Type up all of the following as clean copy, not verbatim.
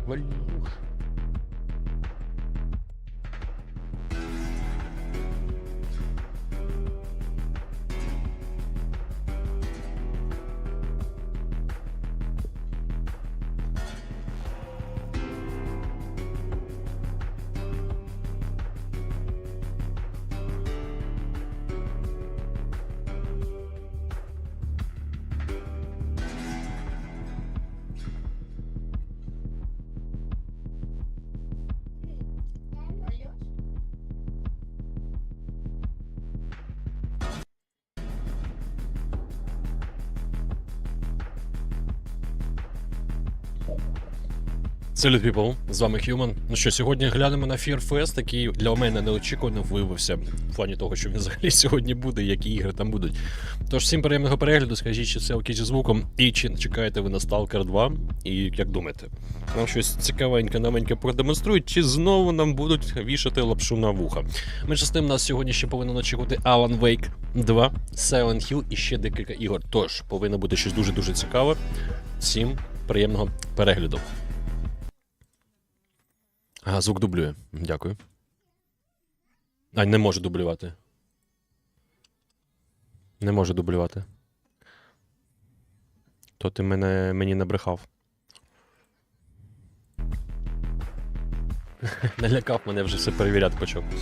Валюх. Салют, people, з вами Human. Ну що, сьогодні глянемо на Fear Fest, який для мене неочікувано виявився в плані того, що він взагалі сьогодні буде, які ігри там будуть. Тож, всім приємного перегляду, скажіть, чи все окей зі звуком, і чи чекаєте ви на Stalker 2, і як думаєте, нам щось цікавеньке, новеньке продемонструють, чи знову нам будуть вішати лапшу на вуха. Менше з тим, нас сьогодні ще повинно очікувати Alan Wake 2, Silent Hill і ще декілька ігор. Тож, повинно бути щось дуже-дуже цікаве. Всім приємного перегляду. Ага, звук дублює. Дякую. А, не може дублювати. Не може дублювати. То ти мені набрехав. Налякав мене, вже все перевіряти почав. —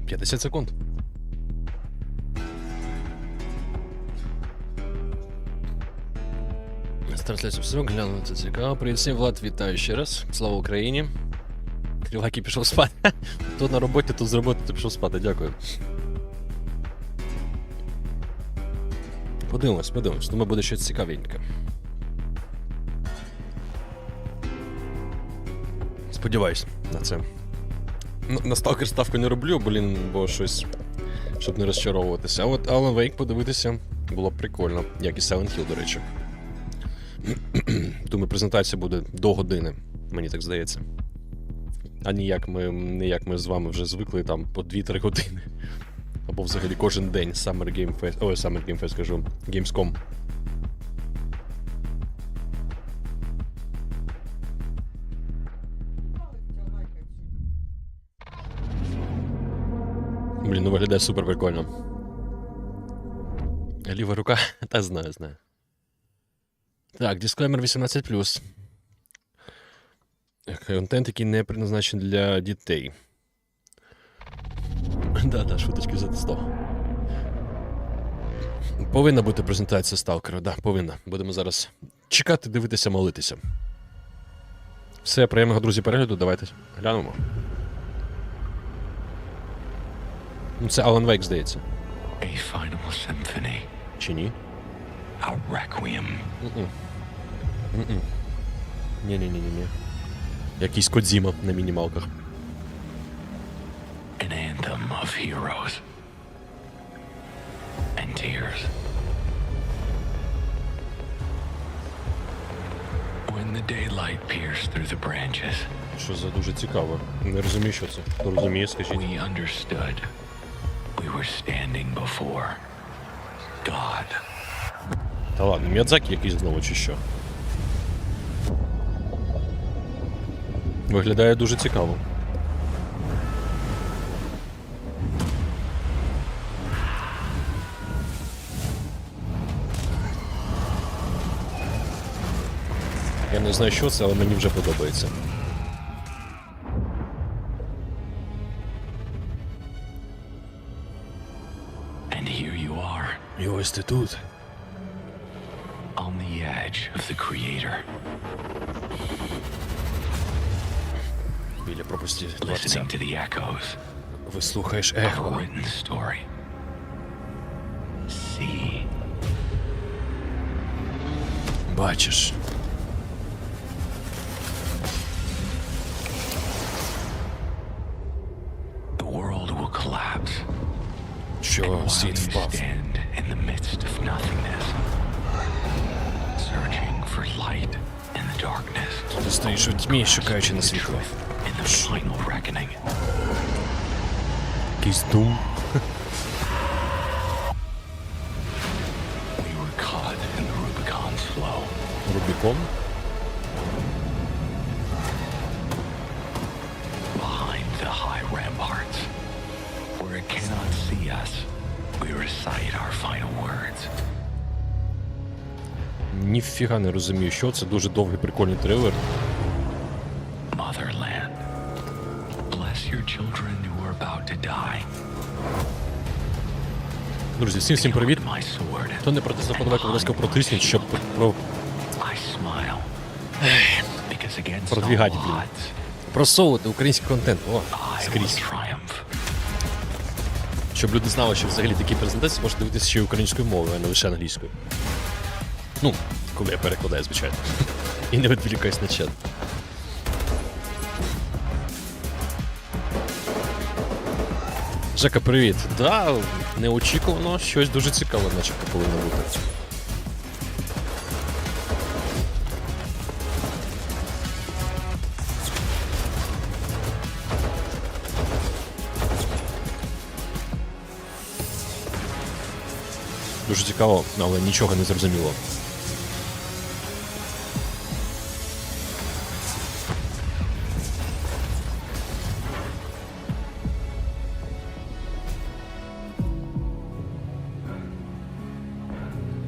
50 секунд. Трансляцію всього глянули, це цікаво. Привіт всім, Влад, вітаю ще раз. Слава Україні. Крілаки пішов спати. То на роботі, тут з роботи, то пішов спати, дякую. Подивимось, думаю, буде щось цікавеньке. Сподіваюсь на це. На Stalker ставку не роблю, бо щось, щоб не розчаровуватися. А от Alan Wake подивитися було б прикольно, як і Silent Hill, до речі. Думаю, презентація буде до години, мені так здається. А не як ми з вами вже звикли там по 2-3 години. Або взагалі кожен день Summer Game Fest, Summer Game Fest, кажу, Gamescom. Блін, ну виглядає супер прикольно. Ліва рука, та знаю. Так, дисклеймер 18+. Контент, який не призначений для дітей. Да, шуточки за 100. Повинна бути презентація Сталкера, да, повинна. Будемо зараз чекати, дивитися, молитися. Все, приємного, друзі, перегляду, давайте глянемо. Ну, це Alan Wake, здається. Чи ні? Ні. Якийсь Кодзіма на мінімалках. An anthem of heroes and tears. When the daylight pierced through the branches. Що за дуже цікаво. Не розумію, що це. Хто розуміє, скажіть. We understood. We were standing before God. Та ладно, Міядзакі якийсь знову чи що? Виглядає дуже цікаво. Я не знаю, що це, але мені вже подобається. And here you are. І ось ти тут. On the edge of the Creator. Біля пропасті Творця. Listening to the echoes. Вислухаєш Of a ехо. written story. See. Бачиш. The world will collapse. Що While світ you впав. stand in the midst of nothingness, searching for light in the darkness. Ти стоїш у тьмі, шукаючи на світло. In the final reckoning. Якийсь дум. звуком. Behind the high ramparts, where it cannot see us, we recite our final words. Ніфіга не розумію, що це. Дуже довгий прикольний трейлер. Motherland, bless your children who are about to die. Друзі, всім привіт. My sword. Хто не протиснув подобайку, будь ласка, протисніть, щоб I smile. Because against продвігати, all блін. odds, Просовувати український контент. О, I will скрізь. triumph. Щоб люди знали, що взагалі такі презентації можна дивитися ще й українською мовою, а не лише англійською. Ну, коли я перекладаю, звичайно. І не відволікаюсь на чат. Жека, привіт. Да, неочікувано, щось дуже цікаве начебто повинно бути. Дуже цікаво, але нічого не зрозуміло.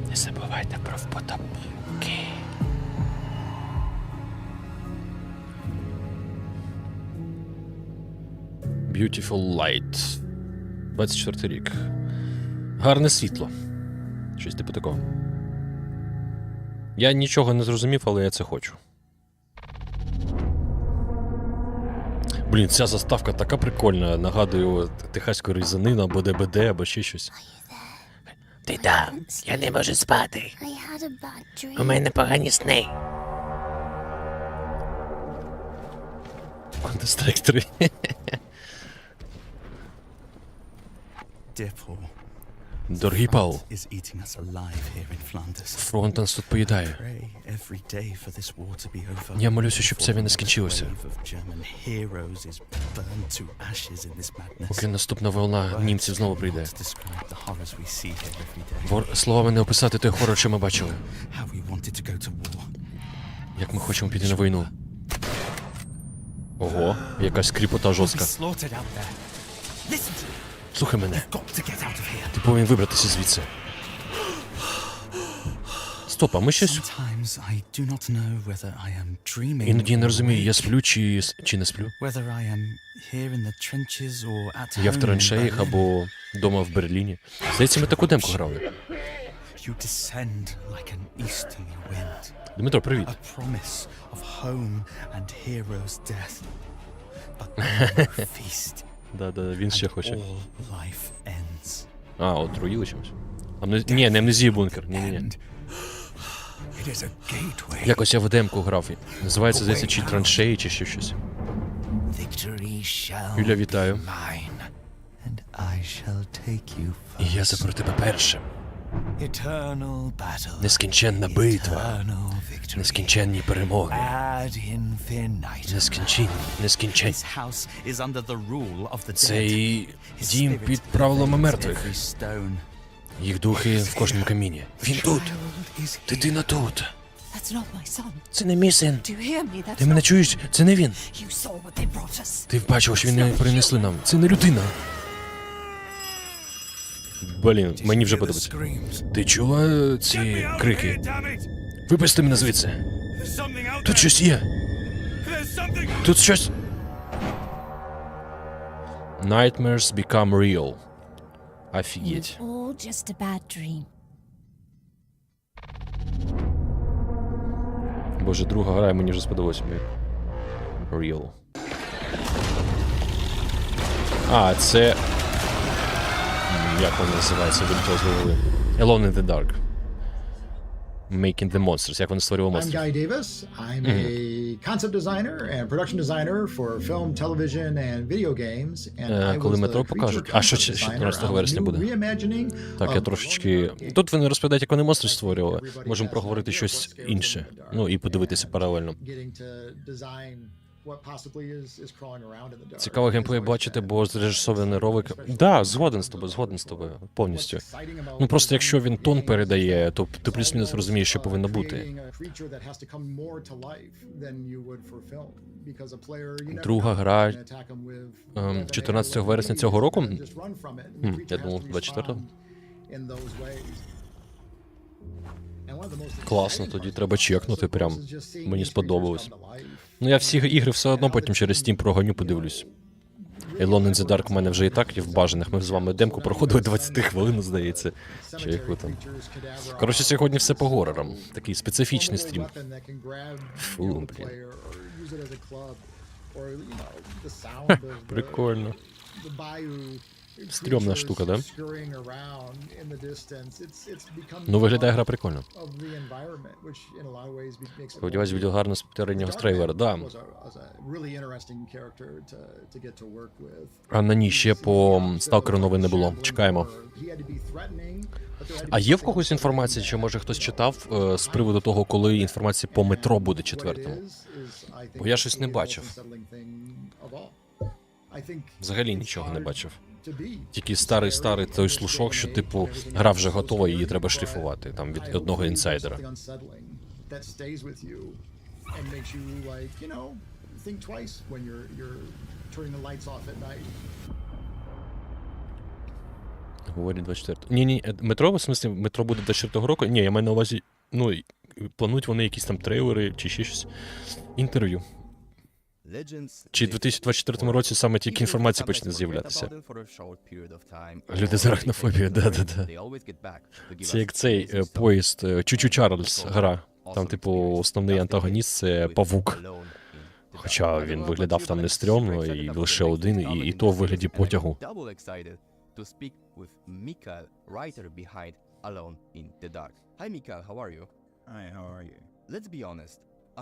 Не забувайте про вподобайки. Beautiful Light. 24 рік. Гарне світло. Щось типу такого. Я нічого не зрозумів, але я це хочу. Блін, ця заставка така прикольна. Нагадую техаську різанину або ДБД, або ще щось. Ти там, я не можу спати. У мене погані сни. Counter-Strike 3. Дорогий Паул, фронт нас тут поїдає. Я молюся, щоб це не скінчилося. Поки наступна волна німців знову прийде. Словами не описати той хорор, що ми бачили. Як ми хочемо піти на війну. Ого, якась кріпота жорстка. Слухай мене. Ти повинен вибратися звідси. Стоп, а ми щось... Іноді я не розумію, я сплю чи не сплю. Я в траншеях або дома в Берліні. Здається, ми таку демку грали. Дмитро, привіт. Да, він ще хоче. А, отруїли чимось? Ні, не амнезія бункер. Ні. Якось я в демку грав. Називається, здається, чи траншеї, чи ще щось. Юля, вітаю. І я заберу тебе першим. Нескінченна битва. Нескінченні перемоги. Нескінченні. Цей дім під правилами мертвих. Їх духи в кожному каміні. Він тут. Дитина тут. Це не мій син. Ти мене чуєш? Це не він. Ти бачив, що він принесли нам. Це не людина. Блін, мені вже подобається. Ти чула ці крики? Випусти мене звідси. Тут щось є. Тут щось... Nightmares become real. Офігеть. Боже, друга гра, мені вже сподобалося. Real. А, це... Як воно називається? Вилетіло з голови. Alone in the Dark. Making the Monsters. Як вони створювали монстрів. I'm Guy Davis. I'm a concept designer and production designer for film, television and video games. And I Коли was метро the покажуть. creature А що concept 14 designer вересня on the буде? new reimagining Так, я of трошечки... Тут вони розповідають, як вони монстри створювали. Можемо проговорити щось інше. Ну, і подивитися паралельно. getting to design Цікаво геймплей бачити, бо зрежисований ролик. Да, згоден з тобою, повністю. Ну просто якщо він тон передає, то ти плюс-мінус розумієш, що повинно бути. Друга гра 14 вересня цього року? Я думав, 24-го. Класно, тоді треба чекнути прям. Мені сподобалось. Ну я всі ігри все одно потім через Steam проганю, подивлюсь. Alone in the Dark у мене вже і так є в бажаних. Ми з вами демку проходили 20 хвилин, здається. Чи яку там. Коротше, сьогодні все по горорам. Такий специфічний стрім. Фу, блін. Прикольно. Стрьомна штука, да? Ну, виглядає гра прикольно. Сподіваюсь, відео гарно з попереднього трейлера, да. А на ній ще по Сталкеру новин не було. Чекаємо. А є в когось інформація, чи може хтось читав з приводу того, коли інформація по метро буде 4-му? Бо я щось не бачив. Взагалі нічого не бачив. Тільки старий той слушок, що, типу, гра вже готова, її треба шліфувати, там, від одного інсайдера. Говорить 24. Ні, метро, в смислі, метро буде до 4-го року? Ні, я маю на увазі, ну, планують вони якісь там трейлери, чи ще щось. Інтерв'ю. Чи в 2024 році саме тільки інформація почне з'являтися? Люди з арахнофобією, да. Це як цей поїзд Чучу Чарльз гра. Там, типу, основний антагоніст — це павук. Хоча він виглядав там не стрьомно, і лише один, і то в вигляді потягу.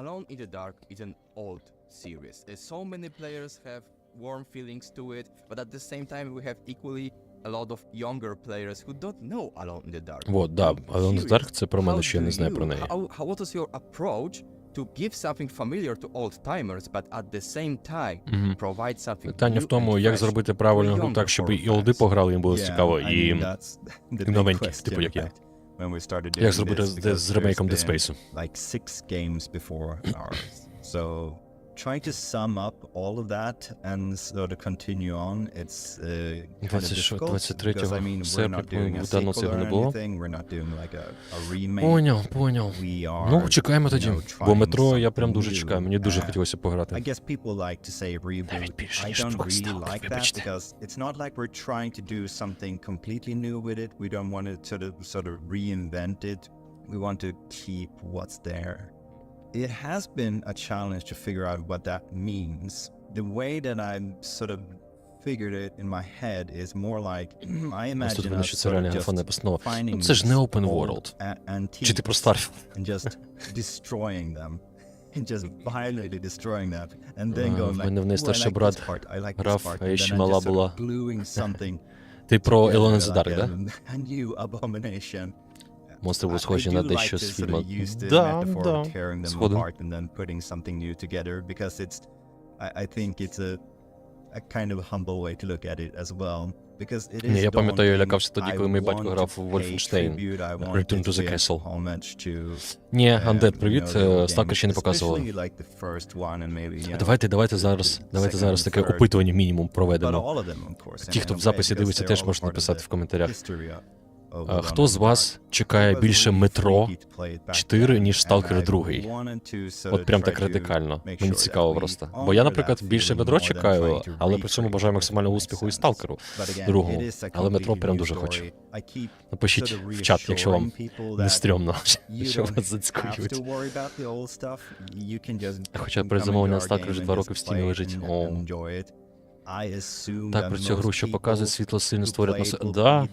Alone in the Dark is an old series. So many players have warm feelings to it, but at the same time we have equally a lot of younger players who don't know Alone in the Dark. Вот, да, Alone in the Dark — це про мене, що я не знаю про неї. What is your approach to give something familiar to old-timers, but at the same time provide something Питання в тому, як зробити правильну гру так, щоб і олди пограли, їм було цікаво, і новенькі, типу як я. Як зробити з ремейком Dead Space. Like 6 games before ours. So trying to sum up all of that and sort of continue on, it's kind of difficult because I mean we're not doing a sequel or anything, we're not doing like a remake. Поняв. Ну, чекаємо тоді, бо метро я прям дуже чекаю, мені дуже хотілося пограти. I guess people like to say reboot. I don't really like that because it's not like we're trying to do something completely new with it. We don't want to sort of reinvent it. We want to keep what's there. It has been a challenge to figure out what that means. The way that I sort of figured it in my head is more like I imagine us sort of just finding these old antiques and just destroying them. And just violently destroying them. And then going like, oh, I like this part, I like this part. And then just sort of gluing something. Ти про Alone in the Dark, да? A new abomination. Монстри були схожі на дещо з фільму. Да. Згоден. And then putting something new together because it's, I think it's a kind of humble way to look at it as well. Because it is. Ні, я пам'ятаю, я лякався тоді, коли мій батько грав у Wolfenstein Return to the Castle. Ні, Undead, привіт, Сталкер ще не показували. Давайте зараз таке опитування мінімум проведемо. Ті, хто в записі дивиться, теж можуть написати в коментарях. Хто з вас чекає більше Метро 4, ніж Сталкер 2? От прям так радикально. Мені цікаво просто. Бо я, наприклад, більше Метро чекаю, але при цьому бажаю максимального успіху і Сталкеру 2. Але Метро прям дуже хочу. Напишіть в чат, якщо вам не стрьомно, що вас зацькують. Хоча передзамовлення на Сталкер вже 2 роки в стімі лежить. Так, про цю гру, що показує світло, сильно створює атмосферу. Да.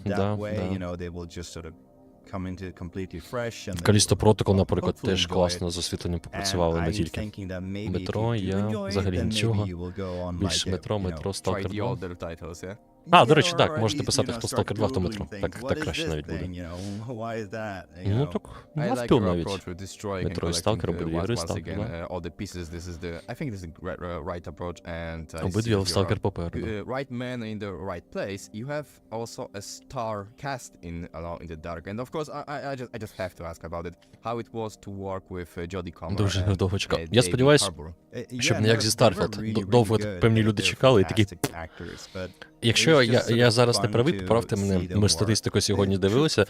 Callisto Protocol, наприклад, теж класно з освітленням попрацювали, не тільки. Метро, я взагалі нічого. Більше Метро, Сталкер 2. А, до речі, так, можете писати, хто Stalker 2 в тому метро. Так краще навіть буде. Ну так, навпіл навіть. Метро і Stalker, обидві гри Stalker 2. Обидві, але Stalker попереду. Right man in the right place, you have also a star cast in Alone in the Dark. And of course, I just have to ask about it. How it was to work with Jodie Comer. Дуже довго чекав. Я сподіваюся, щоб не як зі Старфілд. Довго певні люди чекали і такі... Якщо я зараз не правий, поправте мене, ми статистику сьогодні дивилися,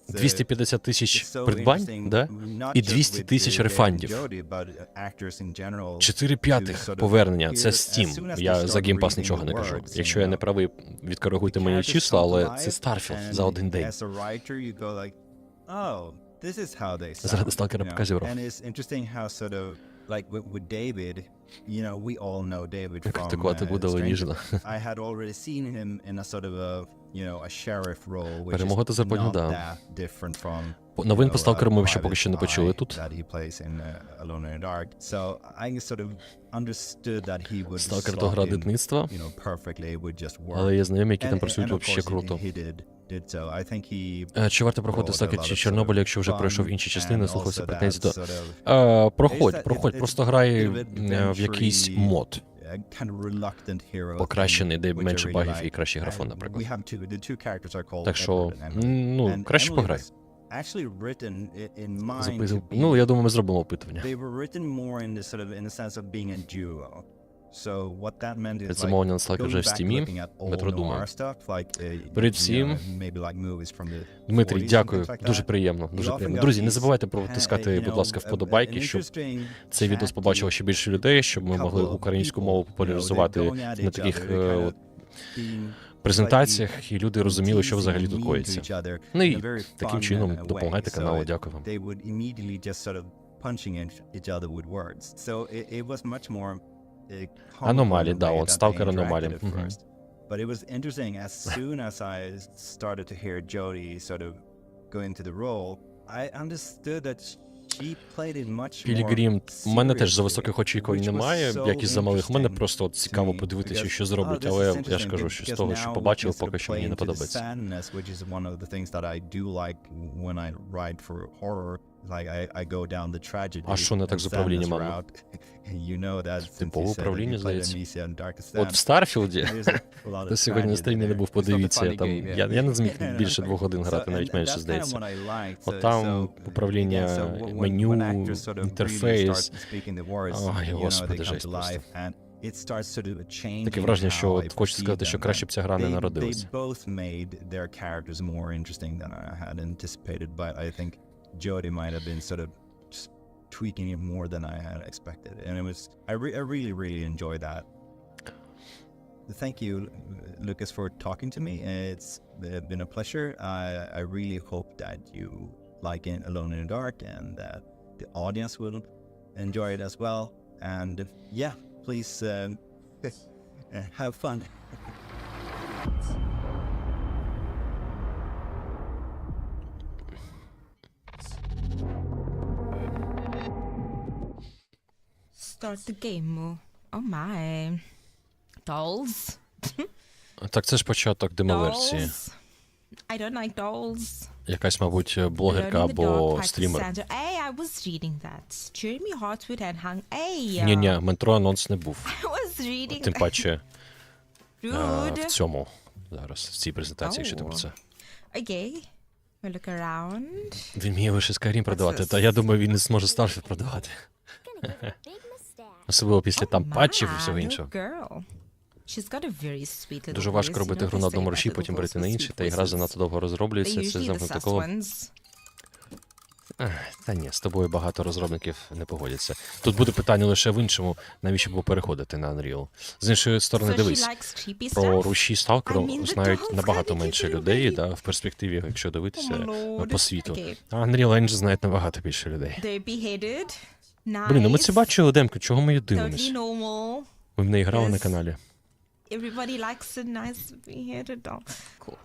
250 тисяч придбань, да? І 200 тисяч рефандів. 4/5 повернення, це Steam. Я за Game Pass нічого не кажу. Якщо я не правий, відкоригуйте мені числа, але це Старфілд за один день. Заради Сталкера показів ров. Критикувати буде, але ніжно. Перемога та зарплатня, да. Новин по Сталкеру ми ще поки що не почули тут. Сталкер то гра дитинства, але є знайомі, які там працюють взагалі круто. Чи варто проходити Сталкер чи Чорнобиль, якщо вже пройшов інші частини, слухався претензій до... Проходь, просто грай в якийсь мод. Покращений, де менше багів і кращий графон, наприклад. Так що, краще пограй. Ну, я думаю, ми зробимо опитування. Замовлення на Сталкер вже в Стімі, Метро думає. Привіт всім. Дмитрій, дякую, дуже приємно, дуже приємно. Друзі, не забувайте протискати, будь ласка, вподобайки, щоб цей відео побачило ще більше людей, щоб ми могли українську мову популяризувати на таких презентаціях, і люди розуміли, що взагалі тут коїться. Ну і таким чином допомагайте каналу, дякую вам. Аномалі, да, от Сталкер аномалі. But it was interesting, as soon as I started to hear Jodie sort of go into the role, I understood that she played it much more. Пілігрім, у мене теж за високих очікувань немає, як і за малих. У мене просто от цікаво подивитися, що зроблять, але я ж кажу, що з того, що побачив, поки що мені не подобається. А що не так з управлінням, мама? Типове управління, здається. От в Старфілді, до сьогодні на стрімі не був, подивіться, я не зміг більше 2 годин грати, навіть менше, здається. От там управління меню, інтерфейс, ой, господи, жесть просто. Таке враження, що от хочеться сказати, що краще б ця гра не народилася. Jodie might have been sort of just tweaking it more than I had expected, and it was I really enjoyed that. Thank you, Lucas, for talking to me. It's been a pleasure. I really hope that you like it Alone in the Dark, and that the audience will enjoy it as well. And yeah, please have fun. Start the game. Oh my. Dolls? Так, це ж початок демоверсії. Dolls? I don't like dolls. Якась, мабуть, блогерка або стрімер. Hey, I was reading that. Jeremy Hartwood and Hung. Hey. Ні, метро анонс не був. I was reading. Тим паче в цьому зараз, в цій презентації, якщо ти про це. Okay. We look around. Він вміє лише Skyrim продавати, та я думаю, він не зможе Starfield продавати. Особливо після там патчів і всього іншого. Дуже важко робити гру на одному руші, потім перейти на інший, та ігра занадто довго розроблюється, це замкнуте коло. Та ні, з тобою багато розробників не погодяться. Тут буде питання лише в іншому, навіщо було переходити на Unreal. З іншої сторони, дивись, про руші Сталкеру знають набагато менше людей, да, в перспективі, якщо дивитися по світу. А Unreal Engine знають набагато більше людей. Блін, ми це бачили демку, чого ми її дивимось? Ми в неї грали на каналі. Everybody likes a nice beheaded doll. Cool.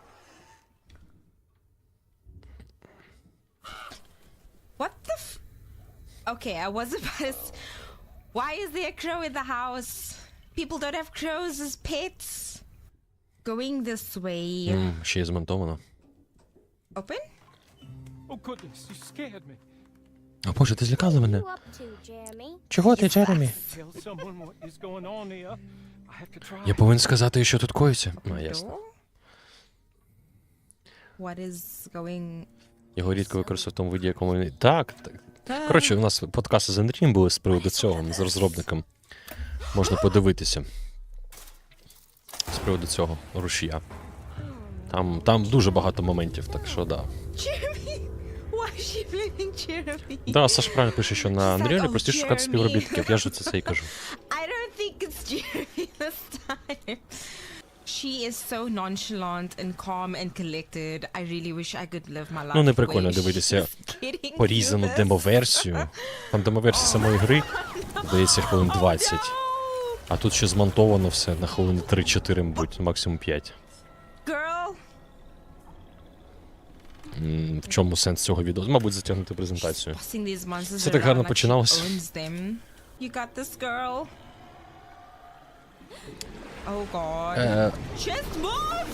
What the Okay, I was about to... Why is there a crow in the house? People don't have crows as pets. Going this way. Ще й змонтовано. Open? Oh goodness, you scared me. О боже, ти злякала мене. What are you up to, Jeremy? Чого ти, Джеремі? Tell someone what is going on here. I have to try. Я повинен сказати, що тут коїться. Ну, ясно. What is going... Його рідко використовують в тому виді, якому він... Так. Коротше, у нас подкасти з Андрієм були з приводу цього, з розробником. Можна подивитися. З приводу цього рушія. Там дуже багато моментів, так що да. Jeremy! Why is she blaming Jeremy? Да, Саш правильно пише, що на Unreal like, простіше "Oh, шукати Jeremy." співробітників. Я ж це і кажу. I don't think it's Jeremy this time. She is so nonchalant and calm and collected. I really wish I could live my life. Ну, не the way прикольно дивитися she's getting порізану through this. демоверсію. Там демоверсія самої гри, здається, хвилин 20. А тут ще змонтовано все на хвилини 3-4, мабуть, максимум 5. Girl, В чому сенс цього відео? Мабуть, затягнути презентацію. bossing these monsters Все так гарно around like she починалося. owns them. You got this, girl. Oh god. Just move!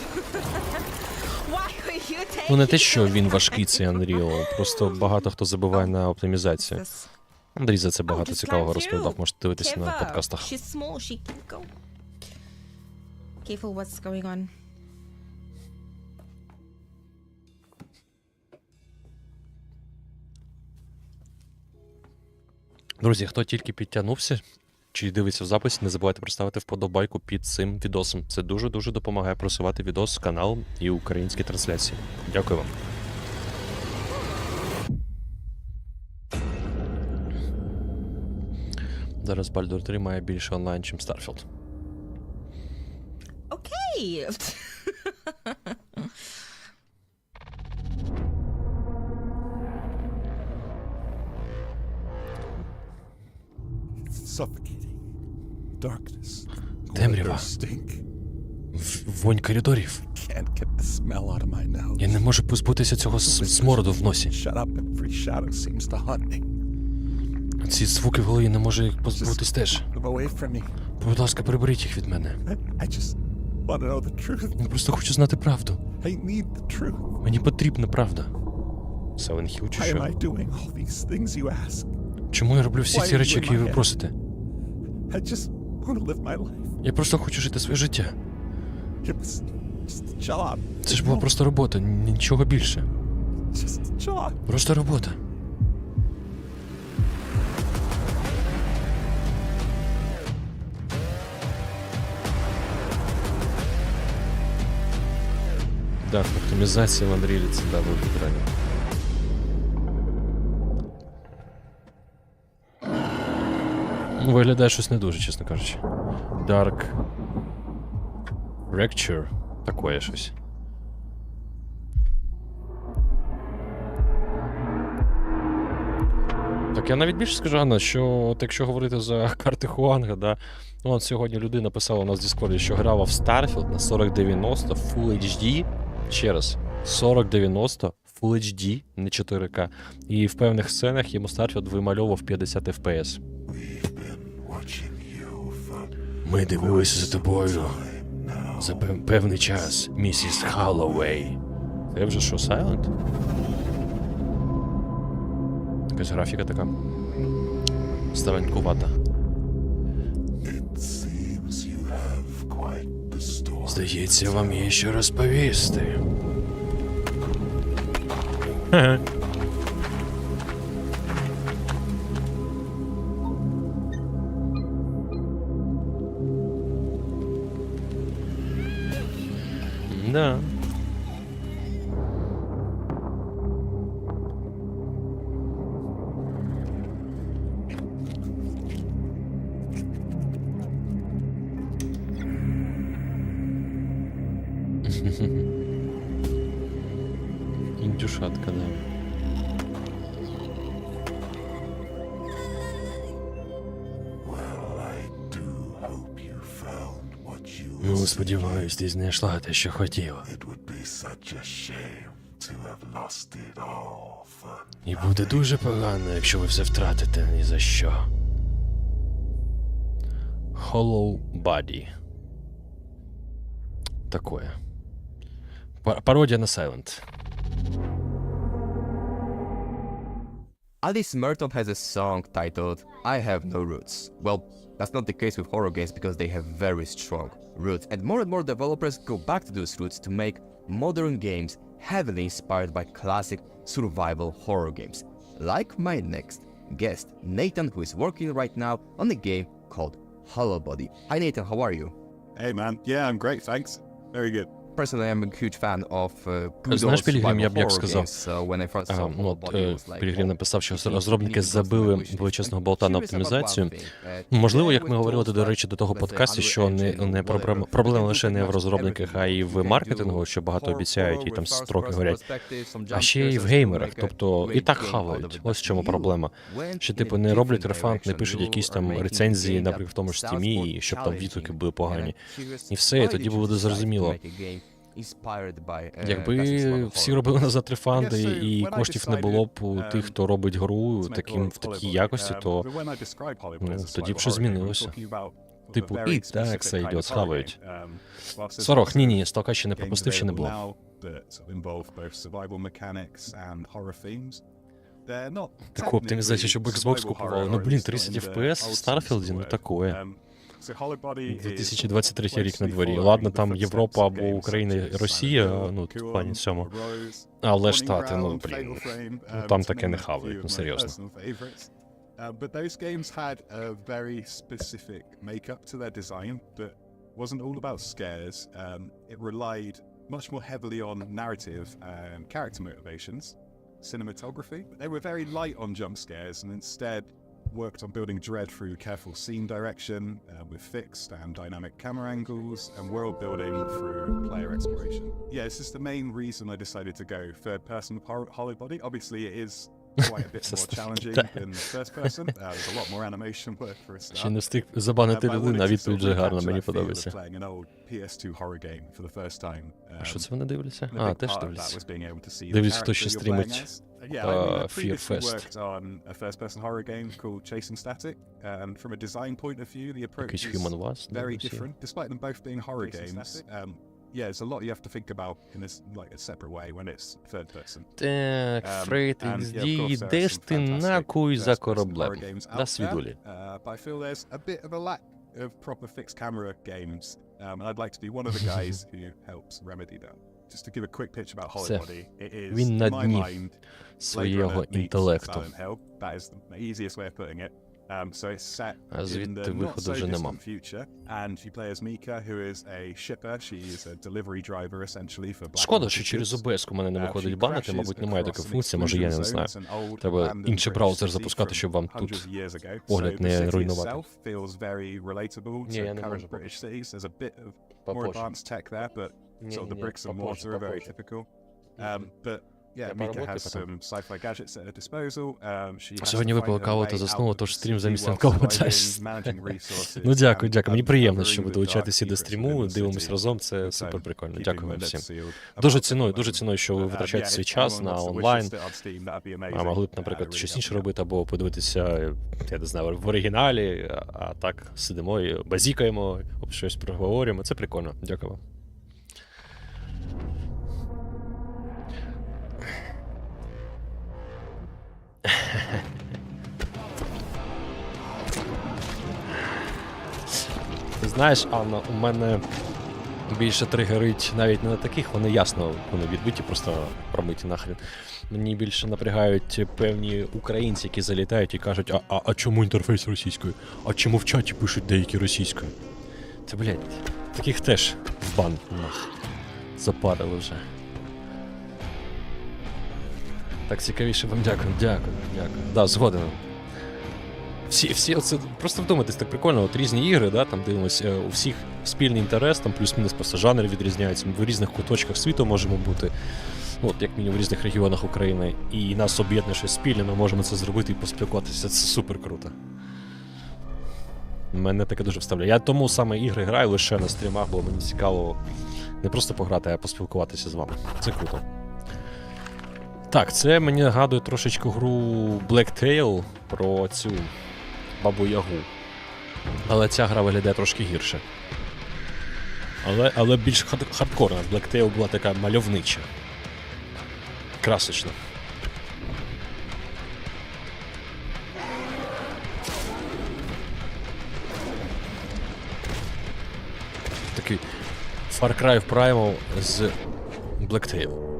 Why are you taking Ну не те, що він важкий, цей Unreal, просто багато хто забиває на оптимізацію. this? Андрій за це Oh, багато just цікавого climb розповідав, through. можете дивитися на Careful. подкастах. She's small, she can go. Careful what's going on. Друзі, хто тільки підтягнувся чи дивиться в записі, не забувайте проставити вподобайку під цим відосом. Це дуже-дуже допомагає просувати відос, канал і українські трансляції. Дякую вам. Зараз Baldur's 3 має більше онлайн, ніж Starfield. Okay. Suffocating. Darkness. Темрява. Stink. Вонь коридорів. Can't get the smell out of my nose. Я не можу позбутися цього смороду в носі. Shut up, every shadow seems to hunt me. Ці звуки в голові, не можу їх позбутись теж. Move away from me. Будь ласка, приберіть їх від мене. I just want to know the truth. Я просто хочу знати правду. I need the truth. Мені потрібна правда. Silent Hill чи Why am що? I doing all these things you ask? Чому я роблю всі ці речі, які ви просите? I just want to live my life. Я просто хочу жити своє життя. It was just a job. Це ж була просто робота, нічого більше. Just a job. Просто робота. Так, оптимізація в Unreal це да, вибір реально. Ну, виглядає щось не дуже, чесно кажучи. Dark Recture. Такое щось. Так, я навіть більше скажу, Анна, що от якщо говорити за карти Хуанга, да, ну от сьогодні людина писала у нас в Discord, що грала в Starfield на 4090 Full HD, ще раз, 4090 Full HD, не 4К, і в певних сценах йому Starfield вимальовував 50 FPS. Ми дивилися за тобою за певний час, місіс Халлоуей. Це вже що, Silent? Якась графіка така старенькувата. Здається, вам є що розповісти. Да. Індюшатка, да. Ну, сподіваюсь, ти знайшла те, що хотіла. І буде дуже погано, якщо ви все втратите ні за що. Hollow Body. такое. Пародія на Silent. Alice Merton has a song titled I Have No Roots. Well, that's not the case with horror games because they have very strong roots, and more developers go back to those roots to make modern games heavily inspired by classic survival horror games. Like my next guest, Nathan, who is working right now on a game called Hollow Body. Hi Nathan, how are you? Hey man, yeah, I'm great, thanks. Very good. Personally, I'm a huge fan of good Знаєш, old Пілігрим, я survival б як horror сказав. games, so when I first saw Hollow Body, it was like, Пілігрим написав, що okay, розробники Phoenix забили Ghost величезного болта на Curious about оптимізацію. one thing. Можливо, Yeah, як ми with говорили, those до речі, до того with the подкасті, що Unreal не Engine, проблема whatever, лише не в everything розробниках, а й в you can маркетингу, do що багато horror обіцяють і with там first строки person горять. perspective, some А ще й в jump геймерах, scares, тобто make і так a great game out хавають. of it. Ось в чому You проблема. went Що in типу a не роблять different рефанд, не direction. пишуть You якісь are там making рецензії, game наприклад, в тому ж that стімі, sounds і щоб там відгуки challenging. були погані. And I'm curious, І все, і why тоді did you буде decide to зрозуміло. make a game inspired by, Якби всі робили назад рефанди і коштів не було б у тих, хто робить гру в такій якості, то тоді б щось змінилося. Типу, і так все йде, схавають. Сорох, ні, сталка ще не пропустив, ще не було. Таку оптимізацію, щоб Xbox купували. Ну, блін, 30 FPS в Старфілді, ну такое. 2023 рік на дворі. Ладно, там Європа або Україна і Росія, ну, в плані цьому. Але Штати, ну, блін, ну, там таке не хавають, ну, серйозно. But those games had a very specific makeup to their design that wasn't all about scares. It relied much more heavily on narrative and character motivations, cinematography. But they were very light on jump scares and instead worked on building dread through careful scene direction with fixed and dynamic camera angles and world building through player exploration. Yeah, this is the main reason I decided to go third-person Hollow Body. Obviously, it is quite a bit more challenging than first person. There's a lot more animation work for a start. Ще не встиг забанити людину, а відповідь вже гарна, мені подобається. А що це вони дивляться? А, теж дивляться. Дивляться, хто ще стрімить Fear Fest. Якийсь Human Was. Very different, despite them both being horror games. Yeah, there's a lot you have to think about in this like a separate way when it's third person. Так, Фрейд XD, йдеш ти нахуй за кораблем. Да, свідулі. But I feel there's a bit of a lack of proper fixed camera games, and I'd like to be one of the guys who helps remedy that. Just to give a quick pitch about Hollow Body, it is, Він на in my дні mind, своєго інтелекту. That is the easiest way of putting it. So it's set А in звідти the not виходу so вже нема. distant future, and you play as Mika, who is a shipper. She is a delivery driver essentially for black Шкода, market що через goods. ОБС у мене не виходить She банити, crashes мабуть, немає across такої an функції, може я не exclusion знаю. zone. It's an old Треба abandoned інший British браузер city запускати, from щоб вам hundreds тут of years ago. погляд So the не city руйнувати. itself feels very relatable Ні, to я не current можу British cities. There's a bit of more Попозже. advanced tech there, but sort of the bricks and mortar are very typical. But yeah, Mika has some sci-fi gadgets at her disposal. She has Сьогодні to випила find her каву way та заснула, out of тож the стрім city замість while ранкового surviving, часу. managing resources, Ну дякую, and мені приємно, uncovering що ви the долучаєтесь всі dark до secrets стріму, within the дивимось city. разом, це So, супер прикольно. keeping Дякую my вам lips всім. sealed Дуже about ціную, що ви витрачаєте свій час на онлайн. А могли б, наприклад, щось інше робити, або подивитися, я не знаю, в оригіналі, а так сидимо і базікаємо, об щось проговорюємо. Це прикольно. Дякую вам. Ти знаєш, Анна, у мене більше тригерить навіть не на таких, вони ясно, вони відбиті, просто промиті нахрен. Мені більше напрягають певні українці, які залітають і кажуть, а чому інтерфейс російською? А чому в чаті пишуть деякі російською? Це, блядь, таких теж в бан нах. Запарили вже. Так цікавіше вам дякую. Да, згоден. Всі оце, просто вдумайтесь, так прикольно, от різні ігри, да, там дивимося, у всіх спільний інтерес, там плюс-мінус просто жанри відрізняються, ми в різних куточках світу можемо бути, от як мінімум в різних регіонах України, і нас об'єднує щось спільне, ми можемо це зробити і поспілкуватися, це супер круто. Мене таке дуже вставляє. Я тому саме ігри граю лише на стрімах, бо мені цікаво не просто пограти, а поспілкуватися з вами. Це круто. Так, це мені нагадує трошечки гру Black Tail про цю Бабу Ягу. Але ця гра виглядає трошки гірше. Але більш хардкорна. Blacktail була така мальовнича. Красочна. Такий Far Cry Primal з Blacktail.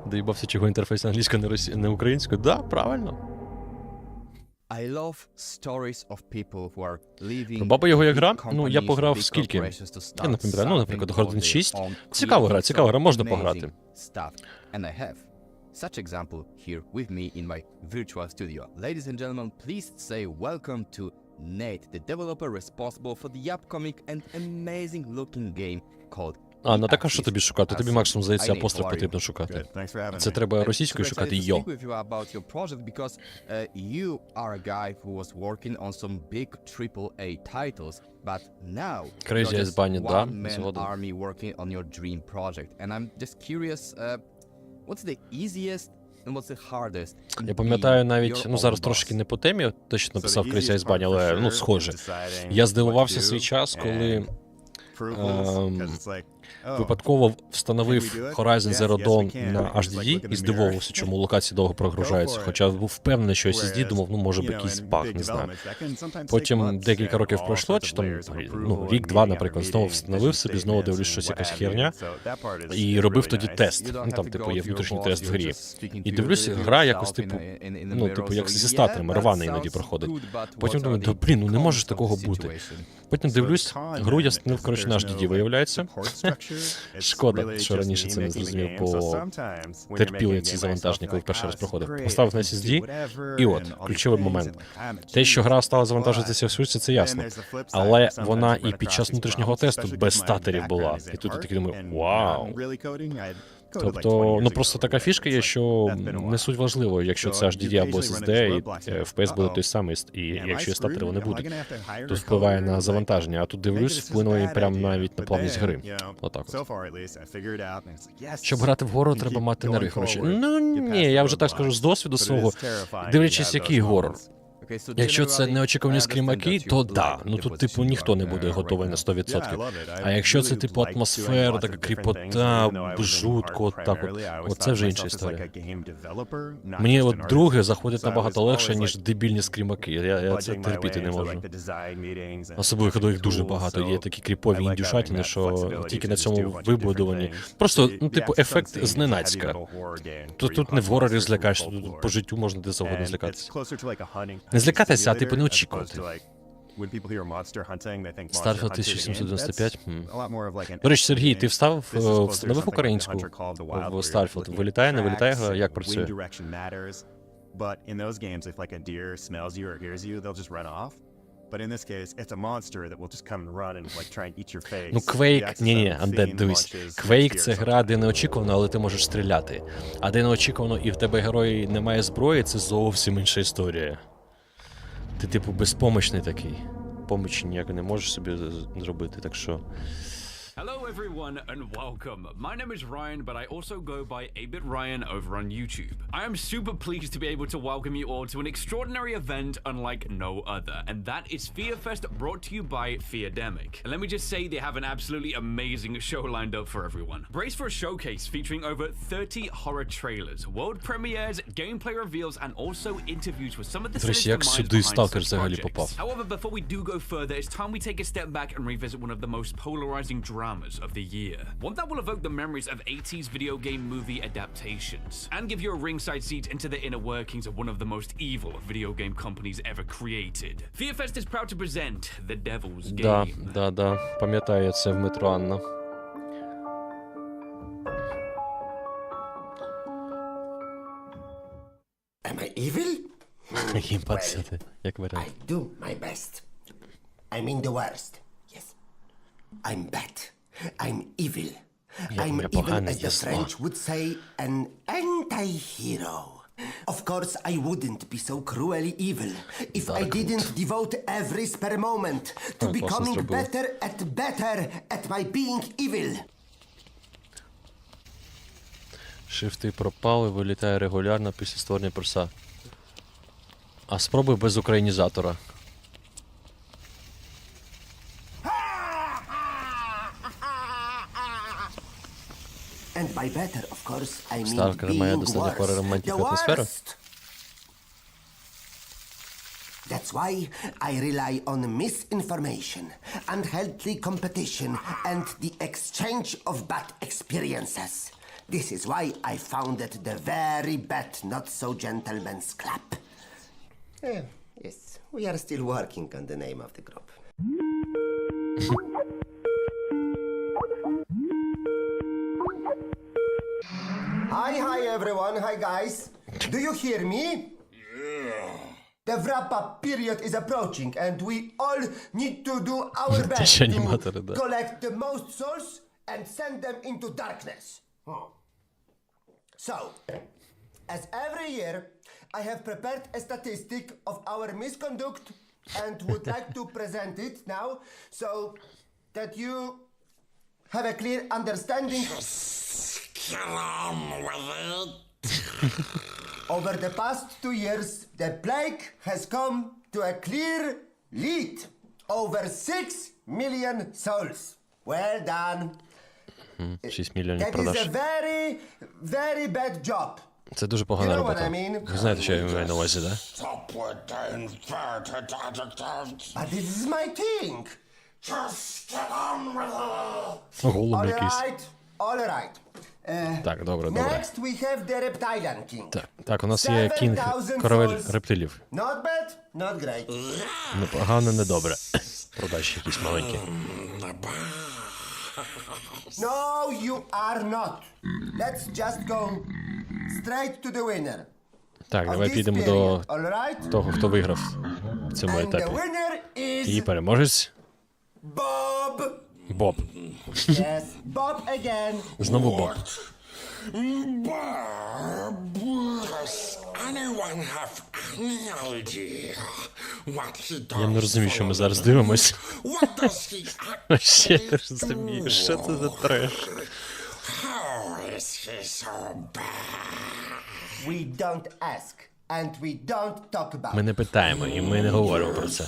Доїбався, чого інтерфейс англійською, не українською. Да, правильно. I love stories of people who are living. Баба його як гра, ну я пограв скільки? Я не пам'ятаю, ну, наприклад, годин 6. Цікава гра, можна пограти. And I have such example here with me in my virtual studio. Ladies and gentlemen, please say welcome to Nate, the developer responsible for the upcoming and amazing looking game called А так, а що тобі шукати? Тобі максимум, здається, апостроф потрібно шукати. Це треба російською шукати йо. Crazy Eyes Bunny, да, згодом. Я пам'ятаю навіть, ну зараз трошки не по темі, те, що написав Crazy Eyes Bunny, але, ну, схоже. Я здивувався свій час, коли випадково встановив Horizon Zero Dawn на HDD і здивовувався, чому локації довго прогружаються. Хоча був впевнений, що SSD, думав, ну може б якийсь баг, не знаю. Потім декілька років пройшло, чи там, ну, рік-два, наприклад, знову встановив собі, знову дивлюсь, щось якась херня. І робив тоді тест. Ну там, типу, є внутрішній тест в грі. І дивлюсь, гра якось, типу, ну, типу, як зі статорами, рвана іноді проходить. Потім думаю, да блін, ну не може ж такого бути. Потім дивлюсь, гру я встановив, коротше, на HDD, виявляється. Шкода, що раніше це не зрозумів, бо терпіли ці завантаження, коли перший раз проходив. Поставив на SSD, і от, ключовий момент. Те, що гра стала завантажуватися в швидше, це ясно. Але вона і під час внутрішнього тесту без статорів була. І тут я такий думаю, вау. Тобто, ну просто така фішка є, що не суть важливо, якщо це HDD або SSD, і FPS буде той самий, і якщо є статори, вони будуть. Тут впливає на завантаження, а тут дивлюсь, вплинуло прямо навіть на плавність гри. Отак от. Щоб грати вгору, треба мати нерви хороші. Ну ні, я вже так скажу з досвіду свого, дивлячись, який горор. Якщо це неочікувані скрімаки, то да, ну тут, типу, ніхто не буде готовий на 100%. А якщо це, типу, атмосфера, така кріпота, жутко, так от це вже інша історія. Мені от друге заходить набагато легше, ніж дебільні скрімаки. Я це терпіти не можу. Особливо, коли їх дуже багато. Є такі кріпові індюшатини, що тільки на цьому вибудовані. Просто, ну, типу, ефект зненацька. Тут не в горорі злякаєшся, тут по життю можна де завгодно злякатися. Не злякатися, а типу не очікувати. Starfield 1795? До речі, Сергій, ти встановив українську в Starfield? Вилітає, не вилітає гра? Як працює? Ну, Quake, ні, Undead, дивись. Quake — це гра, де неочікувано, але ти можеш стріляти. А де неочікувано і в тебе герої немає зброї, це зовсім інша історія. Ти, типу, безпомічний такий. Помочі ніяк не можеш собі зробити, так що... Hello everyone and welcome. My name is Ryan, but I also go by 8-Bit Ryan over on YouTube. I am super pleased to be able to welcome you all to an extraordinary event unlike no other, and that is FearFest, brought to you by Feardemic. And let me just say, they have an absolutely amazing show lined up for everyone. Brace for a showcase featuring over 30 horror trailers, world premieres, gameplay reveals, and also interviews with some of the sinister minds behind such projects. However, before we do go further, it's time we take a step back and revisit one of the most polarizing dramas of the year. One that will evoke the memories of 80s video game movie adaptations and give you a ringside seat into the inner workings of one of the most evil video game companies ever created. FearFest is proud to present The Devil's Game. Да, пам'ятаю це в метро, Анна. Am I evil? Як варіант. I do my best. I mean the worst. Yes. I'm bad. I'm evil. I'm even, as the French would say, an anti-hero. Of course, I wouldn't be so cruelly evil if I didn't devote every spare moment to becoming better at my being evil. Шрифти пропали, вилітає регулярно після створення перса. А спробуй без українізатора. And by better, of course, I mean Сталкер має being достатньо worse. пори романтики The атмосфери. worst. That's why I rely on misinformation, unhealthy competition, and the exchange of bad experiences. This is why I founded the very bad Not So Gentleman's Club. Yes, we are still working on the name of the group. Hi everyone, hi guys. Do you hear me? The wrap-up period is approaching and we all need to do our best ще аніматори, да. to collect the most souls and send them into darkness. So, as every year, I have prepared a statistic of our misconduct and would like to present it now so that you have a clear understanding. Over the past 2 years, the plague has come to a clear lead. Over 6 million souls. Well done. 6 мільйонів That is продаж. a very, very bad job. Це дуже погана You know what робота. I mean? Ви знаєте, що я маю на увазі, да? But this is my thing. Голуб All якийсь. right, all right. Так, добре, добре. Next we have the reptilian king. Так, у нас є кінг, 7,000 король souls. рептилів. Not bad, not great. Непогано, недобре. Продажі якісь маленькі. No, you are not. Let's just go straight to the winner. Так, of давай this підемо period, до all right? того, хто виграв в цьому And the етапі. winner І is переможець Bob. Боб. Yes, Bob again. Знову Боб. Я не розумію, що ми зараз дивимось. Ще не розумію, що це за треш. We don't ask and we don't talk about. Ми не питаємо і ми не говоримо про це.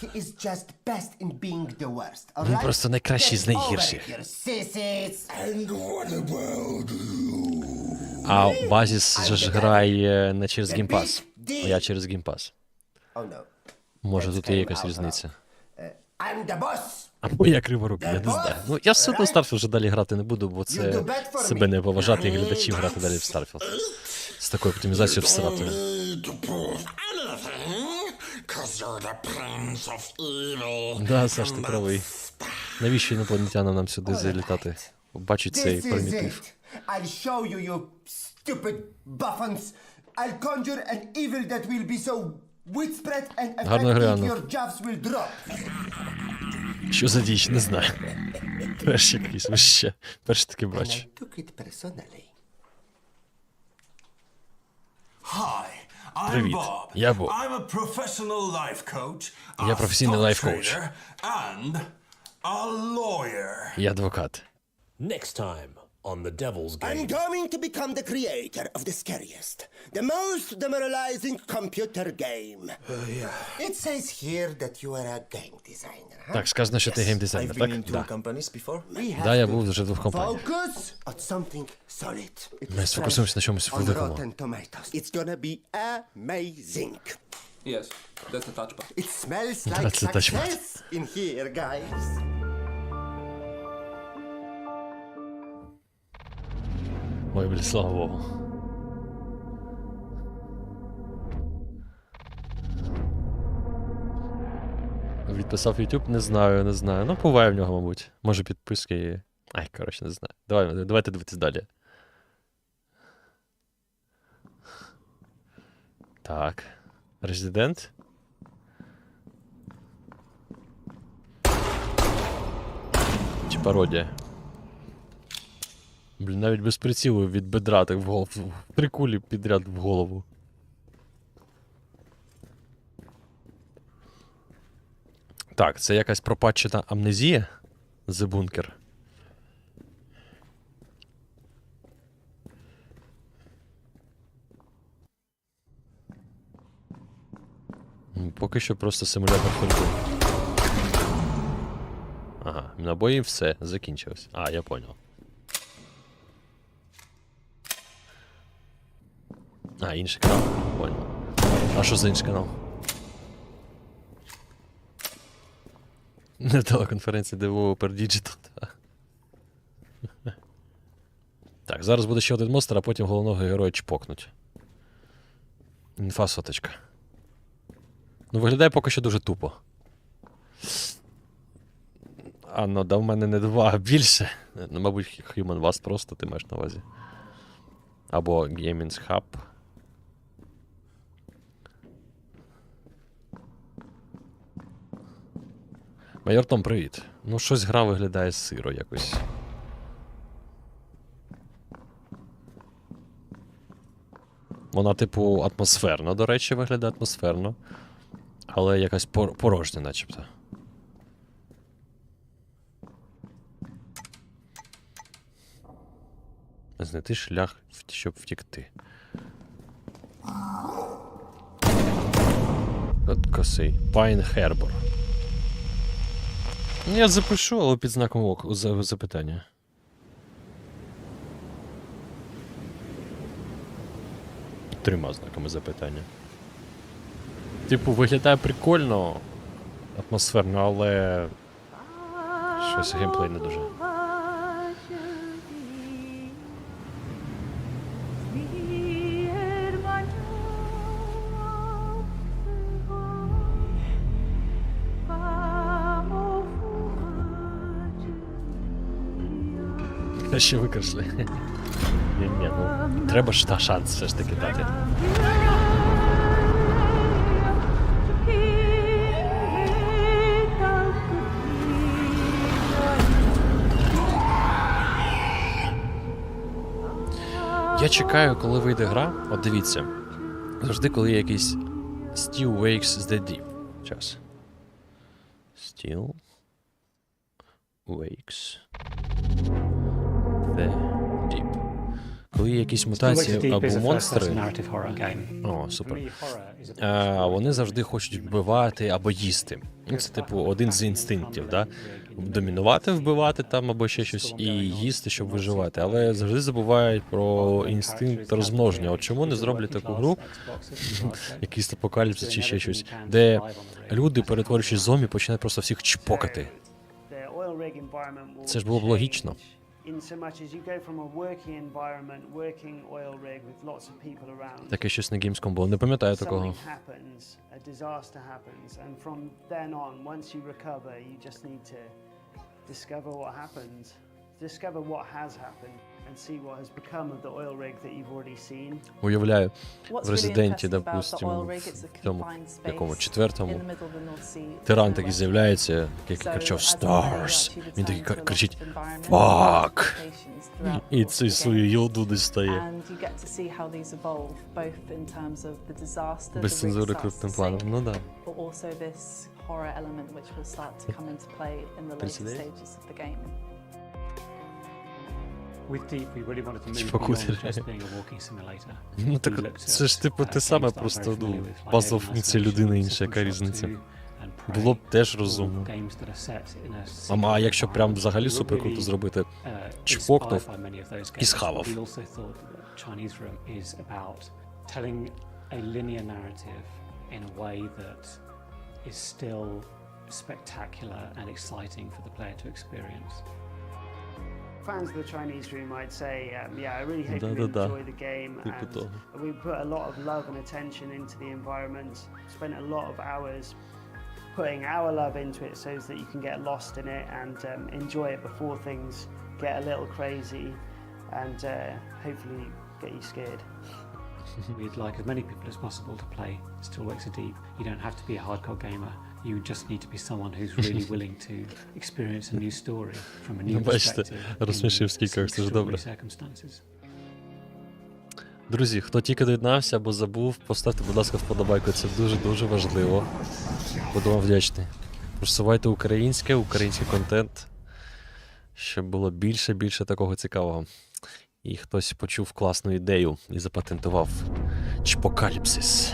He is just best in being the worst. All Він right? просто найкращий з Get over найгірших. here, sissies. А Базіс же ж грає не через геймпас, а я через геймпас. Oh no. Може тут є якась різниця. I'm the boss. Або я криворукий, я не знаю. Ну, я все одно Starfield вже далі грати не буду, бо це себе не поважати і глядачів грати далі в Starfield. З такою оптимізацією всратою. Да, Саш, ти правий. Навіщо інопланетянам нам сюди залітати? Бачить цей This is примітив. it. I'll show you, you stupid buffons. I'll conjure an evil that will be so widespread and Гарно effective грано. your jobs will drop. Що за діч, не знаю. Треш якийсь, вообще. Перше таки And бачу. I took it personally. Hi, I'm Привіт, Bob. я Боб. I'm a professional life coach, Я a професійний stock лайф-коуч. trader, and a lawyer. Я адвокат. Next time on the Devil's I'm Game. going to become the creator of the scariest, the most demoralizing computer game. It says here that you are a game designer, huh? Так, сказано, що ти геймдизайнер, так? Да. We Да, я have був to вже в двох компаніях. focus on something solid. It Ми is сфокусуємося на чомусь on великому. Rotten Tomatoes. It's gonna be amazing. Yes, that's the touchpad. It smells like That's the touchpad. success in here, guys. Ой, блін, слава Богу. Відписав YouTube? Не знаю, не знаю. Ну, буває в нього, мабуть. Може підписки є. Ай, коротше, не знаю. Давайте дивитись далі. Так. Резидент. Чи пародія? Блін, навіть без прицілу від бедра так в голову. 3 кулі підряд в голову. Так, це якась пропатчена амнезія? The Bunker. Поки що просто симулятор ходьби. Ага, набої все, закінчилось. А, я понял. А, інший канал? Понял. А що за інший канал? Не телеконференція Developer Digital. Так, зараз буде ще один монстр, а потім головного героя чпокнуть. Інфа соточка. Ну, виглядає поки що дуже тупо. А, ну, да в мене не 2, а більше. Ну, мабуть, Human Was просто ти маєш на увазі. Або Gaming Hub. Майор Том, привіт. Ну, щось гра виглядає сиро якось. Вона, типу, атмосферно, до речі, виглядає атмосферно. Але якась порожня, начебто. Знайти шлях, щоб втікти. От косий. Пайн Хербор. Я запишу, але під знаком запитання. Трьома знаками запитання. Типу, виглядає прикольно, атмосферно, але щось геймплей не дуже. Ще викрашли. Ні, ну, треба ж та шанс все ж таки дати. Я чекаю, коли вийде гра. От дивіться. Завжди, коли є якийсь Still Wakes the Deep. Час. Still Wakes the Deep. Коли є якісь мутації або монстри. О, супер. Вони завжди хочуть вбивати або їсти. Це, типу, один з інстинктів, да? Домінувати, вбивати там або ще щось і їсти, щоб виживати. Але завжди забувають про інстинкт розмноження. От чому не зроблять таку гру, якийсь апокаліпсис чи ще щось, де люди, перетворюючись в зомбі, починають просто всіх чпокати. Це ж було б логічно. Таке щось на Gamescom було. Не пам'ятаю такого. Уявляю, в Резиденті, допустимо, в цьому, якому, четвертому, тиран такий з'являється, який кричав «Stars», він такий кричить «Fuck!» і цю свою йоду дістає. Без цензури крупним планом, ну да. Ну так, це ж типу те саме, просто, ну, базова функція людини інша, яка різниця. Було б теж розумно. А якщо прям взагалі супер круто зробити, чпокнув і схавав. Fans of the Chinese room might say, yeah, I really hope you enjoy the game, and we put a lot of love and attention into the environment, spent a lot of hours putting our love into it so that you can get lost in it and enjoy it before things get a little crazy and hopefully get you scared. We'd like as many people as possible to play Still Wakes the Deep. You don't have to be a hardcore gamer. You just need to be someone who's really willing to experience a new story from a new perspective in circumstances. Друзі, хто тільки доєднався або забув, поставте, будь ласка, вподобайку. Це дуже-дуже важливо. Буду вам вдячний. Просувайте український контент, щоб було більше такого цікавого. І хтось почув класну ідею і запатентував чпокаліпсис.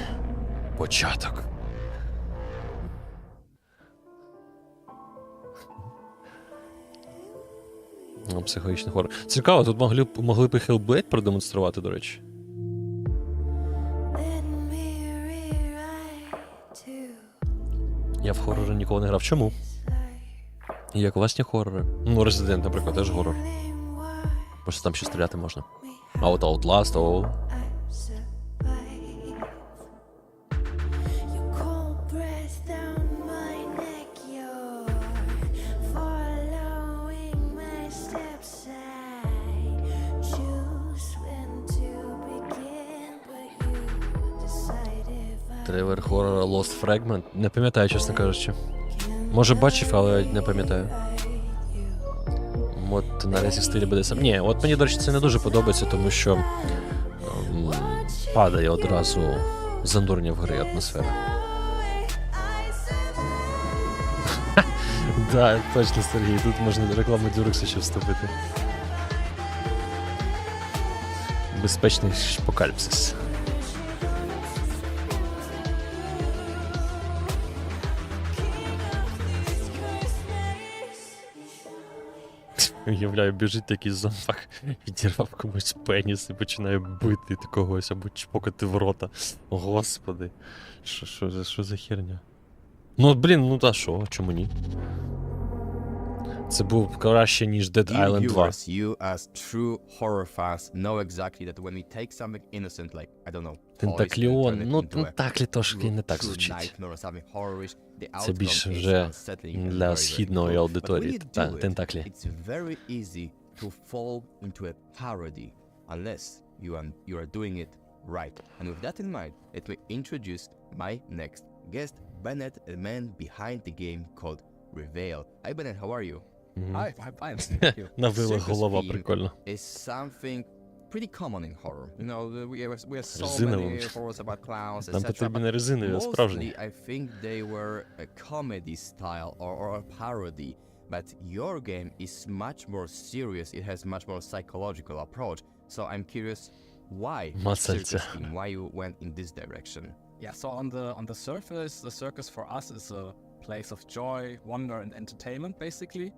Початок. Психологічний хорор. Цікаво, тут могли б і Hellblade продемонструвати, до речі. Я в хорори ніколи не грав. Чому? Є класні хорори. Ну, Resident, наприклад, теж хорор. Просто там ще стріляти можна. А от Outlast, о. Трейлер хорора Lost Fragment. Не пам'ятаю, чесно кажучи. Може бачив, але не пам'ятаю. От наразі в стилі буде сам. Ні, от мені, до речі, це не дуже подобається, тому що падає одразу занурення в гри атмосфера. Так, точно, Сергій, тут можна рекламу Дюрекса ще вступити. Безпечний апокаліпсис. Уявляю, біжить такий зомбак, відірвав комусь пеніс і починає бити когось або чпокати в рота. Господи, що за херня? Ну, блін, ну та що, чому ні? Це був краще, ніж Dead Island 2. You as true horror fans know exactly that when we take something innocent like, I don't know, Тентакліон, ну Тентаклі трошки не так звучить. Це більше вже для східної аудиторії. Тентаклі. It's very easy to fall into a parody unless you are doing it right. And with that in mind, let me introduce my next guest, Bennett, a man behind the game called Reveal. Hi Bennett, how are you? Hi, I'm fine, thank you. Навила голова, прикольно. Is something pretty common in horror. You know, we have so many horrors about clowns, Там потрібні не резинові, а справжні. I think they were a comedy style or a parody, but your game is much more serious. It has much more psychological approach. So I'm curious why why you went in this direction. Yeah, so on the surface, the circus for us is a place of joy, wonder and entertainment basically.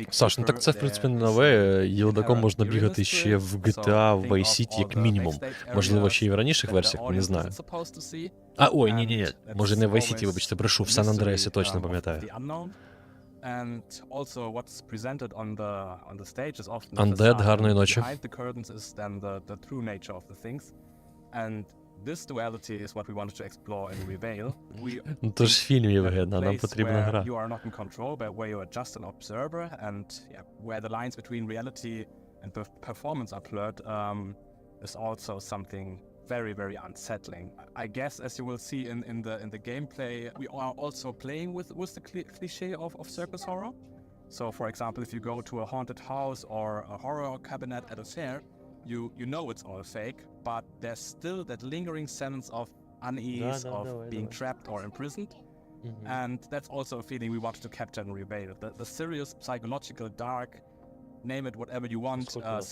Саш, ну так це, в принципі, не нове. Єлдаком можна бігати ще в GTA, в Vice City, як мінімум. Можливо, ще й в раніших версіях, не знаю. А, ой, ні. Може не в Vice City, вибачте, брешу, в Сан Андреасі точно пам'ятаю. Undead, гарної ночі. This duality is what we wanted to explore in Reveal. Ну то ж фільм, Євген, а нам потрібна гра. You are not in control, but where you are just an observer, and where the lines between reality and performance are blurred, is also something very, very unsettling. I guess, as you will see in the gameplay, we are also playing with the cliché of circus horror. So, for example, if you go to a haunted house or a horror cabinet at a fair, you know it's all fake, but there's still that lingering sense of unease, of being trapped or imprisoned. And that's also a feeling we wanted to capture in Reveal. The serious, psychological, dark, name it whatever you want,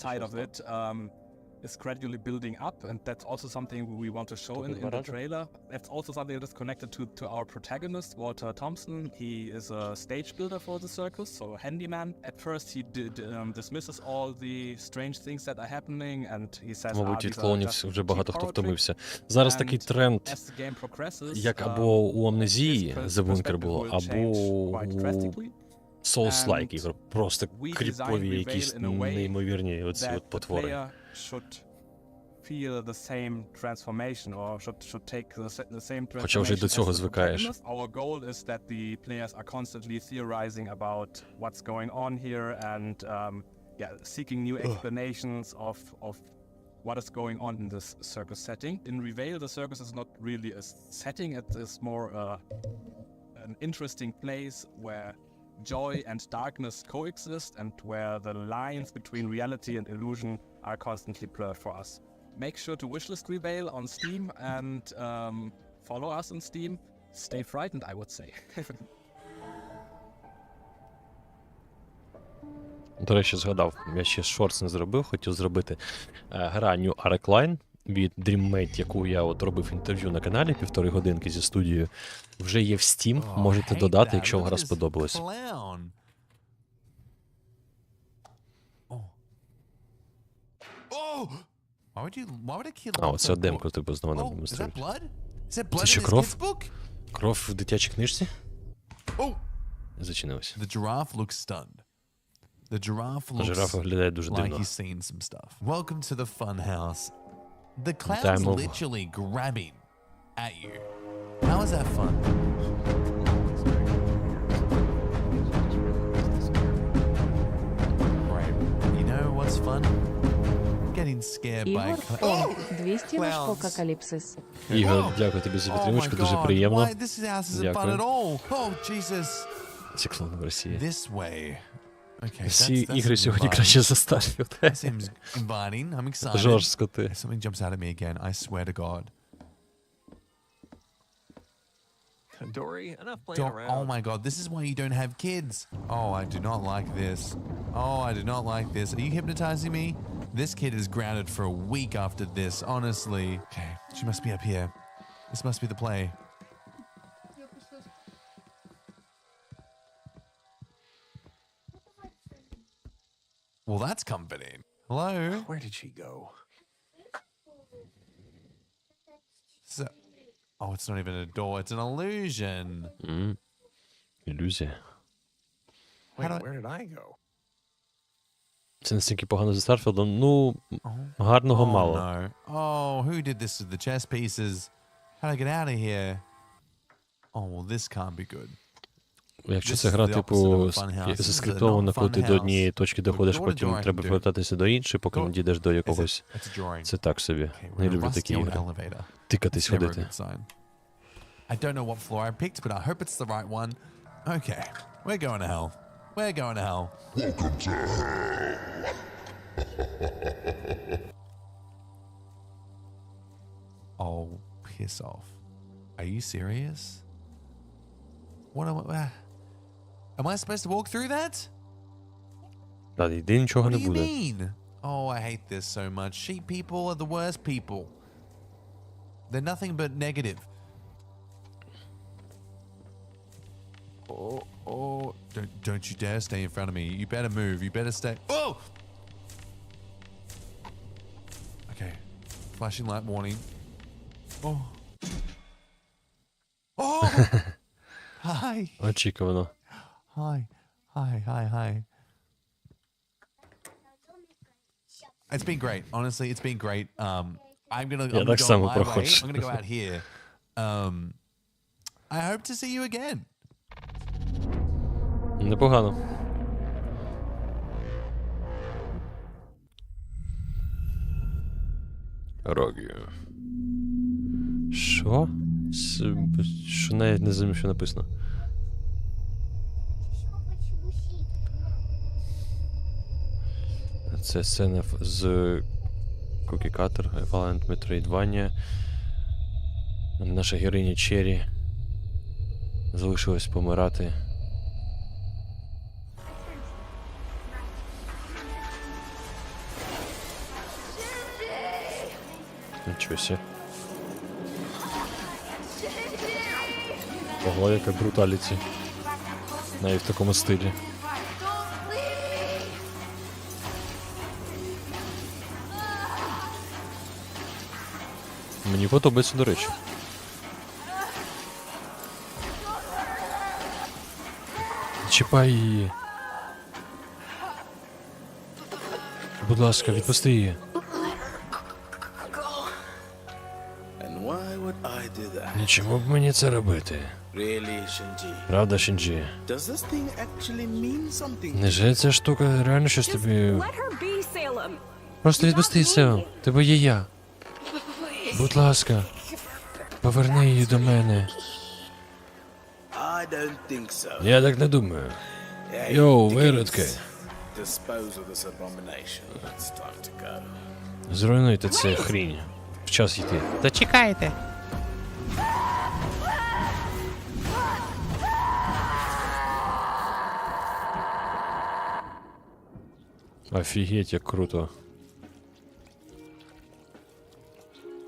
side of it is gradually building up, and that's also something we want to show in the trailer. That's also something that is connected to our protagonist, Walter Thompson. He is a stage builder for the circus, so a handyman. At first he dismisses all the strange things that are happening, and he says, мабуть, від клоунів вже багато хто втомився. Зараз такий тренд, як або у Амнезії The Bunker було, або у Souls-like ігор. Просто кріпові якісь неймовірні оці от потвори. Хоча вже до цього звикаєш. Our goal is that the players are constantly theorizing about what's going on here and seeking new explanations of what is going on in this circus setting. In Reveal, the circus is not really a setting, it is more an interesting place where joy and darkness coexist and where the lines between reality and illusion are constantly blurred for us. Make sure to wishlist Reveal on Steam and follow us on Steam. Stay frightened, I would say. До речі, згадав, я ще шортс не зробив, хотів зробити гра New Arcline від Dreammate, яку я от робив інтерв'ю на каналі, 1,5 годинки зі студією. Вже є в Steam, можете додати, якщо гра сподобалась. А, оце демка, типу, з новинами демонструють. Це що, кров? Кров в дитячій книжці? Зачинилось. Жираф виглядає дуже дивно. Welcome to the fun house. The clown's Вітаємо. literally grabbing at you. How is that fun? Right. You know what's fun? Getting scared by Ігор, 200 ваш покакаліпсис. Ігор, дякую тобі за підтримочку, дуже приємно. Why? This house isn't fun at Дякую. all. Oh, Jesus. Ці клоуни в Росії. This way. Okay, Всі that's ігри сьогодні inviting. краще за Starfield. That seems inviting. I'm excited. Жорстко ти. Something jumps out at me again. I swear to God. Dory, enough playing around. Oh my God, this is why you don't have kids. Oh, I do not like this. Oh, I do not like this. Are you hypnotizing me? This kid is grounded for a week after this, honestly. Okay, she must be up here. This must be the play. Well, that's comforting. Hello? Where did she go? So, oh, it's not even a door. It's an illusion. Ілюзія. Wait, where did I go? Це настільки погано за Старфілдом. Ну, гарного мало. No. Oh, who did this to the chess pieces? How do I get out of here? Oh, well, this can't be good. Якщо це гра, типу, заскриптована, коли ти до однієї точки доходиш, потім треба повертатися до іншої, поки не дійдеш до якогось. Це так собі. Не люблю такі ігри. Тикатись, ходити. I don't know what floor I picked, but I hope it's the right one. Okay, we're going to hell. We're going to hell. Welcome to hell. Oh, piss off. Are you serious? What am I... Am I supposed to walk through that? Та йди, нічого не What do you буде. mean? Oh, I hate this so much. Sheep people are the worst people. They're nothing but negative. Oh, don't you dare stay in front of me. You better move. You better stay. Oh! Okay. Flashing light warning. Oh. Oh! Hi. Очікувано. Hi. Hi. It's been great. Honestly, it's been great. I'm gonna go так само my way. проходиш. I'm gonna go out here. I hope to see you again. Непогано. Рогі. Що? Що навіть не знаю, що написано. Це сцена з Cookie Cutter, Valorant, Metroidvania. Наша героїня Черрі залишилась помирати. Нічого себе. Ого, яка бруталіті. Навіть в такому стилі. Мені подобається, до речі. Чіпай її. Будь ласка, відпусти її. Нічому б мені це робити. Правда, Шінджі? Неже ця штука реально щось тобі... Просто відпусти Селем. Тебе є я. Будь ласка, поверни її до мене. Я так не думаю. Йоу, виродки. Зруйнуйте це хрінь. Час йти. Та чекайте. Офігеть, як круто.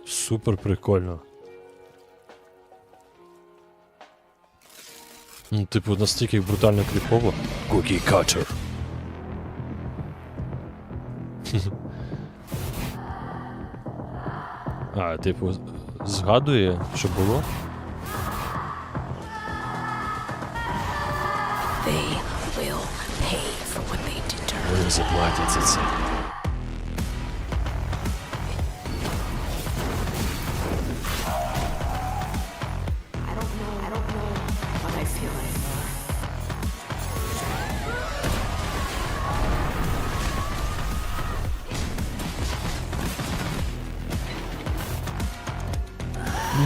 Супер прикольно. Ну, типу, настільки брутально кліпово. Cookie Cutter. А, типу, згадує, що було? They will pay for what they deserve. Вони заплатять за це. I don't know what I feel anymore.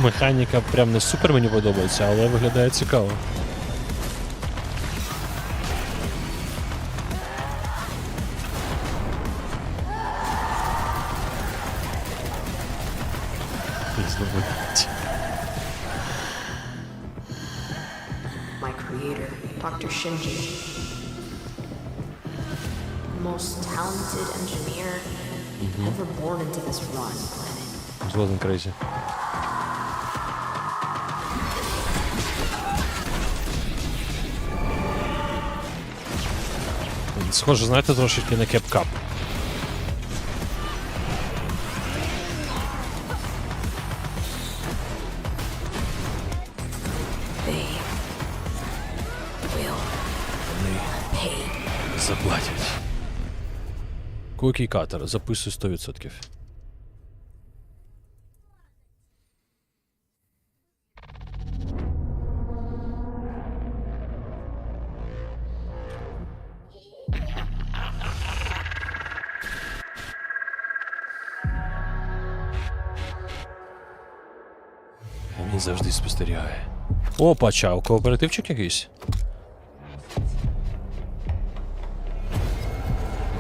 Механіка прям не супер мені подобається, але виглядає цікаво. My creator, Dr. Shinji. The most talented engineer ever born into this run planet. Згоден, крейзі. Схоже, знаєте, трошечки на кеп-кап. Заплатять. Кукі катер, записуй 100%. Він завжди спостерігає. Опа, чау, кооперативчик якийсь?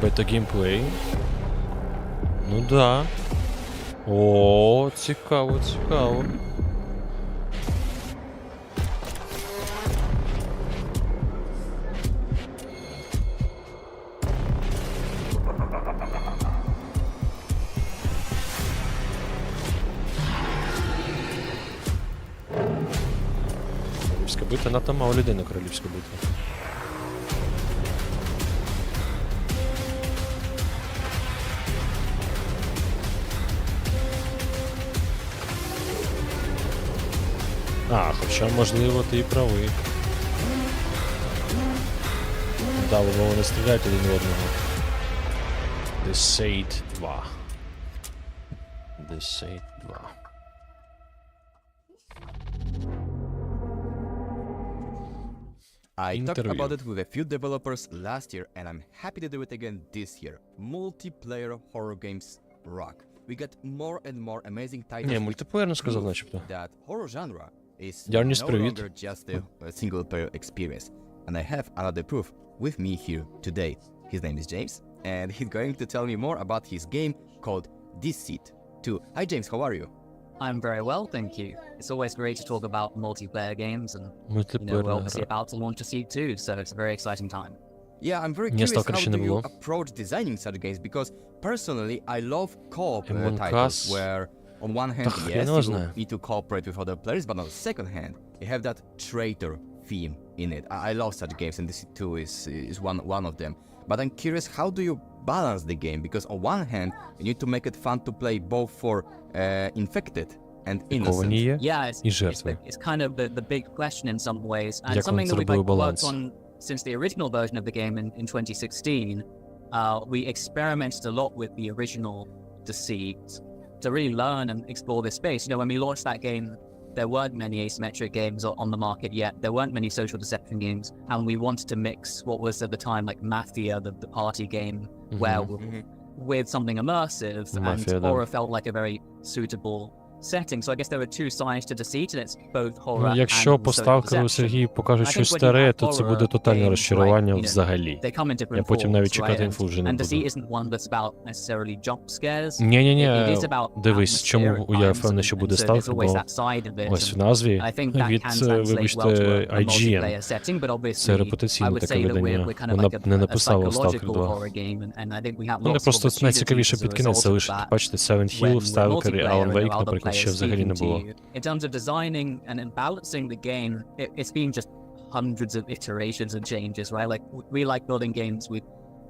Бета-геймплей. Ну да. О, цікаво, цікаво. Королівська битва, надто мало людей на королівську битву. А, хоча, можливо, ти і правий. Да, вони не стріляють один в одного. Десейт 2. Десейт 2. I talked about it with a few developers last year, and I'm happy to do it again this year. Multiplayer horror games rock. We get more and more amazing titles. Не, мультиплеєрно сказав, начебто. That horror genre is Ярніс, no привіт. longer just a single-player experience. And I have another proof with me here today. His name is James, and he's going to tell me more about his game called Deceit 2. Hi James, how are you? I'm very well, thank you. It's always great to talk about multiplayer games, and we're obviously about to launch Deceit 2, so it's a very exciting time. Yeah, I'm very curious how do you approach designing such games, because personally I love co-op titles where on one hand, yes, you need to cooperate with other players, but on the second hand, you have that traitor theme in it. I love such games, and Deceit 2 is one of them. But I'm curious, how do you balance the game? Because on one hand, you need to make it fun to play both for infected and innocent. Yeah, it's kind of the big question in some ways, and something that we've worked on since the original version of the game in 2016. We experimented a lot with the original Deceit to really learn and explore this space. You know, when we launched that game, there weren't many asymmetric games on the market yet. There weren't many social deception games, and we wanted to mix what was at the time like Mafia, the party game, with something immersive, and horror felt like a very suitable setting. So I guess there are two sides to Deceit, and it's both horror and Якщо по Сталкеру Сергій покаже щось старе, то це буде тотальне розчарування взагалі. Я потім навіть чекати інфу вже не буду. Ні, дивись, чому я впевнений, що буде Сталкер, бо ось в назві від, вибачте, IGN. Це репутаційне таке видання. Вона не написала Сталкер 2. Вони просто найцікавіше під кінець залишити. Бачите, Silent Hill, Stalker і Alan Wake, наприклад, ще взагалі не було. In terms of designing and balancing the game, it's been just hundreds of iterations and changes, right? Like we like building games with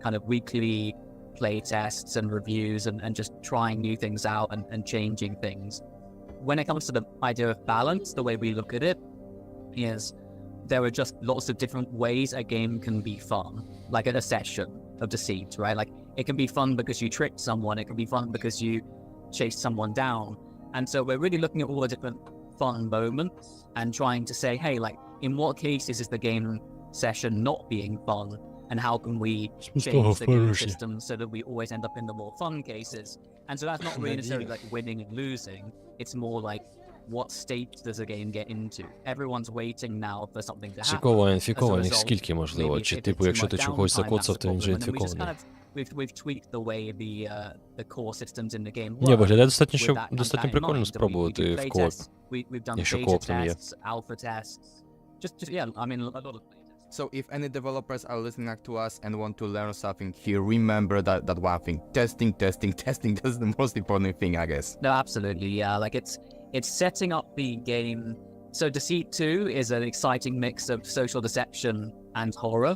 kind of weekly play tests and reviews and just trying new things out and changing things. When it comes to the idea of balance, the way we look at it is there are just lots of different ways a game can be fun, like an Ascension of Deceit, right? Like it can be fun because you tricked someone, it can be fun because you chased someone down. And so we're really looking at all the different fun moments and trying to say, hey, like in what cases is the game session not being fun? And how can we change the game system so that we always end up in the more fun cases? And so that's not really necessarily like winning and losing. It's more like what state does a game get into? Everyone's waiting now for something to happen. Фіково, інфікованих скільки можливо? Чи типу, якщо ти чогось закоцав, то він вже інфікований? We've tweaked the way the core systems in the game work. Ні, виглядає достатньо прикольно спробувати в кооп, якщо кооп там є. Alpha tests. Just yeah, I mean, a lot of. So if any developers are listening to us and want to learn something here, remember that one thing. Testing. That's the most important thing, I guess. No, absolutely, yeah. Like it's setting up the game. So Deceit 2 is an exciting mix of social deception and horror.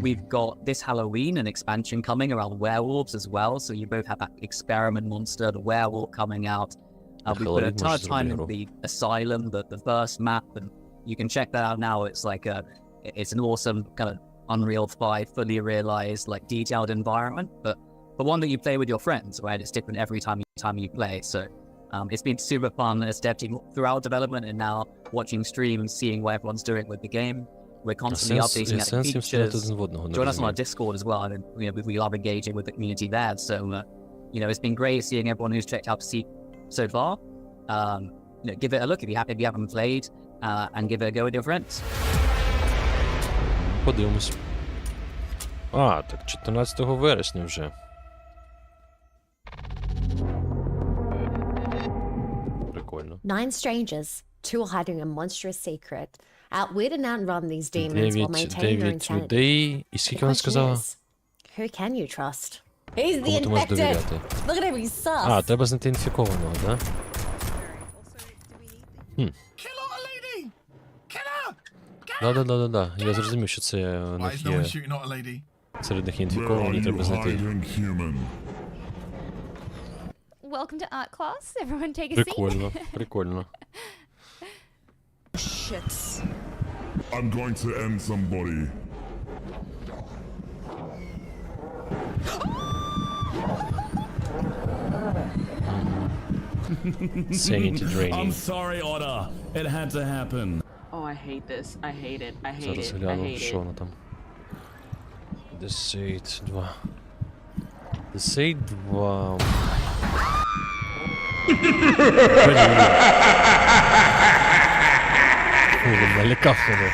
We've got this Halloween an expansion coming around werewolves as well. So you both have that experiment monster, the werewolf coming out. We put a ton of time in the Asylum, the first map, and you can check that out now. It's an awesome kind of Unreal 5 fully realized, like detailed environment, but the one that you play with your friends, right? It's different every time you play. So it's been super fun as dev team throughout development and now watching streams, seeing what everyone's doing with the game. We're constantly updating features. Join us on our Discord as well. And we love engaging with the community there. So it's been great seeing everyone who's checked out Deceit so far. Give it a look if you haven't played, and give it a go with your friends. Подивимось. Так 14 вересня вже. Прикольно. 9 strangers, 2 hiding a monstrous secret. Outwit and outrun these demons while maintaining their insanity. Людей. І скільки вона сказала? Who can you trust? He's the infected. Look at him, he's sus. Треба знайти інфікованого, да? Да. Я зрозумів, що це у них є. Серед них є інфіковані, треба знайти. Welcome to art class. Everyone take a seat. Прикольно. Shit. I'm going to end somebody. Sanity draining. I'm sorry, Order. It had to happen. Oh, I hate this. I hate it. I hate Зараз it. I гляну, hate що it. воно там. Deceit 2. Deceit 2. Налякав мене.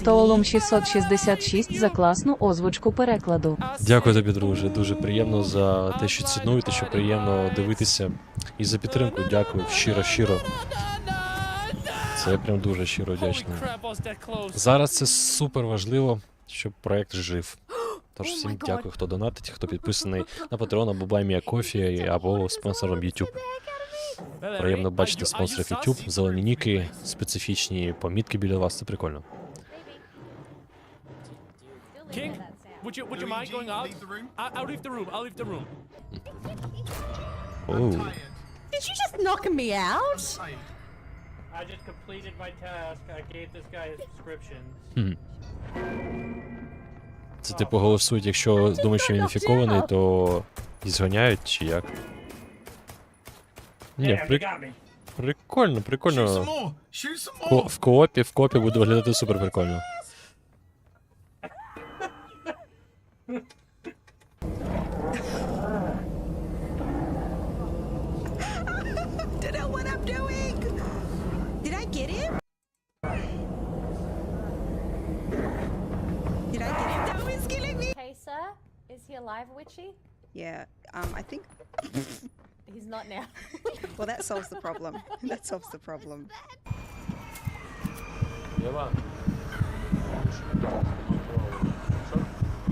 Тоолом 666 за класну озвучку перекладу. Дякую тобі, друже. Дуже приємно за те, що цінуєте, що приємно дивитися. І за підтримку дякую. Щиро. Це я прям дуже щиро вдячний. Зараз це супер важливо, щоб проект жив. Тож всім дякую, хто донатить, хто підписаний на Patreon або Buy Me a Coffee, або спонсором YouTube. Приємно бачити спонсорів YouTube, зелені ніки, специфічні помітки біля вас, це прикольно. King, would you mind going out? I'll leave the room. I'll leave the room. Oh. Did you just knock me out? I just completed my task. I gave this guy his prescription. Це типу голосують, якщо думають, що він інфікований, то і зганяють, чи як? Ні, прикольно. В коопі буде виглядати супер прикольно. Don't know what I'm doing. Did I get him? That was killing me. Hey, sir, is he alive, Witchy? Yeah, I think He's not now. well that solves the problem. That solves the problem.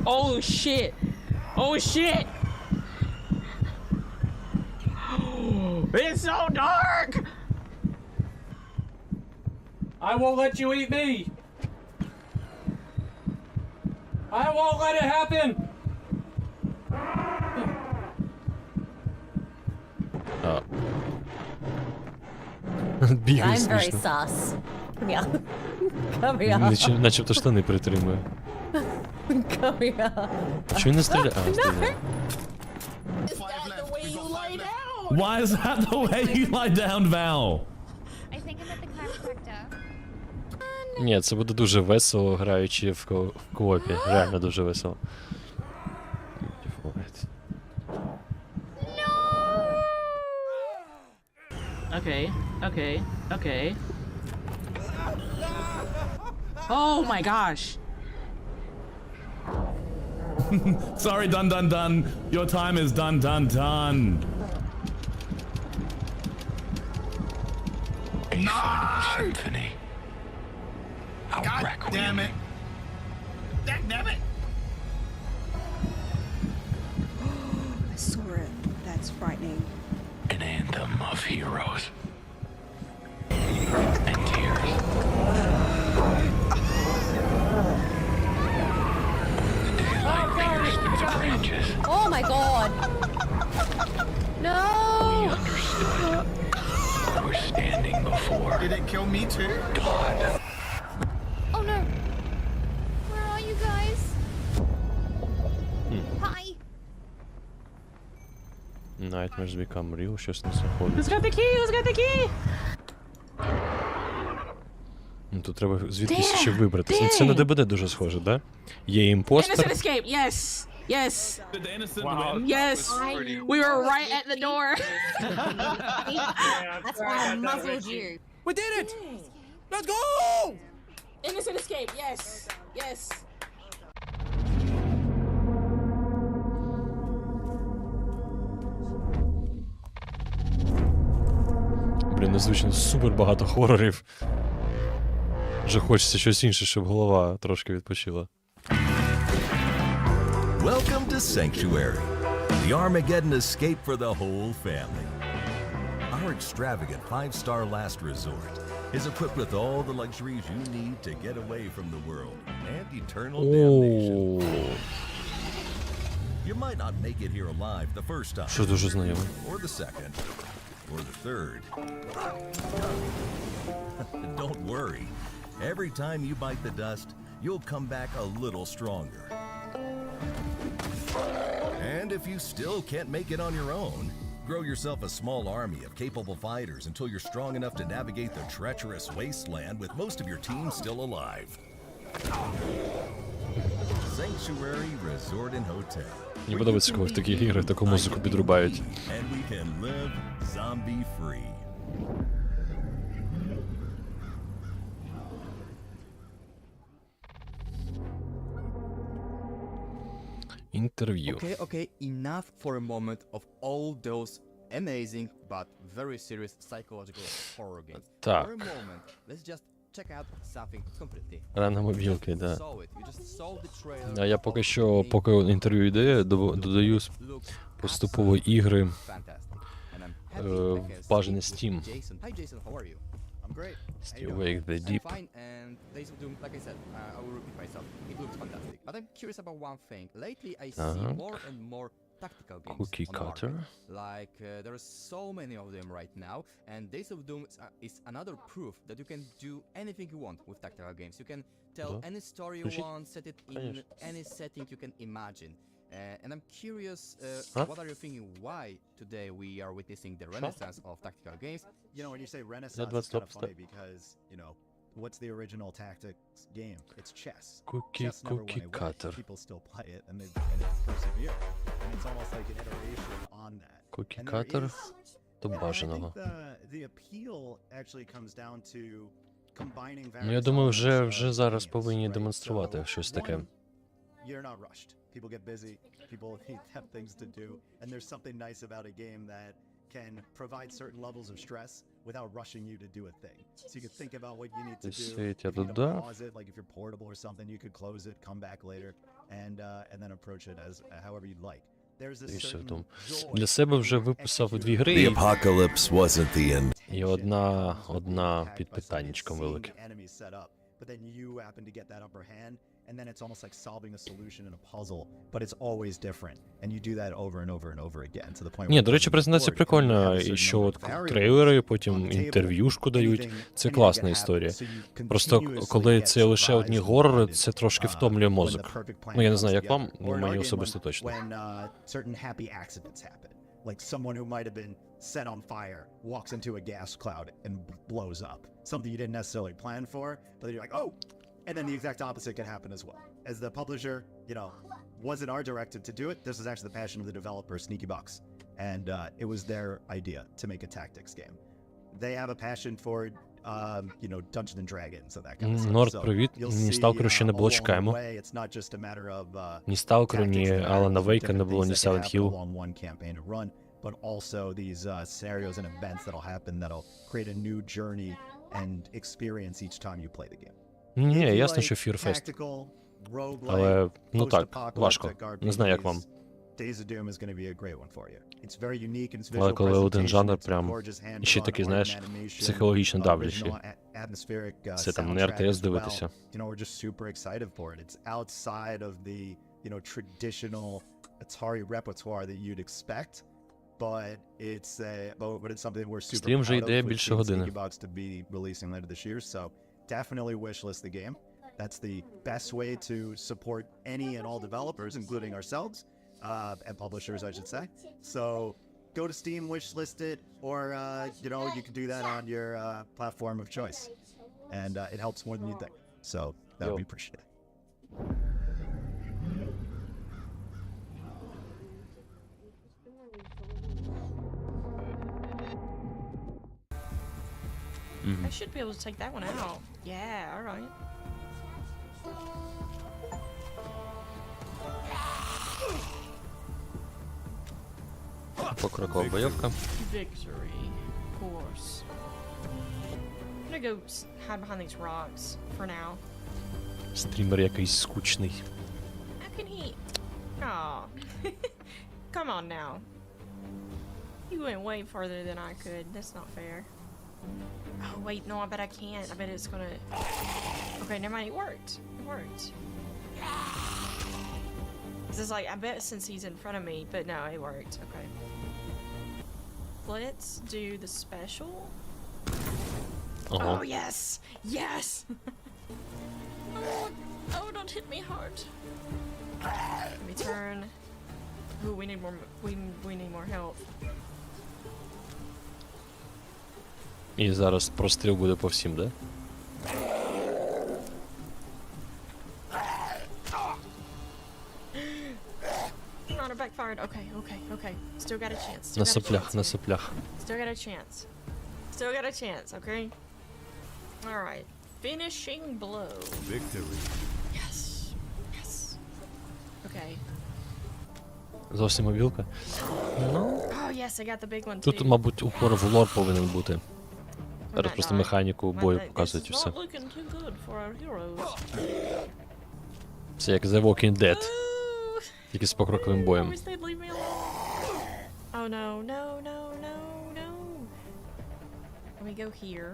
Oh shit! Oh shit! It's so dark! I won't let you eat me! I won't let it happen! Бігає I'm very смішно. sus. Come here. Come here. Начебто штани притримує. Come here. Чого він не стріляє? А, стріляє. Why is that the way you lie down, Val? I think I'm at the chiropractor. Ні, це буде дуже весело, граючи в коопі. Реально дуже весело. Okay, okay, okay. Oh my gosh. Sorry, done. Your time is done. Symphony. God damn it! Damn it! I saw it. That's frightening. An anthem of heroes and tears. The daylight pierced through the branches. Oh my god. No. We understood. We're standing before. Did it kill me too? God. Oh no! Where are you guys? Hi! Nightmares become real, щось не заходить. Who's got the key? Who's got the key? Ну, тут треба звідкись ще вибратися. Ну, це на ДБД дуже схоже, да? Є імпостер. Innocent escape. Yes. Yes. Did the innocent Wow. win? Yes. We were right at the door. That's why I muzzled you. We did it! Let's go! Innocent escape. Yes. Yes. Блін, незвично супер багато хорорів. Вже хочеться щось інше, щоб голова трошки відпочила. Welcome to Sanctuary, the Armageddon escape for the whole family. Our extravagant 5-star last resort is equipped with all the luxuries you need to get away from the world and eternal damnation. You might not make it here alive the first time, Що дуже знайоме. or the second, or the third. Don't worry. Every time you bite the dust, you'll come back a little stronger. And if you still can't make it on your own, grow yourself a small army of capable fighters until you're strong enough to navigate the treacherous wasteland with most of your team still alive. Sanctuary Resort and Hotel. Мені подобається, коли в такі ігри таку музику підрубають. And we can live zombie free. Інтерв'ю. Okay, enough for a moment of all those amazing but very serious psychological horror games. Так. For a moment, let's just check out something completely. Рана мобілки, да. Saw it. You just saw the trailer. А я поки що, поки інтерв'ю йде, додаю поступово ігри в бажаний Steam. Hi Jason, how are you? I'm great. Still wake the deep. Fine, and Days of Doom, like I said, I will repeat myself. It looks fantastic. But I'm curious about one thing. Lately, I see more and more tactical games Cookie on the Cutter. market. Like, there are so many of them right now, and Days of Doom is another proof that you can do anything you want with tactical games. You can tell any story you want, set it in any setting you can imagine. And I'm curious, what are you thinking? Why today we are witnessing the renaissance of tactical games? You know, when you say renaissance, it's kind of funny because, you know, what's the original tactics game? It's chess. Chess never went away. Cutter. People still play it and they persevere. And it's almost like an iteration on that. Cookie Cutter до бажаного. The appeal actually comes down to combining Ну, я думаю, вже зараз повинні демонструвати щось таке. You're not rushed. People get busy, people have things to do, and there's something nice about a game that can provide certain levels of stress without rushing you to do a thing. So you can think about what you need to do. If you need to pause it, like if you're portable or something, you could close it, come back later, and then approach it as however you'd like. There's a certain Для себе вже виписав 2 гри. The apocalypse wasn't the end. І одна під питаннячком велике. But then you happen to get that upper hand. and then it's almost like solving a solution in a puzzle, but it's always different, and you do that over and over and over again to the point. Ні, до речі, презентація прикольна, і що от трейлери, потім інтерв'юшку дають, це класна історія. Просто коли це лише одні горори, це трошки втомлює мозок. Ну, я не знаю, як вам, але мені особисто точно. Like someone who might have been set on fire walks into a gas cloud and blows up. Something you didn't necessarily plan for, but then you're like, oh! And then the exact opposite can happen as well. As the publisher, you know, wasn't our directive to do it. This was actually the passion of the developer, Sneaky Bucks. And it was their idea to make a tactics game. They have a passion for, you know, Dungeons and Dragons and that kind of stuff. Норд, привіт. Ні Сталкеру ще не було, чекаємо. Ні Сталкеру, ні Алана Вейка не було, ні Silent Hill. But also these scenarios and events that'll happen that'll create a new journey and experience each time you play the game. Ні, ясно, що Fear Fest. Але, ну так, важко. Не знаю, як вам. Але коли один жанр прям, ще такий, знаєш, психологічно давлячий. Це там не РТС дивитися. Стрім вже йде більше години. Definitely wishlist the game. That's the best way to support any and all developers, including ourselves, and publishers, I should say. So go to Steam, wishlist it, or you know, you can do that on your platform of choice, and it helps more than you think. So that would be appreciated. I should be able to take that one out. Yeah, all right. Покрокова бойовка. Victory, of course. I'm gonna go hide behind these rocks for now. Стрімер якийсь скучний. How can he? Aw. Come on now. You went way further than I could. That's not fair. Oh wait, no, I bet I can't. I bet it's gonna... Okay, never mind, it worked. It worked. This is like, I bet since he's in front of me, but no, it worked. Okay. Let's do the special. Oh yes! Yes! Oh, don't hit me hard. Let me turn. Ooh, we need more, we need more help. І зараз простріл буде по всім, да? Runner backfired. Okay, okay, okay. Still got a chance. На соплях, на соплях. Still got a chance. Still got a chance, okay? Alright. Finishing blow. Victory. Yes. Yes. Okay. Зовсім мобілка. Ну, Oh, yes, I got the big one too. тут, мабуть, упор в лор повинен бути. Зараз просто механіку бою показують і все. Це як The Walking Dead. Тільки з покроковим боєм. Oh no, no, no, no, no. Let me go here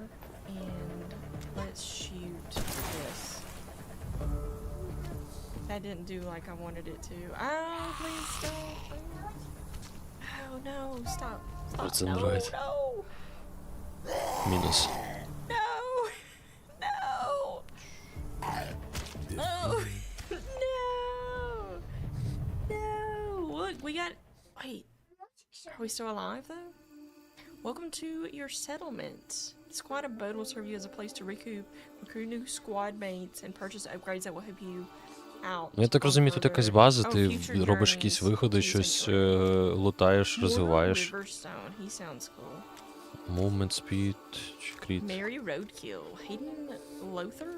and let's shoot this. That didn't do like I wanted it to. Oh, please don't. Oh no, stop. Stop. No, no. Мінус. No! No! No! No! No! Look, we got... Wait. Are we still alive, though? Welcome to your settlement. The squad of boat will serve you as a place to recruit new squad mates and purchase upgrades that will help you out. Я так розумію, тут якась база, ти робиш якісь виходи, щось лутаєш, розвиваєш. He sounds cool. Movement speed, кріт. Mary Roadkill, Hayden Lothar,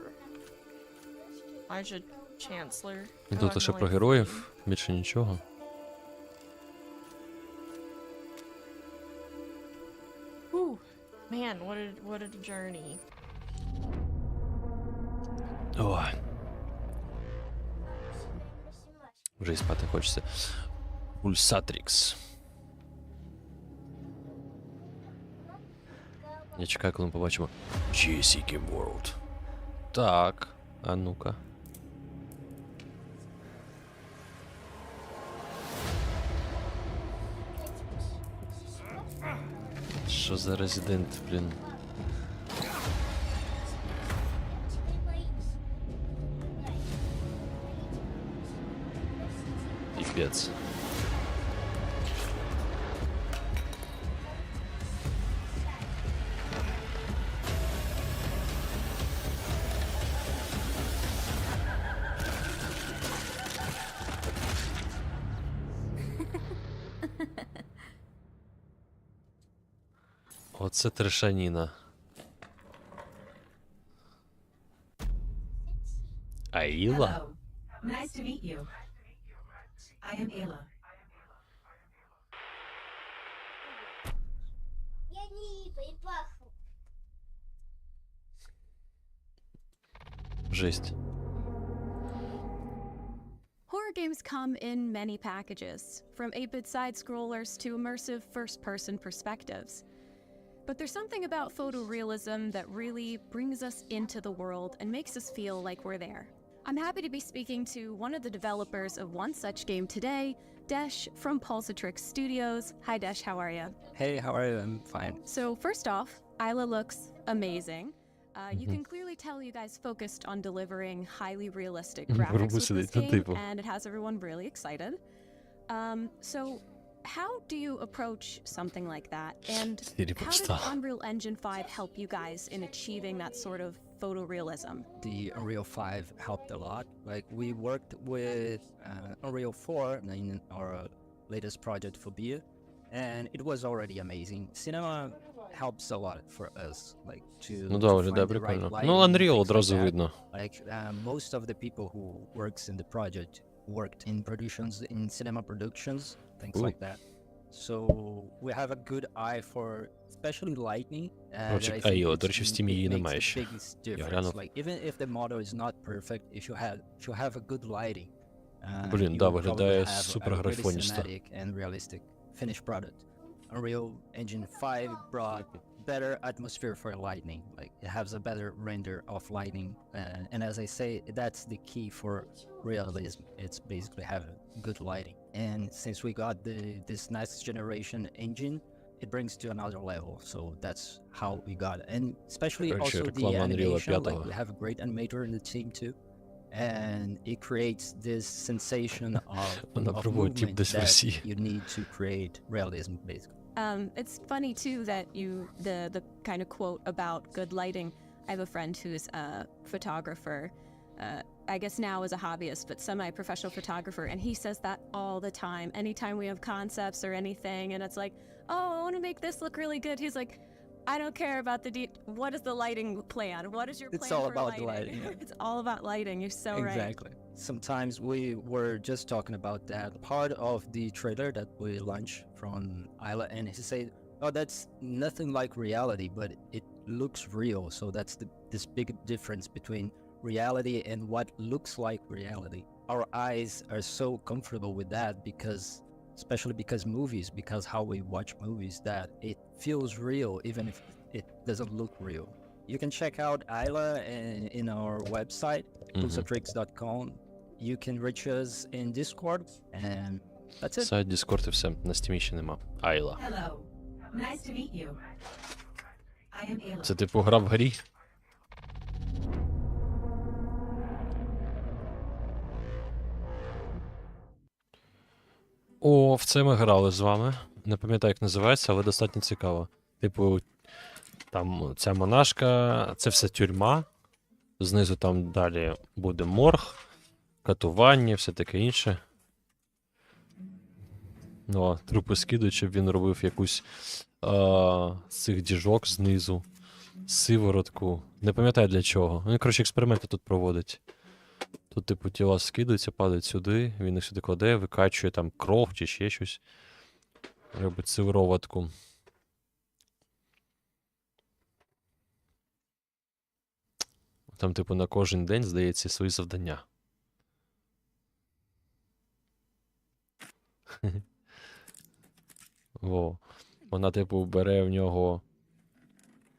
Elijah Chancellor. І тут лише про героїв, більше нічого. Ooh, man, what a journey. О. Вже і спати хочеться. Пульсатрікс. Я чекаю, коли ми побачимо GSC Game World. Так, а ну-ка. Що за резидент, блін? Піпець. Оце трешаніна. Аїла? Nice to meet you. I am Ayla. Жесть. Horror games come in many packages, from 8-bit side-scrollers to immersive first-person perspectives. But there's something about photorealism that really brings us into the world and makes us feel like we're there. I'm happy to be speaking to one of the developers of one such game today, Desh from Pulsatrix Studios. Hi Desh, how are you? Hey, how are you? I'm fine. So first off, Ayla looks amazing. You can clearly tell you guys focused on delivering highly realistic graphics with this game, and it has everyone really excited. So how do you approach something like that? And how did Unreal Engine 5 help you guys in achieving that sort of photorealism? The Unreal 5 helped a lot. Like, we worked with Unreal 4 in our latest project, Phobia, and it was already amazing. Cinema helps a lot for us, like, to Ну да, виглядає прикольно. Ну, Unreal одразу видно. Like, most of the people who works in the project worked in productions, in cinema productions, things like that. So we have a good eye for especially lighting. Project IO, до речі, в Steam її немає ще. Like, even if the model is not perfect, if you have a good lighting, блін, да, виглядає супер графоністо. And realistic finished product. Unreal Engine 5 brought better atmosphere for lighting. Like, it has a better render of lighting, and as I say, that's the key for realism. It's basically having good lighting. And since we got this next generation engine, it brings to another level. So that's how we got it. And especially also the animation. Like, we have a great animator in the team too. And it creates this sensation of movement that you need to create realism, basically. It's funny too that the kind of quote about good lighting. I have a friend who's a photographer, I guess now as a hobbyist, but semi-professional photographer, and he says that all the time. Anytime we have concepts or anything, and it's like, oh, I want to make this look really good. He's like, I don't care about what is the lighting plan? What is your plan for lighting? It's all about the lighting. Yeah. It's all about lighting. You're so right. Exactly. Sometimes we were just talking about that part of the trailer that we launched from Ayla, and he said, oh, that's nothing like reality, but it looks real. So that's this big difference between reality and what looks like reality. Our eyes are so comfortable with that especially because movies, because how we watch movies, that it feels real even if it doesn't look real. You can check out Ayla in our website, pulsatrix.com. You can reach us in Discord, and that's it. Сайт, Discord і все. На Steam ще нема. Ayla. Hello. Nice to meet you. I am Ayla. Це типу гра в грі? О, в це ми грали з вами. Не пам'ятаю, як називається, але достатньо цікаво. Типу, там ця монашка, це все тюрма. Знизу там далі буде морг, катування, все таке інше. Ну, а трупи скидують, щоб він робив якусь з цих діжок знизу. Сиворотку. Не пам'ятаю для чого. Він, коротше, експерименти тут проводить. Тут, типу, тіла скидаються, падають сюди, він їх сюди кладе, викачує там кров чи ще щось. Робить сиворотку. Там, типу, на кожен день, здається, свої завдання. Во. Вона, типу, бере в нього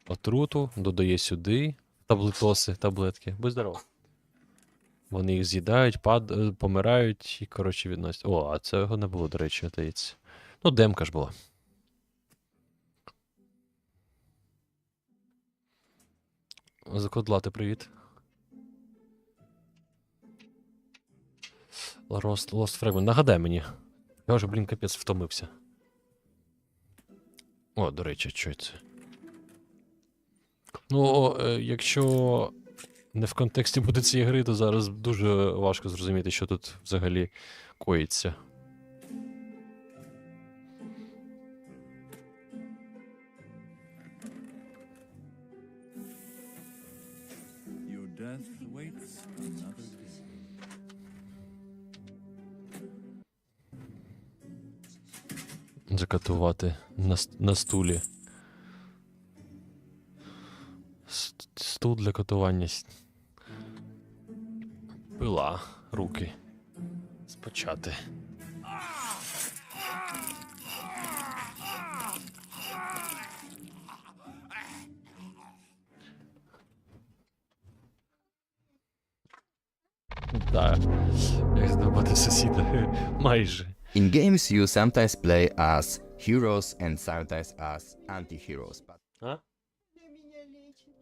отруту, додає сюди таблетки. Будь здоров. Вони їх з'їдають, помирають і, коротше, відносять. О, а цього не було, до речі, здається. Ну, демка ж була. Закодлати, привіт. Lost Fragment. Нагадай мені. Я вже, блін, капець втомився. О, до речі, що це? Ну, якщо не в контексті буде цієї гри, то зараз дуже важко зрозуміти, що тут взагалі коїться. Закатувати на стулі. Стул для катування. Пила. Руки. Спочати. Так. Як здобути сусіда. Майже. In games, you sometimes play as heroes and sometimes as anti-heroes, but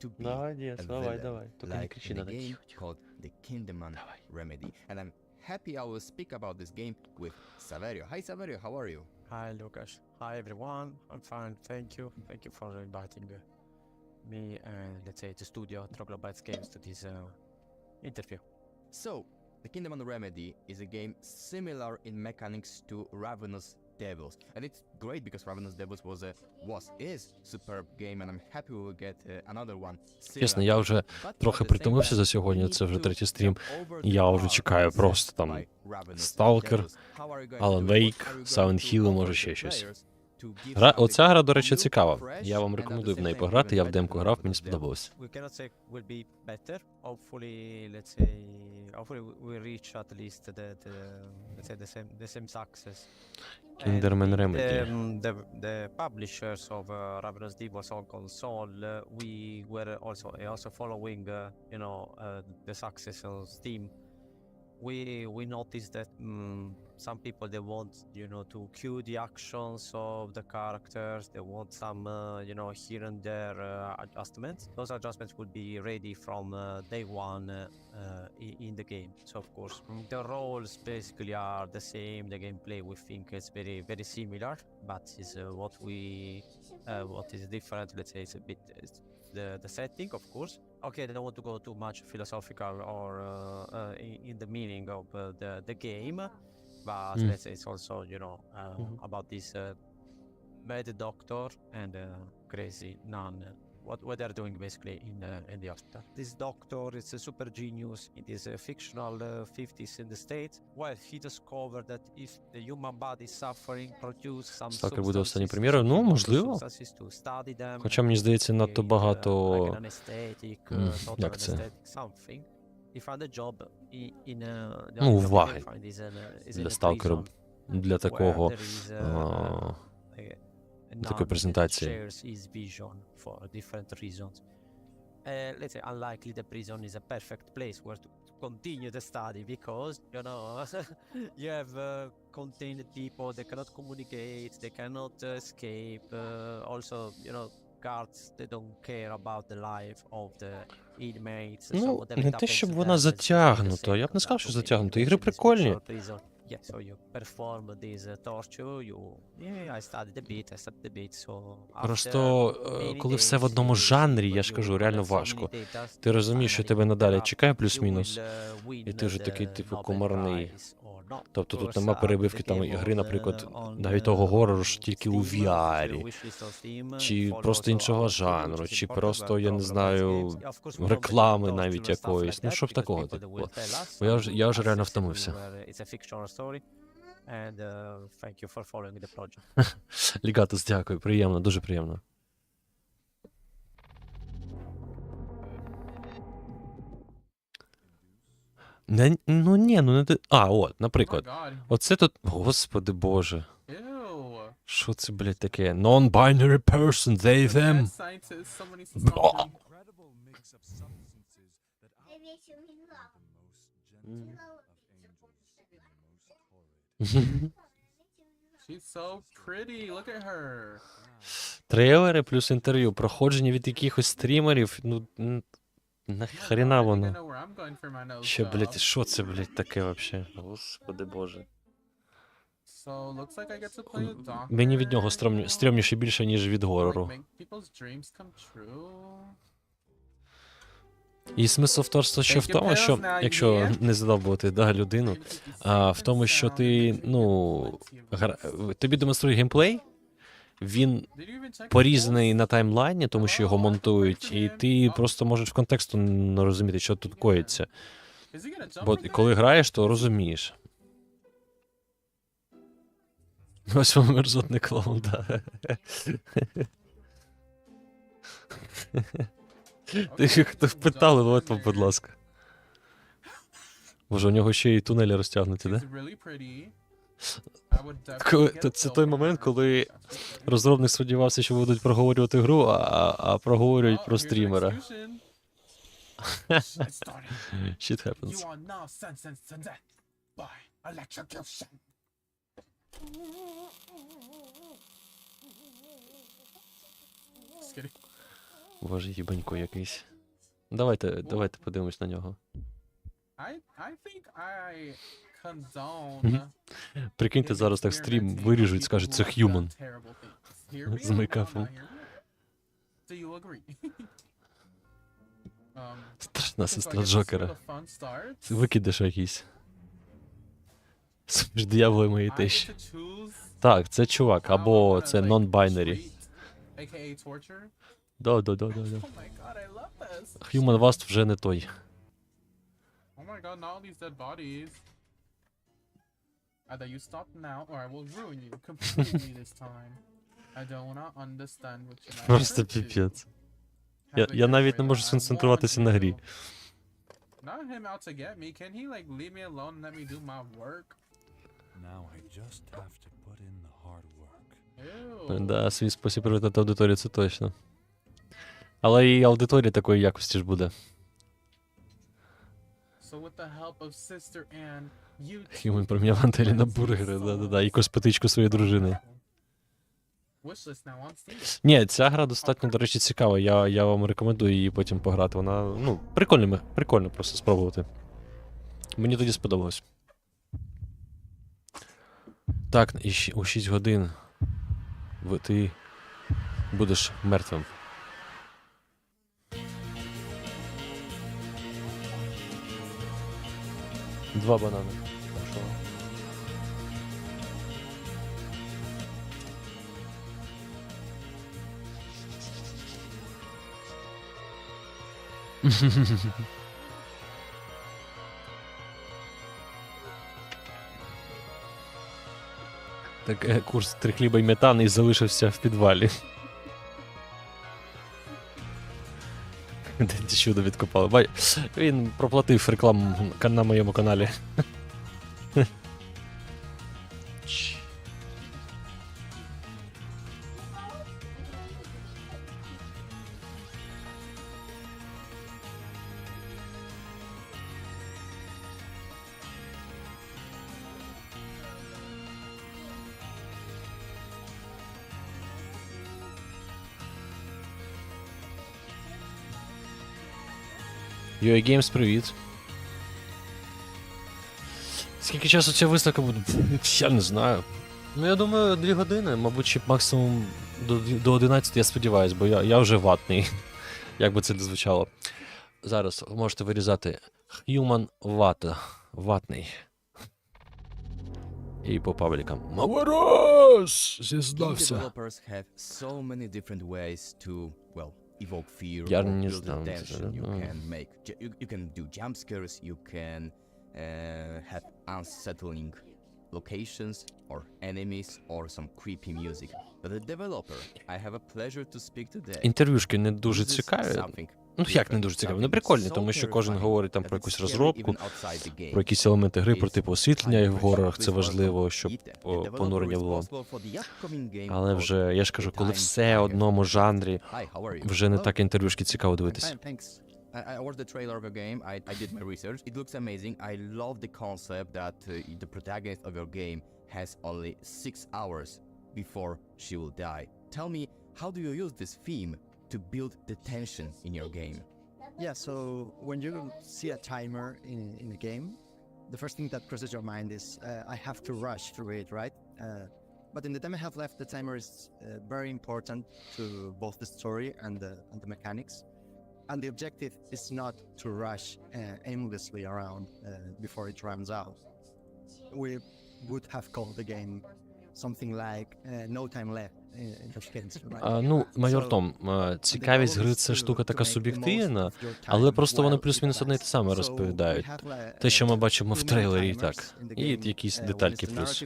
to be a villain, like in a game called the Kingdom Remedy. And I'm happy I will speak about this game with Saverio. Hi Saverio, how are you? Hi Lucas. Hi everyone. I'm fine, thank you. Thank you for inviting me and let's say the studio Troglobites Games to this interview. So, the Kingdom Remedy is a game similar in mechanics to Ravenous Devils, and it's great because Ravenous Devils is superb game, and I'm happy we will get another one. Чесно, я вже трохи притомився за сьогодні, це вже третій стрім. Я вже чекаю просто там Stalker, Alan Wake, Silent Hill, може ще щось. Оця гра, до речі, цікава. Я вам рекомендую в неї пограти, я в демку грав, мені сподобалось. Kingdom Remedy. The publishers of Ravenous Devils on console, we were also following, the success on Steam. We noticed that some people, they want, to cue the actions of the characters. They want some, here and there adjustments. Those adjustments would be ready from day one in the game. So of course, the roles basically are the same. The gameplay, we think, is very, very similar. But is what is different? Let's say it's a bit the setting, of course. Okay, I don't want to go too much philosophical or in the meaning of the game, but let's say it's also, about this mad doctor and crazy nun. What they're doing basically in the hospital. This doctor is a super genius. It is a fictional 50s in the States, where he discovered that if the human body is suffering, produce some Stalker буде останньою прем'єрою? Ну, можливо. Хоча, мені здається, надто багато... Як це? Ну, уваги для сталкеру, для такого... такої презентації. Let's say unlikely the prison is a perfect place where to continue the study because you have contained people, they cannot communicate, they cannot escape. Also, guards, they don't care about the life of the inmates. Ну, не те, щоб вона затягнута. Я б не сказав, що затягнута. Ігри прикольні. Yeah, so you perform this torture, I studied a bit, so... Просто, коли все в одному жанрі, я ж кажу, реально важко. Ти розумієш, що тебе надалі чекає плюс-мінус, і ти вже такий, типу, комарний. Тобто тут нема перебивки там ігри, наприклад, навіть того горору, що тільки у VR, чи просто іншого жанру, чи просто, я не знаю, реклами навіть якоїсь. Ну, щоб такого, типу. Бо я вже реально втомився. Лігатус, дякую, приємно, дуже приємно. Не... от, наприклад. Оце тут... Господи боже. Що це, блядь, таке? Non-binary person, they, them. She's so pretty, look at her. Трейлери плюс інтерв'ю, проходження від якихось стрімерів, ну, Нахрена воно? Що, блядь, що це, блядь, таке вообще? Господи боже. Мені від нього стрьомніше більше, ніж від горору. І смисл авторства ще в тому, що, якщо не задовбувати людину, в тому, що ти, ну, тобі демонструє геймплей, він порізаний на таймлайні, тому що його монтують, і ти просто можеш в контексту не розуміти, що тут коїться. Бо коли граєш, то розумієш. Ось вам мерзотний клоун, да. Ти хто питали, от, будь ласка. Боже, у нього ще й тунелі розтягнуті, да? Це той момент, коли розробник сподівався, що будуть проговорювати гру, а проговорюють про стрімера. Shit happens. Боже, їбанько якийсь. Давайте подивимось на нього. Прикиньте, зараз так стрім виріжуть, скажуть, це х'юман. З мейкапом. Страшна сестра Джокера. Викидиш якийсь. Між дияволи моєї тещі. Так, це чувак, або це non-binary. Да. Human Vast вже не той. Просто піпець. Я навіть не можу сконцентруватися на грі. Да, свій спосіб привертати аудиторію, це точно. Але і аудиторія такої якості ж буде. Хьюман проміняв антелі на бургери, да, і косметичку своєї дружини. Ні, ця гра достатньо, до речі, цікава. Я вам рекомендую її потім пограти. Вона, ну, прикольно просто спробувати. Мені тоді сподобалось. Так, і у 6 годин ти будеш мертвим. Два банани. Так, курс 3 хліба і метан і залишився в підвалі. Де чудо відкопали. Він проплатив рекламу на моєму каналі. UA Games, привіт. Скільки часу ця виставка буде? Я не знаю. Ну, я думаю, 2 години, мабуть, чи максимум до 11, я сподіваюся, бо я вже ватний. Як би це не звучало. Зараз можете вирізати Human ватний. І по паблікам. Маверос! Зізнався. Evoke fear or Я не build знаю. attention. You can do jump scares, you can have unsettling locations or enemies or some creepy music. But the developer, I have a pleasure to speak today. Інтерв'юшки не дуже цікаві. Ну, як не дуже цікаві? Вони прикольні, тому що кожен говорить там про якусь розробку, про якісь елементи гри, про типу освітлення в горах, це важливо, щоб понурення було. Але вже, я ж кажу, коли все одному жанрі, вже не так інтерв'юшки цікаво дивитися. I watched the trailer of your game, I did my research, it looks amazing, I love the concept that the protagonist of your game has only 6 hours before she will die. Tell me, how do you use this theme to build the tension in your game? Yeah, so when you see a timer in a game, the first thing that crosses your mind is I have to rush through it, right? But in the time I have left, the timer is very important to both the story and the mechanics. And the objective is not to rush aimlessly around before it runs out. We would have called the game something like No Time Left in Tashkent, right? Ну, майор Том, цікавість гри — це штука така суб'єктивна, але просто вони плюс-мінус одне й те саме розповідають. Те, що ми бачимо в трейлері, і так. І якісь детальки плюс.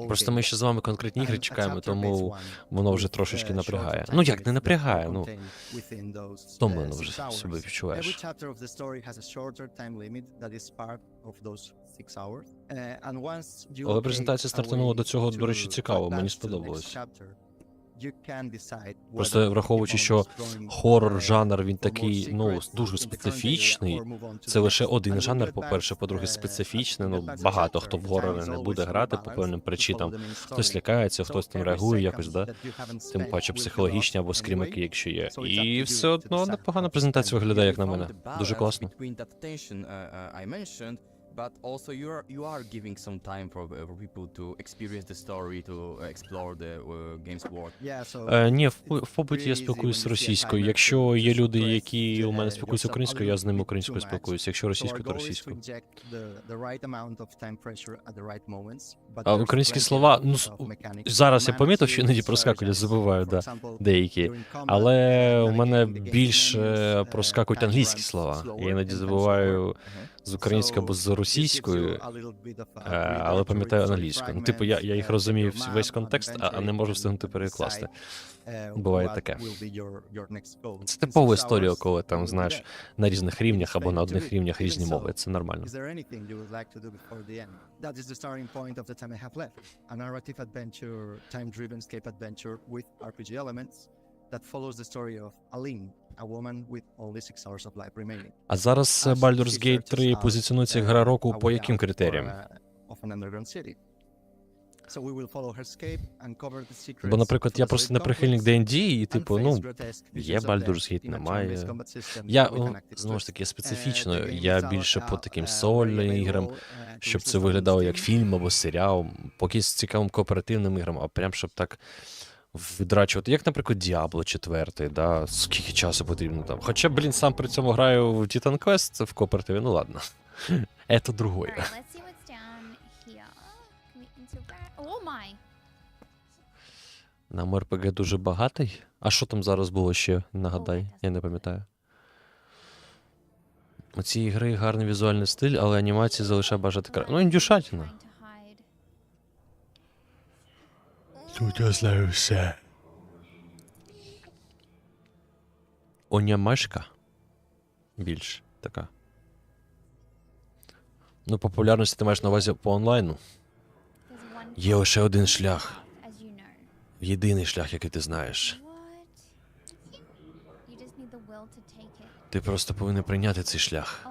Просто ми ще з вами конкретні ігри чекаємо, тому воно вже трошечки напрягає. Ну як, не напрягає, ну, втомлено вже себе відчуваєш. Але презентація стартанула до цього, до речі, цікаво, мені сподобалось. Просто враховуючи, що хорор-жанр, він такий, ну, дуже специфічний. Це лише один жанр, по-перше, по-друге, специфічний, ну, багато хто в горори не буде грати по певним причинам. Хтось лякається, хтось там реагує якось, да? Тим паче психологічні або скрімаки, якщо є. І все одно непогана презентація виглядає, як на мене. Дуже класно. But also you are giving some time for people to experience the story, to explore the game's world. Ні, в побуті я спілкуюся російською. Якщо є люди, які у мене спілкуються українською, я з ними українською спілкуюся. Якщо російською, то російською. А українські слова, ну, зараз я помітив, що іноді проскакують, забуваю, да, деякі. Але у мене більше проскакують англійські слова. Я іноді забуваю з українською або з російською, але пам'ятаю англійською. Ну, типу, я їх розумію весь контекст, а не можу встигнути перекласти. Буває таке. Це типова історія, коли там, знаєш, на різних рівнях або на одних рівнях різні мови. Це нормально. А зараз Baldur's Gate 3 позиціонується як гра року по яким критеріям? Бо, наприклад, я просто не прихильник D&D, і, типу, ну, є Baldur's Gate, немає. Я, знову ж таки, специфічно, я більше по таким сольним іграм, щоб це виглядало як фільм або серіал, по якимось цікавим кооперативним іграм, а прям, щоб так відрачувати, як, наприклад, Diablo 4, да, скільки часу потрібно там. Хоча, блін, сам при цьому граю в Titan Quest в кооперативі, ну ладно. Это другое. Нам РПГ дуже багатий? А що там зараз було ще, нагадай, я не пам'ятаю. У цій гри гарний візуальний стиль, але анімації залишає бажати краще. Ну, індюшатіна. Тут я знаю все. Онямешка? Більш така. Ну, популярності ти маєш на увазі по онлайну? Є лише один шлях. Єдиний шлях, який ти знаєш. Ти просто повинен прийняти цей шлях.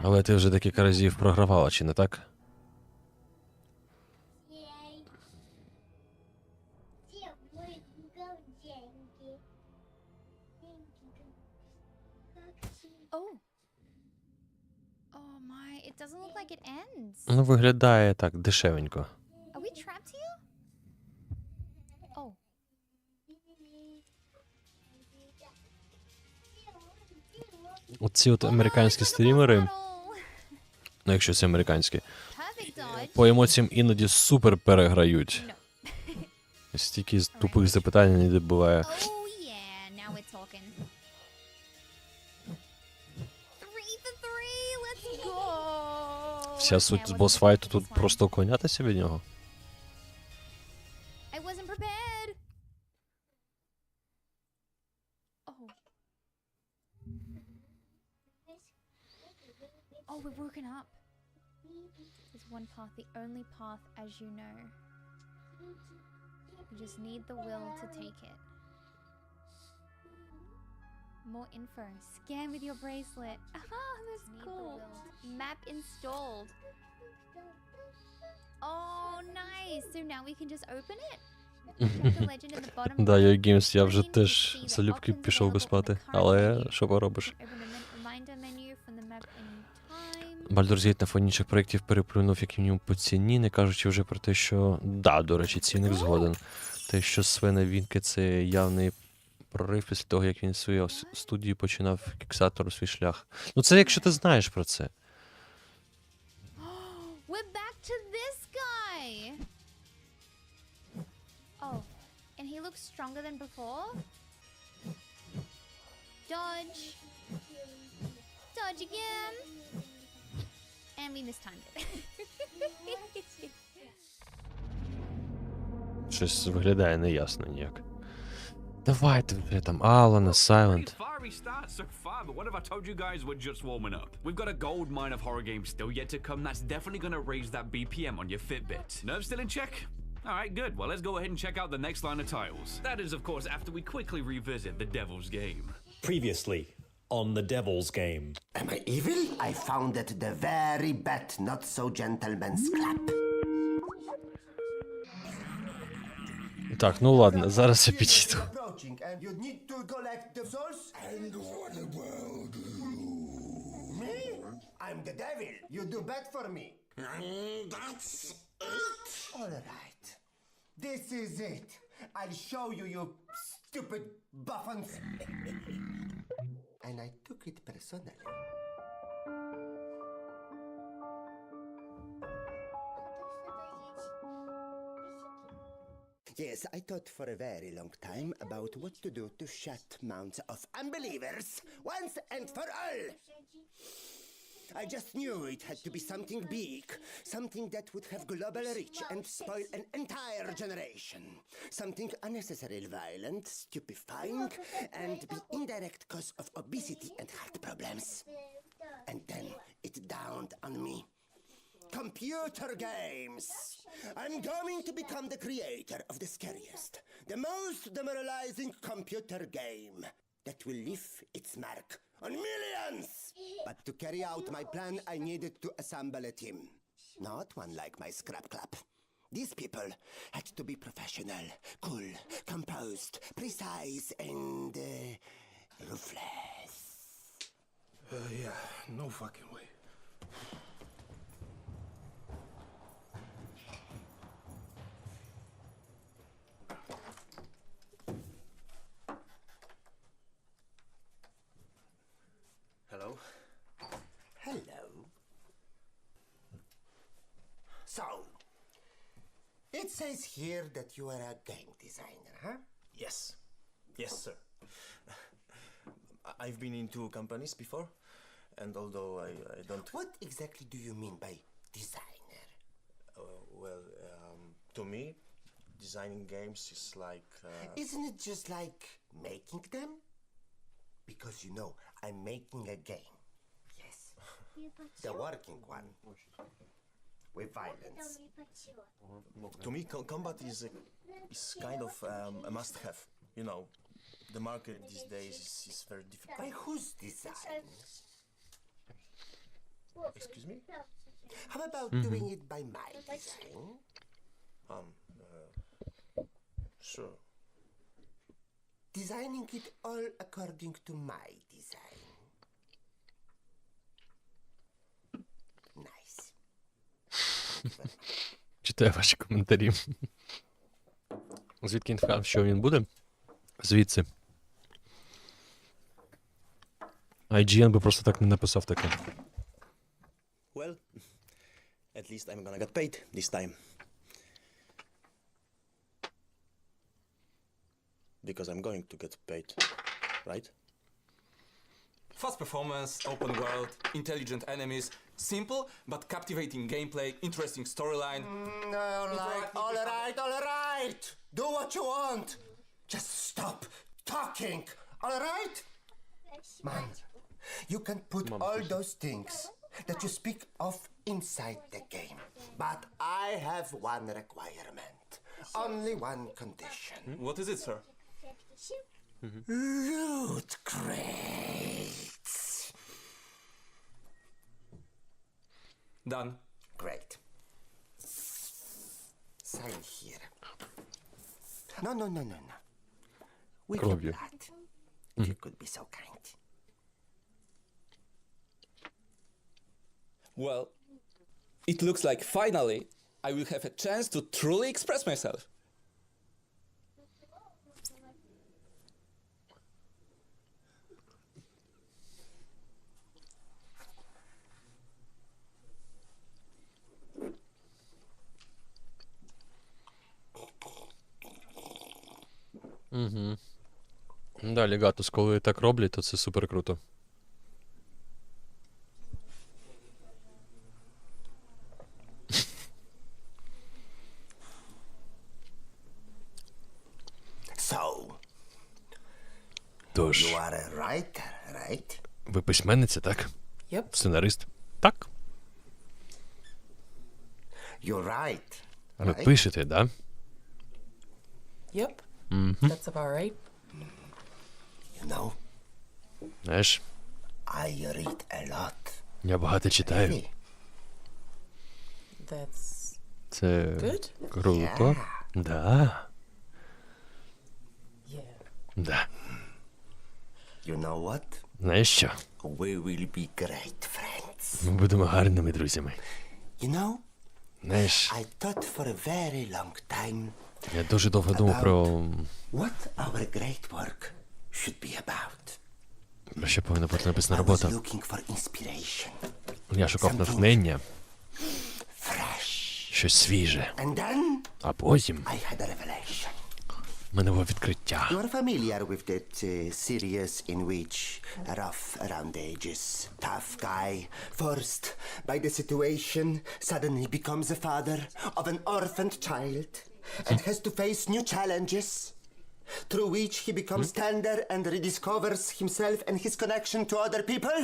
Але ти вже декілька разів програвала, чи не так? Ну, виглядає так, дешевенько. Оці от американські стрімери, ну якщо це американські, по емоціям іноді супер переграють. Стільки тупих запитань не буває. Вся суть босфайту тут просто уклонятися від нього. Oh, we're woken up. There's one path, the only path, as you know. You just need the will to take it. More info. Scan with your bracelet. Ah, that's cool. Map installed. Oh, nice. So now we can just open it? The legend in the bottom Да, я Games, я вже теж залюбки пішов би спати, але що поробиш? reminder menu from the map in time. Baldur's Gate на фоні інших проєктів переплюнув як мінімум по ціні, не кажучи вже про те, що... Да, до речі, цінник згоден. Те, що Свена Вінке — це явний прорив після того, як він свою студію починав кікстартеру свій шлях. Ну це якщо ти знаєш про це. We're back to this guy. Oh, and he looks stronger than before. Dodge. Dodge again. And we mistimed it. Щось виглядає неясно ніяк. Давайте вже там Алана, Silent. Fiery start so far, but what if I told you guys we're just warming up? We've got a gold mine of horror games still yet to come that's definitely gonna raise that BPM on your Fitbit. Nerves still in check? Alright, good. Well, let's go ahead and check out the next line of titles. That is, of course, after we quickly revisit the Devil's Game. Previously on the Devil's Game. Am I evil? I found it the very bad not-so-gentleman's clap. Так, ну ладно, зараз я підійду. And you need to collect the souls? And what about you? Me? I'm the devil. You do bad for me. That's it? Alright. This is it. I'll show you, you stupid buffons. And I took it personally. Yes, I thought for a very long time about what to do to shut mouths of unbelievers once and for all. I just knew it had to be something big, something that would have global reach and spoil an entire generation. Something unnecessarily violent, stupefying, and be indirect cause of obesity and heart problems. And then it dawned on me. Computer games! I'm going to become the creator of the scariest, the most demoralizing computer game that will leave its mark on millions! But to carry out my plan, I needed to assemble a team. Not one like my scrap clap. These people had to be professional, cool, composed, precise, and ruthless. Yeah, no fucking way. Hello? Hello. So, it says here that you are a game designer, huh? Yes. Yes, sir. I've been in 2 companies before, and although I don't... What exactly do you mean by designer? Well, to me, designing games is like... Isn't it just like making them? Because you know, I'm making a game. Yes. The working one. With violence. To me, combat is kind of a must-have. You know, the market these days is very difficult. By whose design? Excuse me? How about doing it by my design? Sure. Designing it all according to my design. Nice. Читаю ваші коментарі. Звідки він вказав, що він буде? Звідси. IGN би просто так не написав таке. Well, at least I'm gonna get paid this time. Because I'm going to get paid, right? Fast performance, open world, intelligent enemies, simple but captivating gameplay, interesting storyline. All right. Do what you want. Just stop talking, all right? Man, you can put all those things that you speak of inside the game. But I have one requirement, only one condition. What is it, sir? Loot crates. Done. Great. friend here. No. With your Кров'ю. blood. If you could be so kind. Well, it looks like finally I will have a chance to truly express myself. Угу. Да, легатус, коли так роблять, то це супер круто. So, Тож, you are a writer, right? ви письменниця, так? Yep. Сценарист? Так. You write, Ви right? пишете, да? Yep. Угу. That's about right. You know, Знаєш, I read a lot. я багато читаю. Really? That's Це good. круто. Да. Yeah. Да. You know what? Знаєш що? We will be great friends. Ми будемо гарними друзями. You know, Знаєш, I thought for a very long time я дуже довго думав про what our great work should be about. що повинна бути написана I was робота. looking for inspiration. Я шукав натхнення. Щось свіже. And then А потім I had a revelation. в мене було відкриття. You are familiar with that series in which a rough around the edges, tough guy, forced by the situation, suddenly becomes a father of an orphaned child and has to face new challenges, through which he becomes tender and rediscovers himself and his connection to other people?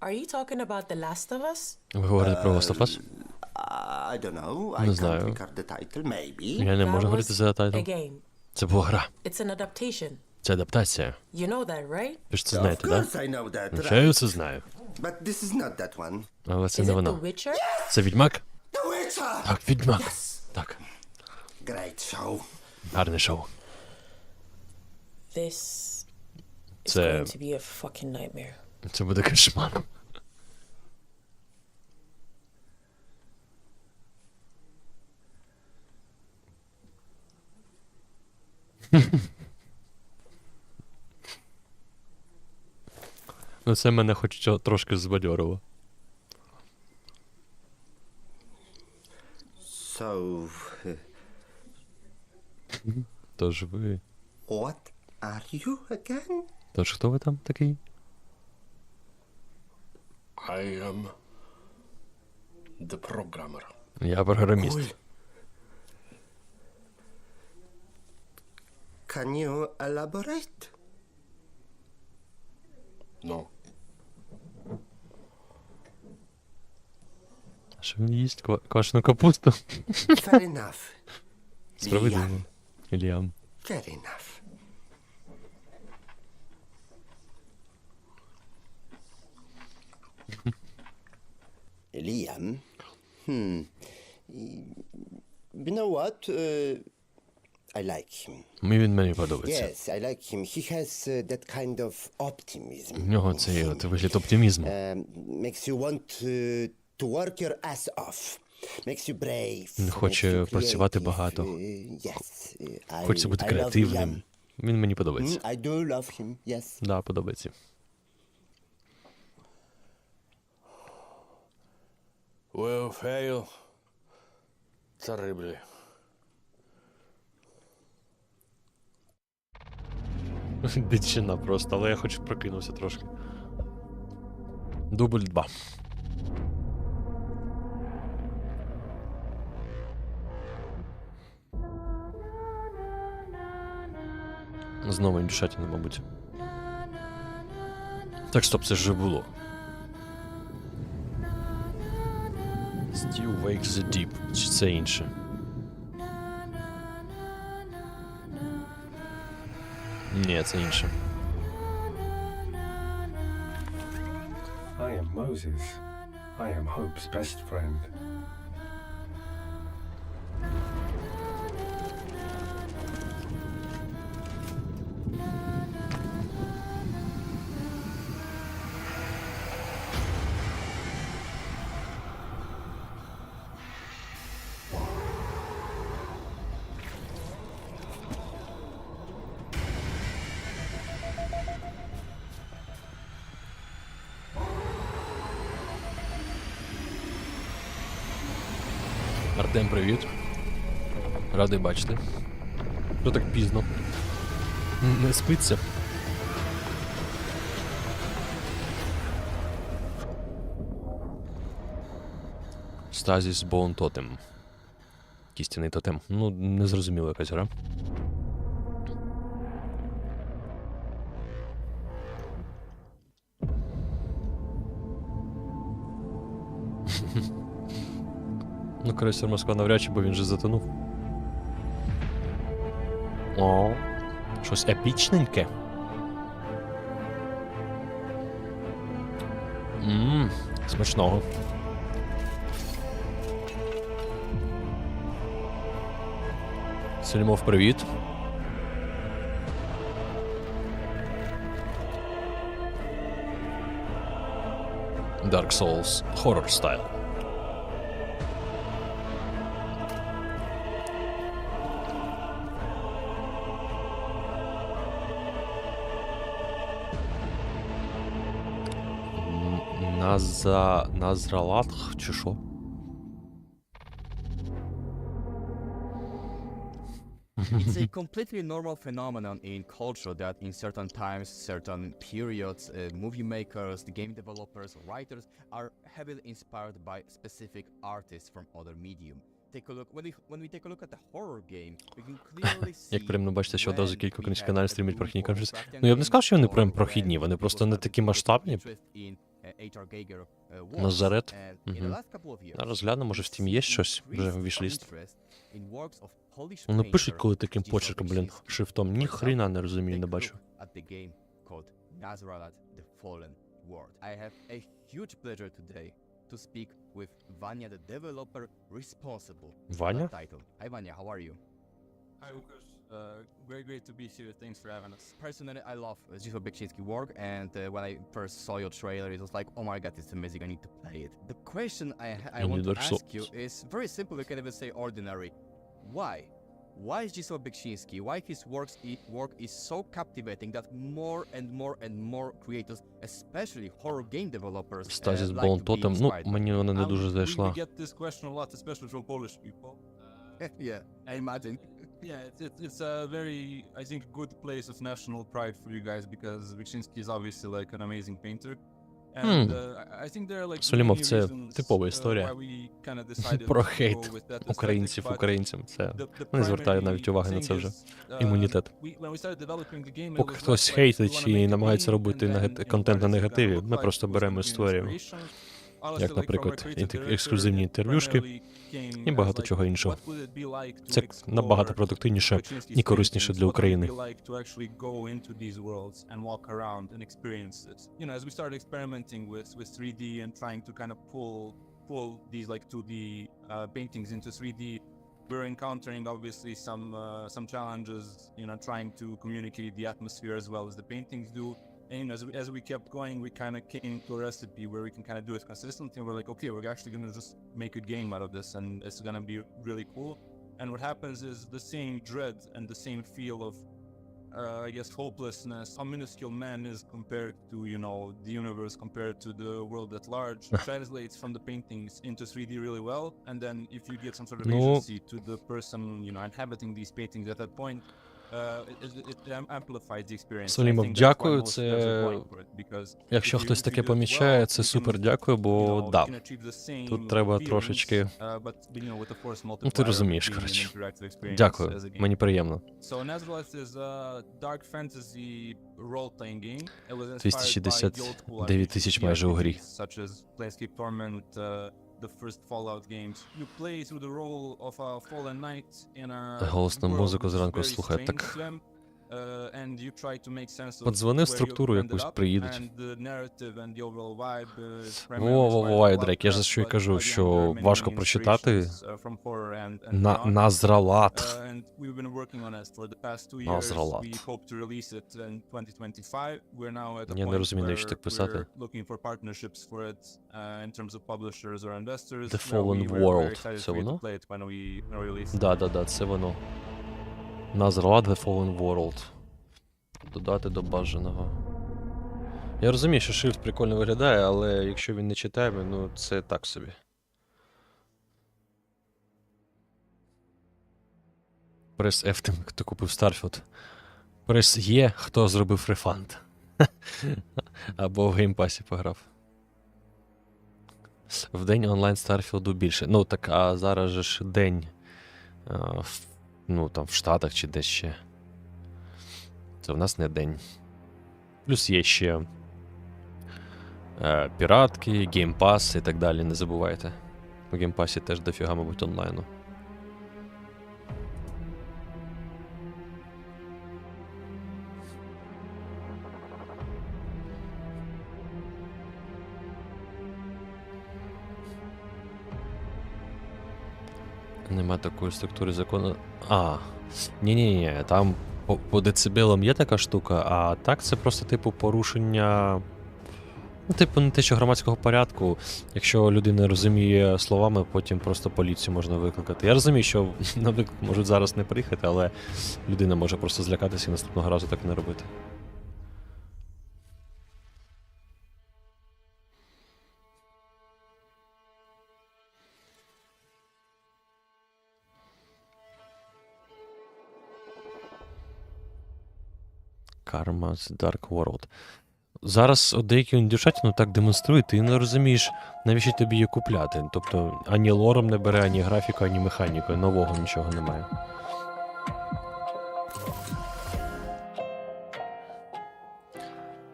Are you talking about The Last of Us? Ви говорите про Last of Us? I don't know. I Не can't знаю. record the title, maybe. Я не That можу was говорити за a тайтл. game. Це була гра. It's an adaptation. Це адаптація. You know that, right? Ви ж це Of знаєте, так? course I know that, Да? Я right? це знаю. But this is not that one. Але це Is не it The воно. Witcher? Це Відьмак? The Witcher! Так, Відьмак. Так. Great show. Гарне шоу. This is Це- going to be a fucking nightmare. Це буде кошмар. Ну це мене хоч трошки збадьорило. So, Тож ви... what are you again? Тож хто ви там такий? I am the programmer. Я програміст. Cool. Can you elaborate? No. Що він їсть? Квашену капусту? Fair enough. Справедливо. Іліам. Fair enough. Liam? You know what? I like him. Він мені подобається. Yes, I like him. He has that kind of optimism. В нього цей от вигляд оптимізму. Makes you want to work your ass off. Makes you brave. Він makes хоче you працювати creative. багато. Yes, Хочеться бути I love креативним. Liam. Він мені подобається. I do love him, yes. Да, подобається. Will fail. Terribly. Дичина просто, але я хоч прокинувся трошки. Дубль 2. Знову індюшатина, мабуть. Так, стоп, це ж вже було. Still wakes the deep. Чи це інше? Ні, це інше. I am Moses. I am Hope's best friend. Артем, привіт. Радий бачити. Що так пізно? Не спиться? Стазіс Боун Тотем. Кістяний тотем. Ну, не зрозуміло якась гра. Ну, крейсер Москва навряд чи, бо він же затонув. О, щось епічненьке. Смачного. Сельмов, привіт. Dark Souls Horror Style. Назралатх чи що? It's a completely normal phenomenon in culture that in certain times, certain periods, movie makers, the game developers, writers are heavily inspired by specific artists from other medium. Take a look when we take a look at the horror game, we can clearly see. Як приємно бачити, що одразу кілька українських каналів стрімять прохідні конференції. Ну, я б не сказав, що вони прям прохідні, вони просто не такі масштабні. Назарет. Розгляну, може в Steam є щось, вже вішліст. Ну пишуть, коли таким почерком, блін, шрифтом. Ні хрена не розумію, не бачу. To speak with Vanya, the developer responsible for the title. Hi Vanya, how are you? Hi Łukasz, great to be here, thanks for having us. Personally, I love Zdzisław Beksiński's work, and when I first saw your trailer, it was like, oh my god, it's amazing, I need to play it. The question I want to ask you is very simple, you can even say ordinary. Why? Why is Zdzisław Beksiński, why his work is so captivating that more and more creators, especially horror game developers, Стазіс Боун Тотем, ну, мені вона не дуже зайшла. We get this question a lot, especially from Polish people. Yeah, I imagine. Yeah, it's a very, I think, good place of national pride for you guys because Beksiński is obviously like an amazing painter. And I think there are like Солімов, це типова історія про хейт українців українцям. Це не звертаю навіть уваги на це вже. Імунітет. Поки хтось хейтить і намагається робити контент на негативі, ми просто беремо історію. Як, наприклад, ексклюзивні інтерв'юшки і багато чого іншого. Це набагато продуктивніше і корисніше для України. We're encountering obviously some challenges, trying to communicate the atmosphere as well as the paintings do. And as we kept going, we kind of came to a recipe where we can kind of do it consistently. And we're like, okay, we're actually going to just make a game out of this, and it's going to be really cool. And what happens is the same dread and the same feel of, I guess, hopelessness, how minuscule man is compared to, the universe, compared to the world at large, translates from the paintings into 3D really well. And then if you get some sort of agency to the person, inhabiting these paintings at that point, Солімов, дякую. Це, якщо хтось таке помічає, це супер дякую, бо да, тут треба трошечки, ну ти розумієш, коротше. Дякую, мені приємно. 269 тисяч майже у грі. The first Fallout games. You play through the role of a fallen knight in a Голосну музику зранку слухаю. Так подзвони в структуру якусь, приїдуть. Во, Дрейк, я ж за що й кажу, що важко прочитати Назралат. Назралат. Я не розумію, навіщо так писати. The Fallen World. Це воно? Да, це воно. Назралат The Fallen World. Додати до бажаного. Я розумію, що шрифт прикольно виглядає, але якщо він не читаємий, ну це так собі. Прес F тим, хто купив Starfield. Прес Є, хто зробив рефанд. Або в геймпасі пограв. В день онлайн Старфілду більше. Ну так, а зараз же ж день. Ну там в Штатах чи десь ще. Це в нас не день. Плюс є ще піратки, геймпас і так далі, не забувайте. У геймпасі теж дофіга, мабуть, онлайну. Нема такої структури закону. Ні-ні-ні, там по децибелам є така штука, а так це просто, типу, порушення. Ну, типу, не те, що громадського порядку. Якщо людина розуміє словами, потім просто поліцію можна викликати. Я розумію, що на виклик можуть зараз не приїхати, але людина може просто злякатися і наступного разу так не робити. Karma's Dark World. Зараз деякі індюшатину так демонструють, ти не розумієш, навіщо тобі її купляти. Тобто ані лором не бере, ані графікою, ані механікою. Нового нічого немає.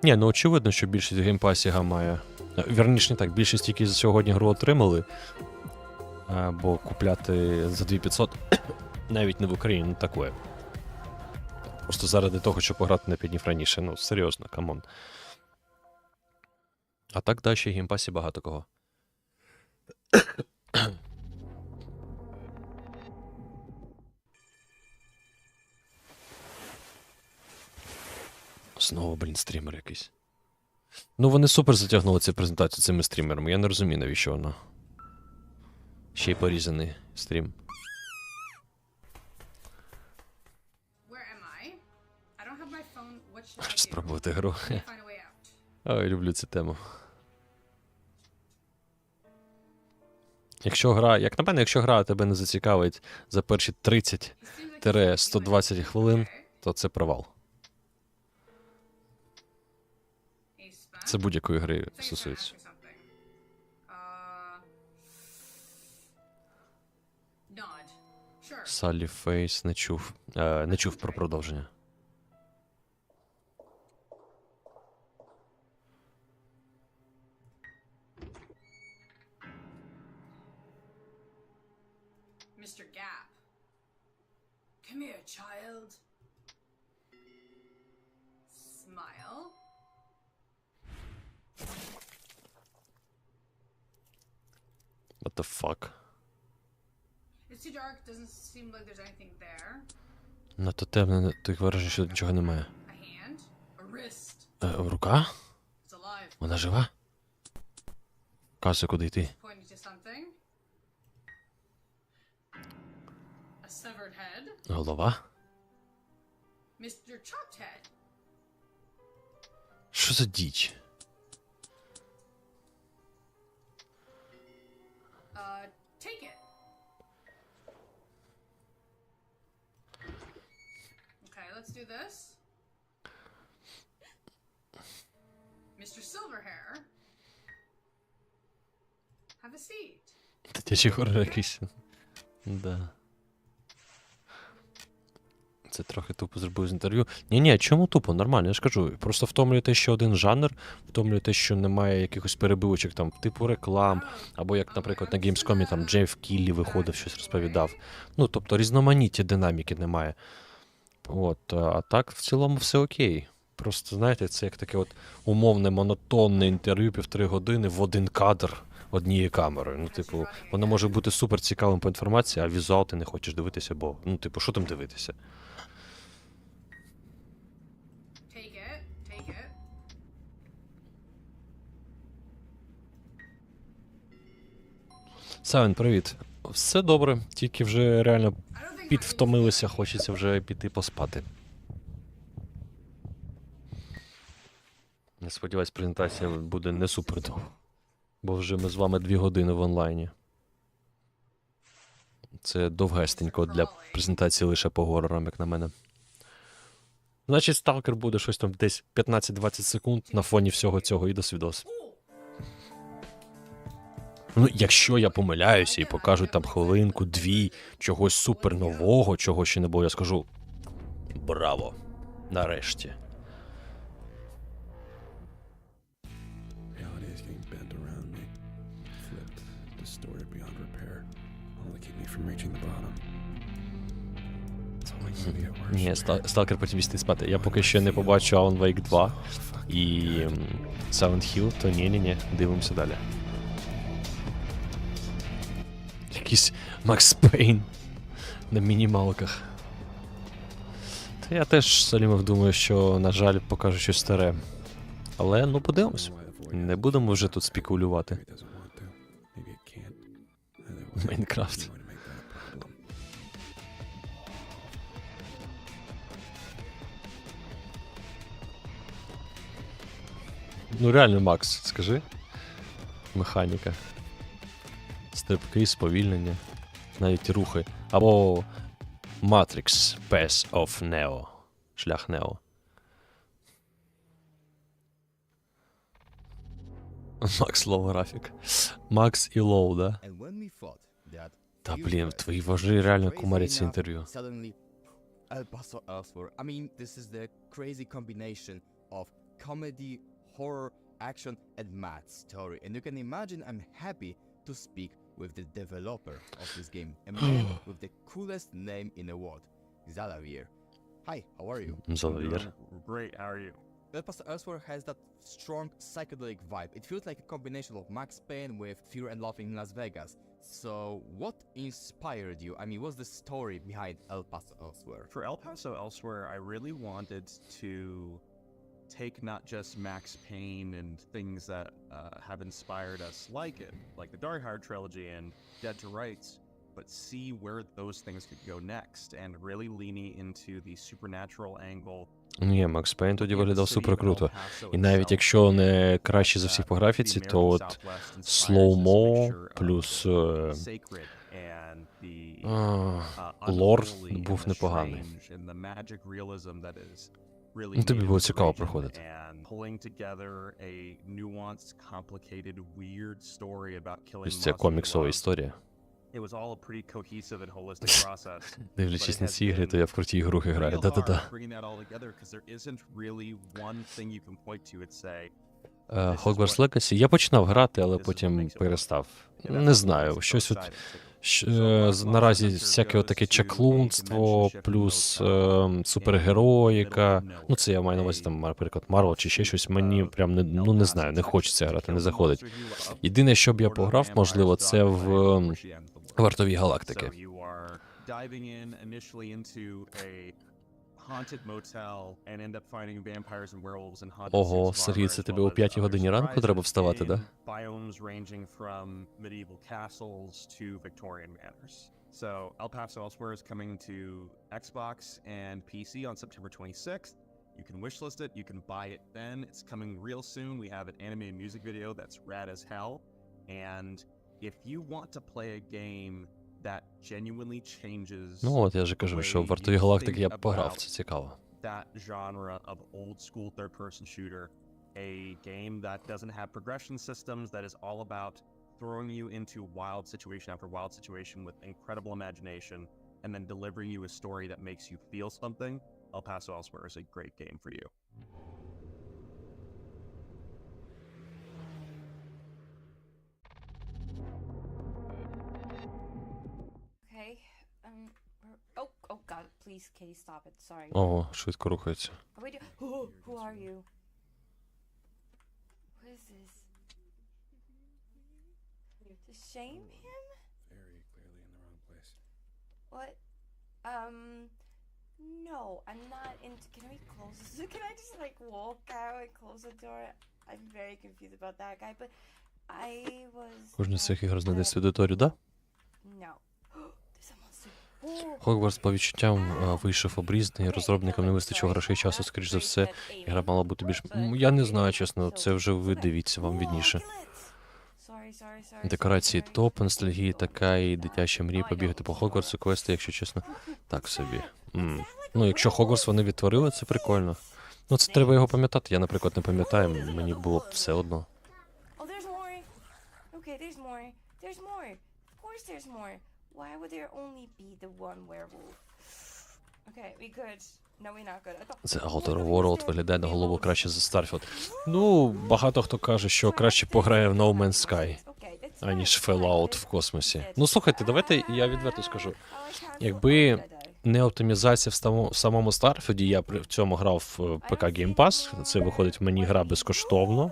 Ні, ну очевидно, що більшість геймпасі має. Вірніше не так, більшість тільки сьогодні гру отримали. Бо купляти за 2500 навіть не в Україні, ну таке. Просто заради того, щоб пограти на 5 днів раніше. Ну, серйозно, камон. А так, да, ще в геймпасі багато кого. Знову, блін, стрімер якийсь. Ну, вони супер затягнули цю презентацію цими стрімерами. Я не розумію, навіщо вона. Ще й порізаний стрім. Спробувати гру. Ой, люблю цю тему. Якщо гра, як на мене, якщо гра тебе не зацікавить за перші 30-120 хвилин, то це провал. Це будь-якої гри стосується. Салі Фейс не чув. Не чув про продовження. Mr. Gap. Come here, child. Smile. What the fuck? It's too dark, doesn't seem like there's anything there. Надто темно, так враження, що нічого немає. A hand, a wrist. Рука? It's alive. Вона жива? Казує, куди йти. Pointing to something. A severed head. Голова? Mr. Chopped Head. Що за діч? Take it. Okay, let's do this. Mr. Silverhair. Have a seat. Дитячий хорор якийсь. Да. Це трохи тупо зробив з інтерв'ю. Ні, чому тупо? Нормально, я ж кажу. Просто втомлює те, що один жанр, втомлює те, що немає якихось перебивочок, там, типу реклам, або як, наприклад, на Gamescom там Джеф Кіллі виходив, щось розповідав. Ну, тобто різноманіття динаміки немає. От, а так, в цілому все окей. Просто, знаєте, це як таке от умовне, монотонне інтерв'ю 1,5 години в один кадр однією камерою. Ну, типу, воно може бути супер цікавим по інформації, а візуал ти не хочеш дивитися, бо, ну, типу, що там дивитися? Савін, привіт. Все добре, тільки вже реально підвтомилися, хочеться вже піти поспати. Я сподіваюсь, презентація буде не супер довго, бо вже ми з вами 2 години в онлайні. Це довгестенько для презентації лише по горорам, як на мене. Значить, сталкер буде щось там десь 15-20 секунд на фоні всього цього і досвідос. Ну, якщо я помиляюся і покажуть там хвилинку, дві, чогось супер нового, чого ще не було, я скажу браво! Нарешті. Ні, сталкер потім вісти спати. Я поки ще не побачу Alan Wake 2 і Silent Hill, то ні-ні-ні, дивимося далі. Якийсь Макс Пейн на мінімалках. Та я теж, Салімов, думаю, що, на жаль, покажу щось старе. Але, ну, подивимось. Не будемо вже тут спекулювати. Майнкрафт. Ну реально, Макс, скажи. Механіка. Стрибки, сповільнення. Навіть рухи. Або Matrix Path of Neo. Шлях Нео. Макс Лоу графік. Макс і Лоу, да? Та блін, твої вожі реально кумаряться інтерв'ю. I mean, this is the crazy combination of comedy, horror, action, and mad story. And you can imagine I'm happy to speak with the developer of this game, a man with the coolest name in the world, Xalavier. Hi, how are you? Xalavier. Great, how are you? El Paso Elsewhere has that strong psychedelic vibe. It feels like a combination of Max Payne with Fear and Loathing in Las Vegas. So, what inspired you? I mean, what's the story behind El Paso Elsewhere? For El Paso Elsewhere, I really wanted to take not just Max Payne and things that have inspired us like it, like the Die Hard trilogy and Dead to Rights, but see where those things could go next and really leaning into the supernatural angle. Ні, Макс Пейн тоді виглядав супер круто. І навіть якщо не краще за всіх по графіці, то от слоумо плюс лор був непоганий. Ну, тобі було цікаво проходити. Ось це коміксова історія. Дивлячись на ці ігри, то я в круті ігрухи граю. Да-да-да. Hogwarts Legacy. Я починав грати, але потім перестав. Не знаю, щось от... наразі всяке таке чаклунство, плюс супергероїка. Ну, це я маю на увазі, там, наприклад, Марвел чи ще щось. Мені прям, не знаю, не хочеться грати, не заходить. Єдине, що б я пограв, можливо, це в Вартові галактики. Ого, Сергій, це тебе о 5 годині ранку треба вставати, да? So, El Paso Elsewhere is coming to Xbox and PC on September 26th. You can wishlist it, you can buy it then. It's coming real soon. We have an animated music video that's rad as hell. And if you want to play a game that genuinely changes... Ну от, я же кажу, що в Вартові галактики я б пограв, це цікаво. That genre of old school third-person shooter, a game that doesn't have progression systems, that is all about throwing you into wild situation after wild situation with incredible imagination, and then delivering you a story that makes you feel something. El Paso Elsewhere is a great game for you. Okay. Oh God! Please, Katie, stop it. Sorry. Ого, швидко рухається. Who are you? What is this? To shame him? Very clearly in the wrong place. What? No, I'm not into. Can we close this? Can I just like walk out and close the door? I'm very confused about that guy, but I was. Кожна з цих ігор знайде свою аудиторію, да? No. Хогвартс, по відчуттям, вийшов обрізаний, розробникам не вистачило грошей, часу, скоріш за все, ігра мала бути більш... Я не знаю, чесно, це вже ви дивіться, вам відніше. Декорації топ, ностальгії така і дитяча мрія побігати по Хогвартсу, квести, якщо чесно, так собі. Ну, якщо Хогвартс вони відтворили, це прикольно. Ну, це треба його пам'ятати, я, наприклад, не пам'ятаю, мені було б все одно. Oh, there's more. Okay, there's more. There's more. Of course there's more. Why would there only be the one werewolf? Okay, we good. No, we're not good. I thought... Це Outer World виглядає на голову краще за Starfield. Ну, багато хто каже, що краще пограє в No Man's Sky, аніж Fallout в космосі. Ну, слухайте, давайте я відверто скажу. Якби не оптимізація в самому Starfield, я в цьому грав в ПК Game Pass, це виходить мені гра безкоштовно.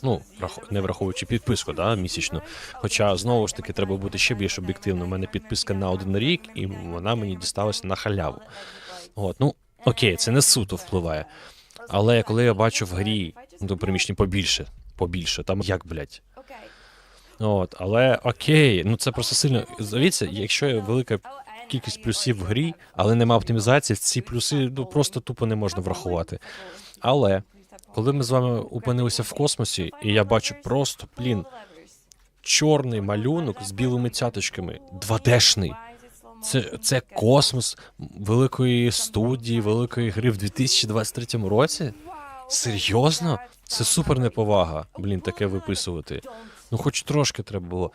Ну, не враховуючи підписку, да, місячну. Хоча, знову ж таки, треба бути ще більш об'єктивним. У мене підписка на 1 рік, і вона мені дісталася на халяву. От, ну, окей, це не суто впливає. Але коли я бачу в грі, ну, приміщення побільше, там як, блядь. От, але окей, ну це просто сильно. Дивіться, якщо є велика кількість плюсів в грі, але нема оптимізації, ці плюси ну, просто тупо не можна врахувати. Але коли ми з вами опинилися в космосі, і я бачу просто, чорний малюнок з білими цяточками, 2D-шний. Це космос великої студії, великої гри в 2023 році? Серйозно? Це супер неповага, таке виписувати. Ну, хоч трошки треба було.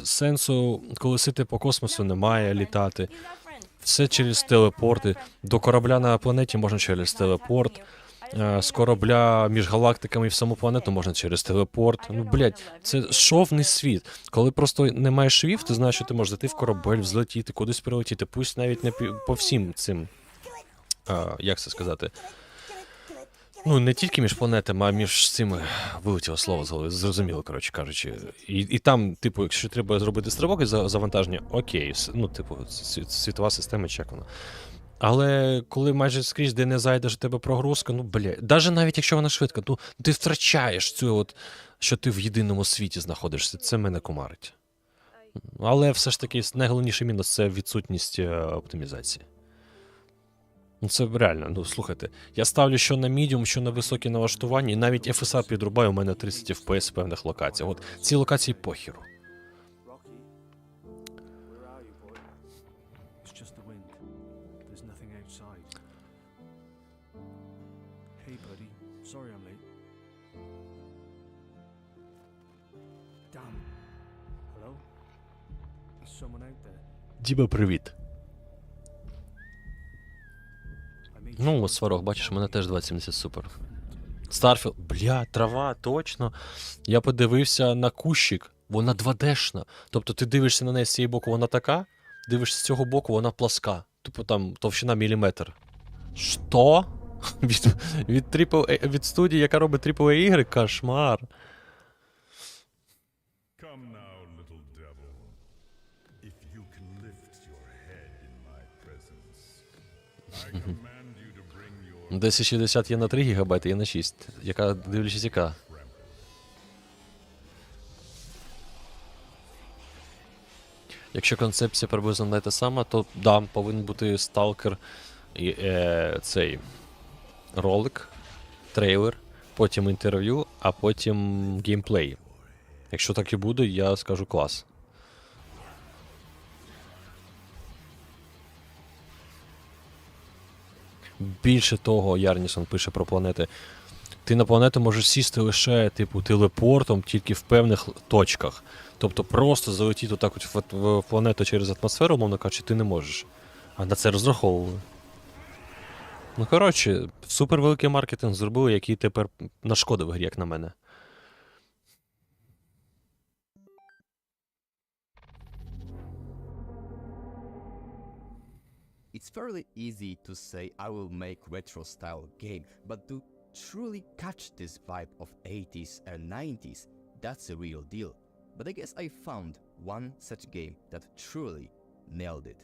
Сенсу колесити по космосу немає, літати. Все через телепорти. До корабля на планеті можна через телепорт. З корабля між галактиками в саму планету можна через телепорт. Ну, блядь, це шовний світ. Коли просто не маєш швів, ти знаєш, що ти можеш зайти в корабель, взлетіти, кудись прилетіти. Пусть навіть не по всім цим, як це сказати, ну, не тільки між планетами, а між цими, вилетіло слово з голови, зрозуміло, коротше кажучи. І там, типу, якщо треба зробити стрибок і завантаження, окей, ну, типу, світова система, чи як вона. Але коли майже скрізь, де не зайдеш, у тебе прогрузка, ну, блядь, навіть якщо вона швидка, ну, ти втрачаєш цю от, що ти в єдиному світі знаходишся, це мене кумарить. Але все ж таки найголовніший мінус – це відсутність оптимізації. Ну, це реально, ну, слухайте, я ставлю що на medium, що на високі налаштування, і навіть FSR підрубаю, у мене 30 FPS в певних локаціях. От ці локації похеру. Діба, привіт. Ну, Сварог, бачиш, у мене теж 270 супер. Старфілд, бля, трава, точно. Я подивився на кущик, вона 2D-шна. Тобто ти дивишся на неї з цієї боку, вона така, дивишся з цього боку, вона пласка. Типу там товщина міліметр. Що? Від студії, яка робить AAA ігри? Кошмар. Mm-hmm. 1060 є на 3 ГБ, є на 6. Яка, дивлячись, яка? Якщо концепція приблизно не та сама, то да, повинен бути сталкер і цей ролик, трейлер, потім інтерв'ю, а потім геймплей. Якщо так і буде, я скажу клас. Більше того, Ярнісон пише про планети. Ти на планету можеш сісти лише, типу, телепортом, тільки в певних точках. Тобто просто залетіти отак от в планету через атмосферу, мовно кажучи, ти не можеш. А на це розраховували. Ну, коротше, супервеликий маркетинг зробили, який тепер нашкодив грі, як на мене. It's fairly easy to say I will make retro-style game, but to truly catch this vibe of 80s and 90s, that's a real deal. But I guess I found one such game that truly nailed it.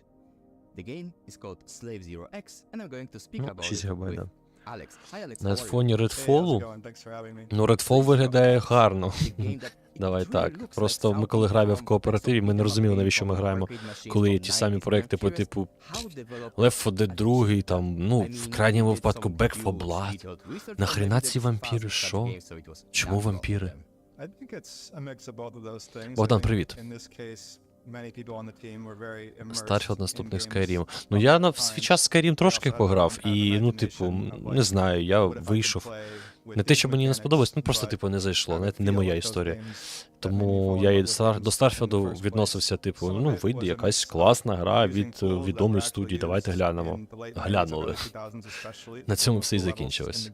The game is called Slave Zero X, and I'm going to speak about it with Alex. Hi Alex, на фоні Redfall'у, ну Redfall виглядає гарно. Давай так. Просто ми коли граємо в кооперативі, ми не розуміли, навіщо ми граємо, коли є ті самі проекти по типу Left 4 Dead 2, там, ну, в крайньому випадку Back 4 Blood. Нахрена ці вампіри, що? Чому вампіри? Богдан, привіт. Старфілд наступних Skyrim. Ну я на свій час Skyrim трошки пограв, і, ну, типу, не знаю, я вийшов. Не те, що мені не сподобалось, ну просто, типу, не зайшло, навіть не моя історія. Тому я і до Старфілду відносився, типу, ну, вийде якась класна гра від відомої студії, давайте глянемо. Глянули. На цьому все і закінчилось.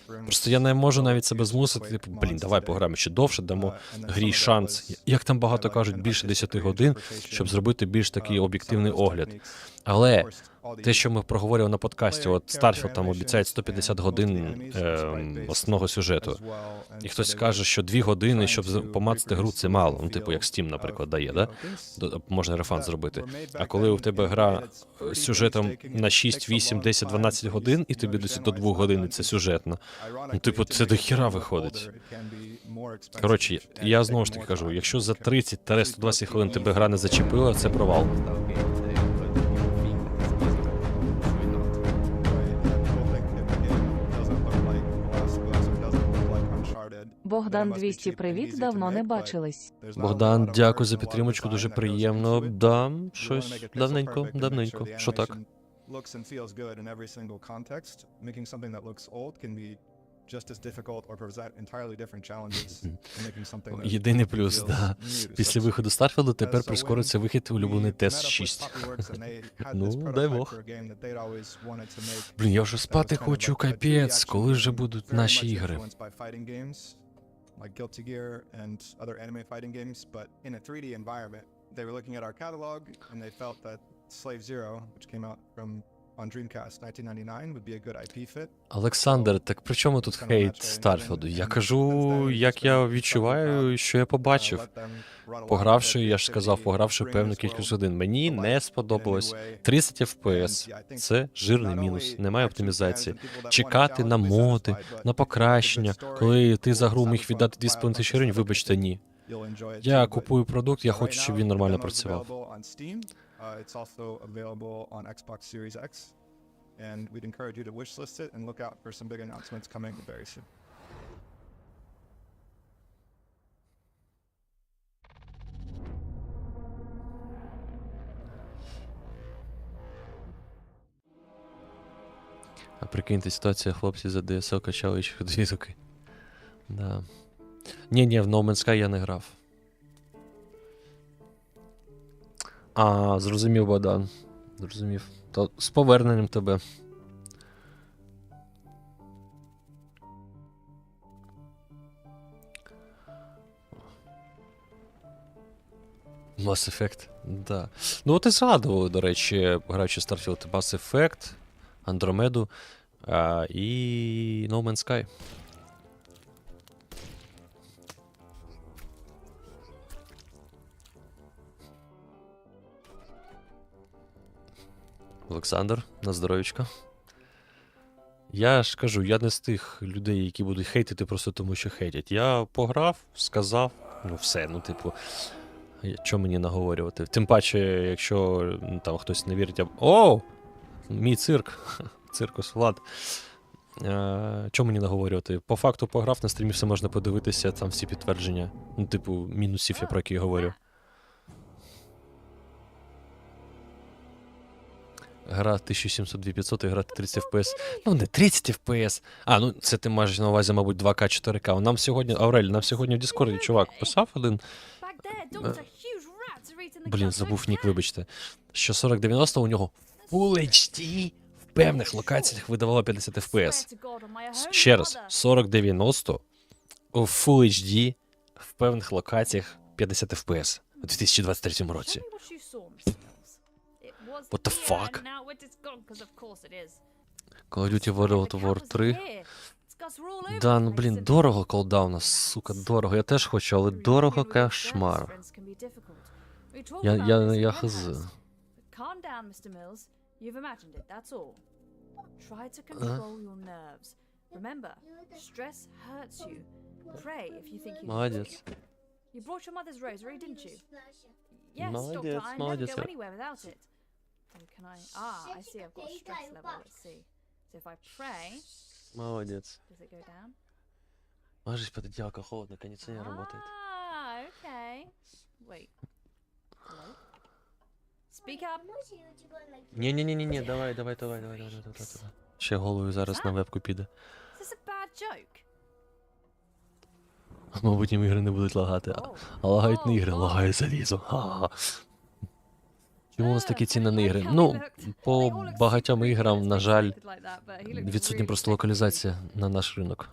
Просто я не можу навіть себе змусити, типу, блін, давай пограємо ще довше, дамо грі шанс. Як там багато кажуть, більше 10 годин, щоб зробити більш такий об'єктивний огляд. Але те, що ми проговорили на подкасті, от Старфілд там обіцяють 150 годин основного сюжету. І хтось каже, що 2 години, щоб помацати гру, це мало. Ну, типу, як Steam, наприклад, дає, да? Можна рефанд зробити. А коли у тебе гра з сюжетом на 6, 8, 10, 12 годин, і тобі до 2 годин це сюжетно, ну, типу, це до хіра виходить. Коротше, я знову ж таки кажу, якщо за 30-120 хвилин тебе гра не зачепила, це провал. Богдан 200, привіт, давно не бачились. Богдан, дякую за підтримочку, дуже приємно. Да, щось давненько. Що так? Єдиний плюс, да. Після виходу Старфілду тепер прискориться вихід улюблений Тест 6. Ну, дай Бог. Блін, я вже спати хочу, капець, коли вже будуть наші ігри. Like Guilty Gear and other anime fighting games, but in a 3D environment. They were looking at our catalog and they felt that Slave Zero, which came out on Dreamcast 1999, would be a good IP fit. Олександр, так при чому тут хейт Старфілду? Я кажу, як я відчуваю, що я побачив. Погравши, я ж сказав, погравши певну кількість годин. Мені не сподобалось. 30 FPS – це жирний мінус, немає оптимізації. Чекати на моди, на покращення, коли ти за гру міг віддати 2,5 тисячі гривень, вибачте, ні. Я купую продукт, я хочу, щоб він нормально працював. It's also available on Xbox Series X, and we'd encourage you to wishlist it and look out for some big announcements coming very soon. А прикиньте, ситуація, хлопці за DSL качали ще 2 роки. Да. Ні, в No Man's Sky я не грав. А, зрозумів, Богдан. Зрозумів. То з поверненням тебе. Mass Effect, да. Ну от і згадували, до речі, граючи Starfield, Mass Effect, Andromeda і No Man's Sky. Олександр, на здоров'ячко. Я ж кажу, я не з тих людей, які будуть хейтити просто тому, що хейтять. Я пограв, сказав, ну все, ну типу, що мені наговорювати? Тим паче, якщо там хтось не вірить, я... О! Мій цирк. Циркус, Влад. Що мені наговорювати? По факту пограв, на стрімі все можна подивитися, там всі підтвердження. Ну, типу, мінусів, я про які говорю. Гра 1700-2500, грати 30 FPS. Ну, не 30 FPS. А, ну це ти маєш на увазі, мабуть, 2К 4К. Нам сьогодні, Аурель, нам сьогодні в Діскорді чувак писав один. Блін, забув нік, вибачте. Що 4090 у нього Full HD в певних локаціях видавало 50 FPS. Ще раз, 4090 у Full HD в певних локаціях 50 FPS у 2023 році. What the fuck? Call of Duty World War 3. Да, ну блін, дорого колдауна, сука, дорого. Я теж хочу, але дорого кошмар. Я хз. Молодець. You brought your mother's rosary, didn't you? Yes, Doctor, I never молодец. go anywhere without it. Oh, can I? I see. I've got a stress level. Let's see. So if I pray, Молодець. does it go down? Ложись, пододеялка, холодно, кондиционер работает. Ah, okay. Wait. Hello? Speak up. Ні, давай. Ще головою зараз на вебку піде. Is this a bad joke? Мабуть, їм ігри не будуть лагати. А лагають не ігри, лагає залізо. Ха-ха. Чому у нас такі ціни на ігри? Ну, по багатьом іграм, на жаль, відсутня просто локалізація на наш ринок.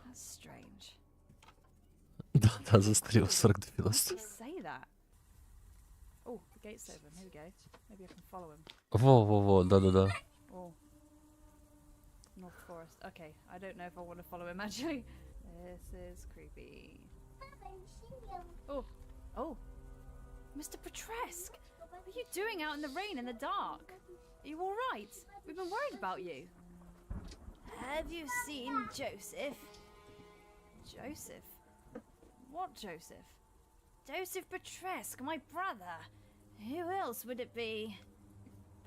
Да, застріл 4290. Oh, the gate's open. Here we go. Maybe I can follow him. Во, да. Oh. North Forest. Okay, I don't know if I want to follow him actually. This is creepy. Oh. Mr. Petresk, what are you doing out in the rain in the dark? Are you all right? We've been worried about you. Have you seen Joseph? Joseph? What Joseph? Joseph Petresk, my brother. Who else would it be?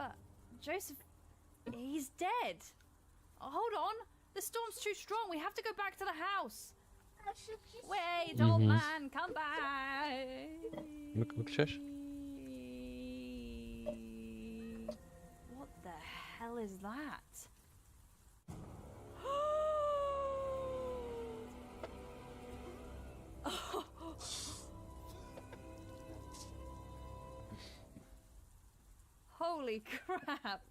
But Joseph, he's dead. Oh, hold on. The storm's too strong. We have to go back to the house. Wait, old man, come back. Виключаєш? What the hell is that? Holy crap.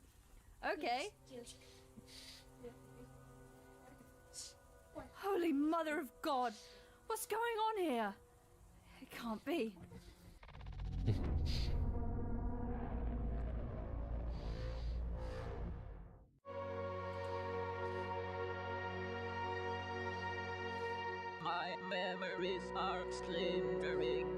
Okay. Holy mother of God. What's going on here? It can't be. My memories are splintering.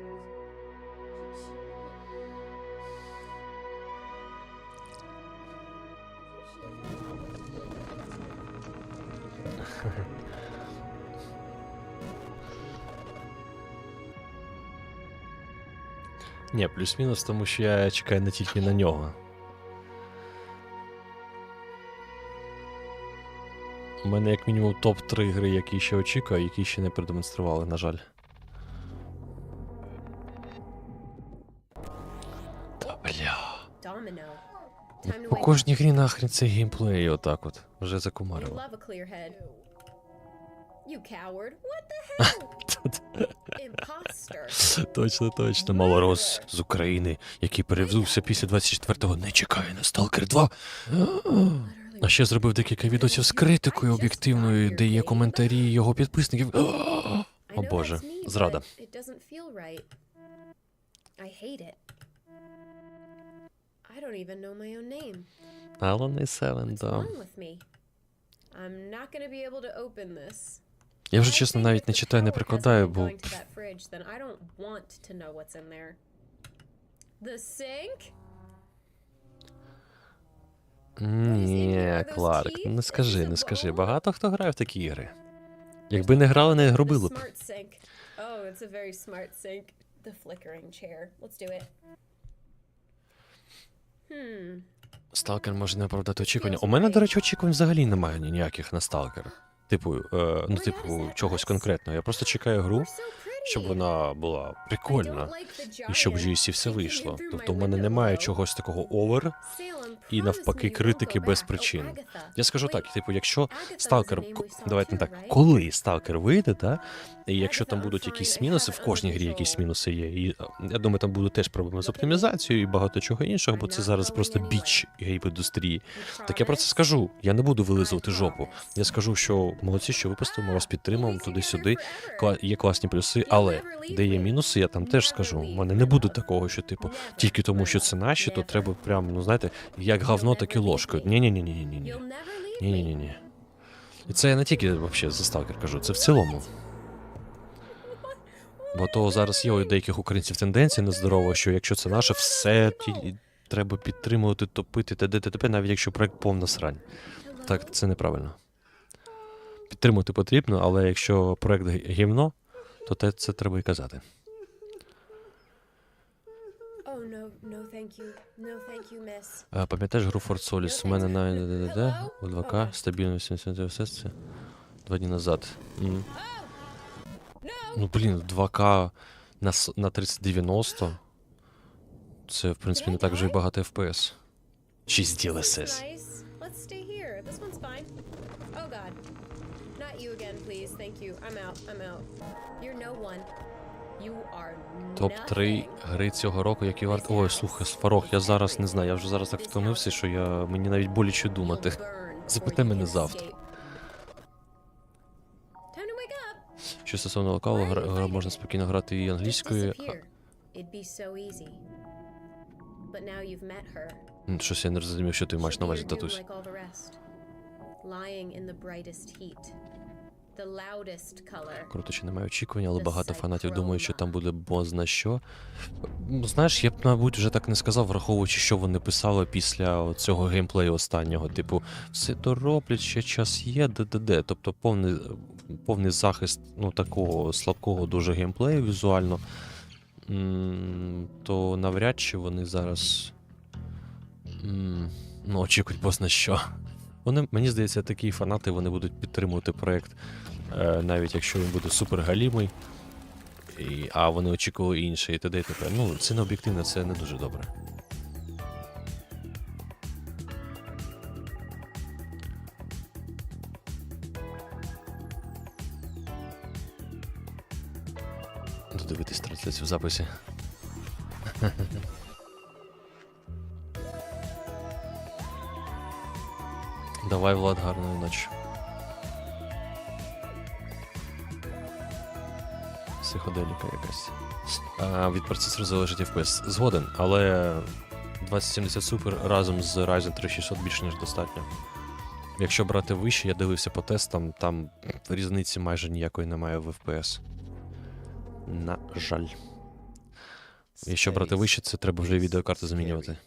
Ні, плюс-мінус, тому що я чекаю не тільки на нього. У мене як мінімум топ-3 гри, які ще очікую, які ще не продемонстрували, на жаль. Та бля. По кожній грі нахрен цей геймплей отак от. Вже закумарило. Точно. Малорос з України, який перевзувся після 24-го, не чекає на Сталкер 2. А ще зробив декілька відосів з критикою об'єктивною, де є коментарі його підписників. О боже, зрада. Alan і 7, да. Я вже чесно навіть не читаю, не прикладаю, бо... Ні, Кларк, не скажи. Багато хто грає в такі ігри. Якби не грали, не робили б. Сталкер може не оправдати очікування. У мене, до речі, очікувань взагалі немає ніяких на Сталкер. Типу, чогось конкретного. Я просто чекаю гру, щоб вона була прикольна, і щоб в GSC все вийшло. Тобто в мене немає чогось такого овер, і навпаки критики без причин. Я скажу так, типу, якщо Сталкер, давайте не так, коли Сталкер вийде, та, і якщо там будуть якісь мінуси, в кожній грі якісь мінуси є, і я думаю, там будуть теж проблеми з оптимізацією і багато чого іншого, бо це зараз просто біч гейп-індустрії. Так я про це скажу, я не буду вилизувати жопу. Я скажу, що молодці, що випустимо, вас підтримуємо туди-сюди, є класні плюси, але де є мінуси, я там теж скажу. У мене не буде такого, що, типу, тільки тому, що це наші, то треба прям, ну, знаєте, як говно, так і ложкою. Ні. І це я не тільки, взагалі, за Сталкер кажу, це в цілому. Бо то зараз є у деяких українців тенденція нездорова, що якщо це наше, все треба підтримувати, топити, т.д. навіть якщо проект повна срань. Так, це неправильно. Підтримувати потрібно, але якщо проект гівно, то це треба і казати. Пам'ятаєш гру Fort Solis? У мене на ДДД, у 2К, стабільно 70 все це 2 дні назад. Ну, блін, 2К на 3090. Це, в принципі, не так вже й багато FPS. 6 DLSS. Let's stay here. This one's fine. Oh god. Not you again, please. Thank you. I'm out. I'm out. You're no one. You are Топ-3 гри цього року, які варто... Ой, слухай, Фарох, я зараз не знаю, я вже зараз так втомився, що мені навіть боляче думати. Запитай мене завтра. Що стосовно локалу, можна спокійно грати і англійською. Щось я не розумів, що ти маєш на увазі, татусь. Круто, що немає очікувань, але багато фанатів думають, що там буде бозна що. Знаєш, я б, мабуть, вже так не сказав, враховуючи, що вони писали після цього геймплею останнього. Типу, все дороблять, ще час є, д-д-д. Тобто повний захист, ну, такого слабкого дуже геймплею візуально. То навряд чи вони зараз... ну, очікують бозна що. Мені здається, такі фанати, вони будуть підтримувати проєкт, навіть якщо він буде супер галімий, а вони очікували інше, і т.д. і т.п. Ну, це не об'єктивно, це не дуже добре. Додивитись трансляцію в записі. Давай, Влад, гарної ночі. Психоделіка якась. Від процесору залежить FPS. Згоден, але 2070 Super разом з Ryzen 3600 більше ніж достатньо. Якщо брати вище, я дивився по тестам, там різниці майже ніякої немає в FPS. На жаль. Якщо брати вище, це треба вже відеокарти замінювати.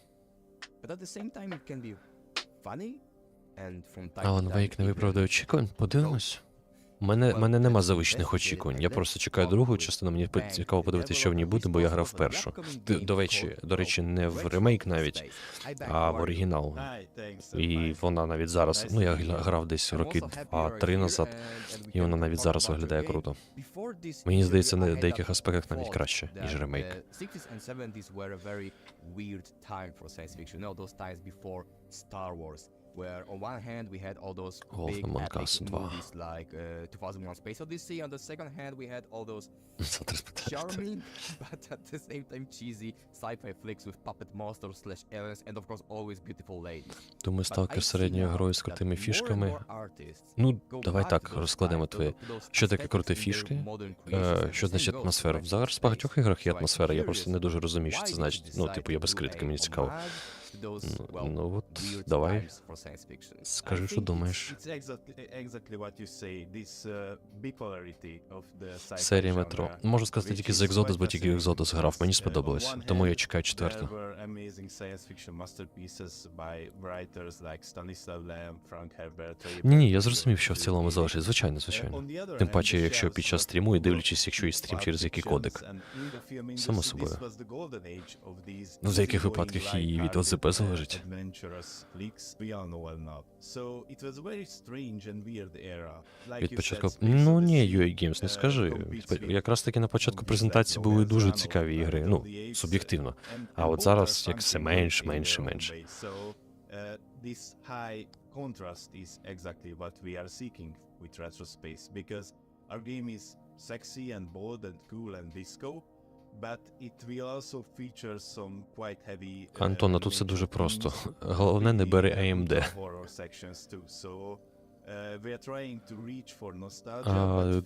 Alan Wake не виправдає очікувань? Подивимось. У мене нема завищених очікувань. Я просто чекаю другу частину, мені цікаво подивитися, що в ній буде, бо я грав в першу. До речі, не в ремейк навіть, а в оригінал. І вона навіть зараз, ну я грав десь роки 2-3 назад, і вона навіть зараз виглядає круто. Мені здається, на деяких аспектах навіть краще, ніж ремейк. Where on one hand we had all those big epic movies like 2001: Space Odyssey, on the second hand we had all those charming but at the same time cheesy sci-fi flicks with puppet monsters slash aliens and of course always beautiful ladies. Думаю, сталкер середньою грою з крутими фішками. Ну, давай так, розкладемо твоє. Що таке круті фішки? Що значить атмосфера? Зараз в багатьох іграх є атмосфера, я просто не дуже розумію, що це значить. Ну, типу, я без критики, мені цікаво. Ну от, давай. Скажи, що думаєш. Серія метро. Можу сказати тільки за Exodus, бо тільки Exodus грав. Мені сподобалось. Тому я чекаю четверту. Ні, я зрозумів, що в цілому залишить. Звичайно. Тим паче, якщо під час стріму і дивлячись, якщо і стрім через який кодек. Само собою. Ну, в деяких випадках і від ОЗП залежить. Від початку... Ну, ні, UA Games, не скажи. Якраз таки на початку презентації були дуже цікаві ігри, ну, суб'єктивно. А от зараз як все менше. Антон, а тут все дуже просто. Головне, не бери AMD.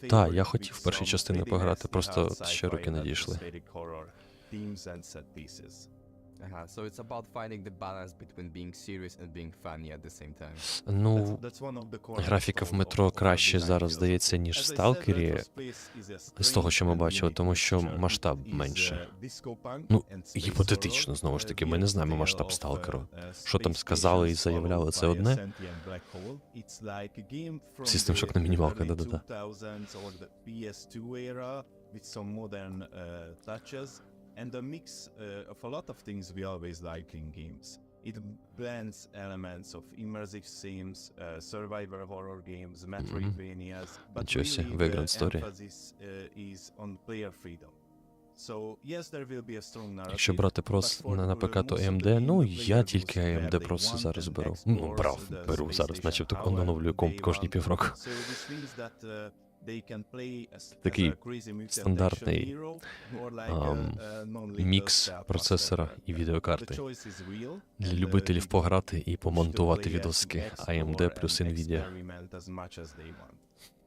Так, я хотів перші частини пограти, просто ще руки не дійшли. So it's about finding the balance between being serious and being funny at the same time. Ну, графіка в метро краще зараз здається, ніж в Сталкері, з того, що ми бачили, тому що масштаб менше. Ну, гіпотетично, знову ж таки, ми не знаємо масштаб Сталкеру. Що там сказали і заявляли, це одне. System Shock на мінімалках, да-да-да. And a mix of a lot of things we always like in games. it blends elements of immersive themes, survivor horror games, Metroidvanias, but Нічого себе, really background the story. emphasis is on player freedom. So, yes, there will be a strong narrative, Якщо брати прос на ПК, то AMD, ну я тільки AMD просто зараз беру. Ну, беру зараз, начебто оновлюю комп кожні півроку. Такий стандартний мікс процесора і відеокарти. Для любителів пограти і помонтувати відоски AMD плюс Nvidia.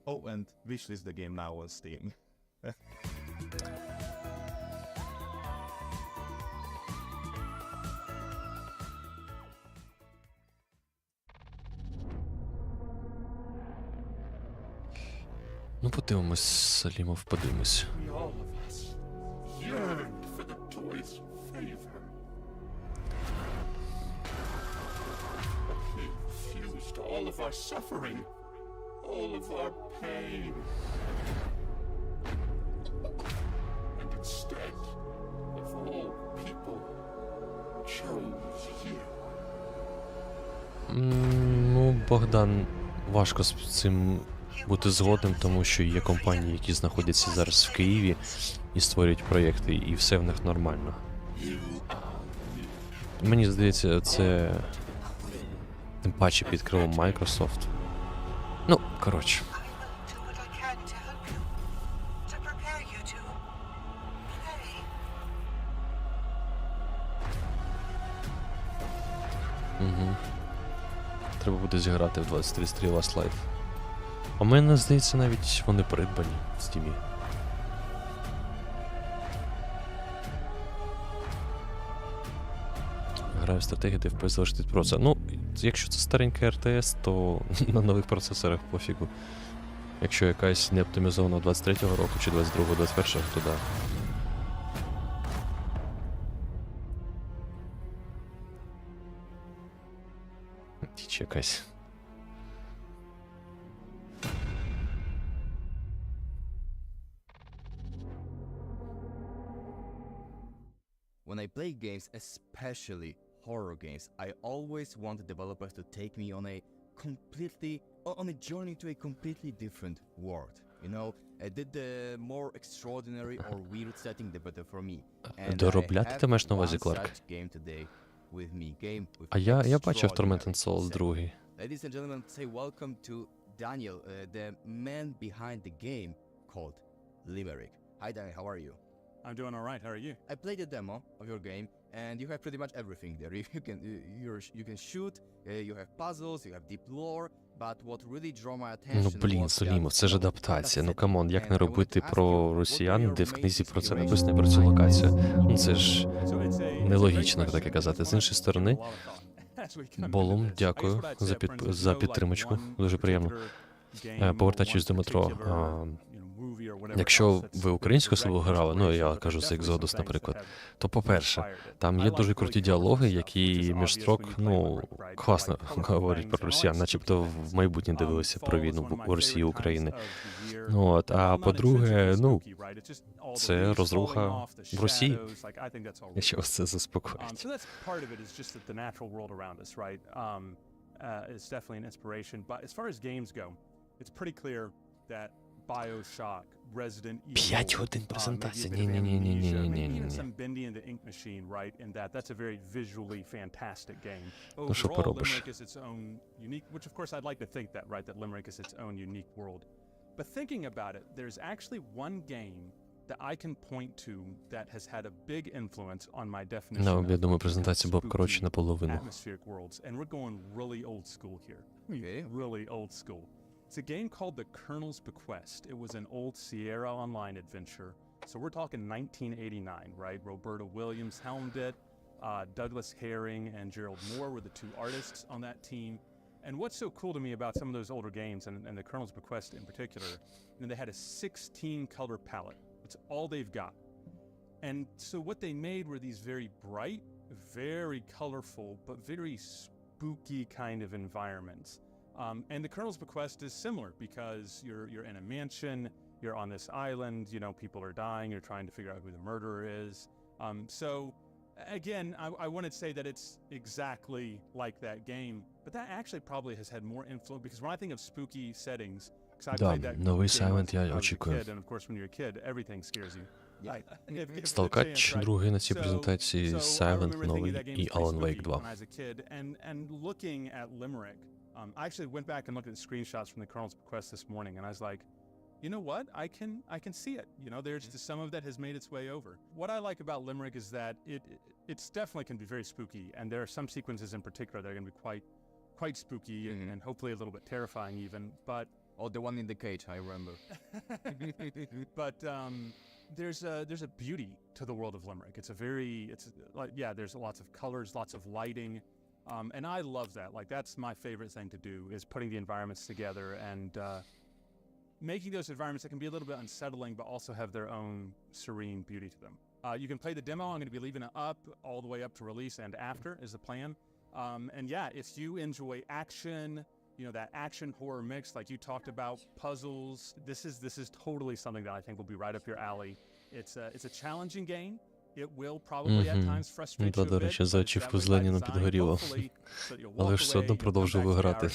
Oh, and wishlist the game now on Steam. Ну, подивимось, Салімов, подивимось. We all of us yearned for the toy's favor. But he refused all of our suffering, all of our pain. And instead of all people, chose you. Ну, Богдан, важко з цим бути згодним, тому що є компанії, які знаходяться зараз в Києві і створюють проєкти, і все в них нормально. Мені здається, це тим паче під крилом Microsoft. Ну, коротше. Угу. Треба буде зіграти в 2033 Last Life. А в мене, здається, навіть вони придбані в Steam. Граю в стратегію, де FPS залежить від процесора. Ну, якщо це старенький RTS, то на нових процесорах пофігу. Якщо якась не оптимізована 23-го року чи 22-го, 21-го, то да. Чи якась. When I play games, especially horror games, I always want the developers to take me on a journey to a completely different world. You know, did the more extraordinary or weird setting, the better for me. Доробляти ти маєш на увазі, Кларк? А я бачив Tormented Souls 2. Ladies and gentlemen, say welcome to Daniel, the man behind the game called Limerick. Hi Daniel, how are you? I'm doing all right. How are you? I played the demo of your game, and you have pretty much everything there. You can shoot, you have puzzles, you have deep lore, but what really drew my attention. Ну, блін, Солімов, це ж адаптація. Ну, камон, як не робити про росіян, де в книзі про це написано, про цю локацію. Ну, це ж нелогічно, так казати. З іншої сторони, Болум, дякую за підтримочку. Дуже приємно. Повертаючись до метро. Якщо ви українською слово грали, ну я кажу за Exodus, наприклад, то, по-перше, там є дуже круті діалоги, які між строк, ну, класно говорять про росіян, начебто в майбутнє дивилися про війну в Росії і України. От, а по-друге, ну, це розруха в Росії, якщо вас це заспокоїть. BioShock, Resident Evil. 5 годин презентації. Ні. Some bending into ink machine, right? In that's a very visually fantastic game. Ну що поробиш? Limerick is its own unique, which of course I'd like to think that, right? That Limerick is its own unique world. But thinking about it, there's actually one game that I can point to that has had a big influence on my definition. Я думаю, презентація була коротше наполовину. Atmospheric worlds, and we're going really old school here. Okay. Really old school. It's a game called The Colonel's Bequest. It was an old Sierra Online adventure. So we're talking 1989, right? Roberta Williams helmed it. Douglas Herring and Gerald Moore were the two artists on that team. And what's so cool to me about some of those older games, and The Colonel's Bequest in particular, they had a 16-color palette. That's all they've got. And so what they made were these very bright, very colorful, but very spooky kind of environments. And The Colonel's Bequest is similar because you're in a mansion, you're on this island, you know, people are dying, you're trying to figure out who the murderer is. So Again, I wouldn't say that it's exactly like that game, but that actually probably has had more influence, because when I think of spooky settings, because I played that новий game Silent я when I was a очікую. kid, and of course when you're a kid, everything scares you. Сталкач другий на цій презентації, Silent новий і Alan Wake 2. When I was a kid, and looking at Limerick, I actually went back and looked at the screenshots from the Colonel's Bequest this morning, and I was like, you know what? I can see it. You know, there's some of that has made its way over. What I like about Limerick is that it's definitely can be very spooky, and there are some sequences in particular that are going to be quite spooky and hopefully a little bit terrifying even. But the one in the cage, I remember. But there's a beauty to the world of Limerick. It's like, yeah, there's lots of colors, lots of lighting. And I love that. Like, that's my favorite thing to do, is putting the environments together and making those environments that can be a little bit unsettling, but also have their own serene beauty to them. You can play the demo. I'm going to be leaving it up all the way up to release and after is the plan. And yeah, if you enjoy action, you know, that action horror mix like you talked about, puzzles, this is totally something that I think will be right up your alley. It's a challenging game. It will probably at times frustrate you a bit. До речі, за очівку з Леніна підгоріло. Але ж все одно продовжував грати.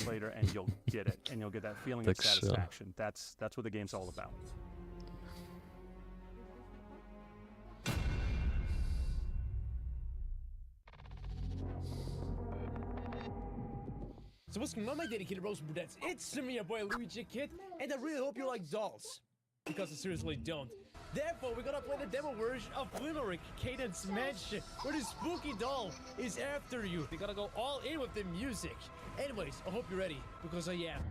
Так що... That's what the game's all about. So what's going on, my dedicated bros and brunettes? It's me, your boy Luigi Kid, and I really hope you like dolls, because I seriously don't. Therefore, we're gonna play the demo version of Limerick Cadence Mansion, where the spooky doll is after you. They gotta go all in with the music. Anyways, I hope you're ready, because I am.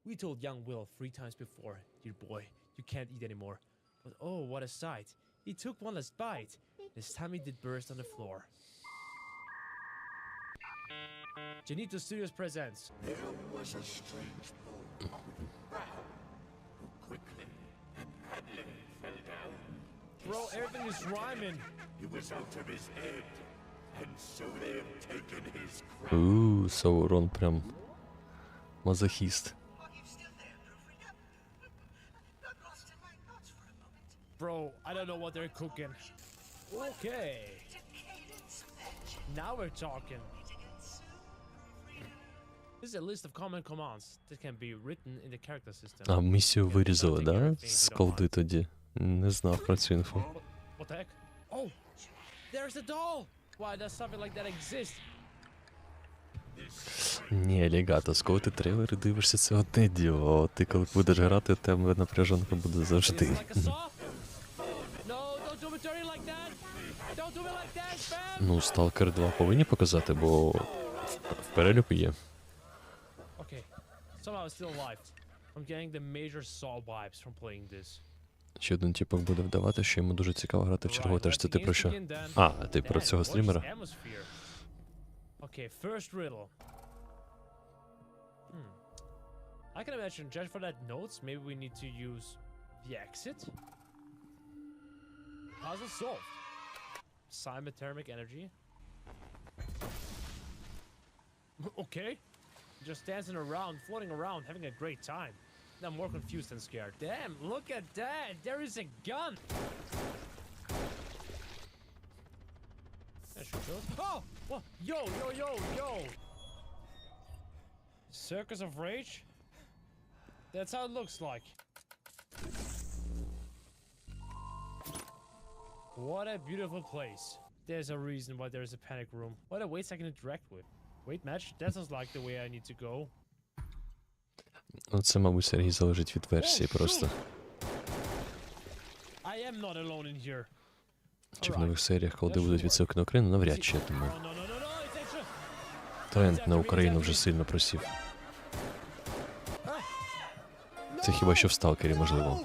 We told young Will 3 times before, dear boy, you can't eat anymore. But oh, what a sight. He took one last bite. This time he did burst on the floor. Janito Studios presents. There was a strange boy, proud, who quickly and badly fell down. Bro, everything is rhyming. He was out of his head, and so they have taken his crown. Саурон прям мазохіст. Bro, I don't know what they're cooking. Okay. Now we're talking. This is a list of common commands that can be written in the character system. А місію вирізали, да? З колди тоді. Не знав про цю інфу. What the heck? Oh! There's a doll! Why does something like that exist? Ні, Лігато, з коли ти трейлери дивишся, це одне діло. А ти коли будеш грати, тебе напряженка буде завжди. Ну, Сталкер 2 повинні показати, бо в перелюбі є. Ще один типок буде вдавати, що йому дуже цікаво грати в чергову теж. Це ти про що? А, ти про цього стрімера? Okay, first riddle. I can imagine, just for that notes, maybe we need to use the exit. Puzzle solved. Simothermic energy. Okay. Just dancing around, floating around, having a great time. I'm more confused than scared. Damn, look at that! There is a gun! Oh! What? Yo! Circus of Rage? That's how it looks like. What a beautiful place. There's a reason why there's a panic room. What a waste I can interact with. Wait, match? That sounds like the way I need to go. Ну, це, мабуть, Сергій залежить від версії просто. I am not alone in here. Чи в нових серіях, коли будуть відсилки на Україну, навряд чи, я думаю. Тренд на Україну вже сильно просів. Це хіба що в Сталкері, можливо.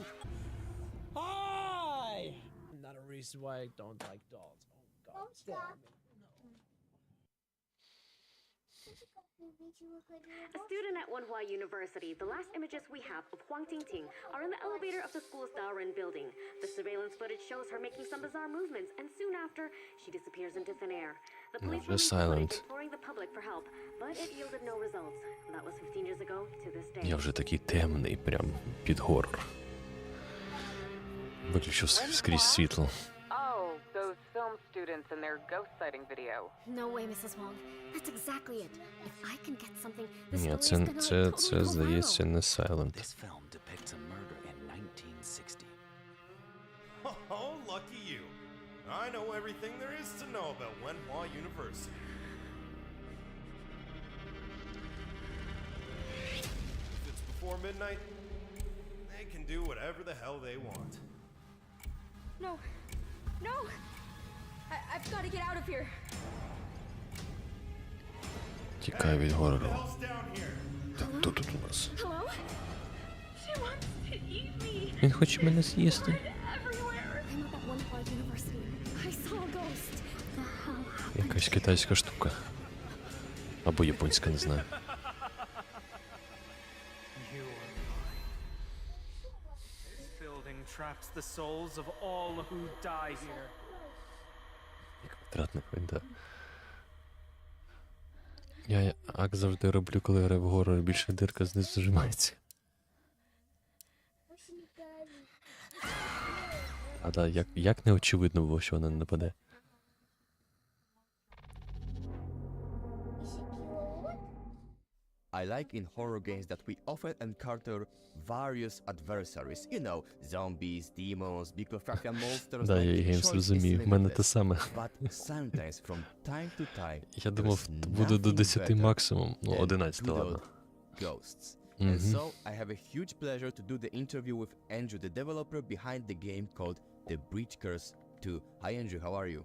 A student at Wenhua University, the last images we have of Huang Tingting are in the elevator of the school's Daoren building. The surveillance footage shows her making some bizarre movements, and soon after, she disappears into thin air. The police released footage imploring the public for help, but it yielded no results. That was 15 years ago to this day. Я вже такий темний, прям під горор. Виключив скрізь світло. their ghost sighting video. No way, Mrs. Wong. That's exactly it. If I can get something, the Ні, story's це, gonna це, totally це go здається, viral. не Silent. This film depicts a murder in 1960. Oh, lucky you. I know everything there is to know about Wenhua University. If it's before midnight, they can do whatever the hell they want. No. No! I've got to get out of here. Тікай від What the горору. hell's down here? Так, хто тут у нас? Hello? She wants to eat me. Він хоче мене з'їсти. Everywhere. I'm at Wenhua University. I saw a ghost. The hell happened? Якась китайська штука. Або японська, не знаю. This building traps the souls of all who die here. Квадратна хвинда. Я як завжди роблю, коли граю в горор, більше дирка знизу зажимається. А да, як не очевидно було, що вона не нападе. I like in horror games that we often encounter various adversaries. You know, zombies, demons, big Lovecraftian monsters. Да, я і геймс розумію, в мене те саме. But sometimes from time to time, Я думав, буде до 10 максимум, ну 11, ладно. Ghosts. And so I have a huge pleasure to do the interview with Andrew, the developer behind the game called The Bridge Curse 2. Hi Andrew, how are you?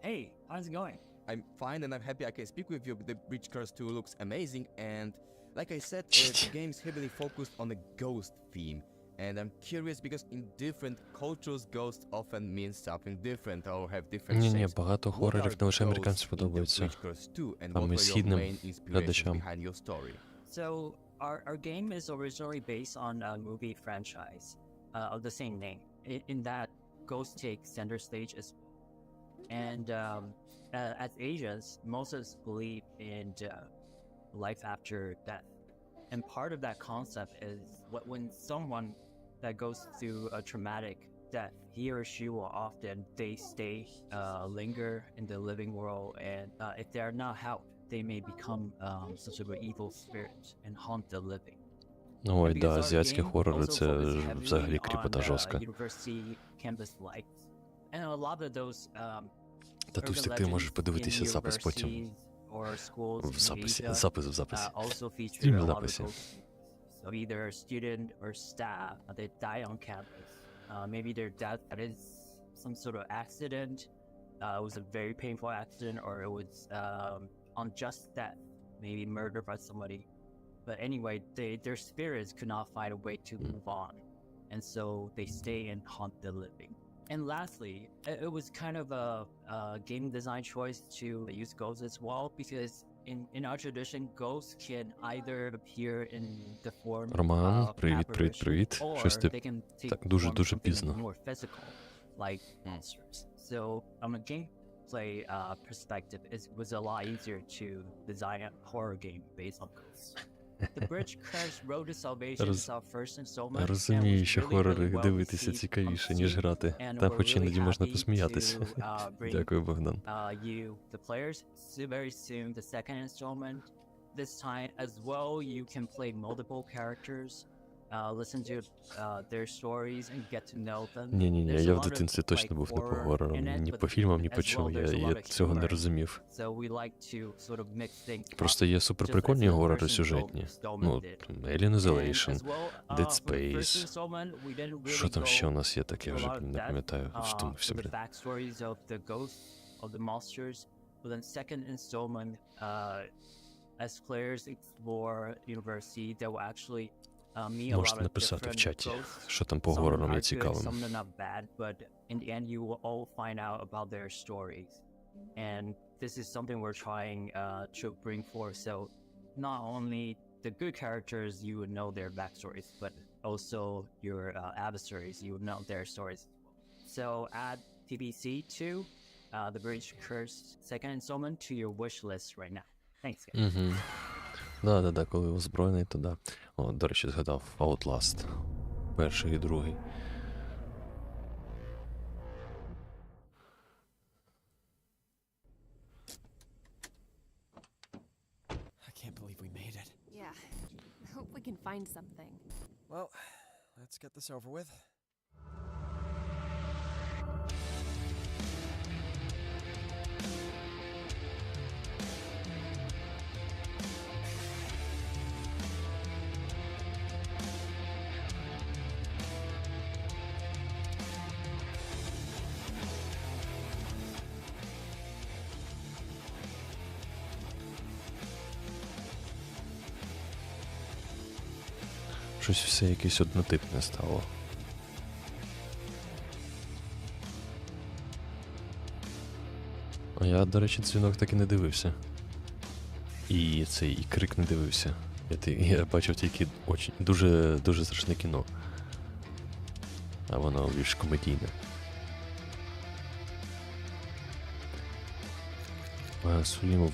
Hey, how's it going? I'm fine and I'm happy I can speak with you. The Bridge Curse 2 looks amazing, and like I said, the game's heavily focused on the ghost theme. And I'm curious because in different cultures, ghosts often mean something different or have different Ні, shapes. багато хорорів не лише американцям подобаються. Там і східним глядачам. So, our game is originally based on a movie franchise of the same name. In that, ghosts take center stage as well. And as Asians, most of us believe in life after death. And part of that concept is when someone that goes through a traumatic death, he or she will often, they stay, linger in the living world, and if they are not helped, they may become some sort of evil spirit and haunt the living. Ой, да, азіатські хорори — це взагалі кріпота жорстка. Та тут ти можеш подивитися запис потім. В записі. Запис. Стрім в записі. So either a student or staff, they die on campus. Maybe their death is some sort of accident. It was a very painful accident, or it was unjust death, maybe murder by somebody. But anyway, their spirits could not find a way to move on. And so they stay and haunt the living. And lastly, it was kind of a game design choice to use ghosts as well, because in our tradition, ghosts can either appear in the form Роман, of привіт. Щось ти так дуже пізно. More physical, like monsters. So from a gameplay perspective, it was a lot easier to design a horror game based on ghosts. The Bridge Curse Road to Salvation is our first installment. Розумію, що хорори дивитися цікавіше, ніж грати. Там хоч іноді можна посміятися. Дякую, Богдан. You, the players, very soon the second installment. This time as well, you can play multiple characters, listen to their stories and get to know them. Ні, я в дитинстві точно був не по горорам, ні по фільмам, ні по чому, я цього не розумів. Просто є суперприкольні горори сюжетні. Ну, Alien Isolation, Dead Space. Що там ще у нас є таке, вже не пам'ятаю, що там все, блін. As players explore university, they will actually Можете написати в чаті, що там по горорам є цікавим. And this is something we're trying to bring forth. So not only the good characters, you would know their backstories, but also your adversaries, you would know their stories. So add TBC 2, The Bridge Curse second installment to your wish list right now. Thanks, guys. Да, коли озброєний, то да. О, до речі, згадав Outlast. Перший і другий. can find something. Well, let's get this over with. Щось все якесь однотипне стало. А я, до речі, дзвінок так і не дивився. І цей і крик не дивився. Я бачив тільки дуже страшне кіно. А воно більш комедійне. Сулімов,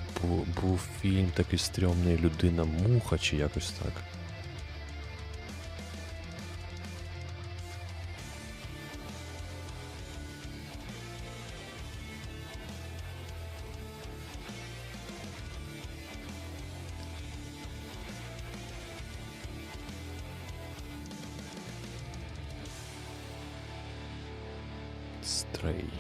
був фільм такий стрьомний «Людина-муха» чи якось так. Стрей.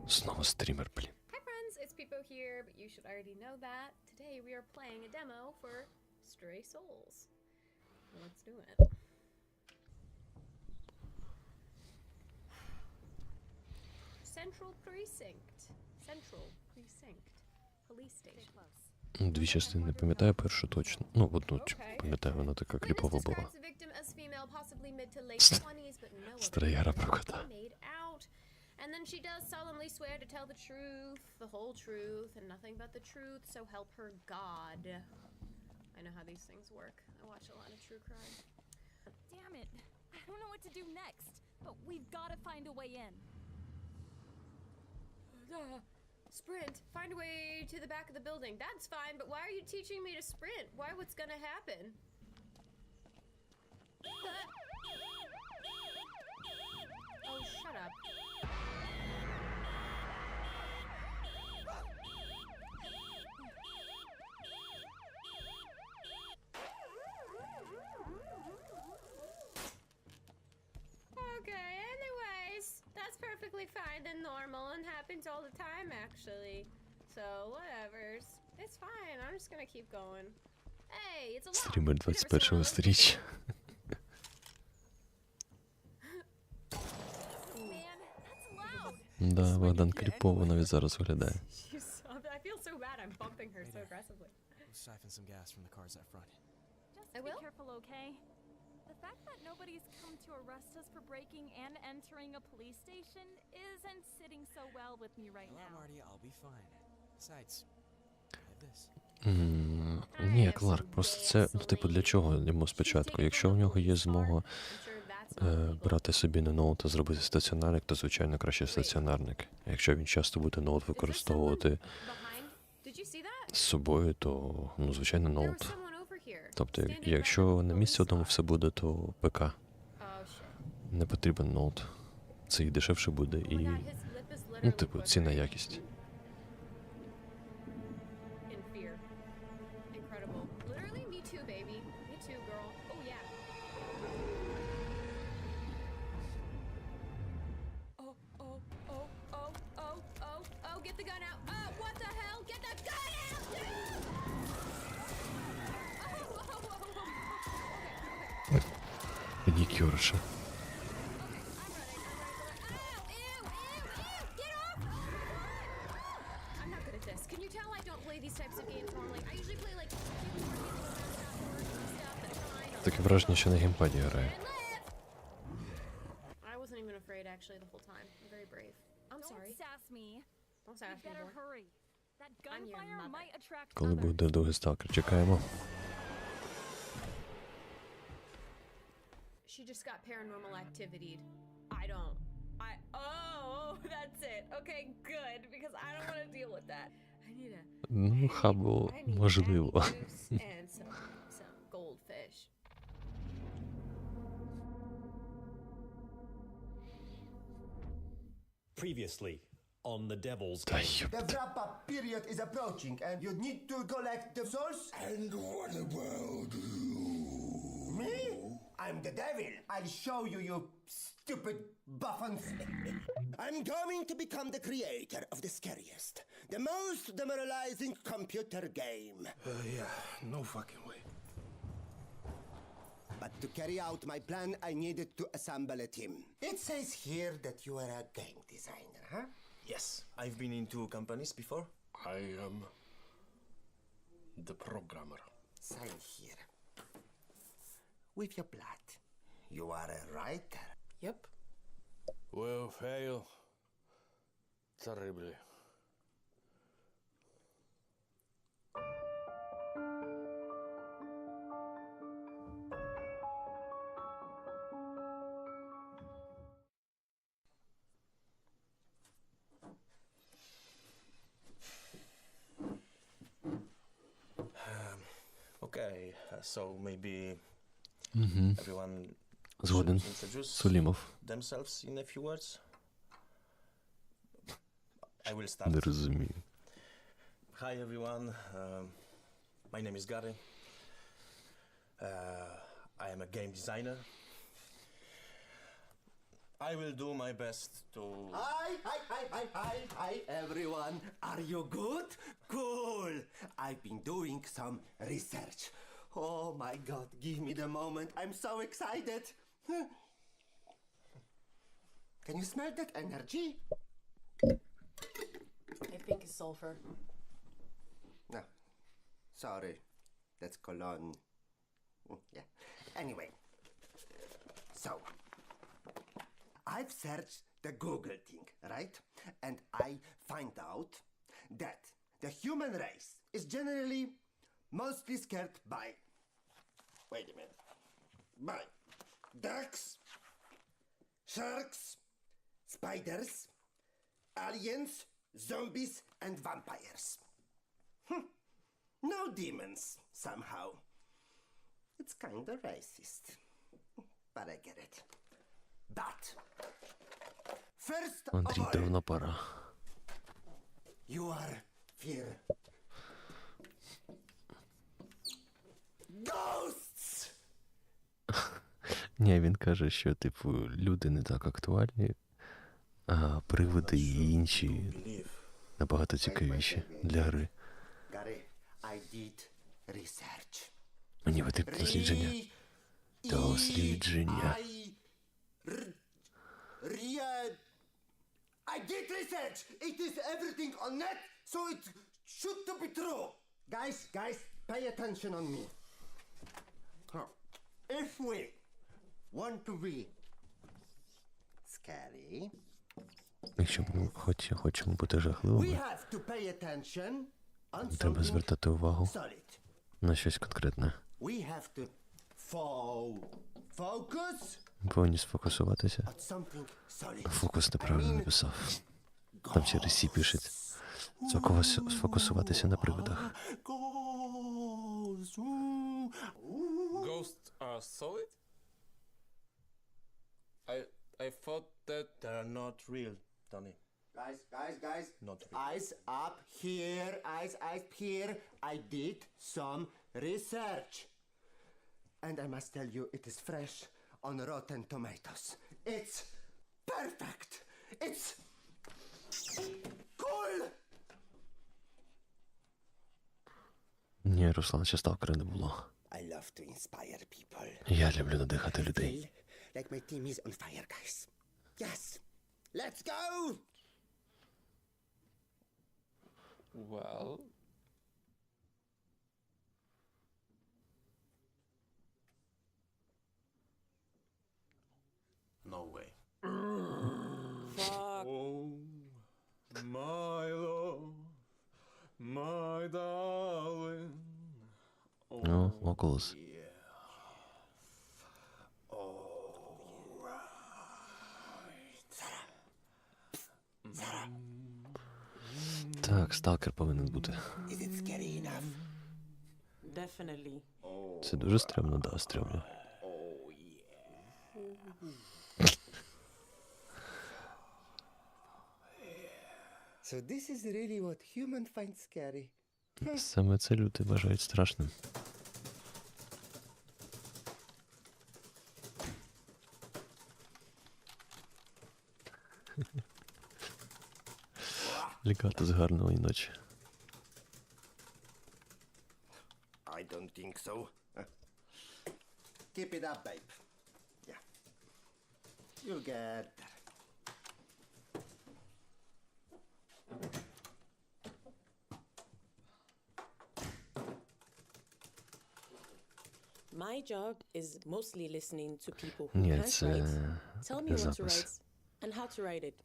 Снова стрімер, блін. Hi friends, it's Pipo here, but you should already know that. Today we are playing a demo for Stray Souls. Let's do it. Central Precinct. Police station. Дві частини не пам'ятаю, першу точно. Ну, одну пам'ятаю, вона така кліпова була. Старая про кота. And then she does solemnly swear to tell the truth, the whole truth, and nothing but the truth, so help her God. I know how these things work. I watch a lot of true crime. Damn it. I don't know what to do next, but we've got to find a way in. Sprint. Find a way to the back of the building. That's fine, but why are you teaching me to sprint? Why? What's gonna happen? Oh, shut up. Okay, anyways, that's perfectly fine and normal and happens all the time, actually. So, whatevers. It's fine, I'm just gonna keep going. Hey, it's a lot. Стрімер 21-го сторіччя. Да, Богдан кріпово навіть зараз виглядає. I feel so bad I'm bumping her so aggressively. Siphon some gas from the cars up front. Just be careful, okay? The fact that nobody's come to arrest us for breaking and entering a police station isn't sitting so well with me right now. Marty, I'll be fine. Besides, I have this. Ні, Кларк, просто це, ну, типу, для чого йому спочатку? Якщо у нього є змога брати собі не ноут, а зробити стаціонарник, то, звичайно, краще стаціонарник. А якщо він часто буде ноут використовувати з собою, то, ну, звичайно, ноут. Тобто, якщо на місці одному все буде, то ПК. Не потрібен ноут. Це і дешевше буде, і, ну, типу, ціна якість. Панікерша. Таке враження, що на геймпаді грає. Коли буде другий сталкер, чекаємо. She just got paranormal activity'd. Oh, that's it. Okay, good, because I don't want to deal with that. I need a... Ну, хабо, можливо. And some goldfish. Previously on the devil's Та game. The wrap-up period is approaching, and you need to collect the souls. And what about you? Me? I'm the devil. I'll show you, you stupid buffons. I'm going to become the creator of the scariest, the most demoralizing computer game. Yeah, no fucking way. But to carry out my plan, I needed to assemble a team. It says here that you are a game designer, huh? Yes, I've been in 2 companies before. I am the programmer. Sign here. With your blood. You are a writer. Yep. Will fail terribly. Okay, so maybe everyone Згоден. should introduce Сулімов. themselves in a few words. I will start. Не розумію. Hi everyone, my name is Gary. I am a game designer. I will do my best to... Hi, everyone. Are you good? Cool. I've been doing some research. Oh my God, give me the moment. I'm so excited. Can you smell that energy? I think it's sulfur. No, sorry. That's cologne. Yeah. Anyway, so I've searched the Google thing, right? And I find out that the human race is generally mostly scared by, wait a minute, by ducks, sharks, spiders, aliens, zombies, and vampires. No demons, somehow. It's kinda racist, but I get it. But first of Андрій, all, давно пора. you are fear. Ghosts! Ні, він каже, що, типу, люди не так актуальні, а привиди і інші набагато цікавіші для гри. Gary, I did research. Мені потрібно дослідження. Дослідження. I did research. It is everything on net, so it should to be true. Guys, pay attention on me. If we want to be scary, Якщо ми хочемо бути we жахливими, have to pay attention on треба something звертати увагу solid. на щось конкретне. We have to focus Ми повинні сфокусуватися. on something solid. Фокус неправильно написав. Там через «сі» пишеться. Сфокусуватися на привидах. Ghosts are solid? I thought that They're not real, Tony. Guys, Not real. eyes up here, eyes here. I did some research. And I must tell you, it is fresh on Rotten Tomatoes. It's perfect. It's cool. Ні, Руслан, ще сталкера не було. I love to inspire people. Я люблю надихати людей. Like my team is on fire, guys. Yes. Let's go. Well, No way. fuck. Oh, my love, my darling. Ну, Oculus. Так, сталкер повинен бути. Is it scary enough? Definitely. Це дуже стрьомно, да, стрьомно. So this is really what human find scary. Саме це люди вважають страшним. Лякати з гарної ночі. I don't think so. Keep it up, babe. Yeah. You'll get there. My job is mostly listening to people who Ні, can't це write. Tell me what to запис. write and how to write it.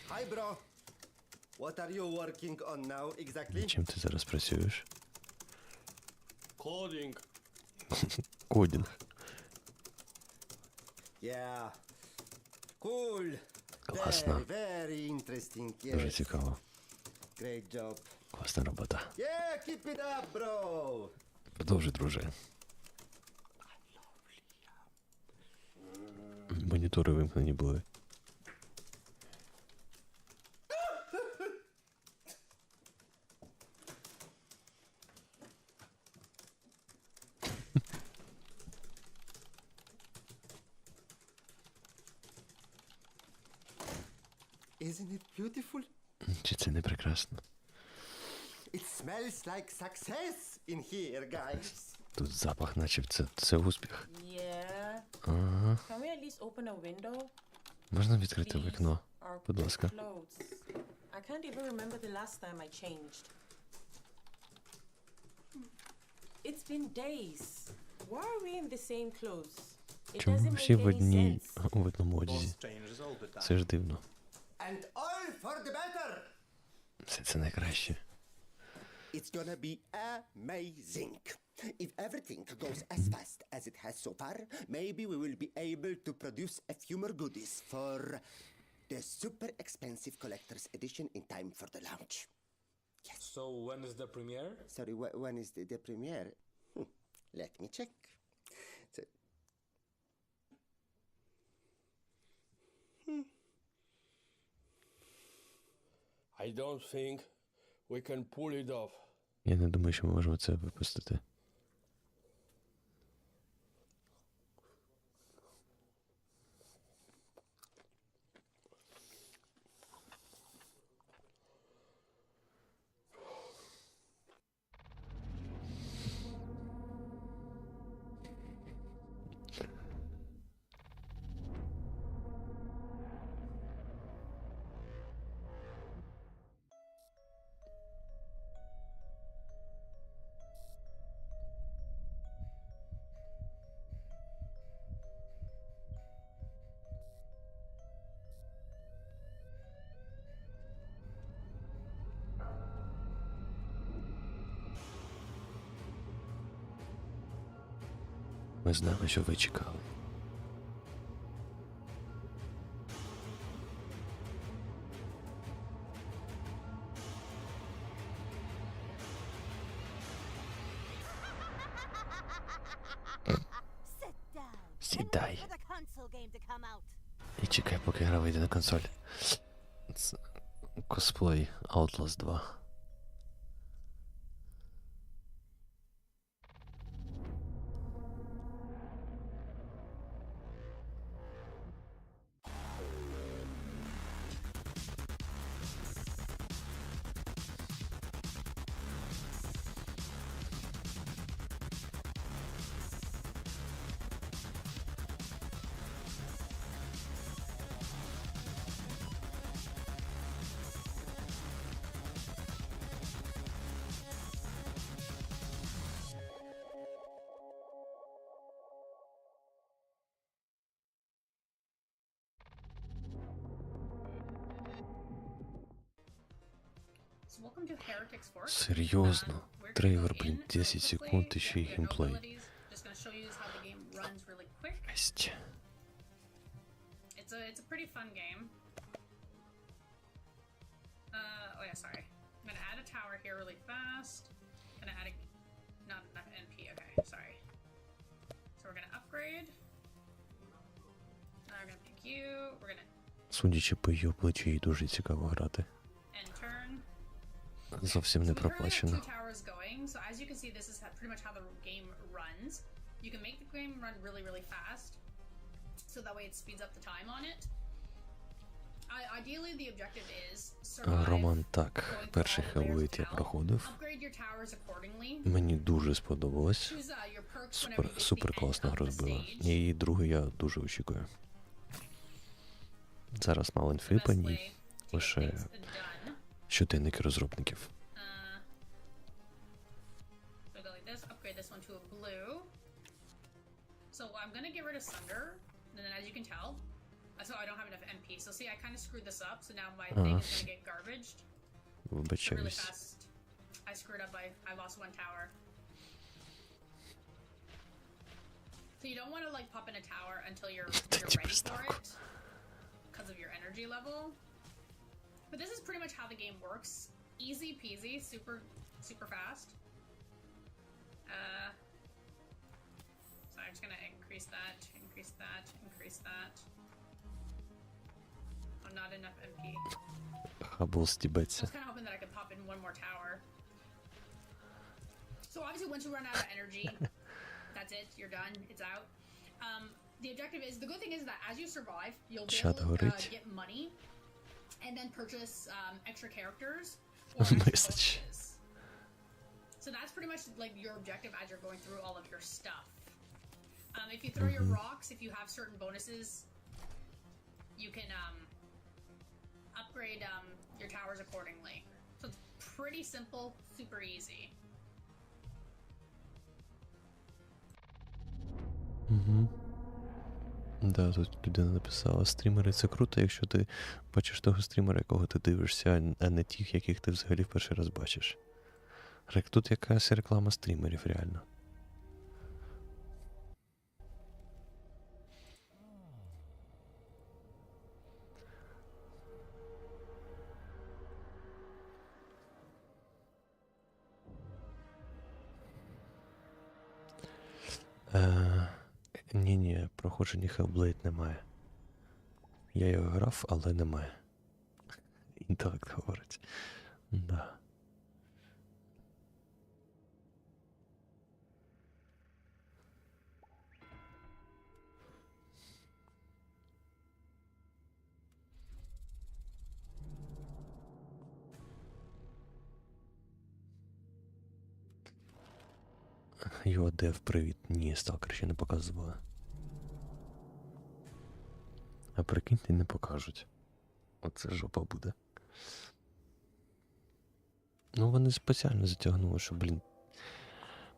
Hi, bro. What are you working on now exactly? Чим ти зараз працюєш? Coding. Кодінг. Yeah. Cool. Класно. Very, very interesting. Дуже Yes. цікаво. Great job. Класна робота. Yeah, keep it up, bro. Продовжуй, друже. Монітори вимкнені були. Isn't it beautiful? Чи це не прекрасно? It smells like success in here, guys. Тут запах, наче це успіх. Yeah. Ага. Can we at least open a window? Можна відкрити вікно? Our Будь ласка. clothes. I can't even remember the last time I changed. It's been days. Why are we in the same clothes? It Чому doesn't всі make в any одній sense. в одному одязі? Це ж дивно. And all for the better. Все це найкраще. It's gonna be amazing. If everything goes as fast as it has so far, maybe we will be able to produce a few more goodies for the super expensive collector's edition in time for the launch. Yes. So when is the premiere? Sorry, when is the premiere? Let me check. So, I don't think we can pull it off. Я не думаю, що ми можемо це випустити. Ми знали, що ви чекали. Сідай. І чекай, поки гра вийде на консоль. Це косплей Outlast 2. Серйозно? Трейлер, блін, 10 секунд, і ще й геймплей. Жесть. It's a pretty fun game. Oh yeah, sorry. I'm gonna add a tower here really fast. Gonna add a not enough NP. Okay, sorry. So we're gonna upgrade. Now we're gonna pick you. We're gonna Судячи по її обличчю, їй дуже цікаво грати. end turn. Зовсім не проплачено. Two towers going. So as you can see, this is pretty much how the game runs. You can make the game run really, really fast, so that way it speeds up the time on it. Ideally, the objective is survive. Роман, так, перший хеллоуін я проходив. Upgrade your towers accordingly. Мені дуже сподобалось. Супер класно розбила. І другий я дуже очікую. Зараз мало інфи по ній. Лише щоденники розробників. So go like this, upgrade this one to a blue. So I'm gonna get rid of Sunder, and then as you can tell, so I don't have enough MP. So see, I kind of screwed this up, so now my thing is gonna get garbaged. Really Вибачаюсь. fast. I screwed up, I lost one tower. So you don't want to like pop in a tower until you're ready for it, because of your energy level. But this is pretty much how the game works. Easy peasy, super fast. So I'm just gonna increase that. Oh, not enough MP. Хабл I стібеться. was kind of hoping that I could pop in one more tower. So obviously once you run out of energy, that's it, you're done, it's out. The objective is, the good thing is that as you survive, you'll be able to get money and then purchase extra characters or extra bonuses. So that's pretty much like your objective as you're going through all of your stuff. If you throw your rocks, if you have certain bonuses, you can upgrade your towers accordingly. So it's pretty simple, super easy. Да, тут людина написала, стрімери це круто, якщо ти бачиш того стрімера, якого ти дивишся, а не тих, яких ти взагалі в перший раз бачиш. Тут якась реклама стрімерів, реально. Ні, проходження Hellblade немає. Я його грав, але немає. Інтелект говорить. Да. Його дев, привіт. Ні, сталкер ще не показували. А прикиньте, не покажуть. Оце жопа буде. Ну, вони спеціально затягнули, щоб,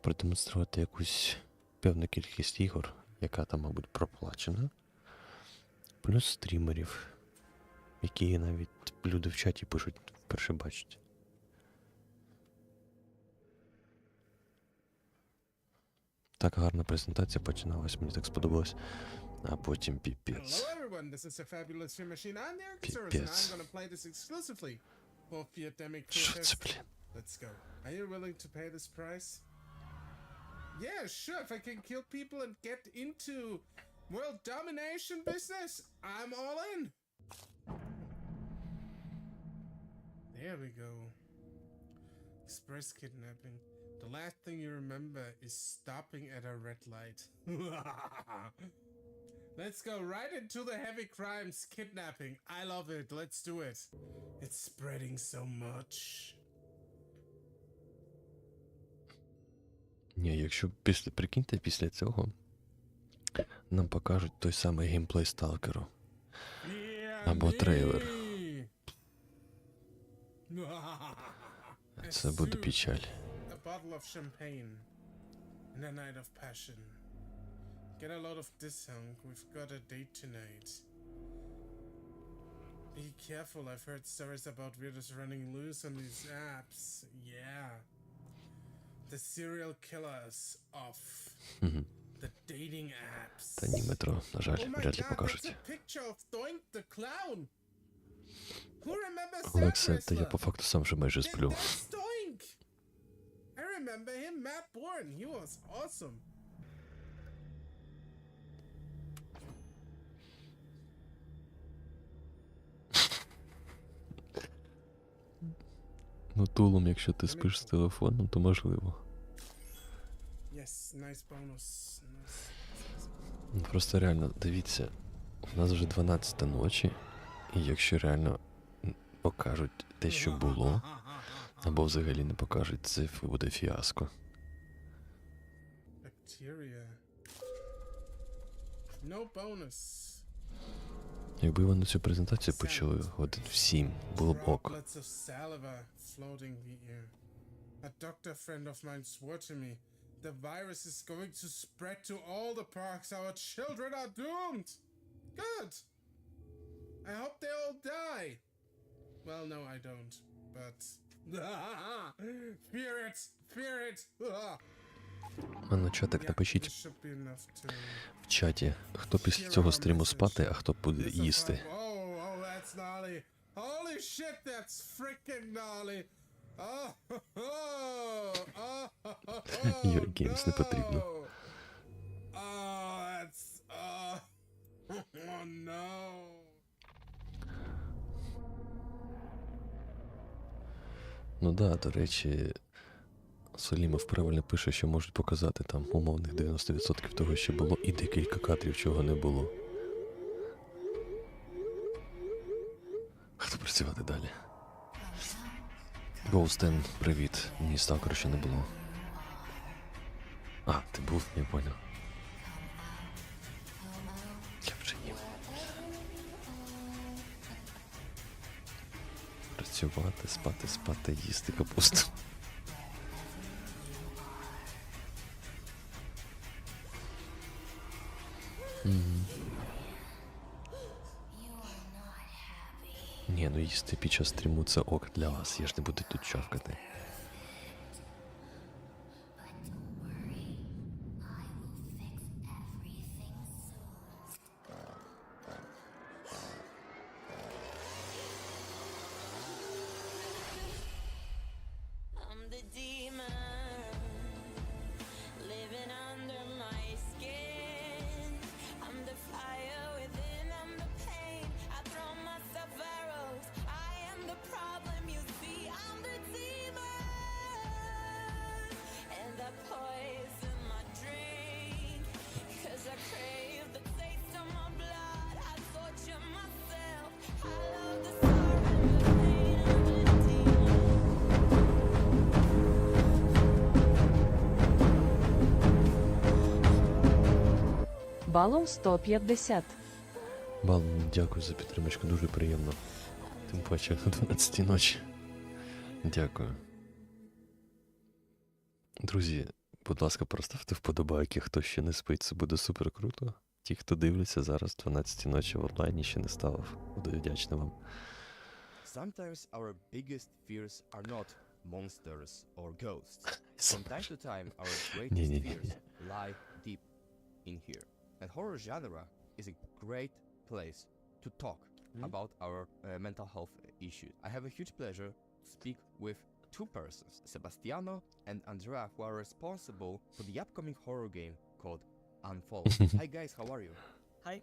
продемонструвати якусь певну кількість ігор, яка там, мабуть, проплачена. Плюс стрімерів, які навіть люди в чаті пишуть, вперше бачать. Так гарна презентація починалась, мені так сподобалось. А потім піпець. Піпець. Що це, блін? Yeah, sure, if I can kill people and get into world domination business, I'm all in. There we go. Express kidnapping. The last thing you remember is stopping at a red light. Let's go right into the heavy crimes, kidnapping. I love it. Let's do it. It's spreading so much. Ні, якщо прикиньте, після цього нам покажуть той самий геймплей Сталкеру. Або трейлер. Це буде печаль. A bottle of champagne and a night of passion. Get a lot of discount. We've got a date tonight. Be careful. I've heard stories about weirdos running loose on these apps. Yeah. The serial killers of the dating apps. Та ні, метро, на жаль, вряд ли покажуть. That's a picture of Doink the Clown. Who remembers that Олекса, та wrestler? я по факту сам вже майже сплю. That's Doink. I remember him, Matt Bourne. He was awesome. Ну, тулом, якщо ти спиш з телефоном, то можливо. Yes, nice bonus. Ну, просто реально, дивіться, у нас вже 12 ночі, і якщо реально покажуть те, що було, або взагалі не покажуть, це буде фіаско. Bacteria. No bonus. Якби вони цю презентацію почали годин в 7, було б ок. Droplets of saliva floating the air. A doctor friend of mine swore to me, the virus is going to spread to all the parks. Our children are doomed. Good. I hope they all die. Well, no, I don't. But fear it, fear it. А на чатик напишіть в чаті, хто після цього стріму спати, а хто буде їсти. Oh, that's gnarly. Holy shit, that's freaking gnarly. Юргеймс не потрібно. That's oh no. Ну да, до речі, Солімов правильно пише, що можуть показати там умовних 90% того, що було, і декілька кадрів, чого не було. Хто працювати далі? Гоустен, привіт. Ні, сталкера ще не було. А, ти був? Я понял. Я вже їм. Працювати, спати, їсти капусту. Ні, ну їсти під час стріму це ок для вас, я ж не буду тут чавкати. Балом 150. Балом, дякую за підтримочку, дуже приємно. Тим паче о 12 ночі. Дякую. Друзі, будь ласка, проставте вподобайки, хто ще не спить, це буде супер круто. Ті, хто дивляться зараз 12 ночі в онлайні, ще не ставив, буду вдячний вам. Sometimes our biggest fears are not monsters or ghosts. From time to time, our greatest fears lie deep in here. And horror genre is a great place to talk about our mental health issues. I have a huge pleasure to speak with two persons, Sebastiano and Andrea, who are responsible for the upcoming horror game called Unfold. Hi guys, how are you? Hi,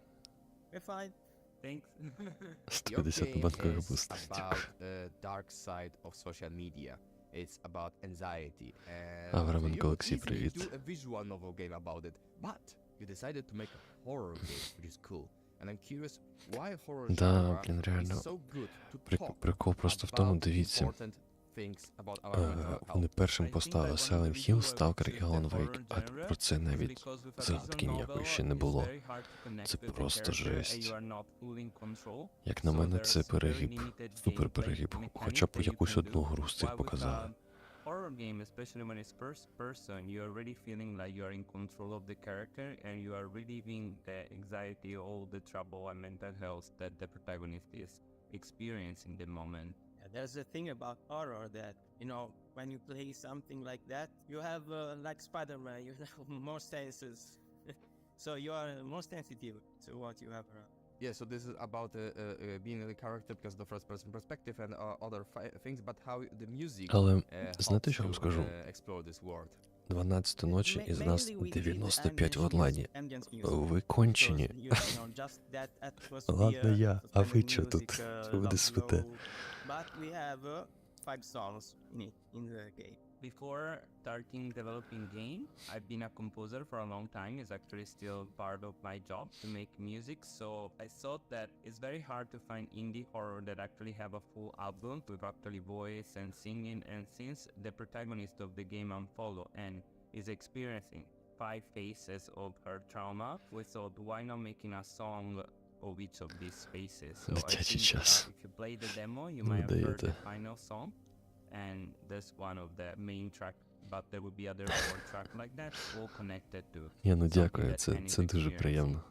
we're fine. Thanks. Your game is about the dark side of social media. It's about anxiety. And you could easily do a visual novel game about it, but you decided to make a horror game, which is cool. And I'm curious why horror genre is so good to talk Прикол просто в тому, дивіться. important things about our mental health. Вони першим поставили Silent Hill, Stalker і Alan Wake, а про це навіть згадки ніякої ще не було. Це просто жесть. Як на мене, це перегиб, супер перегиб. Хоча б якусь одну гру з цих показали. Horror game, especially when it's first person, you are really feeling like you are in control of the character and you are relieving the anxiety, all the trouble and mental health that the protagonist is experiencing in the moment. Yeah, there's a thing about horror that, you know, when you play something like that, you have like Spider-Man, you have more senses. So you are more sensitive to what you have around. Yeah, so this is about being the character because the first person perspective and other things, but how the music Але знаєте, що я вам скажу? explore this world. 12 ночі із нас 95 в онлайні. Ви кончені. Ладно я, а ви чо тут? Що ви спите? But we have 5 songs in the game. Before starting developing game, I've been a composer for a long time. It's actually still part of my job to make music. So I thought that it's very hard to find indie horror that actually have a full album with actually voice and singing. And since the protagonist of the game Unfollow and is experiencing 5 phases of her trauma, we thought why not making a song of each of these phases. So I think if you play the demo, you might have heard the final song. And that's one of the main track, but there will be other 4 track like that, all connected to. Я ну дякую, це дуже приємно.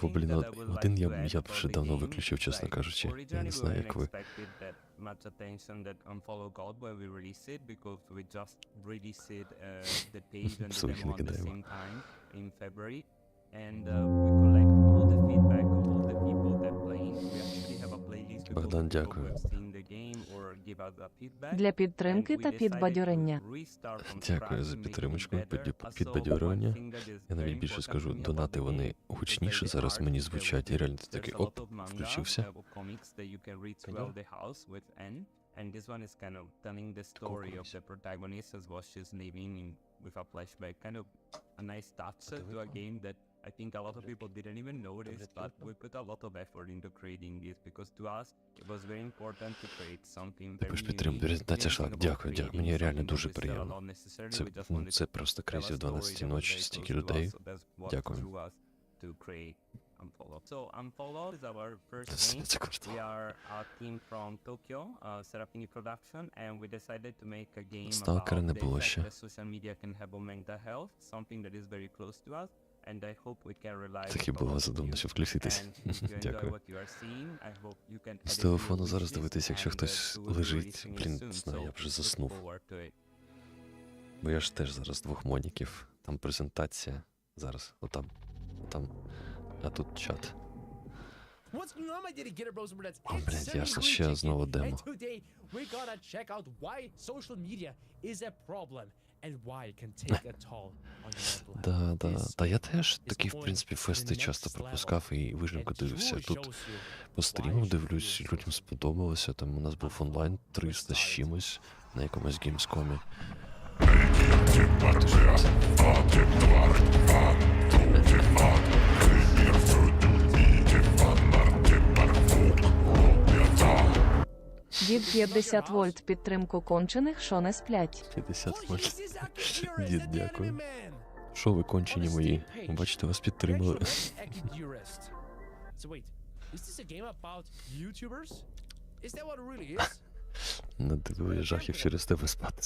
Бо, блін, один я б вже давно виключив, чесно кажучи. Я не знаю, як ви. Much attention that Unfollow got when we released it because we just released the page and the demo at the same time in February, and we collect all the feedback of all the people that playing. We actually have a playlist with all the people who have seen the game or give us a feedback. Для підтримки та підбадьорення. Дякую за підтримочку, підбадьорювання. Я навіть більше скажу, донати вони гучніше зараз мені звучать, і реально ти такий оп, включився. And this one is kind of telling the story of the protagonist as what she's living in with a flashback. Kind of a nice touch to a game that I think a lot of people didn't even notice, but we put a lot of effort into creating this because to us it was very important to create something very unique. Дякую. Мені реально дуже приємно. Це просто кризі в 12 ночі, стільки людей. Дякую. Unfollow. So Unfollow is our first game. We are a team from Tokyo, Serafini Production, and we decided to make a game about the effect that social media can have on mental health, something that is very close to us, and I hope we can rely Таки було задумно, що включитись. Дякую. З телефону зараз дивитись, якщо хтось лежить, блін, не знаю, я б вже заснув. Бо я ж теж зараз 2 моніків, там презентація, зараз, отам, а тут чат. О, блядь, ясно, ще знову демо. Да, я теж такі, в принципі, фести часто пропускав і вижимку дивився. Тут по стрімам дивлюсь, людям сподобалося, там у нас був онлайн 300 з чимось на якомусь геймскомі. Дід 50 вольт підтримку кончених, що не сплять. 50 вольт. Дід, дякую. Що ви кончені мої? Бачите, вас підтримали. Надивує жахів через тебе спати.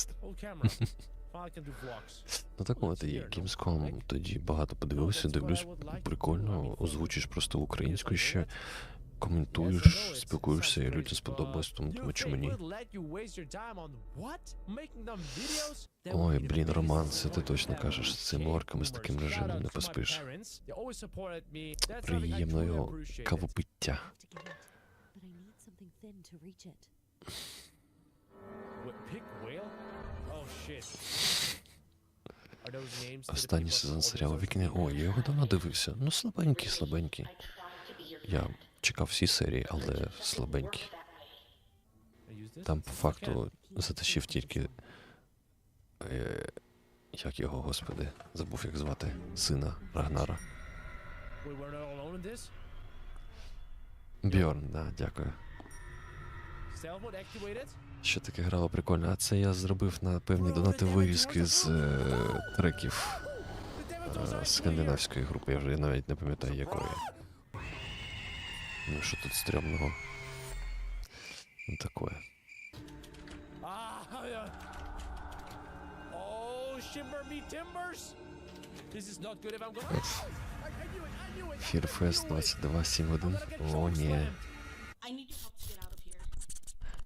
Ну так от і Gamescom тоді багато подивився, дивлюсь, прикольно, озвучиш просто українською ще, коментуєш, спілкуєшся, і людям сподобалось, тому думаю, чому ні. Ой, блін, Роман, це ти точно кажеш, з цими орками, з таким режимом не поспиш. Приємного кавопиття. Останній сезон серіалу «Вікінги». О, я його давно дивився. Ну, слабенький. Я чекав всі серії, але слабенький. Там, по факту, затащив тільки... як його, господи, забув, як звати, сина Рагнара. Бьорн, да, дякую. Що таке грало прикольно, а це я зробив на певні донати вирізки з треків скандинавської групи, я вже навіть не пам'ятаю якої. Ну що тут стрьомного? Ну такое. Фірфест 22.7.1. О, ні.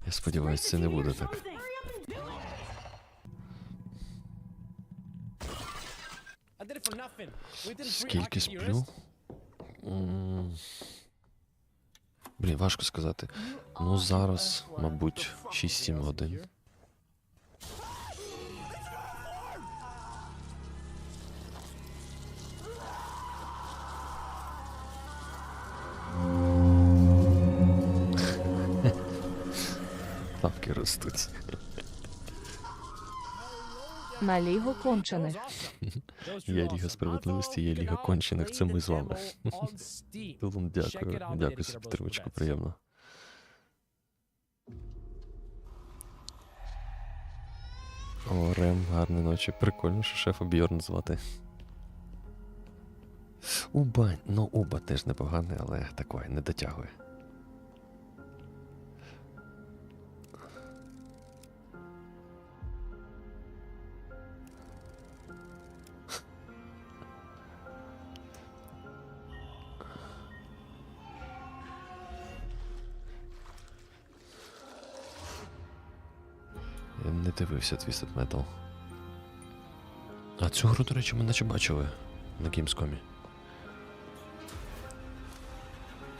Я сподіваюся, це не буде так. Скільки сплю? Блін, важко сказати. Ну, зараз, мабуть, 6-7 годин. Лапки ростуть. На лігу кончених. Є Ліга справедливості, є Ліга кончених, це ми з вами. Тулун, дякую. Дякую за підтримочку, приємно. О, Рем, гарної ночі. Прикольно, що шефа Бьорн звати. Уба, ну Уба теж непоганий, але такої, не дотягує. Я не дивився Twisted Metal. А цю гру, до речі, ми наче бачили на Gamescom.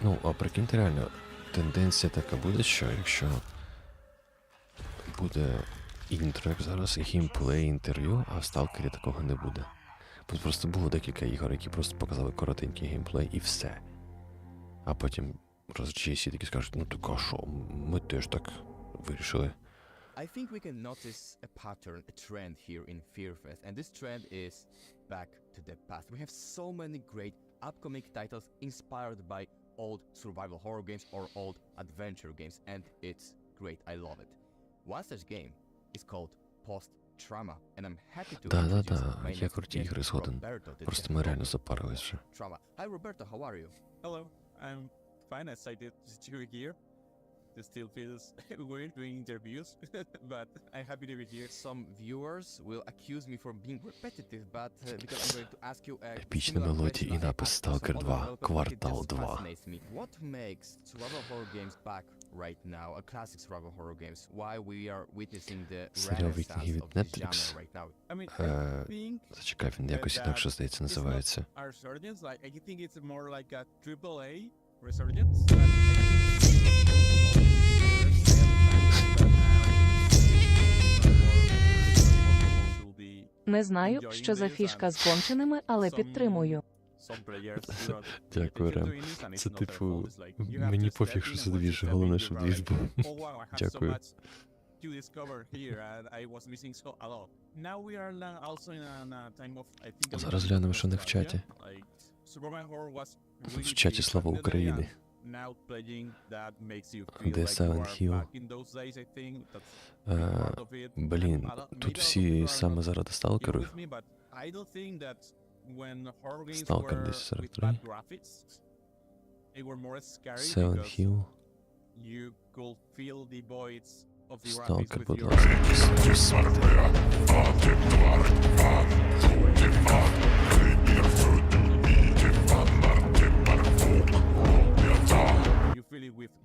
Ну, а прикиньте, реально, тенденція така буде, що якщо буде інтро, як зараз, геймплей, інтерв'ю, а в Сталкері такого не буде. Бо просто було декілька ігор, які просто показали коротенький геймплей і все. А потім GSC такі скажуть, ну так а що, ми теж так вирішили. I think we can notice a pattern, a trend here in Fearfest, and this trend is back to the past. We have so many great upcoming titles inspired by old survival horror games or old adventure games, and it's great, I love it. One such game is called Post-Trauma, and I'm happy to Да, я круті ігри згоден. Просто ми реально запарились вже. Hi Roberto, how are you? Hello, I'm fine as I did you here. It still feels weird doing interviews, but I'm happy to be here. Some viewers will accuse me for being repetitive, but because I'm going to ask you a Епічна мелодія і напис Stalker 2, квартал 2. What makes survival horror games back right now, a classic survival horror games? Why we are witnessing the Серіал «Вікінги» від Netflix. Зачекай, він якось інакше, здається, називається. I think it's more like a AAA resurgence. Не знаю, що за фішка з конченими, але підтримую. Дякую, Рем. Це типу, мені пофіг, що це двіж, головне, щоб двіж був. Дякую. Зараз глянемо, що в них в чаті. В чаті «Слава Україні». Де Silent Hill? Блін, тут всі саме заради сталкерів. Сталкер 1043. Silent Hill. Сталкер, будь ласка.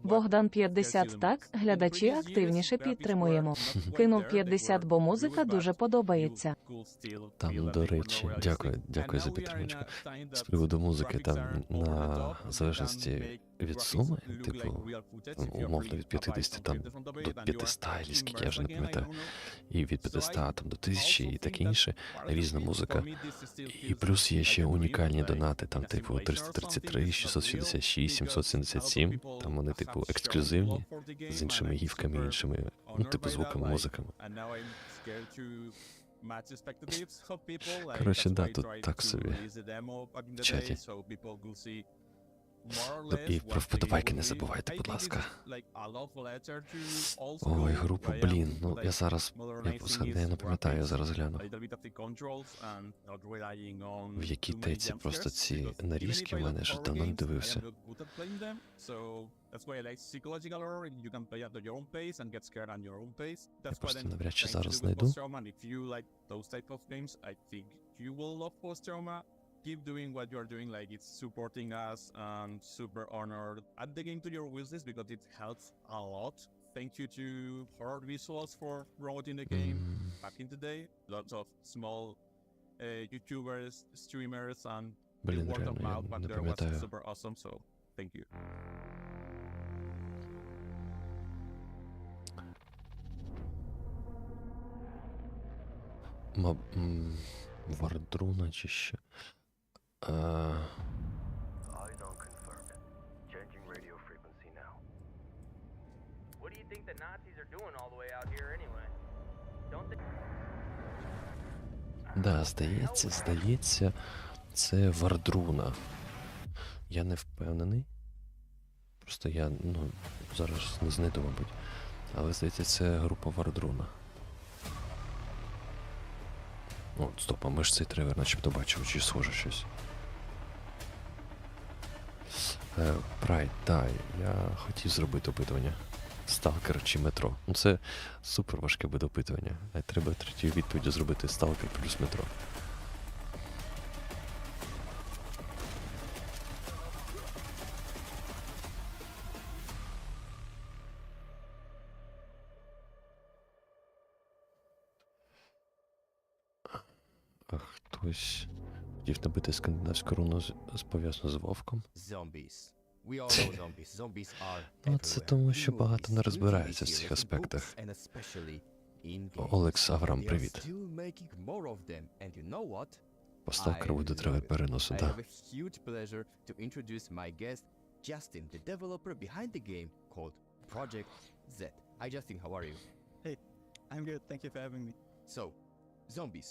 Богдан 50 так, глядачі активніше підтримуємо. Кинув 50, бо музика дуже подобається. Там, до речі, дякую за підтримку. З приводу музики, там, на залежності від суми, типу, умовно від 50 там, до 500, або скільки, я вже не пам'ятаю, і від 500 там, до 1000 і таке інше, різна музика. І плюс є ще унікальні донати, там, типу, 333, 666, 777, там вони, типу, ексклюзивні, з іншими гіфками, іншими, ну, типу, звуками, музиками. Коротше, да, тут так собі в чаті. І про вподобайки не забувайте, будь ласка. Ой, група, блін, ну я зараз, я не пам'ятаю, я зараз гляну. В якій теці просто ці нарізки в мене ж давно не дивився. Я просто навряд чи зараз знайду. Keep doing what you are doing, like it's supporting us and super honored. Add the game to your wishlist because it helps a lot. Thank you to Horror Visuals for promoting the game back in the day. Lots of small YouTubers, streamers, and Блін, word of реально, mouth, я but не there was пам'ятаю. super awesome, so thank you. Вардруна чи що? What do you think the Nazis are doing all the way out here anyway? Don't they? Да, здається, це Вардруна. Я не впевнений. Просто я, зараз не знайду, мабуть. Але, здається, це група Вардруна. О, стоп, а ми ж цей тревер начебто бачили, чи схоже щось. Прайд, так, я хотів зробити опитування. Сталкер чи метро. Ну це супер важке буде опитування. А треба третю відповідь зробити сталкер плюс метро. А хтось хотів набити скандинавську руну пов'язану з вовком. Ну, це тому, що багато не розбирається в цих аспектах. Олекс Аврам, привіт. По сталкеру буде треба переносу, да. Justin, the developer behind the game called Project Z. Hi Justin, how are you? Hey, I'm good, thank you for having me. So, zombies,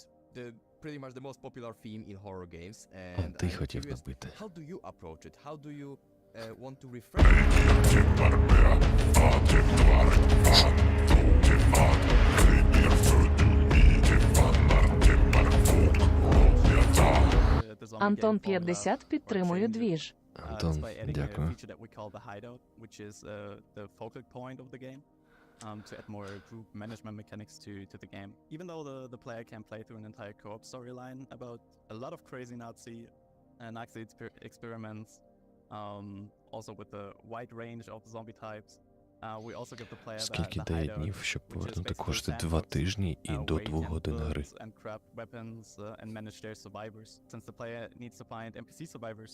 pretty much the most popular theme in horror games, and Ти хотів набити. how do you approach it? How do you want to refresh Антон 50 підтримую двіж. Антон, дякую. To add more group management mechanics to the game. Even though the player can play through an entire co-op storyline about a lot of crazy Nazi experiments, also with the wide range of zombie types. We also give the player Скільки the дає hideout, днів, щоб which is повернути basically кошти a 2 sandbox, тижні і до where you 2 can годин гри. build and craft weapons and manage their survivors. Since the player needs to find NPC survivors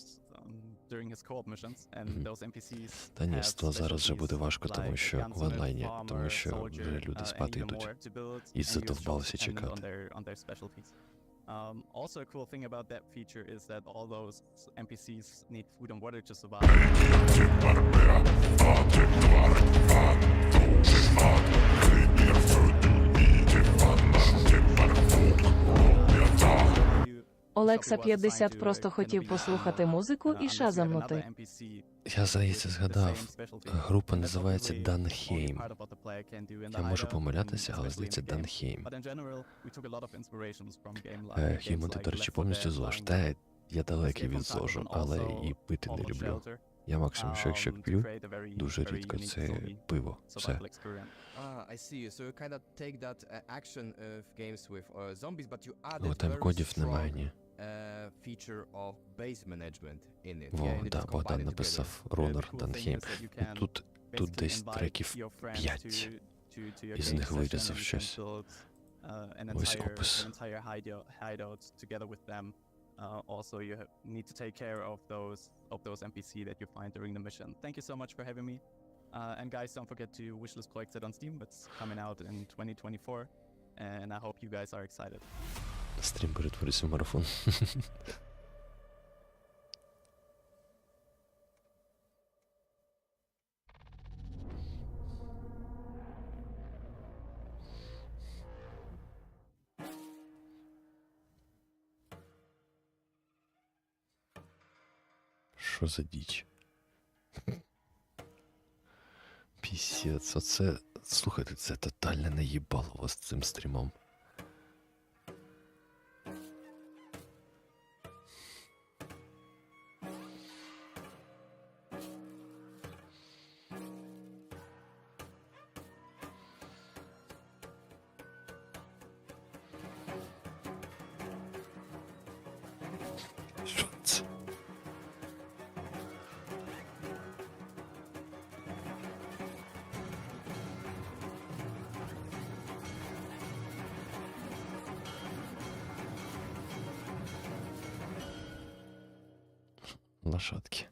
during his co-op missions, and those NPCs Та ні, have 100 зараз вже буде важко, тому like що в gunsmith, онлайні, farmer, тому що вже soldier, люди and спати even йдуть. more to build, І and задовбалися you're just dependent чекати. on their specialties. Also, a cool thing about that feature is that all those NPCs need food and water to survive. Олекса 50 просто хотів послухати музику і шазамнути. Я, здається, згадав. Група називається Данхейм. Я можу помилятися, але здається Данхейм. Хімон, ти, до речі, повністю ЗОЖ. Та я далекий від ЗОЖу, але і пити не люблю. Я максимум, що якщо п'ю, дуже рідко, це пиво. Все. I see. So you kind of take that action of games with zombies, but you added Ну, тайм-кодів немає, ні. feature of base management in it. Во, да, Богдан написав Рунер Данхейм. Тут десь треків 5. Із них вирізав щось. Ось опис. Also, you need to take care of those NPC that you find during the mission. Thank you so much for having me. And guys, don't forget to wishlist collect it on Steam. It's coming out in 2024, and I hope you guys are excited. Стрім перетворився в марафон. Що за діч? Пісець, оце... Слухайте, це тотальне наїбалово з цим стрімом. Що це? Лошадки.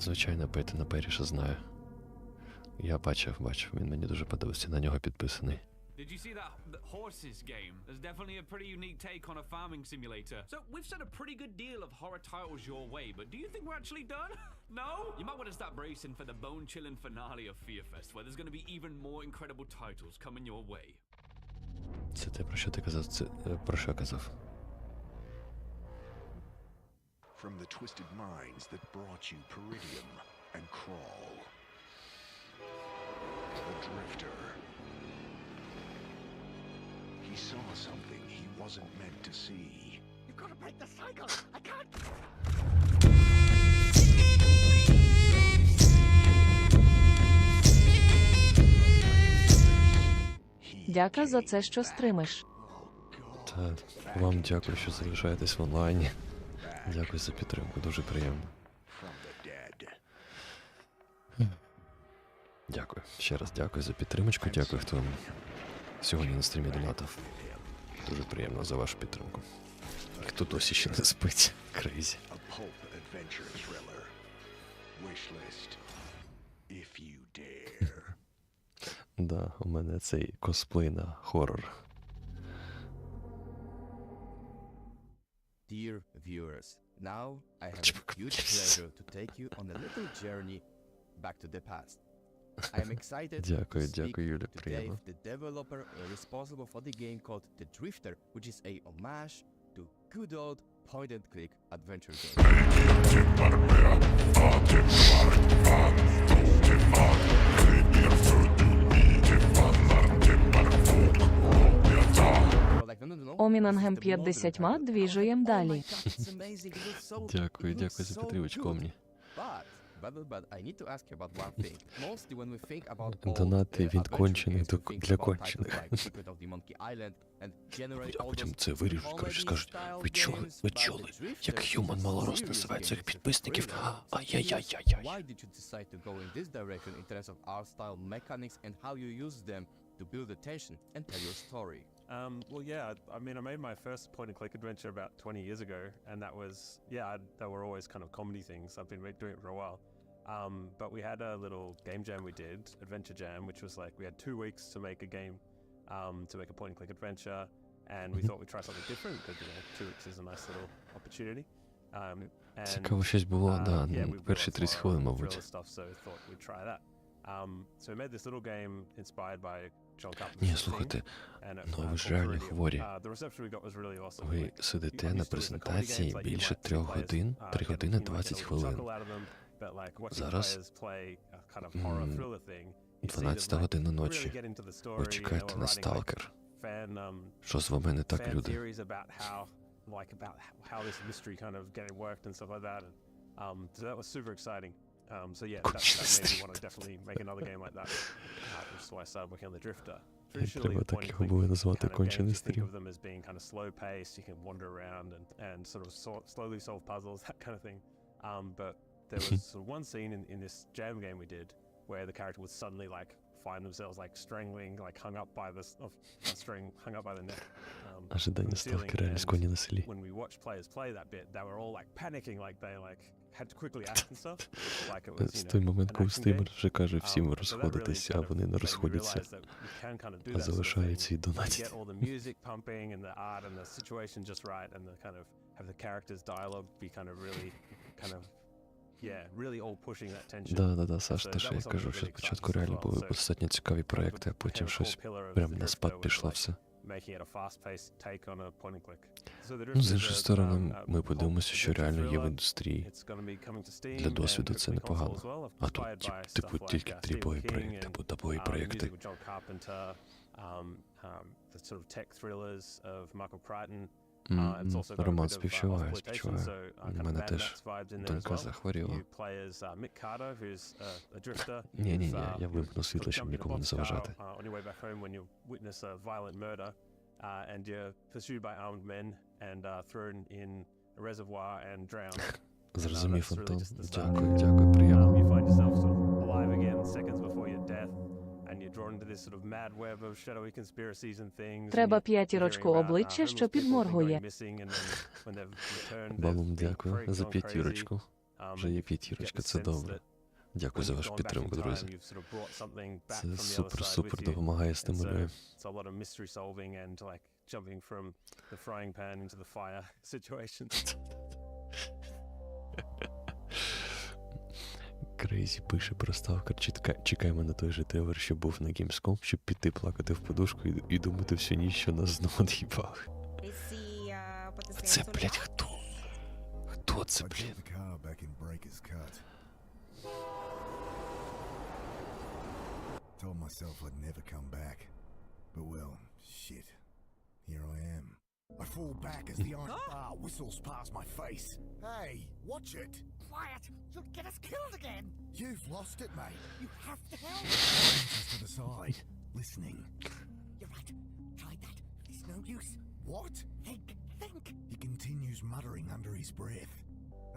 Звичайно, Пейтона Перріша знаю. Я бачив, він мені дуже подобається, на нього підписаний. Did you see that horses game? There's definitely a pretty unique take on a farming simulator. So we've sent a pretty good deal of horror titles your way, but do you think we're actually done? No? You might want to start bracing for the bone-chilling finale of Fearfest, where there's going to be even more incredible titles coming your way. Це те, про що ти казав? Це про що я казав? From the twisted minds that brought you Peridium and Crawl. The Drifter. He saw something he wasn't meant to see. You've got to break the cycle. I can't. Дяка за це, що стримиш. Та вам дякую, що залишаєтесь в онлайні. Дякую за підтримку, дуже приємно. Дякую. Ще раз дякую за підтримочку, дякую, хто сьогодні на стрімі донатив. Дуже приємно за вашу підтримку. Хто досі ще не спить. Крейзі. Да, у мене цей косплей на хоррор. Dear viewers, now I have a huge pleasure to take you on a little journey back to the past. I am excited to speak Юля, to Dave, the developer responsible for the game called The Drifter, which is a homage to good old point-and-click adventure game. Омінангем 50 двіжуєм далі. Дякую за підтримочку, Омні. Донати від кончених для кончених. А потім це виріжуть, коротше, скажуть, ви чули, як Human малорос називає цих підписників? Ай-яй-яй-яй-яй. To build the tension and tell your story. Well, yeah, I mean, I made my first point-and-click adventure about 20 years ago, and that was, they were always kind of comedy things. I've been doing it for a while. But we had a little game jam we did, Adventure Jam, which was like, we had 2 weeks to make a game, to make a point-and-click adventure, and we thought we'd try something different, because, 2 weeks is a nice little opportunity. Цікаво щось було, да, перші 30 хвилин, мабуть. So we made this little game inspired by Joel Carpenter's Ні, слухайте, ну ви ж реально хворі. Ви сидите на презентації більше 3 годин, 3 години 20 хвилин. Зараз 12 година ночі. Ви чекаєте на Сталкер. Що з вами не так, люди? So yeah, that made me want to definitely make another game like that, which is why I started working on the Drifter. Traditionally, the point-and-click kind of games, think of them as being kind of slow-paced. You can wander around and sort of slowly solve puzzles, that kind of thing. But there was sort of one scene in this jam game we did where the character would suddenly like find themselves like strangling, like hung up by the string, hung up by the neck. Ожидання сталкера із коні на селі. When we watched players play that bit, they were all like panicking, like they had to quickly act and stuff. Like it was, З той момент, коли стрімер вже каже всім розходитися, а вони не розходяться, а залишаються і донатять. Get all the music pumping and the art and the situation just right and the kind of have the characters dialogue be kind of really really all pushing that tension. Да, Саш, те, що я кажу, що спочатку реально були достатньо цікаві проекти, а потім щось прям на спад пішло все. Ну, з іншої сторони, ми подивимося, що реально є в індустрії. Для досвіду це непогано. А тут, типу, тільки тріпові проєкти, бутові проєкти. Роман співчуває. У мене теж донька захворіла. Ні, я вимкну світло, щоб нікому не заважати. And you're pursued by armed men and thrown in a reservoir and drowned. Зрозумів, Антон. Дякую, приємно. You find yourself sort of alive again seconds before your death, and Треба п'ятірочку обличчя, що підморгує. Балум, дякую за п'ятірочку. Вже є п'ятірочка, це добре. Дякую за вашу підтримку, друзі. Це супер-супер допомагає, стимулює. Крейзі пише про сталкер. Чекаємо на той же трейлер, що був на Gamescom, щоб піти плакати в подушку і думати всю ніч, що нас знову над'їбали. Це, блядь, хто? Хто це, блін? Told myself I'd never come back. But well, shit. Here I am. I fall back as the iron bar whistles past my face. Hey, watch it! Quiet! You'll get us killed again! You've lost it, mate. You have to help! Just to the side, listening. You're right. Try that. It's no use. What? Think! He continues muttering under his breath.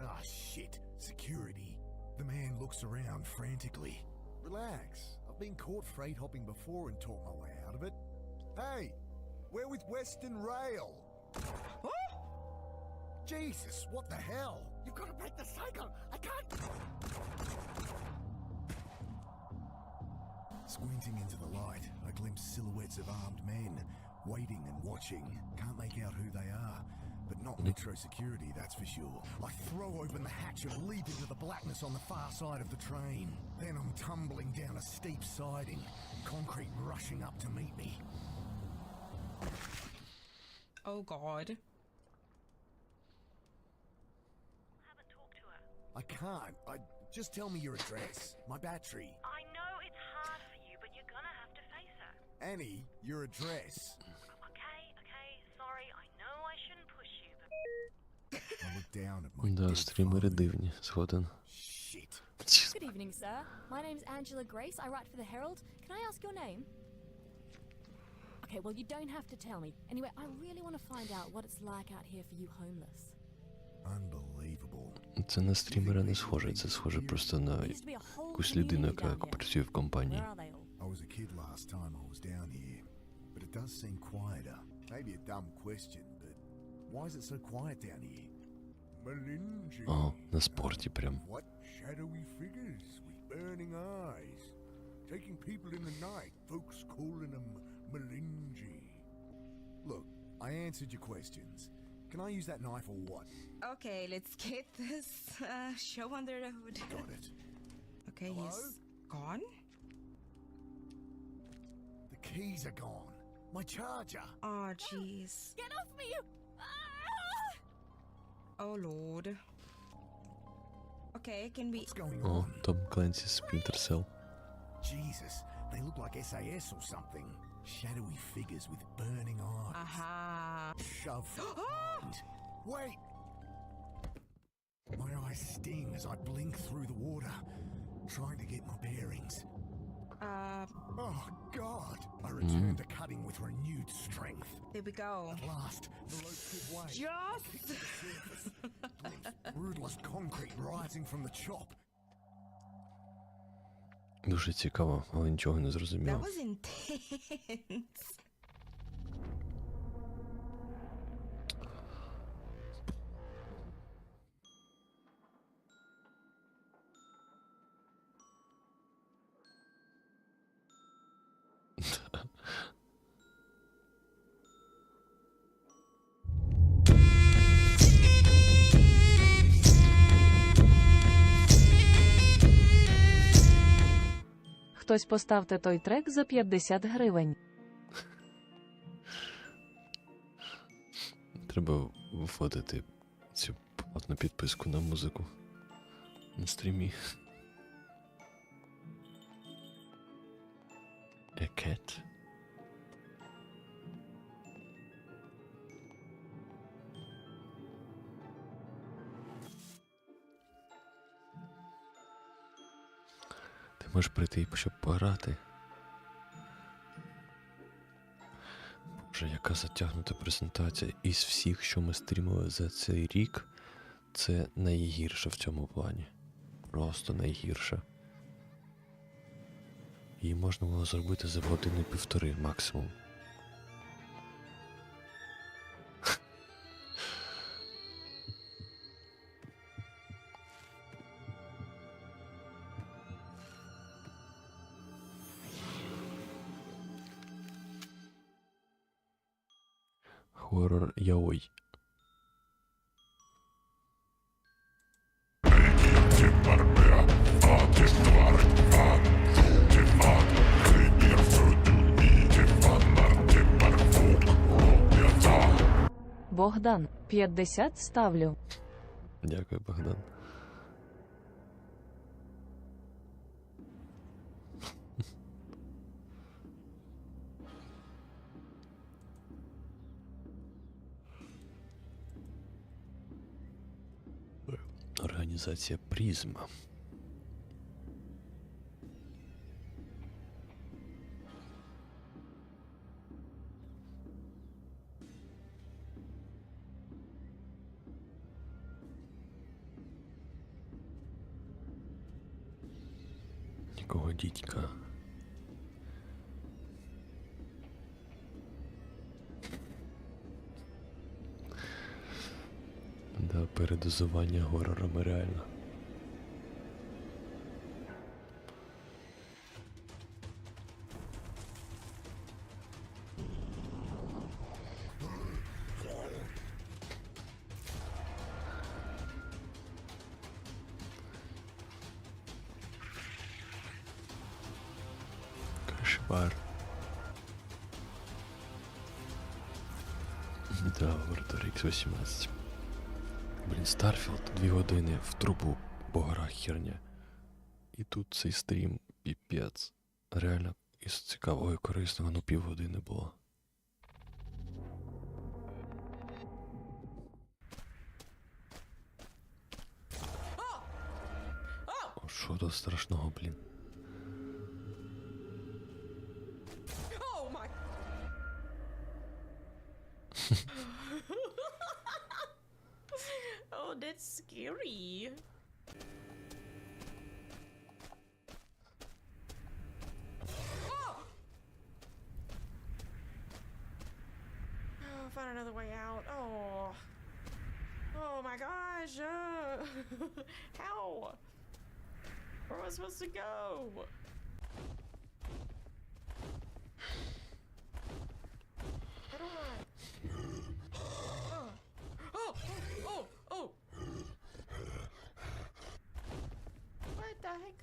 Ah, shit. Security. The man looks around frantically. Relax. I've been caught freight hopping before and talked my way out of it. Hey, we're with Western Rail. Jesus, what the hell? You've got to break the cycle. I can't. Squinting into the light, I glimpse silhouettes of armed men, waiting and watching. Can't make out who they are, but not Metro security, that's for sure. I throw open the hatch and leap into the blackness on the far side of the train. Then I'm tumbling down a steep siding, concrete rushing up to meet me. Oh God. I can't. Just tell me your address. My battery. I know it's hard for you, but you're gonna have to face her. Annie, your address. Okay, sorry, I know I shouldn't push you, but... I look down at my Да, стрімери дивні, згоден. Shit. Good evening, sir. My name's Angela Grace. I write for the Herald. Can I ask your name? Okay, well, you don't have to tell me. Anyway, I really want to find out what it's like out here for you homeless. Unbelievable. Це на стрімера не схоже, це схоже просто на якусь людину, яка працює в компанії. I was a kid last time I was down here, but it does seem quieter. Maybe a dumb question, but why is it so quiet down here? Malinji. О, на спорті прям. What shadowy figures with burning eyes, taking people in the night, folks calling them Malinji. Look, I answered your questions. Can I use that knife or what? Okay, let's get this show under the hood. Got it. Okay, Hello? he's gone. The keys are gone. My charger. Oh, jeez. Get off me! Oh, Lord. Okay, can we... What's going О, on? Том Кленсі Splinter Cell. Jesus, they look like SAS or something. Shadowy figures with burning eyes. Aha. Shove from behind. Wait! My eyes sting as I blink through the water, trying to get my bearings. Oh, God! I return to cutting with renewed strength. There we go. At last, the rope give way. Just! I hit the surface. Glimpse brutalist concrete rising from the chop. Дуже цікаво, але нічого не That зрозуміло. was intense. Хтось поставте той трек за 50 гривень. Треба вводити цю платну підписку на музику на стрімі. A cat? Ти можеш прийти, щоб пограти. Боже, яка затягнута презентація. Із всіх, що ми стрімили за цей рік, це найгірше в цьому плані. Просто найгірше. Її можна було зробити за годину-півтори максимум. Хоррор яой. Богдан, 50 ставлю. Дякую, Богдан. Організація Призма. Якого дідька? Да, передозування горорами реально. Кошмар. Да, Вартор X18. Блін, Старфілд 2 години в трубу, по горах херня. І тут цей стрім піпець. Реально, із цікавого і корисного, ну півгодини було. О, що тут страшного, блін? Oh, that's scary. Oh, find another way out. Oh. Oh my gosh. How? Where was I supposed to go? How do I? Oh! What the heck?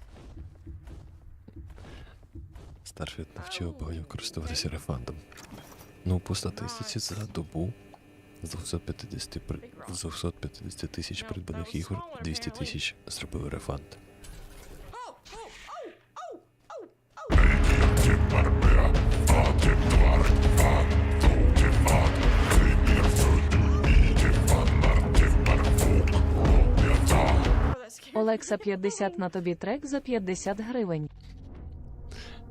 Старфілд навчив багатьох користуватися рефандом. Ну, по статистиці за добу з 250 тисяч придбаних ігор 200 тисяч зробили рефанд. Олекса 50 на тобі трек за 50 гривень.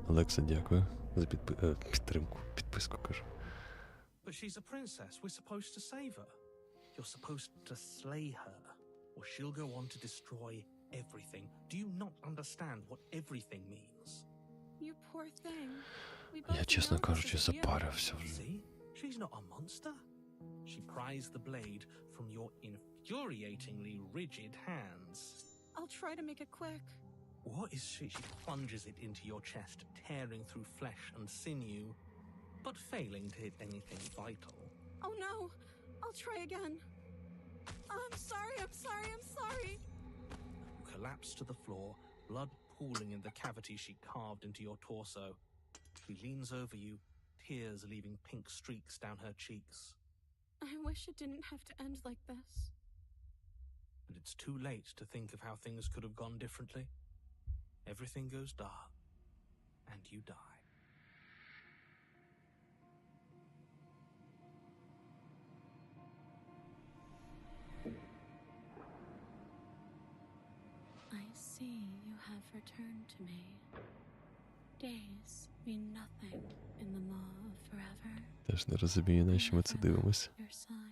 Олекса, дякую за підтримку, підписку, кажу. But she's a princess. We're supposed to save her. You're supposed to slay her, or she'll go on to destroy everything. Do you not understand what everything means? You poor thing. Я, чесно кажучи, запарився вже. See? She's not a monster. She pries the blade from your infuriatingly rigid hands. I'll try to make it quick. What is she? She plunges it into your chest, tearing through flesh and sinew, but failing to hit anything vital. Oh no! I'll try again. I'm sorry. You collapse to the floor, blood pooling in the cavity she carved into your torso. She leans over you, tears leaving pink streaks down her cheeks. I wish it didn't have to end like this. And it's too late to think of how things could have gone differently. Everything goes dark, and you die. I see you have returned to me. Days mean nothing in the maw of forever. Теж не розумію, на що ми це дивимося. Your sigh.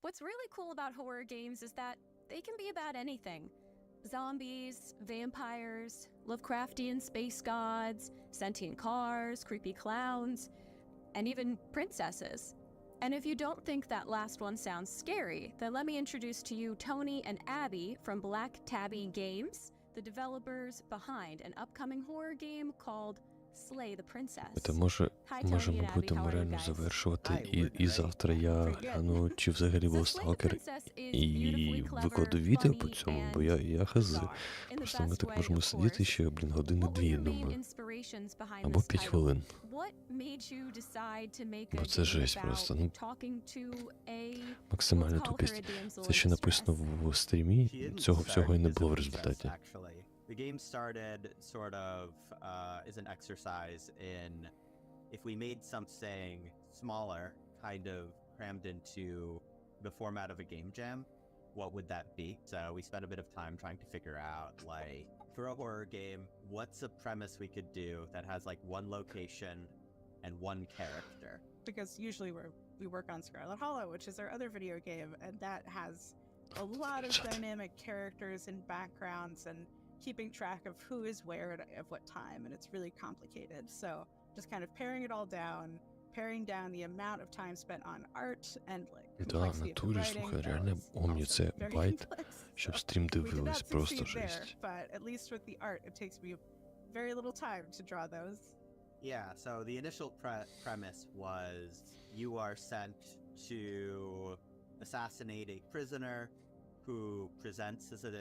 What's really cool about horror games is that they can be about anything. Zombies, vampires, Lovecraftian space gods, sentient cars, creepy clowns, and even princesses. And if you don't think that last one sounds scary, then let me introduce to you Tony and Abby from Black Tabby Games, the developers behind an upcoming horror game called Slay the Princess. Та може ми будемо реально завершувати, і завтра я гляну, чи взагалі був сталкер, і викладу відео по цьому, бо я хз. Просто ми так можемо сидіти ще, години 2, я думаю. Або 5 хвилин. Бо це жесть просто, максимальна тупість. Це ще написано в стрімі, цього всього і не було в результаті. The game started sort of as an exercise in if we made something smaller, kind of crammed into the format of a game jam, what would that be? So we spent a bit of time trying to figure out, like, for a horror game, what's a premise we could do that has like one location and one character? Because usually we work on Scarlet Hollow, which is our other video game, and that has a lot of dynamic characters and backgrounds and keeping track of who is where at what time, and it's really complicated. So just kind of paring it all down, paring down the amount of time spent on art and like complexity of the writing. Слухай, реально Омні, це байт, щоб стрім дивились, просто жесть. But at least with the art, it takes me very little time to draw those. Yeah, so the initial premise was you are sent to assassinate a prisoner who presents as a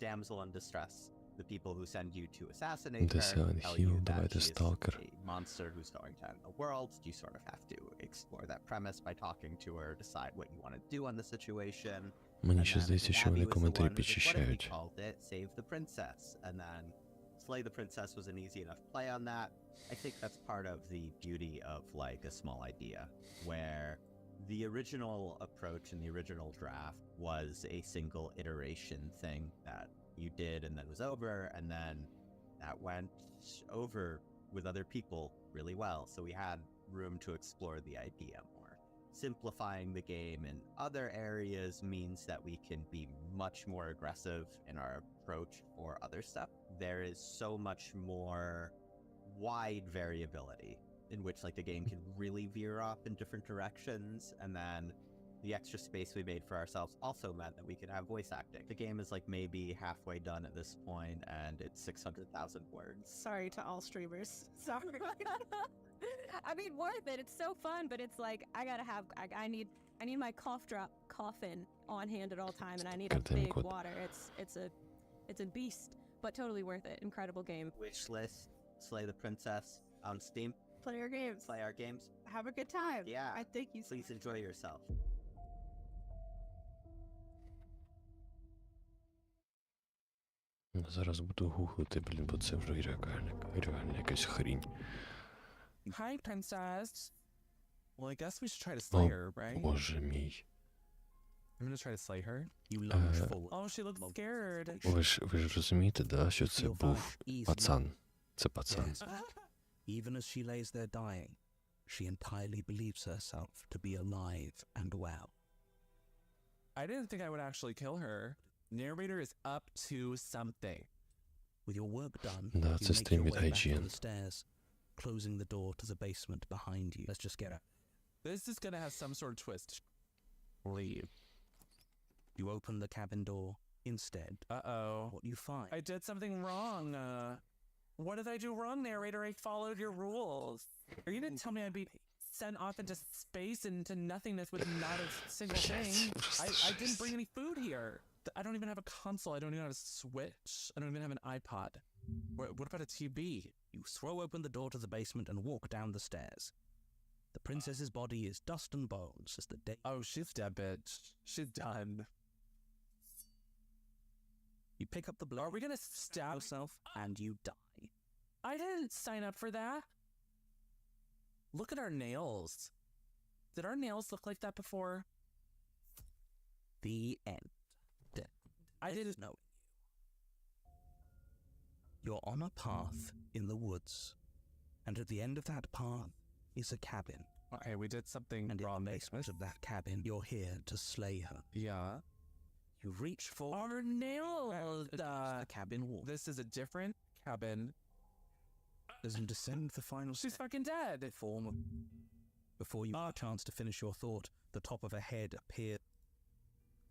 damsel in distress. The people who send you to assassinate her tell you that she's a monster who's going to end the world. You sort of have to explore that premise by talking to her, decide what you want to do on the situation. Мені ще здається, що вони коментарі підчищають. Save the princess, and then Slay the Princess was an easy enough play on that. I think that's part of the beauty of like a small idea, where the original approach in the original draft was a single iteration thing that you did and then was over, and then that went over with other people really well, so we had room to explore the idea more. Simplifying the game in other areas means that we can be much more aggressive in our approach for other stuff. There is so much more wide variability in which like the game can really veer off in different directions, and then the extra space we made for ourselves also meant that we could have voice acting. The game is like maybe halfway done at this point, and it's 600,000 words. Sorry to all streamers. Sorry. I mean, worth it. It's so fun, but it's like I need my coffin on hand at all time, and I need a big water. It's a beast, but totally worth it. Incredible game. Wish list: Slay the Princess on Steam. Play our games. Play our games. Have a good time. Yeah. I think you. Please enjoy yourself. Зараз буду гуглити, бо це вже реально якась хрінь. Hi, princess. Well, I guess we should try to slay her, right? Боже мій. I'm gonna try to slay her. You lunge forward. Oh, she looks scared. Ви ж розумієте, да, що це був пацан. Це пацан. Even as she lays there dying, she entirely believes herself to be alive and well. I didn't think I would actually kill her. Narrator is up to something. With your work done, Да, you це make стрім your від way back to IGN. the stairs, closing the door to the basement behind you. Let's just get her. This is gonna have some sort of twist. Leave. You open the cabin door instead. Uh-oh. What do you find? I did something wrong. What did I do wrong, narrator? I followed your rules. Are you gonna tell me I'd be sent off into space and into nothingness with not a single thing? I didn't bring any food here. I don't even have a console. I don't even have a Switch. I don't even have an iPod. What about a TV? You throw open the door to the basement and walk down the stairs. The princess's body is dust and bones as the day... Oh, she's dead, bitch. She's done. You pick up the blood. Are we gonna stab yourself and you die. I didn't sign up for that. Look at our nails. Did our nails look like that before? The end. I didn't know. You're on a path in the woods, and at the end of that path is a cabin Okay, we did something And wrong. in the basement of that cabin, you're here to slay her. Yeah. You reach for Arnold! the cabin wall. This is a different cabin. As you descend the final She's step, fucking dead! before you have a chance to finish your thought, the top of a head appears.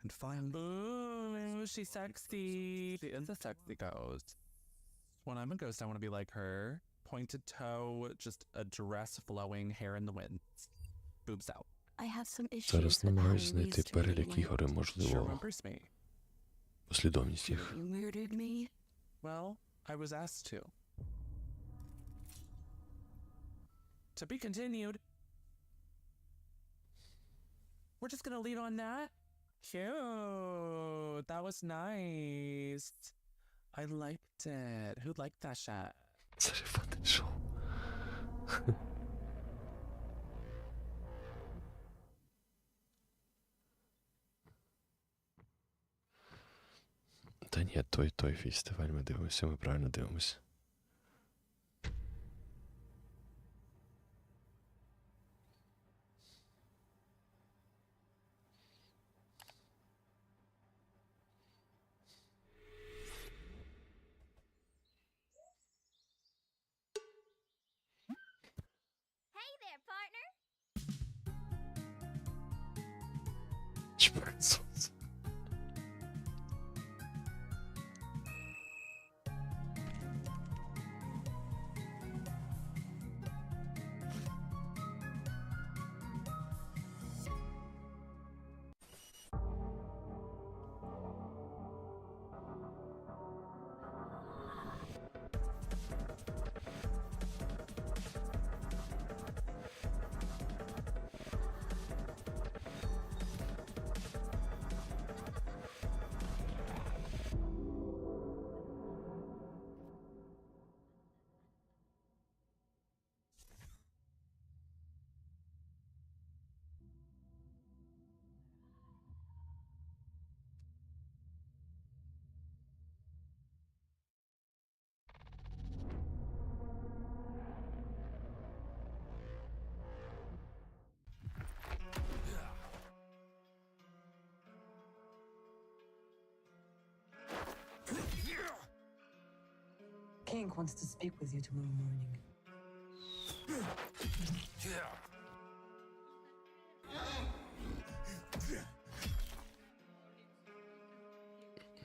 And finally, Ooh, she's sexy. She is a sexy ghost. When I'm a ghost, I want to be like her. Pointed toe, just a dress flowing, hair in the wind. Boobs out. I have some issues Зараз with намагаюсь how we знайти used to really перелік ігор і, She можливо, remembers me. послідовність їх. You murdered me. Well, I was asked to. To be continued. We're just gonna leave on that. Cute. That was nice. I liked it. Who liked that shot? Це ж фатин шоу. Та ні, той фестиваль ми дивимося, ми правильно дивимося. Hey there, partner. Чпок сонце. King wants to speak with you tomorrow morning.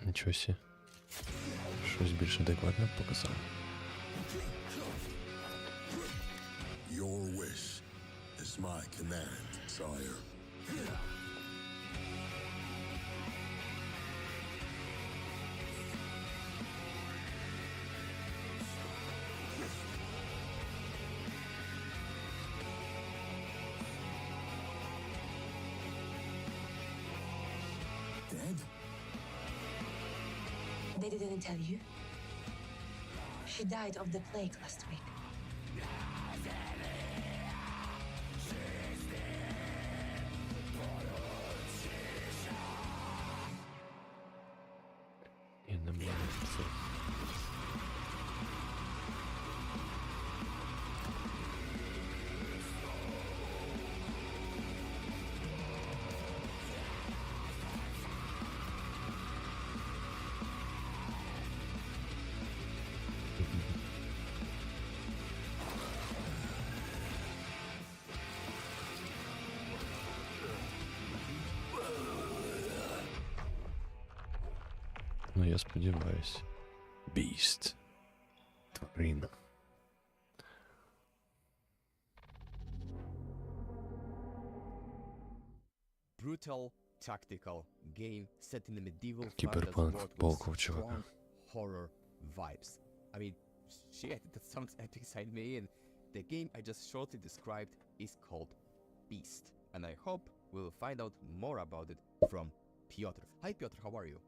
Нічого сі. Щось більш адекватне показав. Your wish is my command, sire. Dead? They didn't tell you? She died of the plague last week. І немає це. Ну, я сподіваюсь. Beast. Тварина. Brutal tactical game set in the medieval Кіберпанк, fantasy world with полков чувака. strong horror vibes. I mean, shit, that sounds epic inside me, and the game I just shortly described is called Beast, and I hope we'll find out more about it from Piotr. Hi Piotr, how are you?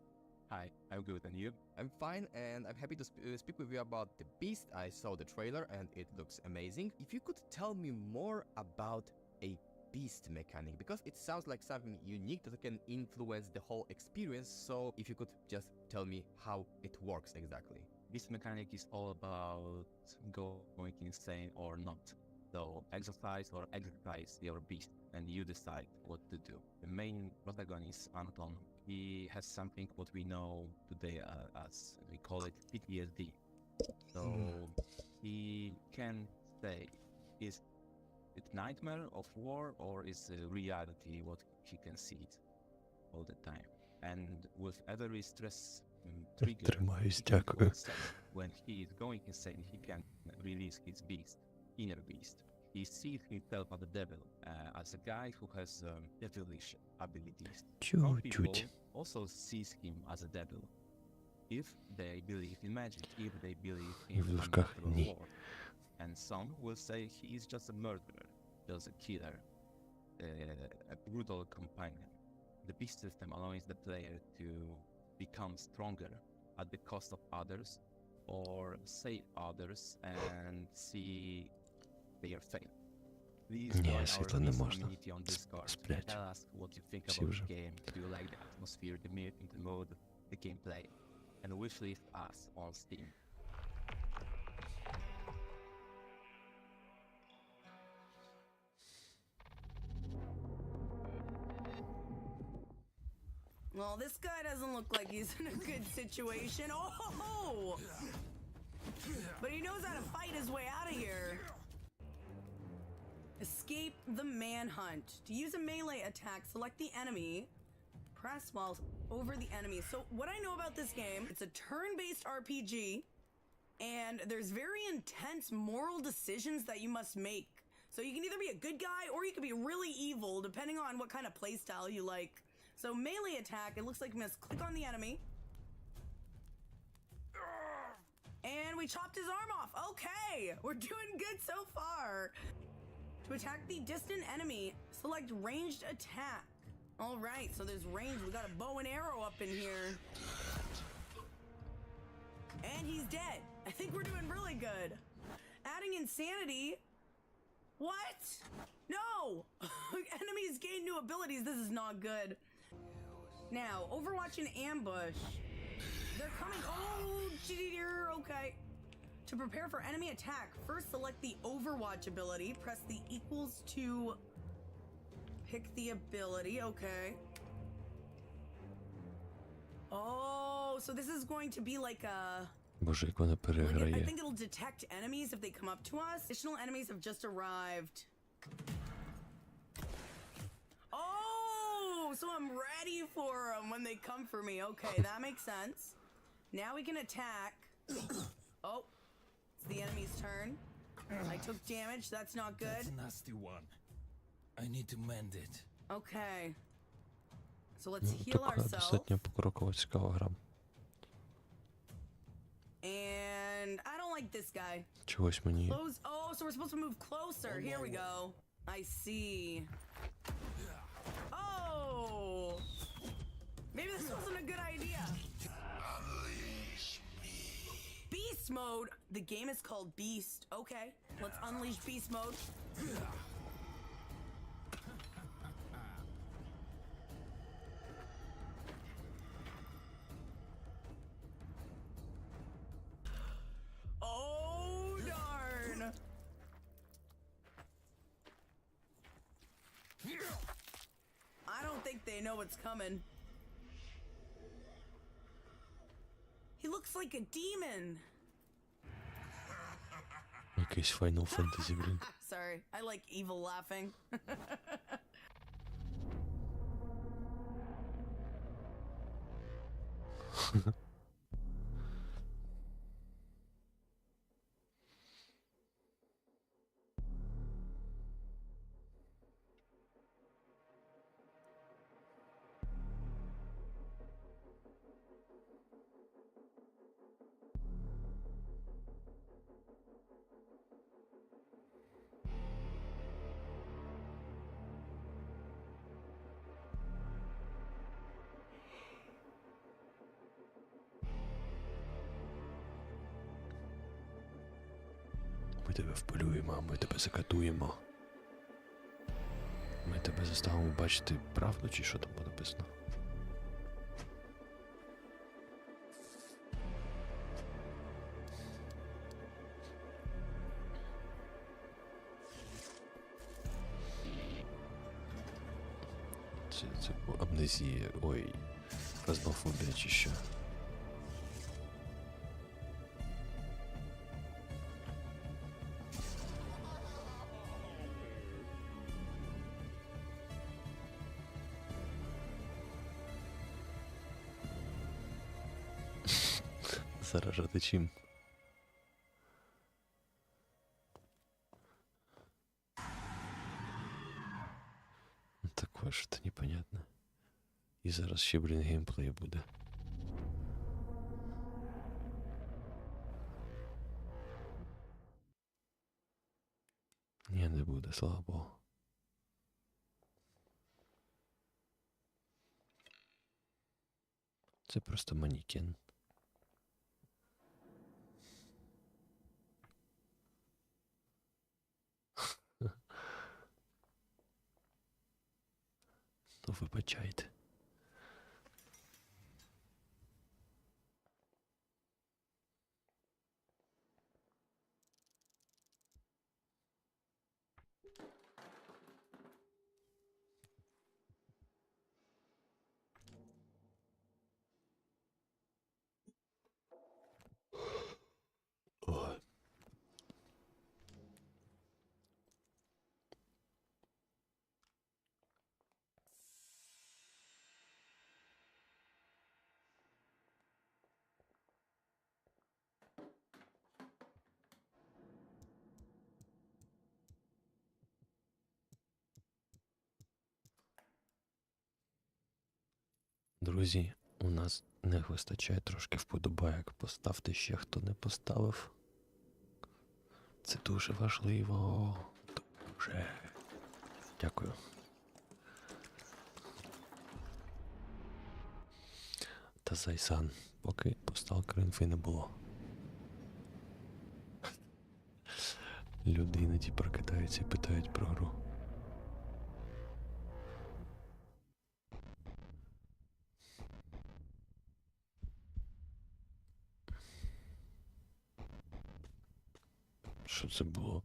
Hi, I'm good, and you? I'm fine, and I'm happy to speak with you about the Beast. I saw the trailer and it looks amazing. If you could tell me more about a Beast mechanic, because it sounds like something unique that can influence the whole experience, so if you could just tell me how it works exactly. This mechanic is all about going insane or not. So exercise or exercise your beast, and you decide what to do. The main protagonist, Anton, he has something what we know today as, we call it PTSD. So he can say, is it nightmare of war or is it reality what he can see it all the time? And with every stress trigger, when he is going insane, he can release his beast, inner beast. He sees himself as the devil, as a guy who has devilish abilities. Some people also sees him as a devil, if they believe in magic, if they believe in unnatural war. And some will say he is just a murderer, just a killer, a brutal companion. The beast system allows the player to become stronger at the cost of others, or save others and see their fate. Please join our beast community on Discord. Tell us what you think about the game. Do you like the atmosphere, the mood, the mode, the gameplay? And wishlist us on Steam. Well, this guy doesn't look like he's in a good situation. Oh! But he knows how to fight his way out of here. Escape the manhunt. To use a melee attack, select the enemy. Press while over the enemy. So what I know about this game, it's a turn-based RPG, and there's very intense moral decisions that you must make. So you can either be a good guy or you can be really evil, depending on what kind of playstyle you like. So melee attack, it looks like we must click on the enemy. And we chopped his arm off. Okay, we're doing good so far. To attack the distant enemy, select ranged attack. All right, so there's range. We got a bow and arrow up in here. And he's dead. I think we're doing really good. Adding insanity. What? No! Enemies gain new abilities. This is not good. Now, Overwatch and ambush. They're coming. Oh, dear. Okay. To prepare for enemy attack, first select the Overwatch ability. Press the equals to pick the ability. Okay. Oh, so this is going to be like a... Боже, як вона I переграє. think it'll detect enemies if they come up to us. Additional enemies have just arrived. Oh, so I'm ready for them when they come for me. Okay, that makes sense. Now we can attack. Oh, it's the enemy's turn. I took damage. That's not good. That's a nasty one. I need to mend it. Okay. So let's Ну, heal така ourselves. достатньо покрокова цікава гра. And I don't like this guy. Чогось мені... Close. Oh, so we're supposed to move closer. Here we go. I see. Oh! Maybe this wasn't a good idea. Beast mode. The game is called Beast. Okay, let's unleash beast mode. Oh, darn. I don't think they know what's coming. He looks like a demon. Якийсь Final Fantasy, блін. Sorry, I like evil laughing. Ми тебе вполюємо, ми тебе закатуємо. Ми тебе заставимо бачити правду, чи що там було написано? Це амнезія, ой, фазмофобія чи що. Заражати чим? Такое что-то непонятно. І зараз ще, блін, геймплей буде. Ні, не буде, слава Богу. Це просто манікен. Ну, вибачайте. Ой. Друзі, у нас не вистачає трошки вподобайок. Поставте ще, хто не поставив. Це дуже важливо. Дуже. Дякую. Та Зайсан, поки по сталкеру інфи не було. Люди іноді прокидаються і питають про гру. Що це було?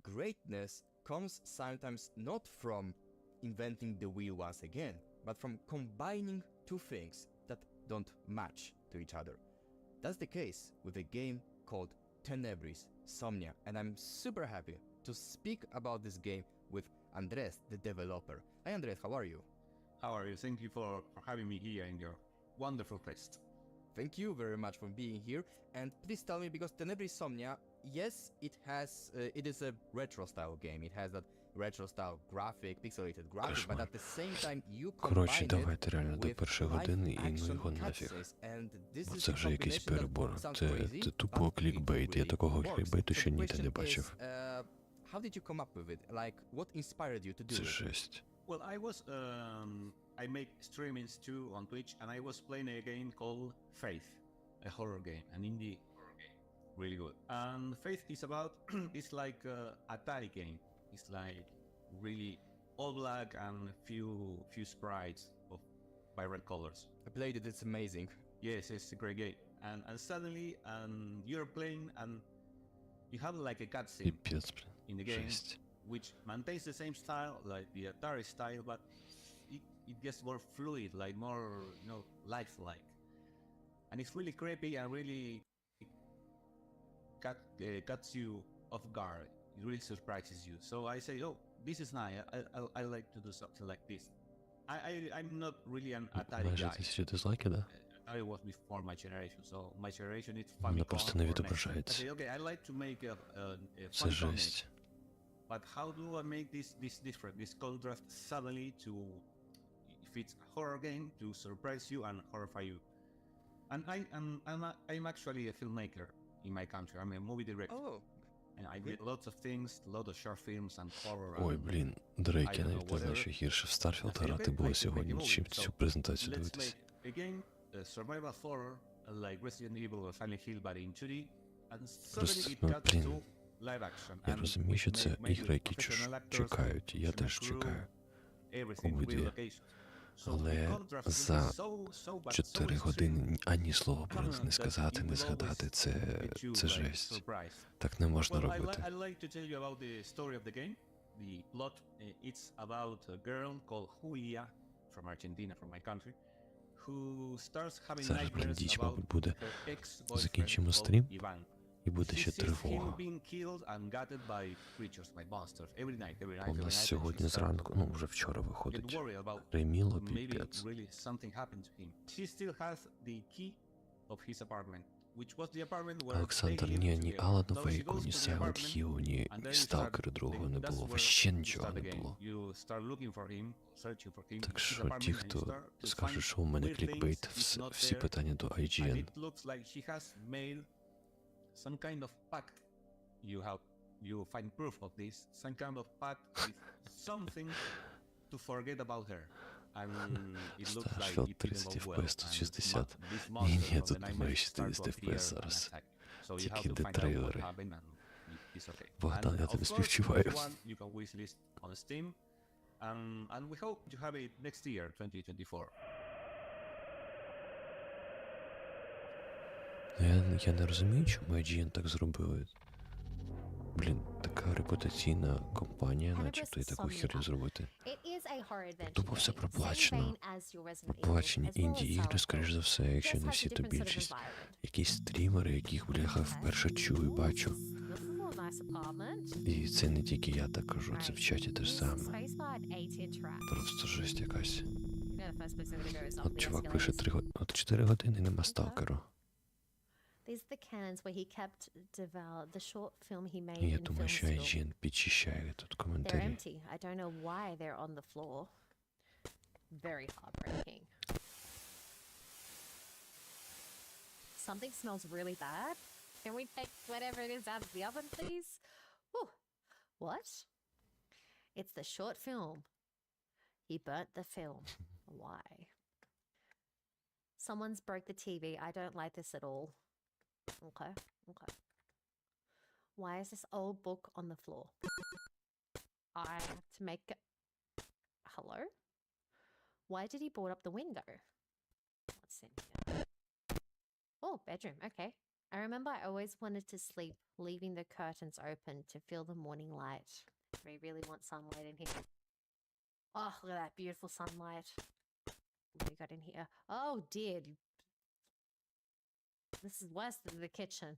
Greatness comes sometimes not from inventing the wheel once again, but from combining two things that don't match to each other. That's the case with a game called Tenebris Somnia, and I'm super happy to speak about this game with Andres, the developer. Hi Andres, how are you? How are you? Thank you for having me here in your wonderful place. Thank you very much for being here, and please tell me, because Tenebris Somnia, yes, it is a retro style game. It has that retro style graphic, pixelated graphic, but at the same time you Коротше, combine давайте реально it до with першої години і ну live-action його нафіг. cutscenes, and this Бо is це a вже якийсь combination that перебор. sounds Це crazy, тупо but it клікбейт. Я really такого works. клікбейту So ще the ніде не question бачив. is, how did you come up with it? Like, what inspired you to do Це it? жесть. Well, I make streamings too on Twitch, and I was playing a game called Faith, a horror game, an indie horror game, really good. And Faith is about, it's like a Atari game. It's like really all black and few sprites of vibrant colors. I played it, it's amazing. Yes, it's a great game. And suddenly, you're playing and you have like a cutscene Піпець, блін. in the game, Жесть. which maintains the same style, like the Atari style, but it gets more fluid, like more, you know, lifelike. And it's really creepy and really cuts you off guard. It really surprises you. So I say, oh, this is nice. I like to do something like this. I'm not really an Atari Майже guy. 1000 дизлайків, да? Atari was before my generation, so my generation is Вона Famicom просто не or NES. I відображається. say, okay, I like to make a Це Famicom жесть. game. But how do I make this different, this contrast suddenly to, if it's a horror game, to surprise you and horrify you? And I'm actually a filmmaker in my country. I'm a movie director. Oh. And I did lots of things, a lot of short films and horror. Ой, and блін, Дрейк, I я don't навіть know, не знаю, whatever. що гірше в I Старфілд say, грати okay, було I can make a сьогодні, movie. чим So цю презентацію let's дивитися. make a game survival horror like Resident Evil or Silent Hill, but in 2D, and suddenly it got to live action. Я розумію, що це ігри, які чекають, я теж чекаю. Обидві. Але за 4 години ані слова про них не сказати, не згадати, це жесть. Так не можна робити. The plot, it's about a girl called Julia from Argentina, from my country, who starts having Зараз, блін, nightmares діч, about мабуть, буде. her ex-boyfriend Закінчимо called стрім, Ivan. і буде ще She sees him тривога. being killed and gutted by creatures, by monsters, every night, every night, У every нас night. сьогодні зранку, ну, вже вчора Get виходить, worried about реміло maybe піпець. really something happened to him. She still has the key of his apartment, which was the apartment where Олександр, they ні, lived ні together. Алана Though she Вейку, goes ні to the Silent apartment, Hill, ні and then you Сталкера start другого не thinking, було, that's вообще where нічого start не the game. було. You start looking for him, searching for him, Так his що apartment, ті, and you хто start to скаже, find що у мене weird клікбейт, things, it's not всі there, питання до and IGN. it looks like she has made some kind of pact. You find proof of this, some kind of pact with something to forget about her. And it looks like Старшфілд it 30 didn't go well. FPS, тут 60. This Ні, monster ні, of the тут nightmare немає start 60 to FPS appear and зараз. attack. So you have Тільки to де find out what трейлери. happened and it's okay. Богдан, And я of тебе course, співчуваю. this one you can wishlist on Steam. And we hope to have it next year, 2024. Я не розумію, чому IGN так зробили. Блін, така репутаційна компанія, начебто, і таку херню зробити. Тупо все проплачено. Проплачені інді-ігри, скоріш за все, якщо не всі, то більшість. Якісь стрімери, яких, бляха, вперше чую, бачу. І це не тільки я так кажу, це в чаті те ж саме. Просто жесть якась. От чувак пише 4 години, нема сталкеру. These are the cans where he kept the short film he made І я in думаю, що film school. IGN підчищає тут They're коментарі. empty. I don't know why they're on the floor. Very heartbreaking. Something smells really bad. Can we take whatever it is out of the oven, please? Whew. What? It's the short film. He burnt the film. Why? Someone's broke the TV. I don't like this at all. Okay, okay. Why is this old book on the floor? I have to make it... Hello? Why did he board up the window? What's in here? Oh, bedroom. Okay. I remember I always wanted to sleep, leaving the curtains open to feel the morning light. We really want sunlight in here. Oh, look at that beautiful sunlight. What do we got in here? Oh, dear. This is worse than the kitchen.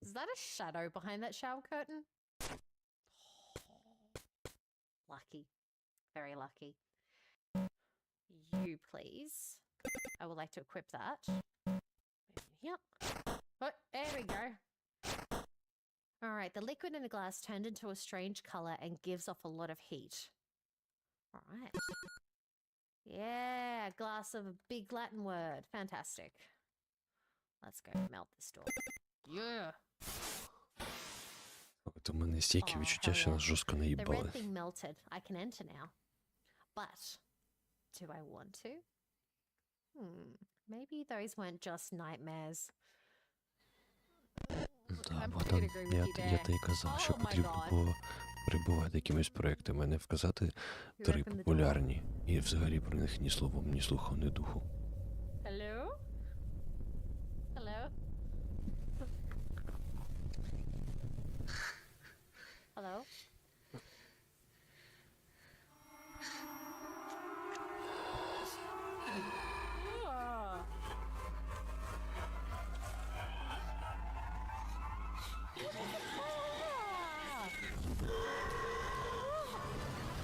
Is that a shadow behind that shower curtain? Lucky. Very lucky. You, please. I would like to equip that. Yep. Oh, there we go. Alright, the liquid in the glass turned into a strange colour and gives off a lot of heat. Alright. Yeah, glass of a big Latin word. Fantastic. Let's go melt this door. Yeah. От у мене стільки відчуття, що нас жорстко The наїбали. red thing melted. I can enter now. But do I want to? Maybe those weren't just nightmares. Так, Богдан, я тобі казав, що потрібно було прибувати якимись проектами, а не вказати 3 популярні. І взагалі про них ні словом, ні слухом, ні духу. Hello? Hello? Hello?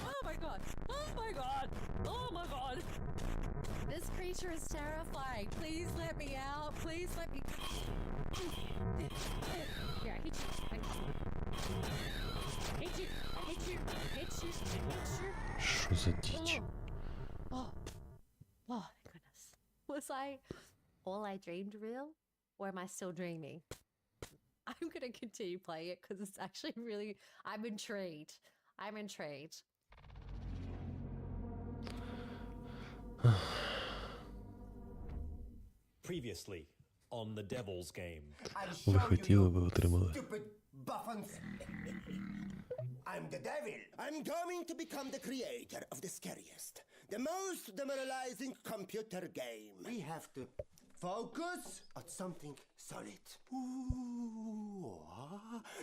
Oh my god! Oh my god! Oh my god! This creature is terrifying. Please let me out. Please let me. Here, I hit you. I hit you. I hit you. I hit you. I hit you. Що за діч? Oh, my goodness. Was all I dreamed real? Or am I still dreaming? I'm gonna continue playing it because it's actually really, I'm intrigued. I'm intrigued. Previously on the Devil's Game. Ви хотіли, ви отримали. I'm the devil. I'm going to become the creator of the scariest, the most demoralizing computer game. We have to focus on something solid.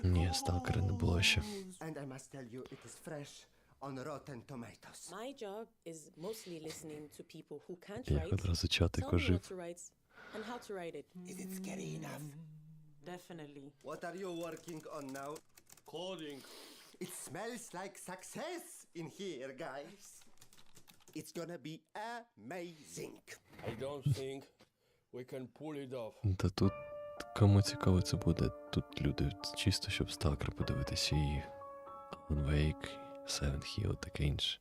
Ні, сталкера не було ще. And I must tell you, it is fresh on Rotten Tomatoes. My job is mostly listening to people who can't Як write, одразу чатик tell me what ожив. to write, and how to write it. Is it scary enough? Definitely. What are you working on now? Coding. It smells like success in here, guys. It's gonna be amazing. I don't think we can pull it off. Та тут, кому цікаво це буде, тут люди чисто, щоб сталкер подивитися і Alan Wake, Silent Hill, таке інше.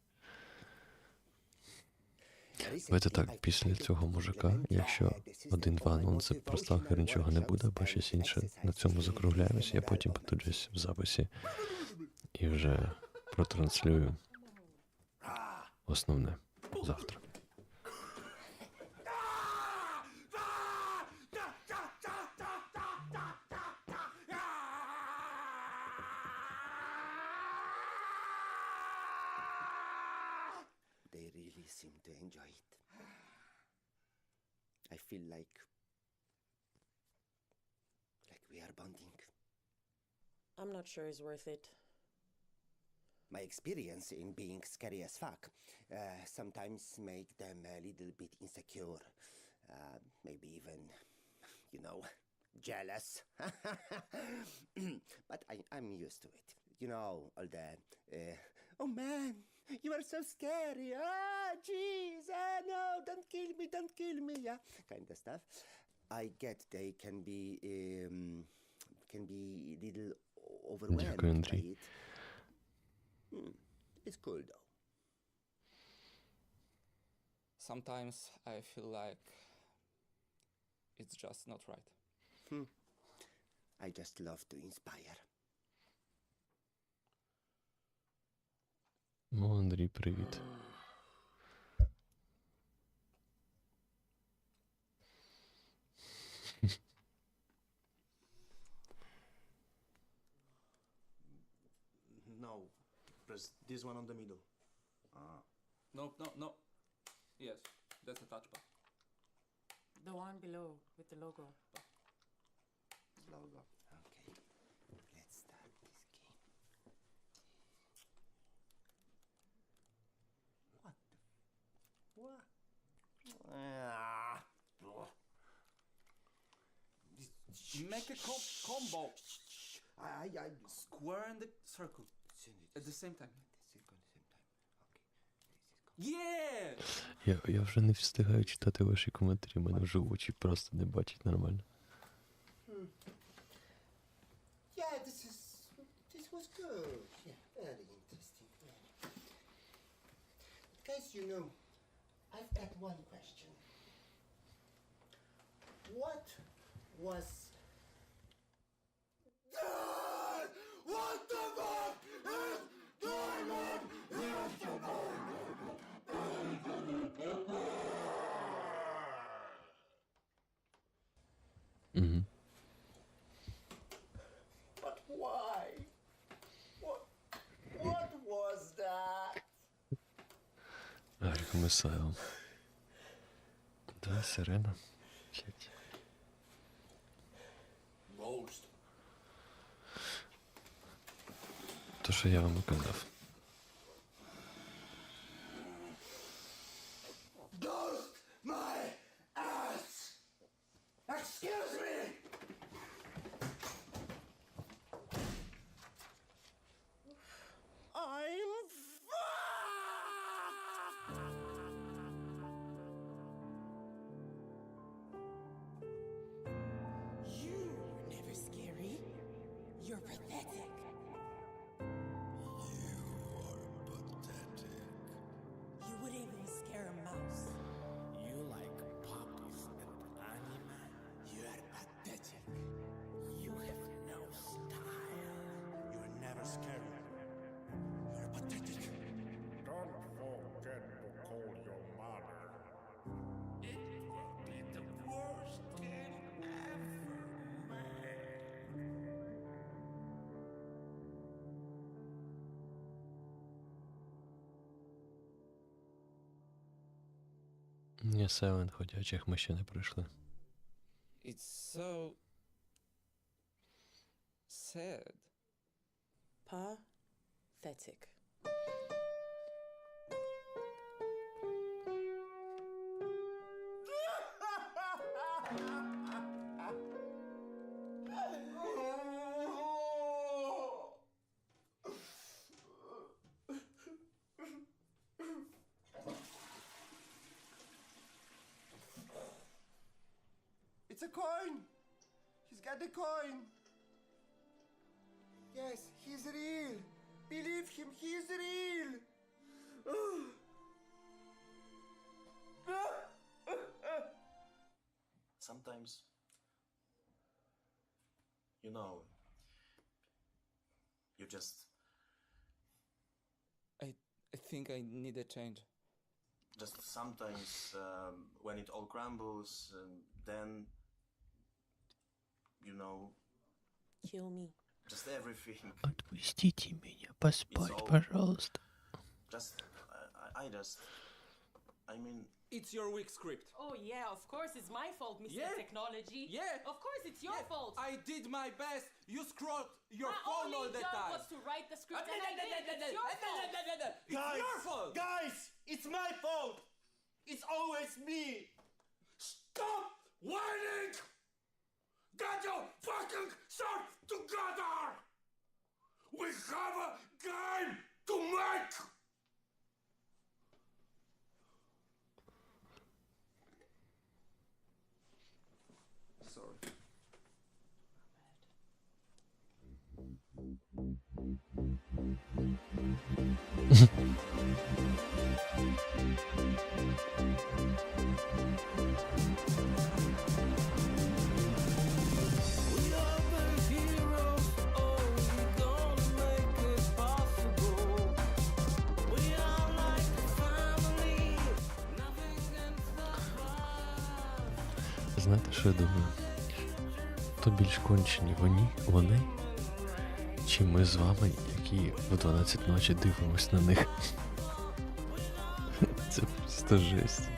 Давайте так, після цього мужика, якщо один-два анонси про сталкер нічого не буде, або щось інше, на цьому закругляємося, я потім подивлюсь в записі і вже протранслюю основне завтра. They really seem to enjoy it. I feel like we are bonding. I'm not sure it's worth it. My experience in being scary as fuck sometimes make them a little bit insecure. Maybe even, you know, jealous. But I'm used to it. You know, all the, oh man, you are so scary. Ah, jeez, no, don't kill me, yeah, kind of stuff. I get they can be a little overwhelmed by it. It's cool though. Sometimes I feel like it's just not right. I just love to inspire. Ну, Андрій, привіт. No, press this one on the middle. No. Yes, that's the touchpad. The one below with the logo. Logo. Okay, let's start this game. What the? What? Make a combo. I Square and the circle at the same time. Yeah! Я вже не встигаю читати ваші коментарі, мене вже очі просто не бачать нормально. Yeah, this was good. Yeah, very interesting. Guys, you know, I've got one question. What was... What the fuck is going on? But why? What was that? Арік Месайл. Да, сирена. Блять. То, що я вам казав. Ghost my ass! Excuse me! I'm You were never scary. You're pathetic. You would even scare a mouse. You like puppies and anime? You are pathetic. You have no style. You're never scary. You're pathetic. Don't forget to call your mother. It will be the worst Ні, 7 ходячих ми ще не пройшли. It's so sad. Pathetic. It's a coin! He's got the coin! Yes, he's real! Believe him, he's real! Sometimes, you know, you just I think I need a change. sometimes when it all crumbles, then you know, Kill me. just everything. Отпустите меня поспать, пожалуйста. Just I mean, It's your weak script. Oh yeah, of course it's my fault, Mr. Yeah. Technology. Yeah. Of course it's your fault. I did my best. You scrolled your phone all the My only job time. was to write the script and I did. It's your fault. It's your fault. Guys, it's my fault! It's always me! Stop whining! Get your fucking self together! We have a game to make! sorry. Знаєте, що я думаю? То більш кончені вони, чи ми з вами, які в 12 ночі дивимось на них. Це просто жесть.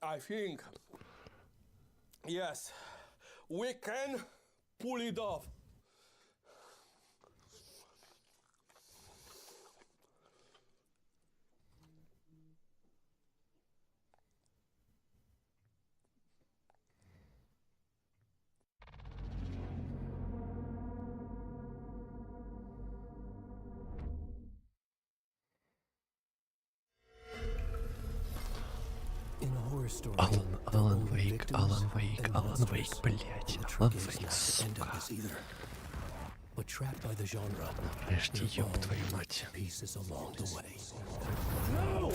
I think, yes, we can pull it off. Алан Вейк, блядь, Алан Вейк, сука. Нарешті, ёб твою мать. No!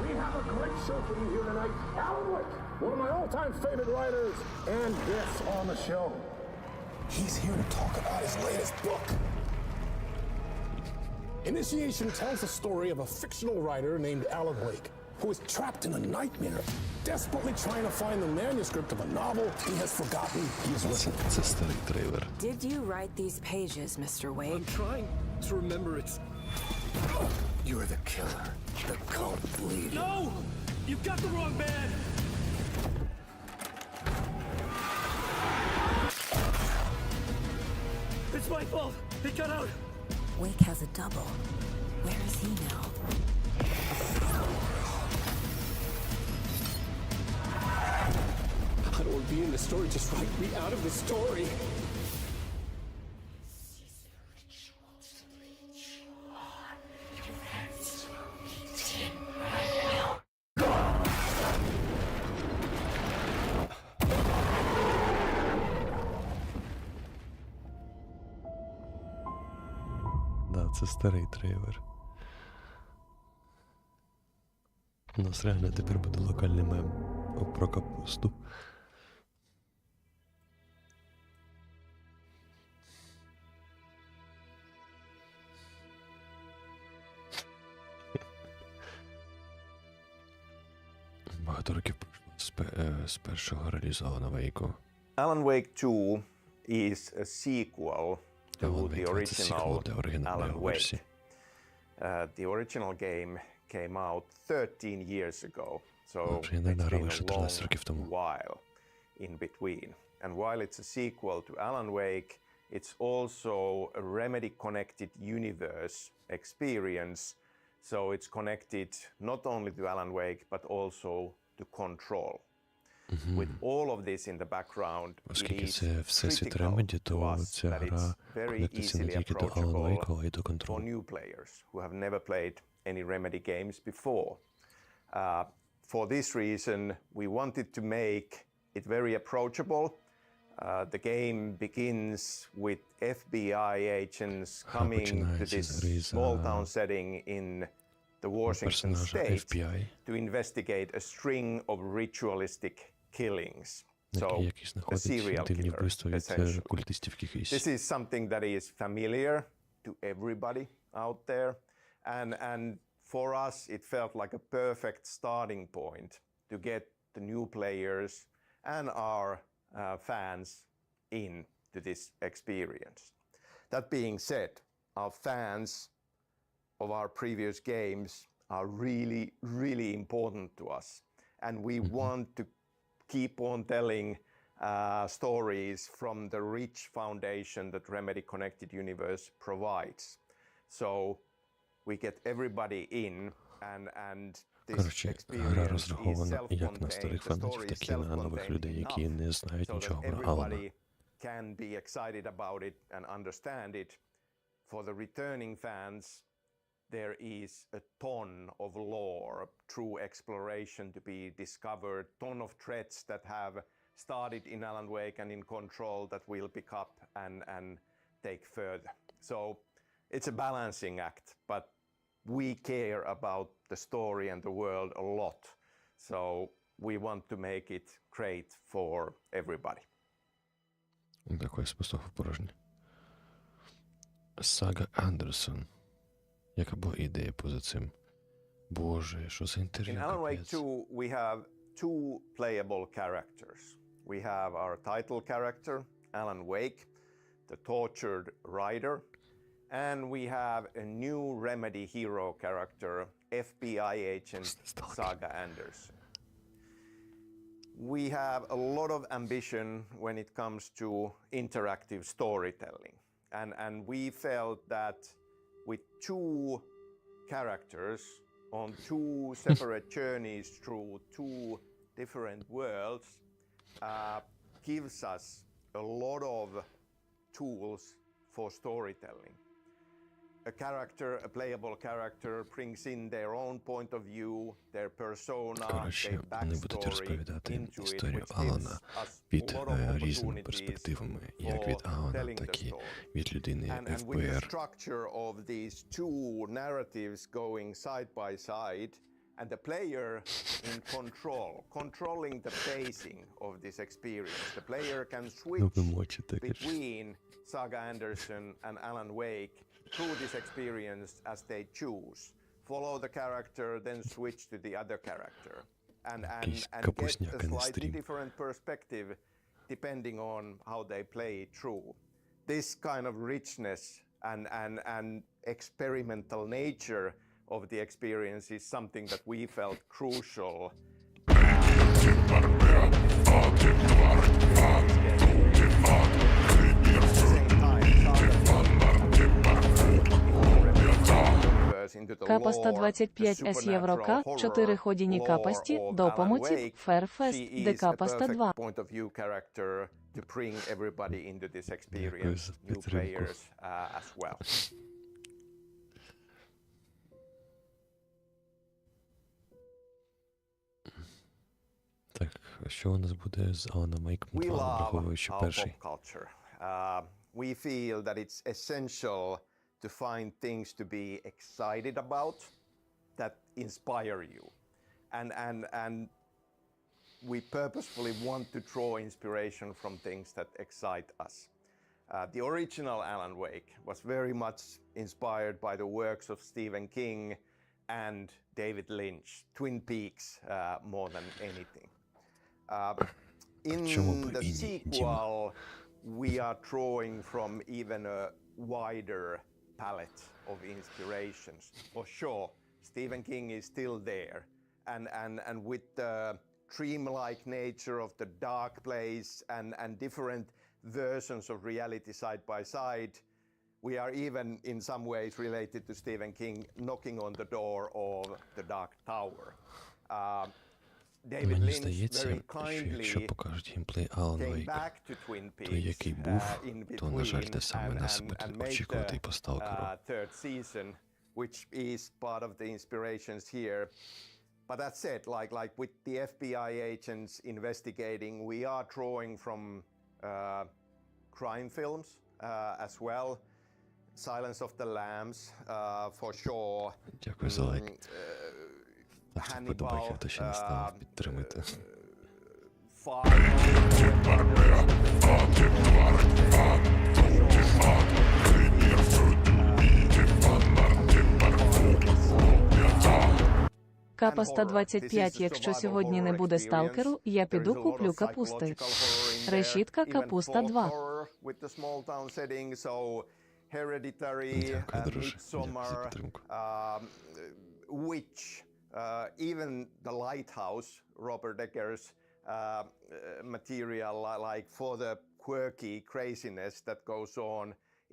We have a great show for you here tonight. Alan Wake, one of my all-time favorite writers, and guests on the show. He's here to talk about his latest book. Initiation tells the story of a fictional writer named Alan Wake, who is trapped in a nightmare, desperately trying to find the manuscript of a novel he has forgotten he has written. Це старий трейлер. Did you write these pages, Mr. Wake? I'm trying to remember it's... You're the killer, the cult leader. No! You've got the wrong man! It's my fault! He got out! Wake has a double. Where is he now? I don't want to be in the story. Just write me out of the story. Да, це старий трейлер. У нас реально тепер буде локальний мем про капусту. Багато років пройшло з першого релізованого вейку. Alan Wake 2 is a sequel to the original Alan Wake. The original game came out 13 years ago, so it's been a long while in between. And while it's a sequel to Alan Wake, it's also a Remedy-connected universe experience, so it's connected not only to Alan Wake, but also to Control. With all of this in the background, Оскільки це всесвіт Remedy, то ця гра конектиться не тільки до Alan Wake, але й до Control. For new players who have never played any Remedy games before. For this reason, we wanted to make it very approachable. The game begins with FBI agents coming to this small town setting in the Washington state to investigate a string of ritualistic killings. So, a serial killer, essentially. This is something that is familiar to everybody out there, and for us it felt like a perfect starting point to get the new players and our fans into this experience. That being said, our fans of our previous games are really, really important to us, and we want to keep on telling stories from the rich foundation that Remedy Connected Universe provides. So we get everybody in, and Коротше, гра розрахована як на старих фанатів, так і на нових людей, які не знають нічого про Алана. Can be excited about it and understand it. For the returning fans, there is a ton of lore, true exploration to be discovered, ton of threads that have started in Alan Wake and in Control that we'll pick up and take further. So it's a balancing act, but we care about the story and the world a lot. So we want to make it great for everybody. Такое спустов порожнє. Сага Андерсон. Яка була ідея поза цим? Боже, що за інтерв'ю? In Alan Wake 2, we have two playable characters. We have our title character, Alan Wake, the tortured rider, and we have a new Remedy hero character, FBI agent Saga Anderson. We have a lot of ambition when it comes to interactive storytelling, and we felt that with two characters on two separate journeys through two different worlds gives us a lot of tools for storytelling. A playable character brings in their own point of view, their persona, their backstory into it, which gives us a lot of opportunities for telling the story. And with the structure of these two narratives going side by side, and the player in control, controlling the pacing of this experience, the player can switch between Saga Anderson and Alan Wake through this experience as they choose. Follow the character, then switch to the other character. And get a slightly different perspective depending on how they play it through. This kind of richness and experimental nature of the experience is something that we felt crucial. In Капа 125 С єврока, 4 ходіні капасті, допомотів, Ферфест, де Капа 102. To bring everybody into this experience, new players as well. Так, що у нас буде з Аланом Мейком 2, враховуючи перший? We feel that it's essential to find things to be excited about that inspire you. And we purposefully want to draw inspiration from things that excite us. The original Alan Wake was very much inspired by the works of Stephen King and David Lynch, Twin Peaks, more than anything. In the sequel, we are drawing from even a wider palette of inspirations. For sure, Stephen King is still there. And with the dreamlike nature of the dark place and different versions of reality side by side, we are even in some ways related to Stephen King knocking on the door of the Dark Tower. David Lynch very kindly came back to Twin Peaks in between the third season, which is part of the inspirations here. But that said, like with the FBI agents investigating, we are drawing from crime films as well. Silence of the Lambs, for sure. Дякую за лайк. Хто вподобайки, хто ще не став, підтримуйте. Капа 125, якщо сьогодні не буде сталкеру, я піду куплю капусти. Решітка капуста 2. Hereditary, Midsommar, Witch, even The Lighthouse, Robert Eggers' material, like for the quirky craziness that goes on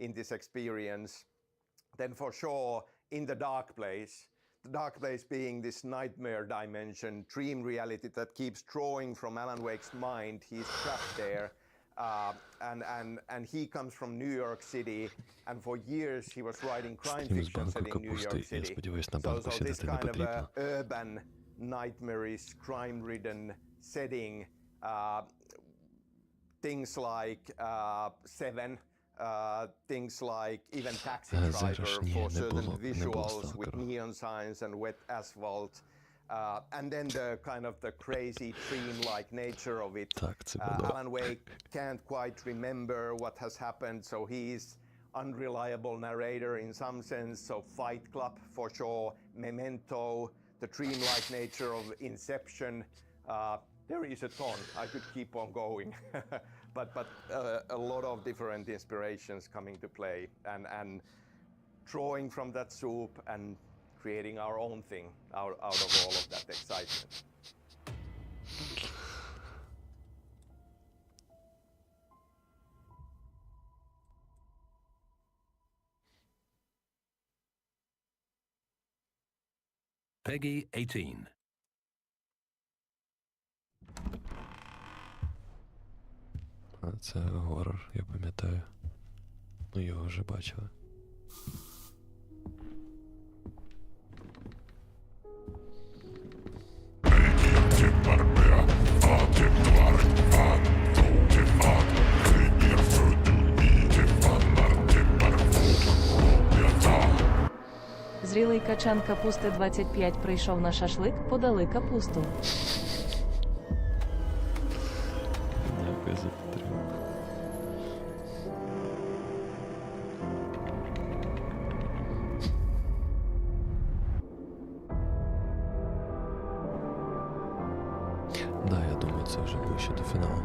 in this experience. Then for sure, in the dark place being this nightmare dimension, dream reality that keeps drawing from Alan Wake's mind. He's trapped there. And he comes from New York City, and for years he was writing crime fiction set in New York City. So this kind of a urban, nightmarish, crime-ridden setting, things like Seven, things like even Taxi Driver for certain visuals with neon signs and wet asphalt. And then the kind of the crazy dream-like nature of it. Alan Wake can't quite remember what has happened, so he's unreliable narrator in some sense. So Fight Club for sure, Memento, the dream-like nature of Inception. There is a ton. I could keep on going, but a lot of different inspirations coming to play, and drawing from that soup and creating our own thing out of all of that excitement. Peggy 18. А це горор, я пам'ятаю. Ну його вже бачили. Зрілий качан капусти 25 прийшов на шашлик, подали капусту. Дякую за підтримку. Да, я думаю, це вже ближче до фіналу.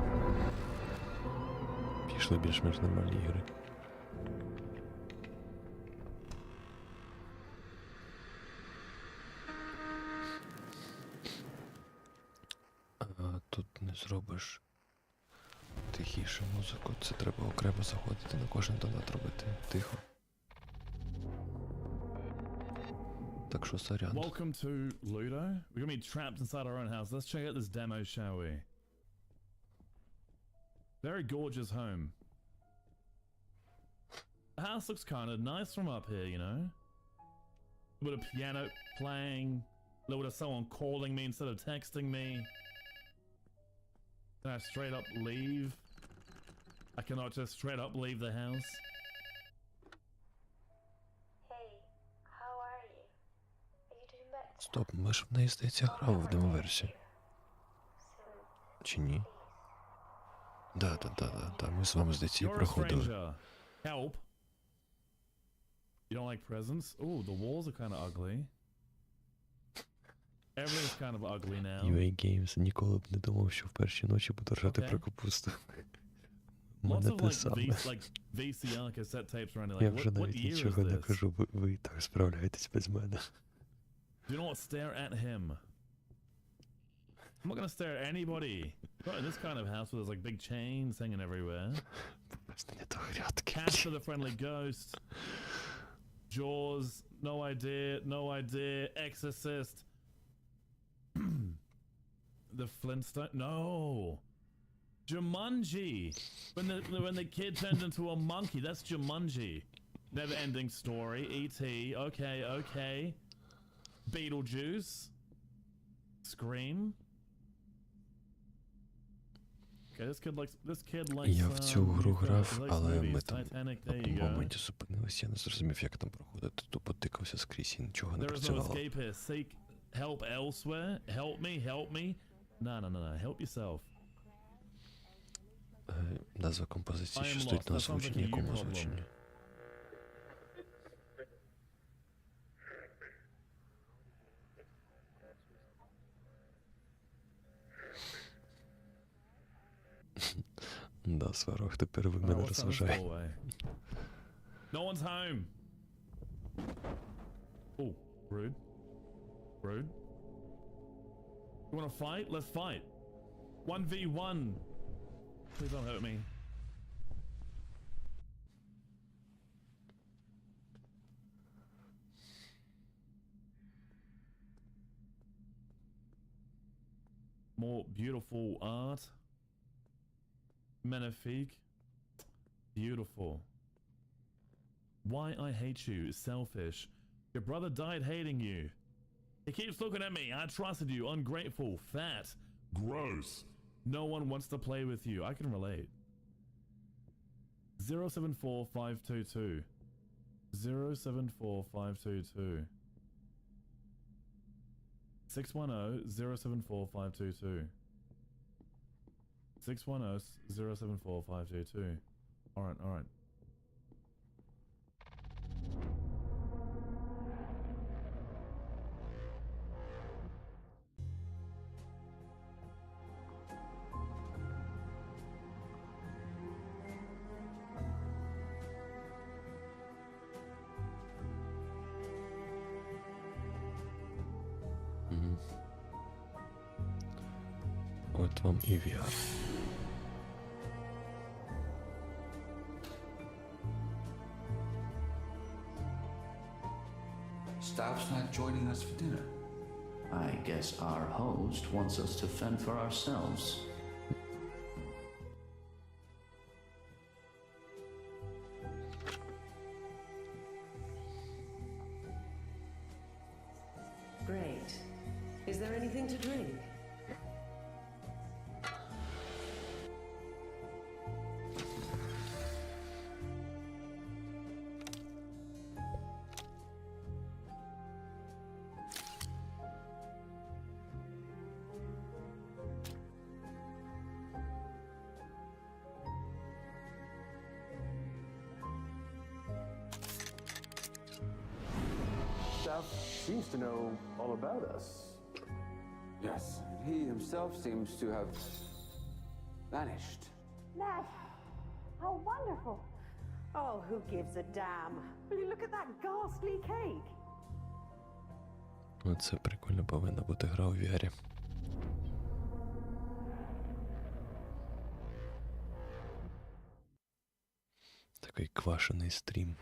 Пішли більш-менш нормальні ігри. Тут не зробиш тихіше музику, це треба окремо заходити, на кожен донат робити тихо. Так що сорян. Welcome to Ludo. We're gonna be trapped inside our own house. Let's check out this demo, shall we? Very gorgeous home. The house looks kind of nice from up here, you know? A bit of piano playing, a little bit of someone calling me instead of texting me. Can I straight up leave? I cannot just straight up leave the house. Стоп, ми ж в неї, здається, грали в демо-версії. Чи ні? Да, ми з вами, здається, її проходили. Help. You don't like presents? Ooh, the walls are kind of ugly. Everything's kind of ugly now. UA Games, ніколи б не думав, що в перші ночі буду ржати про капусту. Мене те саме. Я вже навіть нічого не кажу, ви і так справляєтесь без мене. Do not stare at him. I'm not gonna stare at anybody. Not in this kind of house where there's like big chains hanging everywhere. Cats for the friendly ghost. Jaws, no idea, Exorcist. The Flintstone, no. Jumanji. When the kid turned into a monkey, that's Jumanji. Never ending story, E.T., okay. Beetlejuice. Scream. Okay, this kid likes Я в цю гру грав, але ми там на одному моменті зупинилися, я не зрозумів, як там проходити, тупо тикався скрізь і нічого не працювало. Help elsewhere. Help me. No. Help yourself. Назва композиції, що стоїть на озвученні, якому озвученні? Да, Сварог, тепер ви мене розважаєте. No one's home. Oh, rude. You wanna fight? Let's fight. 1v1. Please don't hurt me. More beautiful art. Magnifique. Beautiful. Why I hate you is selfish. Your brother died hating you. He keeps looking at me. I trusted you. Ungrateful. Fat. Gross. No one wants to play with you. I can relate. 074522. 074522. 610-074-522. 610-074-522. Alright. От вам і VR. Staff's not joining us for dinner. I guess our host wants us to fend for ourselves. Great. Is there anything to drink? Seems to know all about us. Yes, he himself seems to have vanished. Ned, how wonderful. Oh, who gives a damn? Will you look at that ghastly cake? Оце прикольно повинна бути гра у VR. Такий квашений стрім.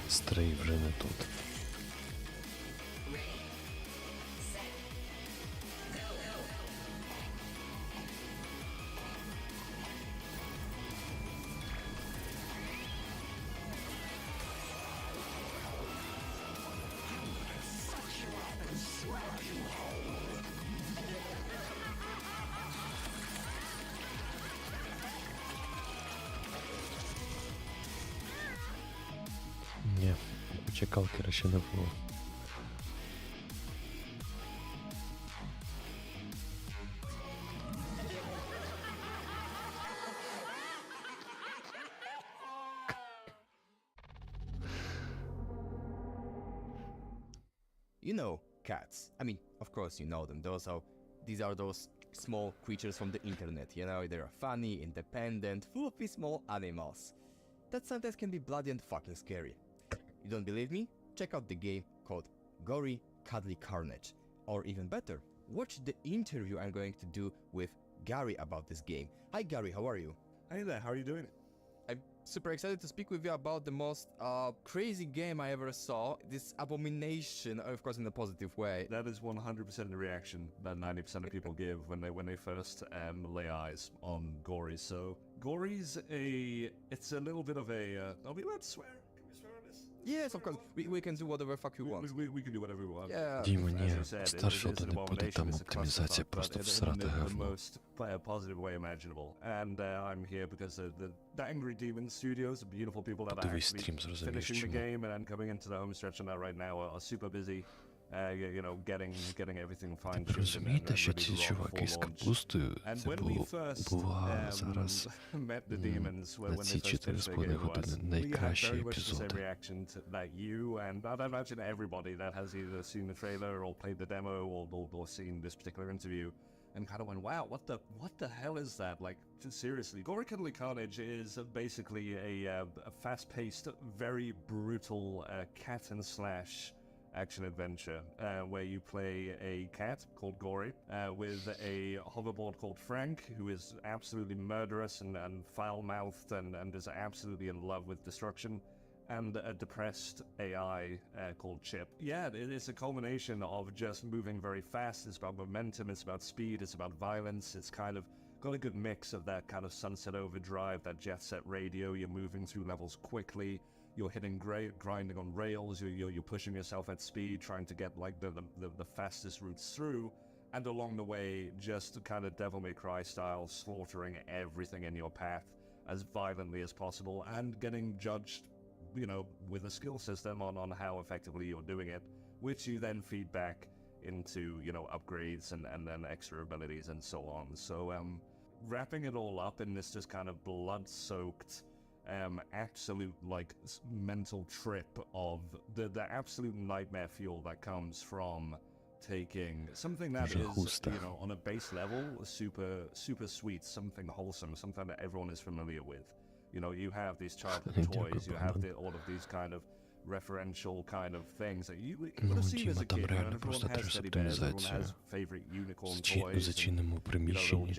Стрей вже не тут. Ні, чекалки ще не було. You know cats. I mean, of course you know them. These are those small creatures from the internet. You know, they're funny, independent, full of these small animals that sometimes can be bloody and fucking scary. You don't believe me? Check out the game called Gory Cuddly Carnage. Or even better, watch the interview I'm going to do with Gary about this game. Hi Gary, how are you? Hey there, how are you doing? I'm super excited to speak with you about the most crazy game I ever saw. This abomination, of course in a positive way. That is 100% the reaction that 90% of people give when they first lay eyes on Gory. So Gory's it's a little bit of a. Are we allowed to swear? Can we swear on this? Yes, of course. We can do whatever fuck you want. We can do whatever we want. Yeah. Діма, ні, старшого то не буде, там оптимізація просто всрати the говно. most positive way imaginable. And I'm here because the Angry Demon Studios, the beautiful people that are Подивись actually стрім, зрозумієш finishing the чому. game and coming into the home stretch right now are super busy. You know, getting everything fine. Ви розумієте, що ці чуваки з капустою, це була зараз на ці 4,5 години найкращий епізод. Reaction to that you and I'd imagine everybody that has either seen the trailer or played the demo or seen this particular interview and kind of went, wow, what the hell is that? Like, seriously, Gory Cuddly Carnage is basically a fast-paced, very brutal cat and slash action adventure where you play a cat called Gory with a hoverboard called Frank, who is absolutely murderous and foul-mouthed and is absolutely in love with destruction, and a depressed AI called Chip. Yeah, it is a culmination of just moving very fast. It's about momentum, it's about speed, it's about violence. It's kind of got a good mix of that kind of Sunset Overdrive, that Jet Set Radio. You're moving through levels quickly. You're hitting grinding on rails. You're pushing yourself at speed, trying to get like the fastest routes through. And along the way, just kind of Devil May Cry style, slaughtering everything in your path as violently as possible, and getting judged, you know, with a skill system on how effectively you're doing it, which you then feed back into, you know, upgrades and then extra abilities and so on. So wrapping it all up in this just kind of blood-soaked absolute like mental trip of the absolute nightmare fuel that comes from taking something that is, you know, on a base level super sweet, something wholesome, something that everyone is familiar with. You know, you have these childhood toys, you have all of these kind of referential kind of things that you would have seen as a kid. Реально просто треш-оптимізація. В зачиненому приміщенні,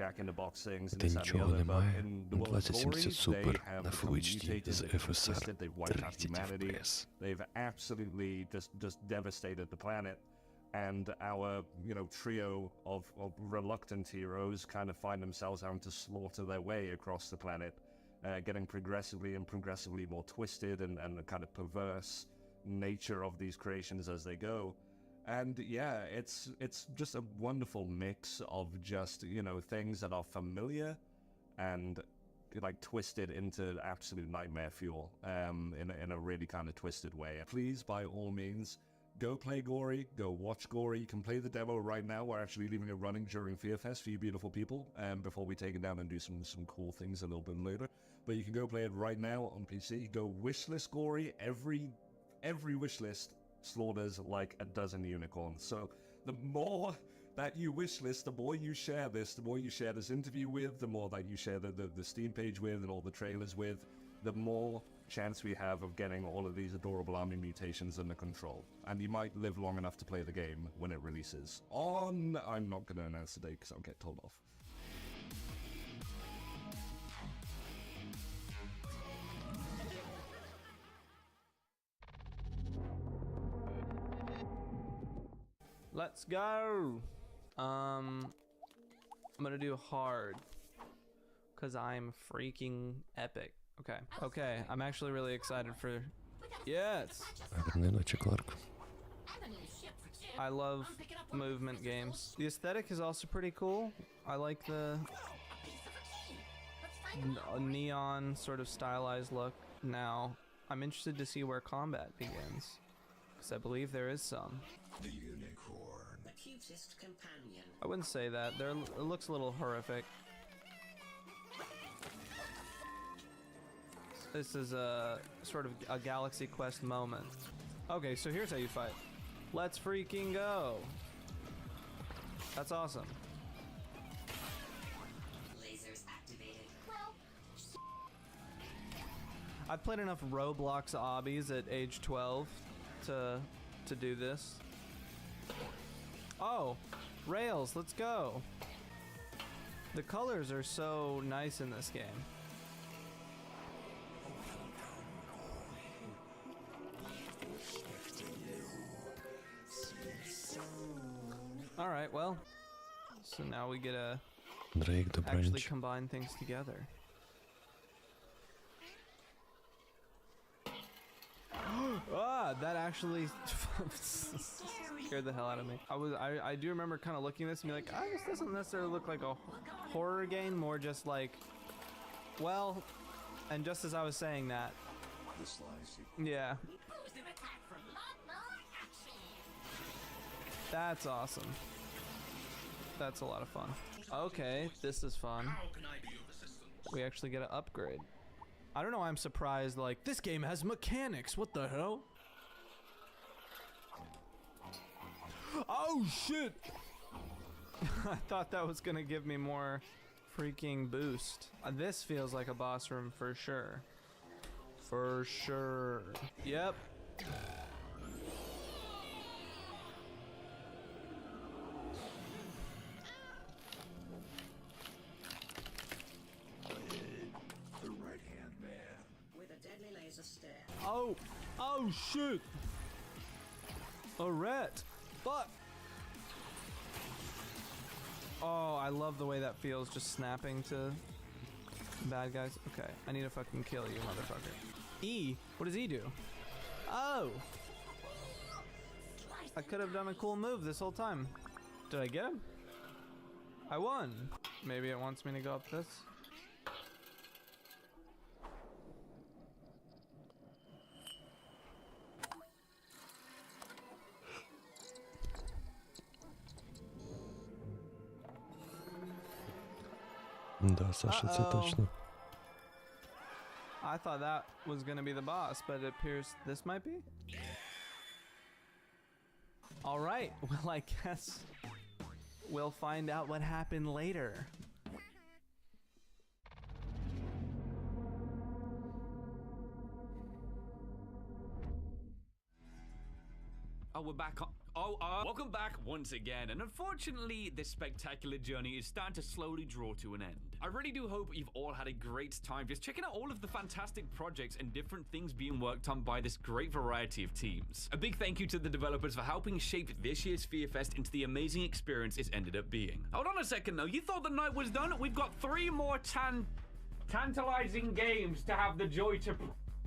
де нічого немає, 2070 Super на Full HD з FSR 30 FPS. They've absolutely just devastated the planet. And our, you know, trio of reluctant heroes kind of find themselves having to slaughter their way across the planet. Getting progressively more twisted and the kind of perverse nature of these creations as they go. And yeah, it's just a wonderful mix of just, you know, things that are familiar and like twisted into absolute nightmare fuel in a really kind of twisted way. Please, by all means, go play Gory, go watch Gory. You can play the demo right now. We're actually leaving it running during Fear Fest for you beautiful people, before we take it down and do some cool things a little bit later. But you can go play it right now on PC. Go wishlist Gory. Every wishlist slaughters like a dozen unicorns. So the more that you wishlist, the more you share this, the more you share this interview with, the more that you share the Steam page with and all the trailers with, the more chance we have of getting all of these adorable army mutations under control. And you might live long enough to play the game when it releases on... I'm not going to announce the date because I'll get told off. Let's go. I'm gonna do hard because I'm freaking epic. Okay, I'm actually really excited for... Yes! I love movement games. The aesthetic is also pretty cool. I like the neon sort of stylized look. Now, I'm interested to see where combat begins, because I believe there is some. The unicorn. The cutest companion. I wouldn't say that. It looks a little horrific. This is a sort of a Galaxy Quest moment. Okay, so here's how you fight. Let's freaking go. That's awesome. Lasers activated. I've played enough Roblox obbies at age 12 to do this. Oh, rails, let's go. The colors are so nice in this game. All right, well, so now we get to actually combine things together. Ah, that actually scared the hell out of me. I do remember kind of looking at this and be like, ah, this doesn't necessarily look like a horror game, more just like, well, and just as I was saying that, yeah. That's awesome. That's a lot of fun. Okay, this is fun. We actually get an upgrade. I don't know why I'm surprised, like, this game has mechanics, what the hell? Oh shit! I thought that was gonna give me more freaking boost. This feels like a boss room for sure. For sure. Yep. Oh shit! A rat! Fuck! Oh, I love the way that feels, just snapping to bad guys. Okay, I need to fucking kill you, motherfucker. E? What does E do? Oh! I could have done a cool move this whole time. Did I get him? I won! Maybe it wants me to go up this? Да, Саша, це точно. I thought that was gonna be the boss, but it appears this might be. All right, well, I guess we'll find out what happened later. Oh, we're back on. Welcome back once again, and unfortunately, this spectacular journey is starting to slowly draw to an end. I really do hope you've all had a great time just checking out all of the fantastic projects and different things being worked on by this great variety of teams. A big thank you to the developers for helping shape this year's Fear Fest into the amazing experience it's ended up being. Hold on a second though, you thought the night was done? We've got 3 more tantalizing games to have the joy to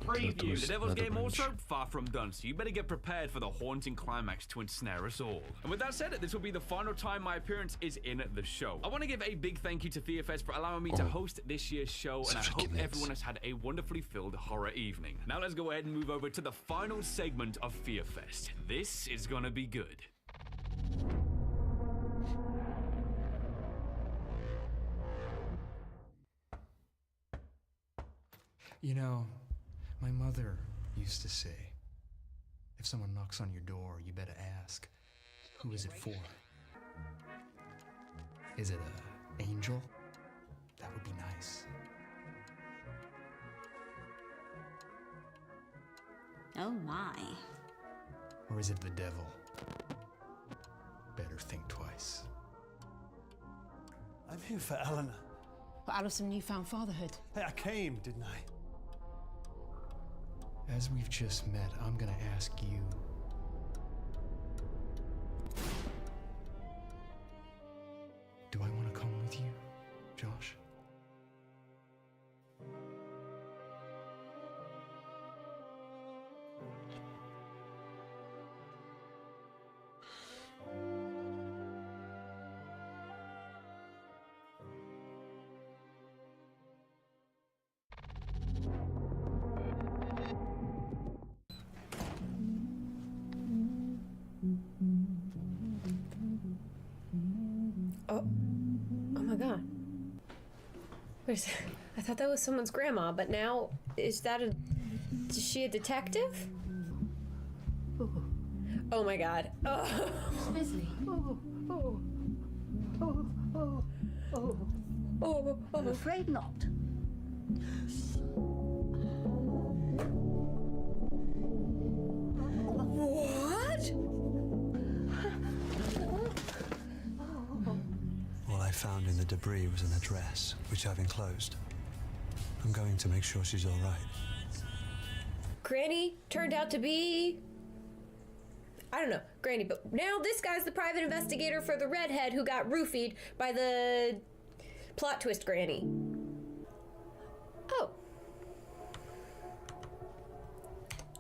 Preview. The Devil's Game also far from done, so you better get prepared for the haunting climax to ensnare us all. And with that said, this will be the final time my appearance is in the show. I want to give a big thank you to FearFest for allowing me to host this year's show, and I hope everyone has had a wonderfully filled horror evening. Now let's go ahead and move over to the final segment of FearFest. This is gonna be good. You know, my mother used to say, if someone knocks on your door, you better ask, who is it for? Is it an angel? That would be nice. Oh my. Or is it the devil? Better think twice. I'm here for Eleanor. But Alice and newfound fatherhood. Hey, I came, didn't I? As we've just met, I'm gonna ask you. Do I want to come with you, Josh? Oh my god. Wait a second. I thought that was someone's grandma, but now is she a detective? Oh my god. Oh. Leslie. I'm afraid not. What? All I found in the debris was an address, which I've enclosed. I'm going to make sure she's all right. Granny turned out to be... I don't know, Granny, but now this guy's the private investigator for the redhead who got roofied by the plot twist Granny. Oh.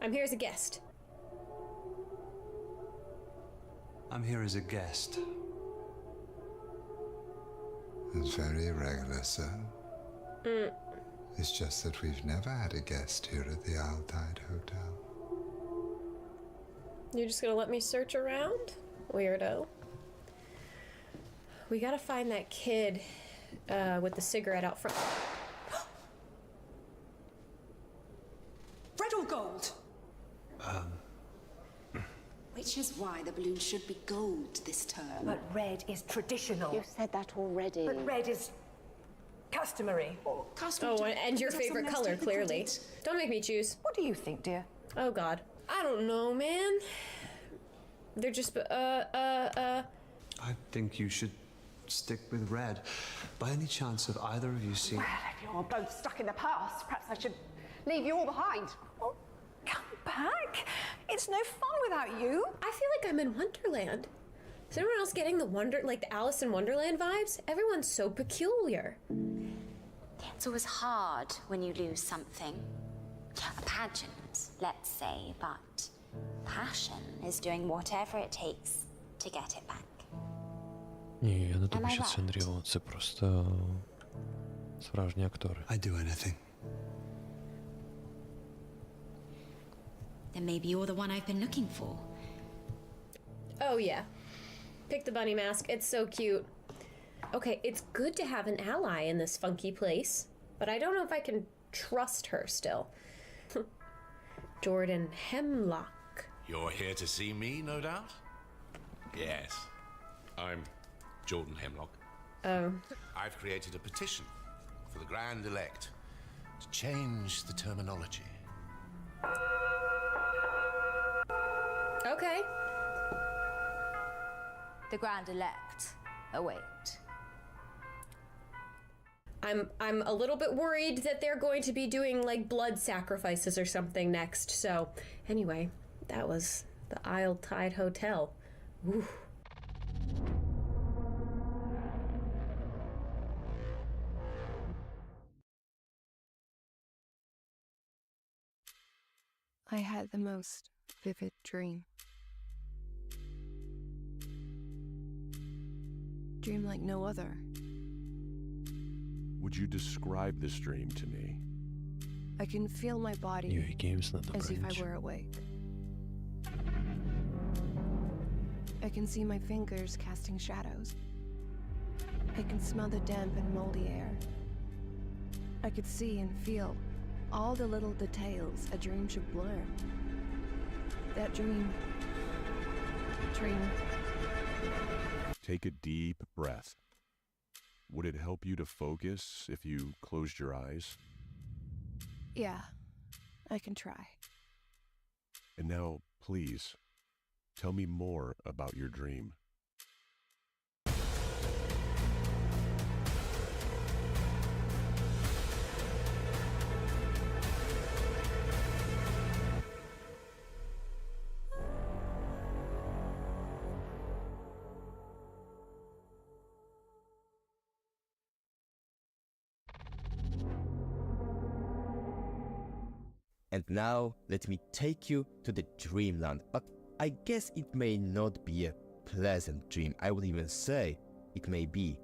I'm here as a guest. I'm here as a guest. It's very irregular, sir. Mm. It's just that we've never had a guest here at the Isle Tide Hotel. You're just gonna let me search around? Weirdo. We gotta find that kid with the cigarette out front. Red or gold? Which is why the balloon should be gold this term. But red is traditional. You've said that already. But red is customary. Oh, and your favorite color, clearly. Don't make me choose. What do you think, dear? Oh god. I don't know, man. They're just, I think you should stick with red. By any chance have either of you seen... Well, if you're both stuck in the past, perhaps I should leave you all behind. Oh, come back. It's no fun without you. I feel like I'm in Wonderland. Is anyone else getting the Alice in Wonderland vibes? Everyone's so peculiar. It's always hard when you lose something. A pageant, let's say, but passion is doing whatever it takes to get it back. Ні, я не думаю, що це Unreal. Це просто справжні актори. I'd do anything. Then maybe you're the one I've been looking for. Oh yeah. Pick the bunny mask. It's so cute. Okay, it's good to have an ally in this funky place, but I don't know if I can trust her still. Jordan Hemlock. You're here to see me, no doubt? Yes. I'm Jordan Hemlock. Oh. I've created a petition for the Grand Elect to change the terminology. Okay. The Grand Elect await. I'm a little bit worried that they're going to be doing like blood sacrifices or something next. So anyway, that was the Isle Tide Hotel. Ooh. I had the most vivid dream. Dream like no other. Would you describe this dream to me? I can feel my body as if I were awake. I can see my fingers casting shadows. I can smell the damp and moldy air. I could see and feel all the little details a dream should blur. That dream. Take a deep breath. Would it help you to focus if you closed your eyes? Yeah, I can try. And now, please, tell me more about your dream. And now, let me take you to the dreamland. But I guess it may not be a pleasant dream. I would even say it may be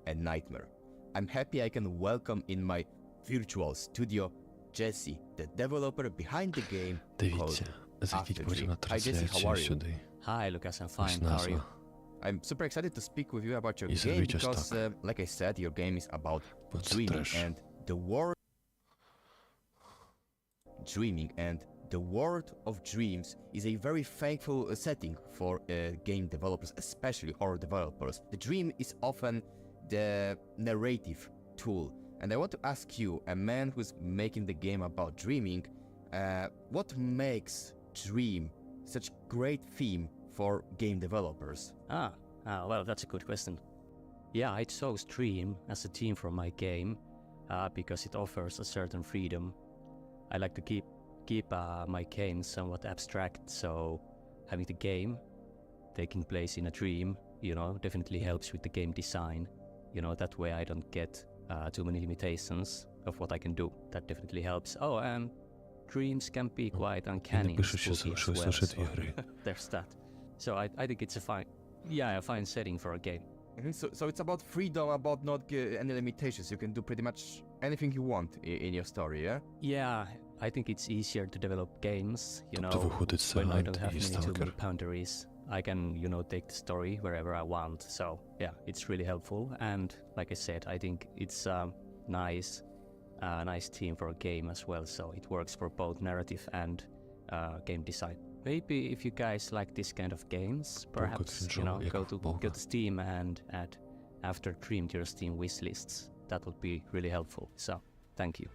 a nightmare. I'm happy I can welcome in my virtual studio Jesse, the developer behind the game called Ascension. Hi Jesse, how are you? Hi Lucas, I'm fine. How are you? I'm super excited to speak with you about your game because, like I said, your game is about dreaming and the world. Dreaming and the world of dreams is a very thankful setting for game developers, especially horror developers. The dream is often the narrative tool. And I want to ask you, a man who's making the game about dreaming, what makes dream such a great theme for game developers? Well, that's a good question. Yeah, I chose dream as a theme for my game because it offers a certain freedom. I like to keep my game somewhat abstract, so having the game taking place in a dream, definitely helps with the game design. That way I don't get too many limitations of what I can do. That definitely helps. Oh, and dreams can be quite uncanny and spooky as well, so there's that. So I think it's a fine setting for a game. So it's about freedom, about not any limitations. You can do pretty much anything you want in your story, yeah? Yeah, I think it's easier to develop games, when I don't have too many boundaries. I can, take the story wherever I want. So yeah, it's really helpful. And like I said, I think it's a nice theme for a game as well. So it works for both narrative and game design. Maybe if you guys like this kind of games, perhaps go to Steam and add After Dream to your Steam wishlists. That would be really helpful. So thank you.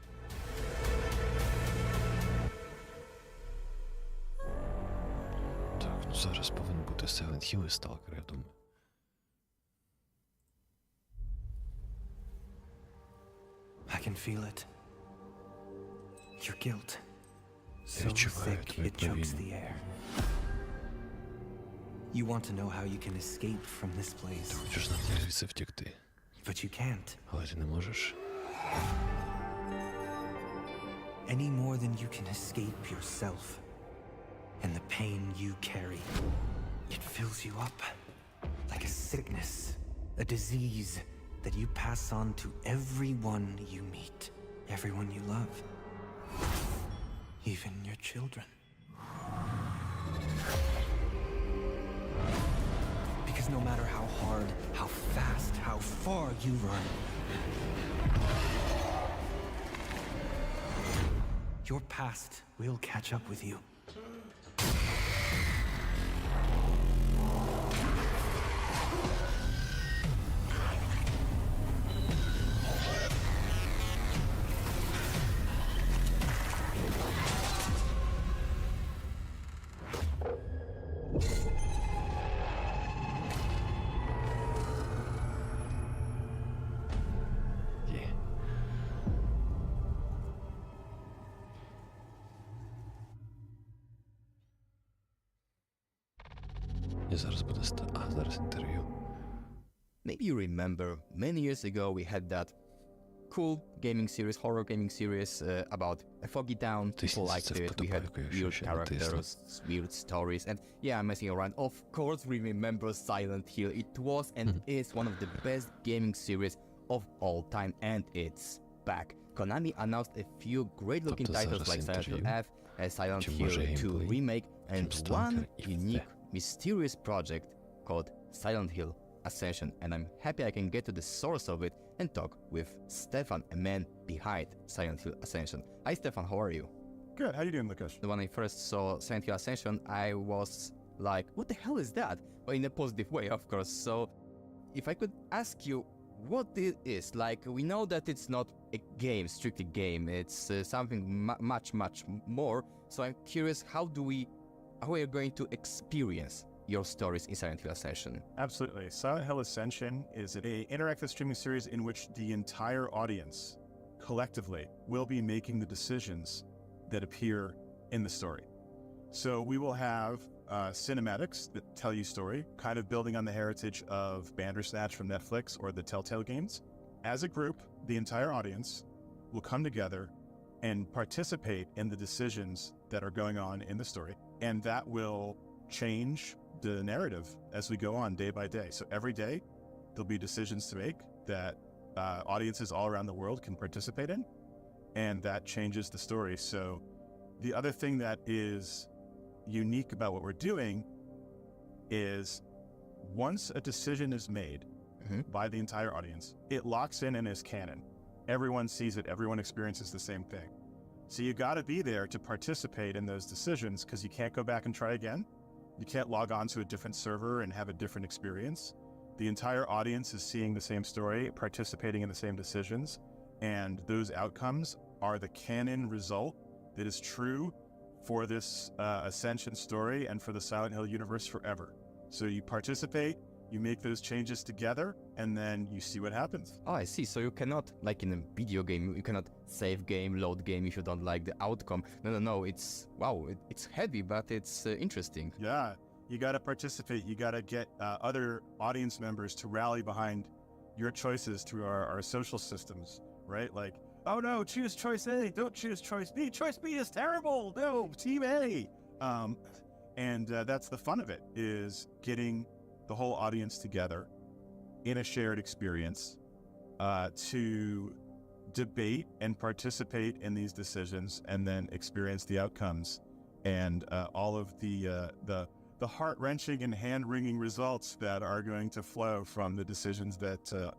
Так, зараз повинен бути Silent Hill і Stalker, я думаю. I can feel it. Your guilt. So thick it chokes the air. You want to know how you can escape from this place. Ти хочеш знати, як звідси втекти. But you can't. Але ти не можеш. Any more than you can escape yourself. And the pain you carry. It fills you up. Like a sickness. A disease that you pass on to everyone you meet. Everyone you love. Even your children. Because no matter how hard, how fast, how far you run, your past will catch up with you. Maybe you remember, many years ago we had that cool gaming series, horror gaming series about a foggy town. People liked it. We had weird characters, weird stories, and yeah, I'm messing around. Of course, we remember Silent Hill. It was and is one of the best gaming series of all time, and it's back. Konami announced a few great-looking titles like Silent Hill F, Silent Hill 2 Remake, and one unique, mysterious project called Silent Hill Ascension, and I'm happy I can get to the source of it and talk with Stefan, a man behind Silent Hill Ascension. Hi Stefan, how are you? Good, how you doing, Lucas? When I first saw Silent Hill Ascension, I was like, what the hell is that? But in a positive way, of course. So if I could ask you what it is, like, we know that it's not a game, strictly game, it's something much more. So I'm curious, how are you going to experience your stories in Silent Hill Ascension? Absolutely. Silent Hill Ascension is an interactive streaming series in which the entire audience collectively will be making the decisions that appear in the story. So we will have cinematics that tell you story, kind of building on the heritage of Bandersnatch from Netflix or the Telltale games. As a group, the entire audience will come together and participate in the decisions that are going on in the story, and that will change the narrative as we go on day by day. So every day there'll be decisions to make that audiences all around the world can participate in, and that changes the story. So the other thing that is unique about what we're doing is once a decision is made by the entire audience, it locks in and is canon. Everyone sees it, everyone experiences the same thing. So you gotta be there to participate in those decisions, because you can't go back and try again. You can't log on to a different server and have a different experience. The entire audience is seeing the same story, participating in the same decisions, and those outcomes are the canon result that is true for this Ascension story and for the Silent Hill universe forever. So you participate, you make those changes together, and then you see what happens. Oh, I see. So you cannot, like in a video game, you cannot save game, load game if you don't like the outcome. No, it's, wow, it's heavy, but it's interesting. Yeah, you gotta participate. You gotta get other audience members to rally behind your choices through our social systems, right? Like, oh no, choose choice A, don't choose choice B. Choice B is terrible, no, team A. And that's the fun of it, is getting the whole audience together in a shared experience to debate and participate in these decisions, and then experience the outcomes and all of the heart-wrenching and hand-wringing results that are going to flow from the decisions that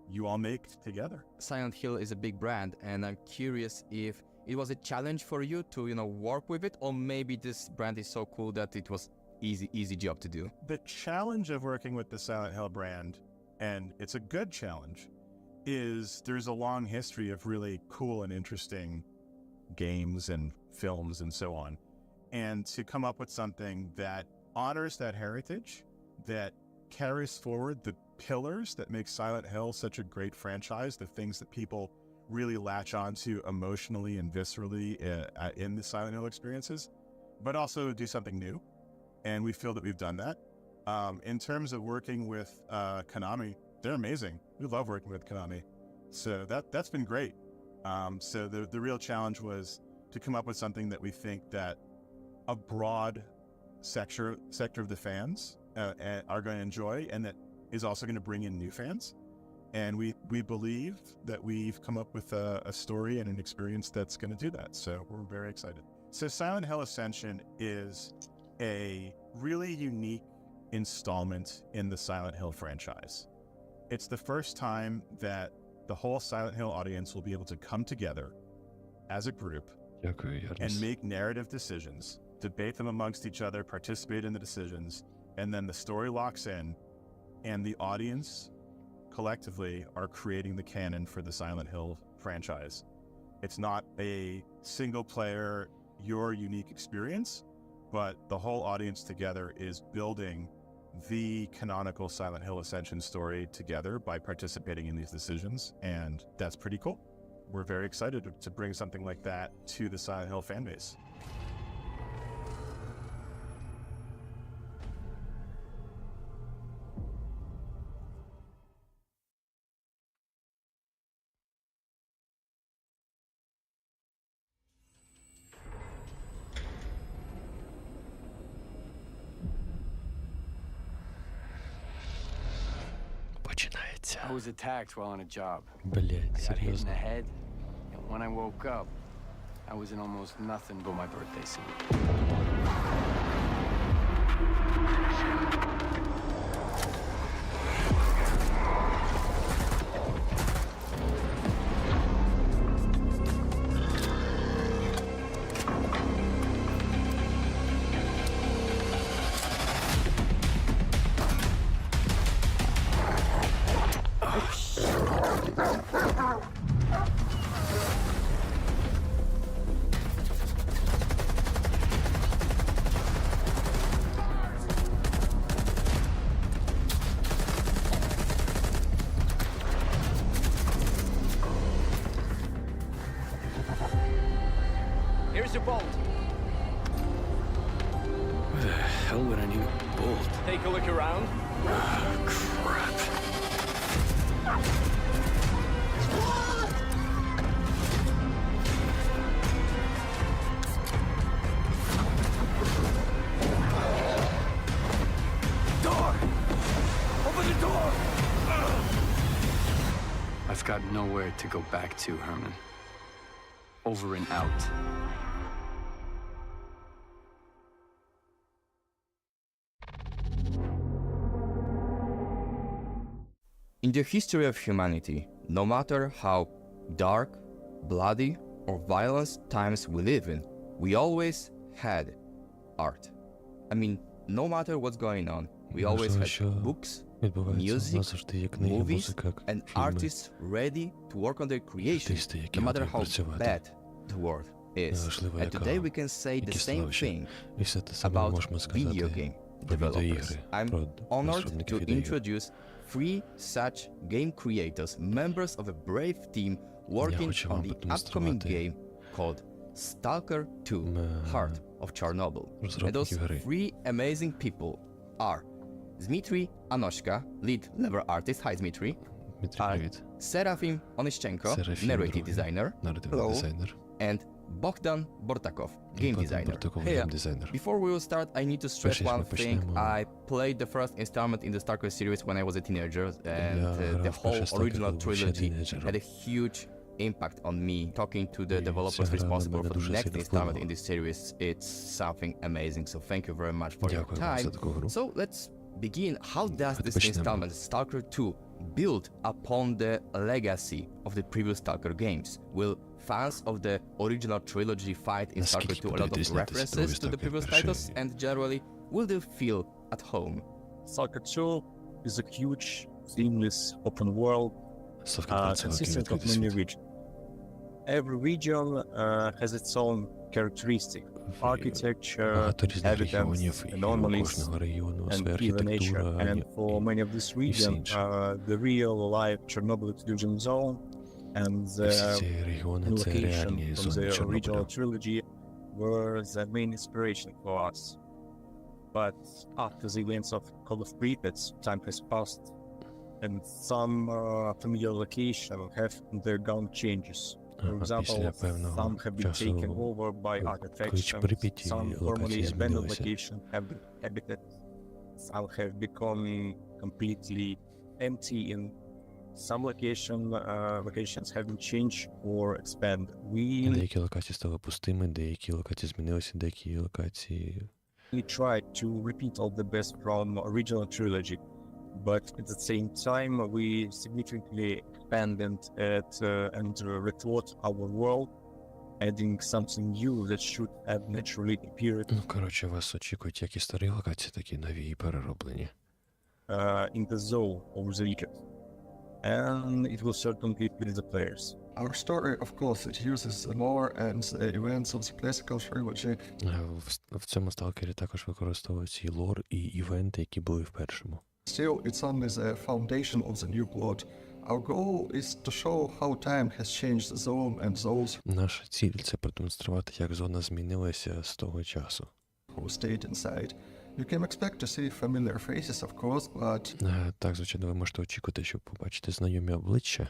you all make together. Silent Hill is a big brand, and I'm curious if it was a challenge for you to, work with it, or maybe this brand is so cool that it was easy job to do. The challenge of working with the Silent Hill brand, and it's a good challenge, is there's a long history of really cool and interesting games and films and so on. And to come up with something that honors that heritage, that carries forward the pillars that make Silent Hill such a great franchise, the things that people really latch onto emotionally and viscerally in the Silent Hill experiences, but also do something new. And we feel that we've done that. In terms of working with Konami, they're amazing. We love working with Konami. So that's been great. So the real challenge was to come up with something that we think that a broad sector of the fans are going to enjoy, and that is also going to bring in new fans. And we believe that we've come up with a story and an experience that's going to do that. So we're very excited. So Silent Hill Ascension is a really unique installment in the Silent Hill franchise. It's the first time that the whole Silent Hill audience will be able to come together as a group and make narrative decisions, debate them amongst each other, participate in the decisions, and then the story locks in, and the audience collectively are creating the canon for the Silent Hill franchise. It's not a single player, your unique experience, but the whole audience together is building the canonical Silent Hill Ascension story together by participating in these decisions, and that's pretty cool. We're very excited to bring something like that to the Silent Hill fan base. Блять. I was attacked while on a job. Блять, I got hit in серйозно. the head, and when I woke up, I was in almost nothing but my birthday suit. Here's your bolt. Where the hell would I need a bolt? Take a look around. Crap. Door! Open the door! I've got nowhere to go back to, Herman. Over and out. In the history of humanity, no matter how dark, bloody, or violent times we live in, we always had art. I mean, no matter what's going on, we always had books, music, movies, and artists ready to work on their creation, no matter how bad the world is. And today we can say the same thing about video game developers. I'm honored to introduce 3 such game creators, members of a brave team working on the upcoming game called Stalker 2, Heart of Chernobyl. And those 3 amazing people are Dmitry Anoshka, lead level artist. Hi, Dmitry. Serafim Onyshchenko, narrative designer. Hello. And Bogdan Bortakov, game designer. Hey, before we will start, I need to stress one thing. I played the first installment in the Stalker series when I was a teenager, and the whole original trilogy had a huge impact on me. Talking to the developers responsible for the next installment in this series, it's something amazing. So thank you very much for your time. So let's begin. How does this installment, Stalker 2, build upon the legacy of the previous Stalker games? Will fans of the original trilogy find in Stalker 2 a lot of references to the previous titles, and generally, will they feel at home? Stalker 2 is a huge, seamless open world consisting of many regions. Every region has its own characteristic, architecture, habitats, anomalies, and even nature. And for many of these regions, the real-life Chernobyl exclusion zone and the location from the original trilogy were the main inspiration for us. But after the events of Call of Pripyat, time has passed, and some familiar locations have undergone changes. For example, some have been taken over by artifacts, some formerly abandoned locations have been habited, some have become completely empty, and some locations have been changed or expanded. Деякі локації стали пустими, деякі локації змінилися, деякі локації... We tried to repeat all the best from original trilogy, but at the same time we significantly expanded it and rethought our world, adding something new that should have naturally appeared. Ну, коротше, вас очікують як і старі локації, так і нові і перероблені. In the zone of the weekend. And it will certainly please the players. Our story, of course, it uses the lore and the events of the classical trilogy. В цьому сталкері також використовується і лор, і івенти, які були в першому. Still, it's only the foundation of the new plot. Our goal is to show how time has changed the zone and those Наша ціль – це продемонструвати, як зона змінилася з того часу. who stayed inside. You can expect to see familiar faces, of course, but Так, звичайно, ви можете очікувати, щоб побачити знайомі обличчя.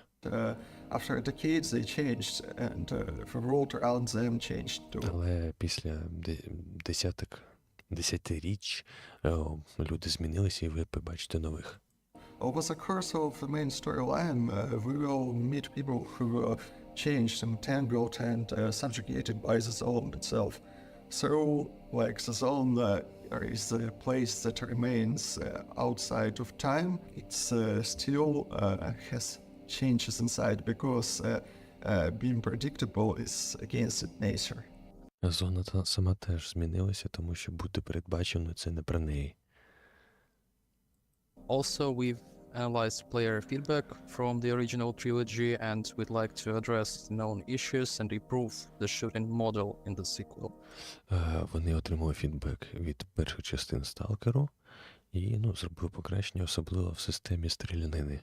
after decades they changed, and the world around them changed too. Але після десятиріч люди змінилися, і ви побачите нових. Over the course of the main storyline, we will meet people who were changed, entangled, and subjugated by the zone itself. So, like, the zone is a place that remains outside of time. It's still has changes inside because being predictable is against its nature. Зона сама теж змінилася, тому що бути передбаченою – це не про неї. Also, we've analyzed player feedback from the original trilogy, and we'd like to address known issues and improve the shooting model in the sequel. Вони отримали фідбек від перших частин Сталкеру і, зробили покращення, особливо в системі стрілянини.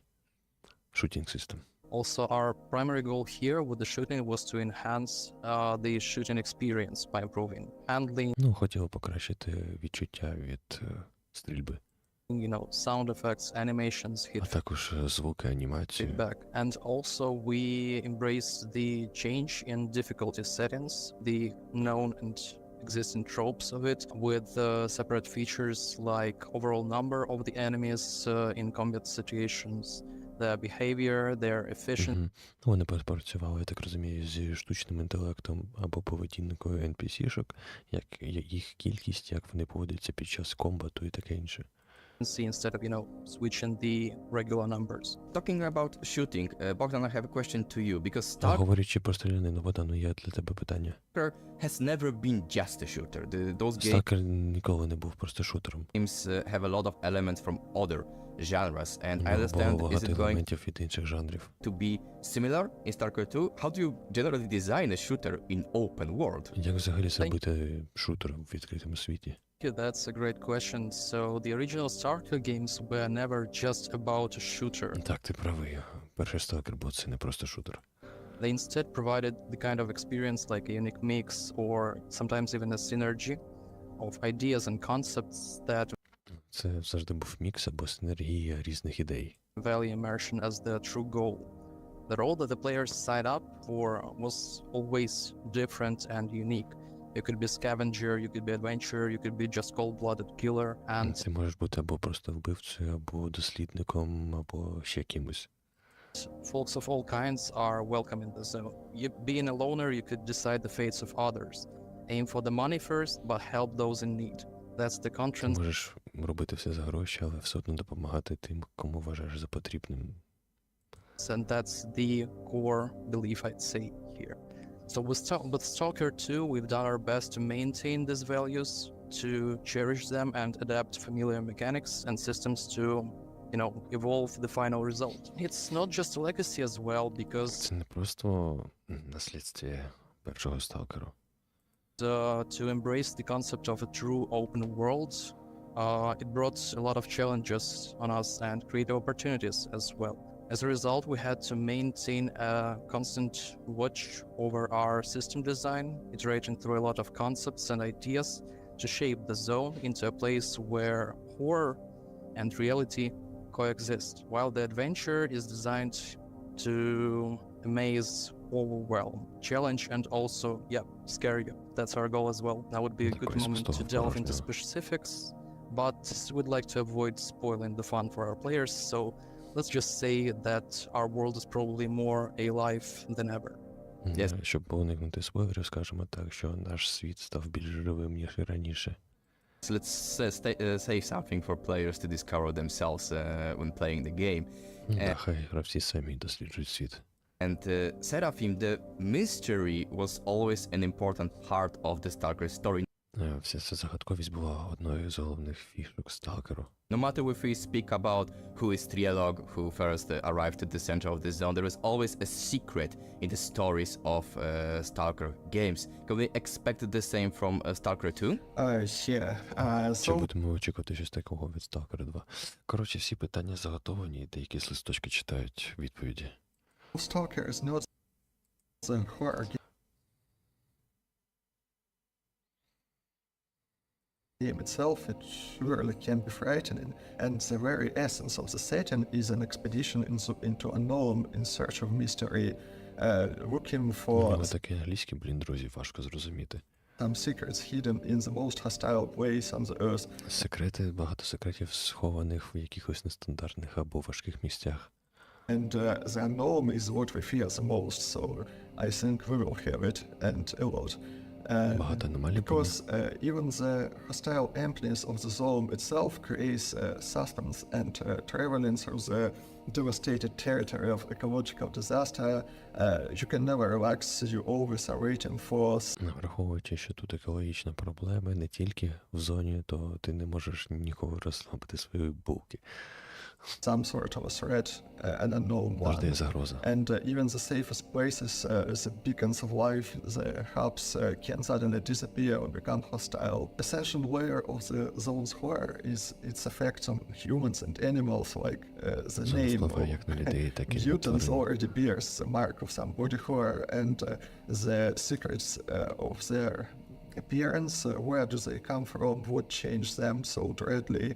Shooting system. Also, our primary goal here with the shooting was to enhance the shooting experience by improving handling. Хотіли покращити відчуття від стрільби. Sound effects, animations, hit, а також звуки, анімацію. feedback. And also we embrace the change in difficulty settings, the known and existing tropes of it, with separate features like overall number of the enemies in combat situations, their behavior, their efficiency. Вони попрацювали, я так розумію, зі штучним інтелектом або поведінкою NPC-шок, як їх кількість, як вони поводяться під час комбату і таке інше. Instead of, switching the regular numbers. Talking about shooting, Bogdan, I have a question to you, because говорячи про стрілянину, Богдану, є для тебе питання. Stalker has never been just a shooter. Those Сталкер ніколи не був просто шутером. Games have a lot of elements from other genres, and I understand is it going від інших жанрів. to be similar in Stalker 2? How do you generally design a shooter in open world? Як взагалі зробити шутер в відкритому світі? That's a great question. So the original Stalker games were never just about a shooter. Так, ти правий. Перший Stalker був це не просто шутер. They instead provided the kind of experience like a unique mix or sometimes even a synergy of ideas and concepts that Це завжди був мікс або синергія різних ідей. value immersion as the true goal. The role that the players signed up for was always different and unique. You could be scavenger, you could be adventurer, you could be just cold-blooded killer, and Ти можеш бути або просто вбивцею, або дослідником, або ще кимось. folks of all kinds are welcome in the zone. Being a loner, you could decide the fates of others. Aim for the money first, but help those in need. That's the Ти conscience. можеш робити все за гроші, але все одно допомагати тим, кому вважаєш за потрібним. And that's the core belief, I'd say, here. So with Stalker 2, we've done our best to maintain these values, to cherish them and adapt familiar mechanics and systems to, evolve the final result. It's not just a legacy as well, because Це не просто наслідство першого Сталкеру. To embrace the concept of a true open world, it brought a lot of challenges on us and creative opportunities as well. As a result, we had to maintain a constant watch over our system design, iterating through a lot of concepts and ideas to shape the zone into a place where horror and reality coexist, while the adventure is designed to amaze, overwhelm, challenge, and also, scare you. That's our goal as well. That would be a good moment to delve into specifics, but we'd like to avoid spoiling the fun for our players, so let's just say that our world is probably more alive than ever. Щоб уникнути спойлерів, скажемо так, що наш світ став більш живим, ніж і раніше. So let's say something for players to discover themselves when playing the game. Хай гравці самі досліджують світ. And Seraphim, the mystery was always an important part of the Stalker story. Вся ця загадковість була одною з головних фішок Сталкеру. No matter if we speak about who is Trialog, who first arrived at the center of the zone, there is always a secret in the stories of Stalker games. Can we expect the same from Stalker 2? Чи будемо очікувати щось такого від Stalker 2? Коротше, всі питання заготовані, і деякі з листочки читають відповіді. Stalker is not the horror game itself. It surely can be frightening, and the very essence of the setting is an expedition into unknown in search of mystery, looking for... Але таке англійське, друзі, важко зрозуміти. Some secrets hidden in the most hostile place on the earth. Секрети, багато секретів схованих в якихось нестандартних або важких місцях. And the unknown is what we fear the most, so I think we will have it, and a lot. Because even the hostile emptiness of the zone itself creates suspense, and traveling through the devastated territory of ecological disaster, you can never relax, you always are waiting for... Враховуючи, що тут екологічна проблема не тільки в зоні, то ти не можеш ніколи розслабити свої булки. Some sort of a threat, an unknown one. And even the safest places, the beacons of life, the hubs can suddenly disappear or become hostile. Essential layer of the zone's horror is its effects on humans and animals, like the name of mutants already bears the mark of some body horror, and the secrets of their appearance, where do they come from, what changed them so dreadly.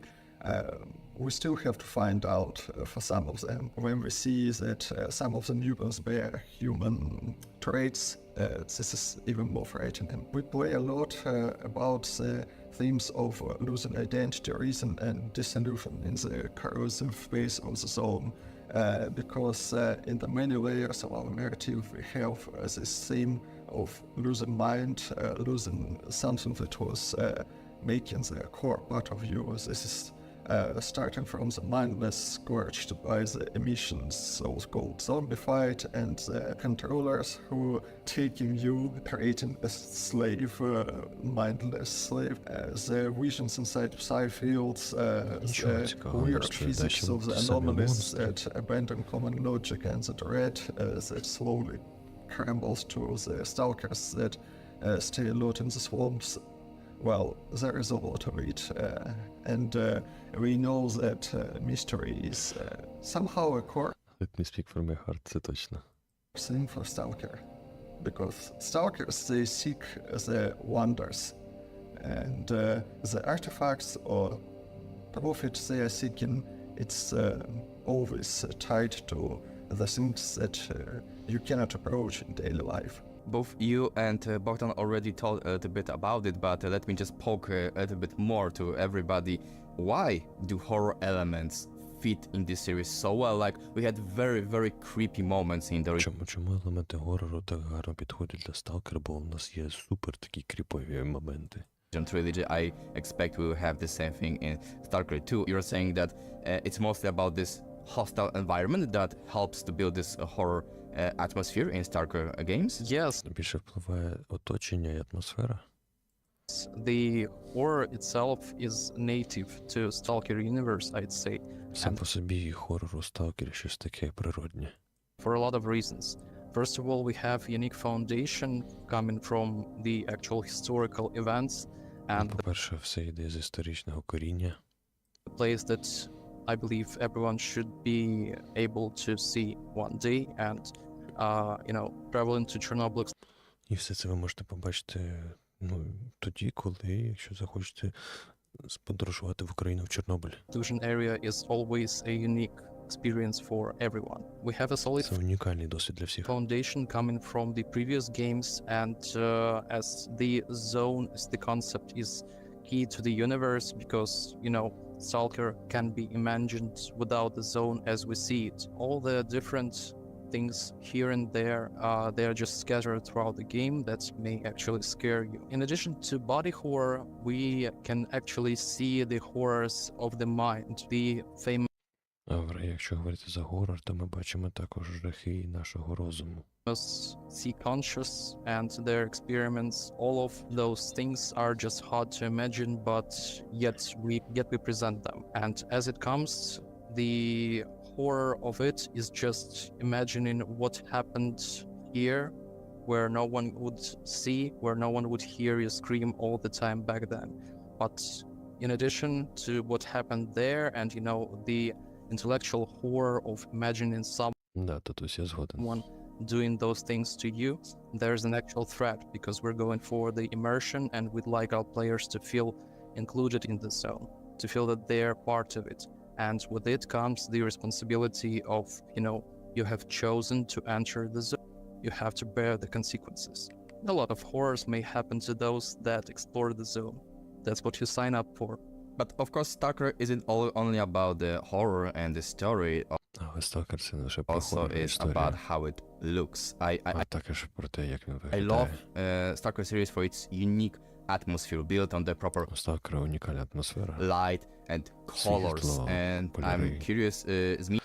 We still have to find out for some of them. When we see that some of the mutants bear human traits, this is even more frightening. We play a lot about the themes of losing identity, reason, and disillusion in the corrosive phase of the zone. Because in the many layers of our narrative, we have this theme of losing mind, losing something that was making the core part of you. This is starting from the mindless, scorched by the emissions, so-called zombified, and the controllers who taking you, creating a slave, mindless slave. The visions inside psi fields, the weird physics of the anomalies that abandon common logic, and the dread that slowly crumbles to the stalkers that stay alert in the swamps. Well, there is a lot of it, and we know that mystery is somehow a core. Let me speak from my heart, це точно. Thing for Stalker, because Stalkers, they seek the wonders, and the artifacts or profits they are seeking, it's always tied to the things that you cannot approach in daily life. Both you and Bogdan already told a little bit about it, but let me just poke a little bit more to everybody. Why do horror elements fit in this series so well? Like, we had very creepy moments in the... Чому елементи горору так гарно підходять для Stalker, бо у нас є супер такі кріпові моменти. Trilogy, I expect we will have the same thing in Stalker 2. You're saying that it's mostly about this hostile environment that helps to build this horror atmosphere in Stalker games? Yes. Більше впливає оточення і атмосфера. The horror itself is native to Stalker universe, I'd say. Сам по собі хорор у Сталкері щось таке природнє. For a lot of reasons. First of all, we have unique foundation coming from the actual historical events and по-перше, все йде з історичного коріння. The place that I believe everyone should be able to see one day and, traveling to Chernobyl. І все це ви можете побачити, тоді, коли, якщо захочете подорожувати в Україну, в Чорнобиль. Exclusion area is always a unique experience for everyone. We have a solid Це унікальний досвід для всіх. Foundation coming from the previous games, and as the zone, as the concept is key to the universe, because, Stalker can be imagined without the zone as we see it. All the different things here and there, they are just scattered throughout the game that may actually scare you. In addition to body horror, we can actually see the horrors of the mind, the famous. Якщо говорити за горор, то ми бачимо також жахи нашого розуму. See conscious and their experiments. All of those things are just hard to imagine, but yet we present them. And as it comes, the horror of it is just imagining what happened here, where no one would see, where no one would hear you scream all the time back then. But in addition to what happened there, and the intellectual horror of imagining someone doing those things to you, there's an actual threat, because we're going for the immersion and we'd like our players to feel included in the zone, to feel that they're part of it. And with it comes the responsibility of, you have chosen to enter the zone. You have to bear the consequences. A lot of horrors may happen to those that explore the zone. That's what you sign up for. But of course, Stalker isn't only about the horror and the story. Але Сталкер це не лише про Also хорор і is історію, about how it looks. а також про те, як він I виглядає. love Stalker series for its unique atmosphere built on the proper У Сталкера унікальна атмосфера. light and colors. Світло, And кольори. I'm curious,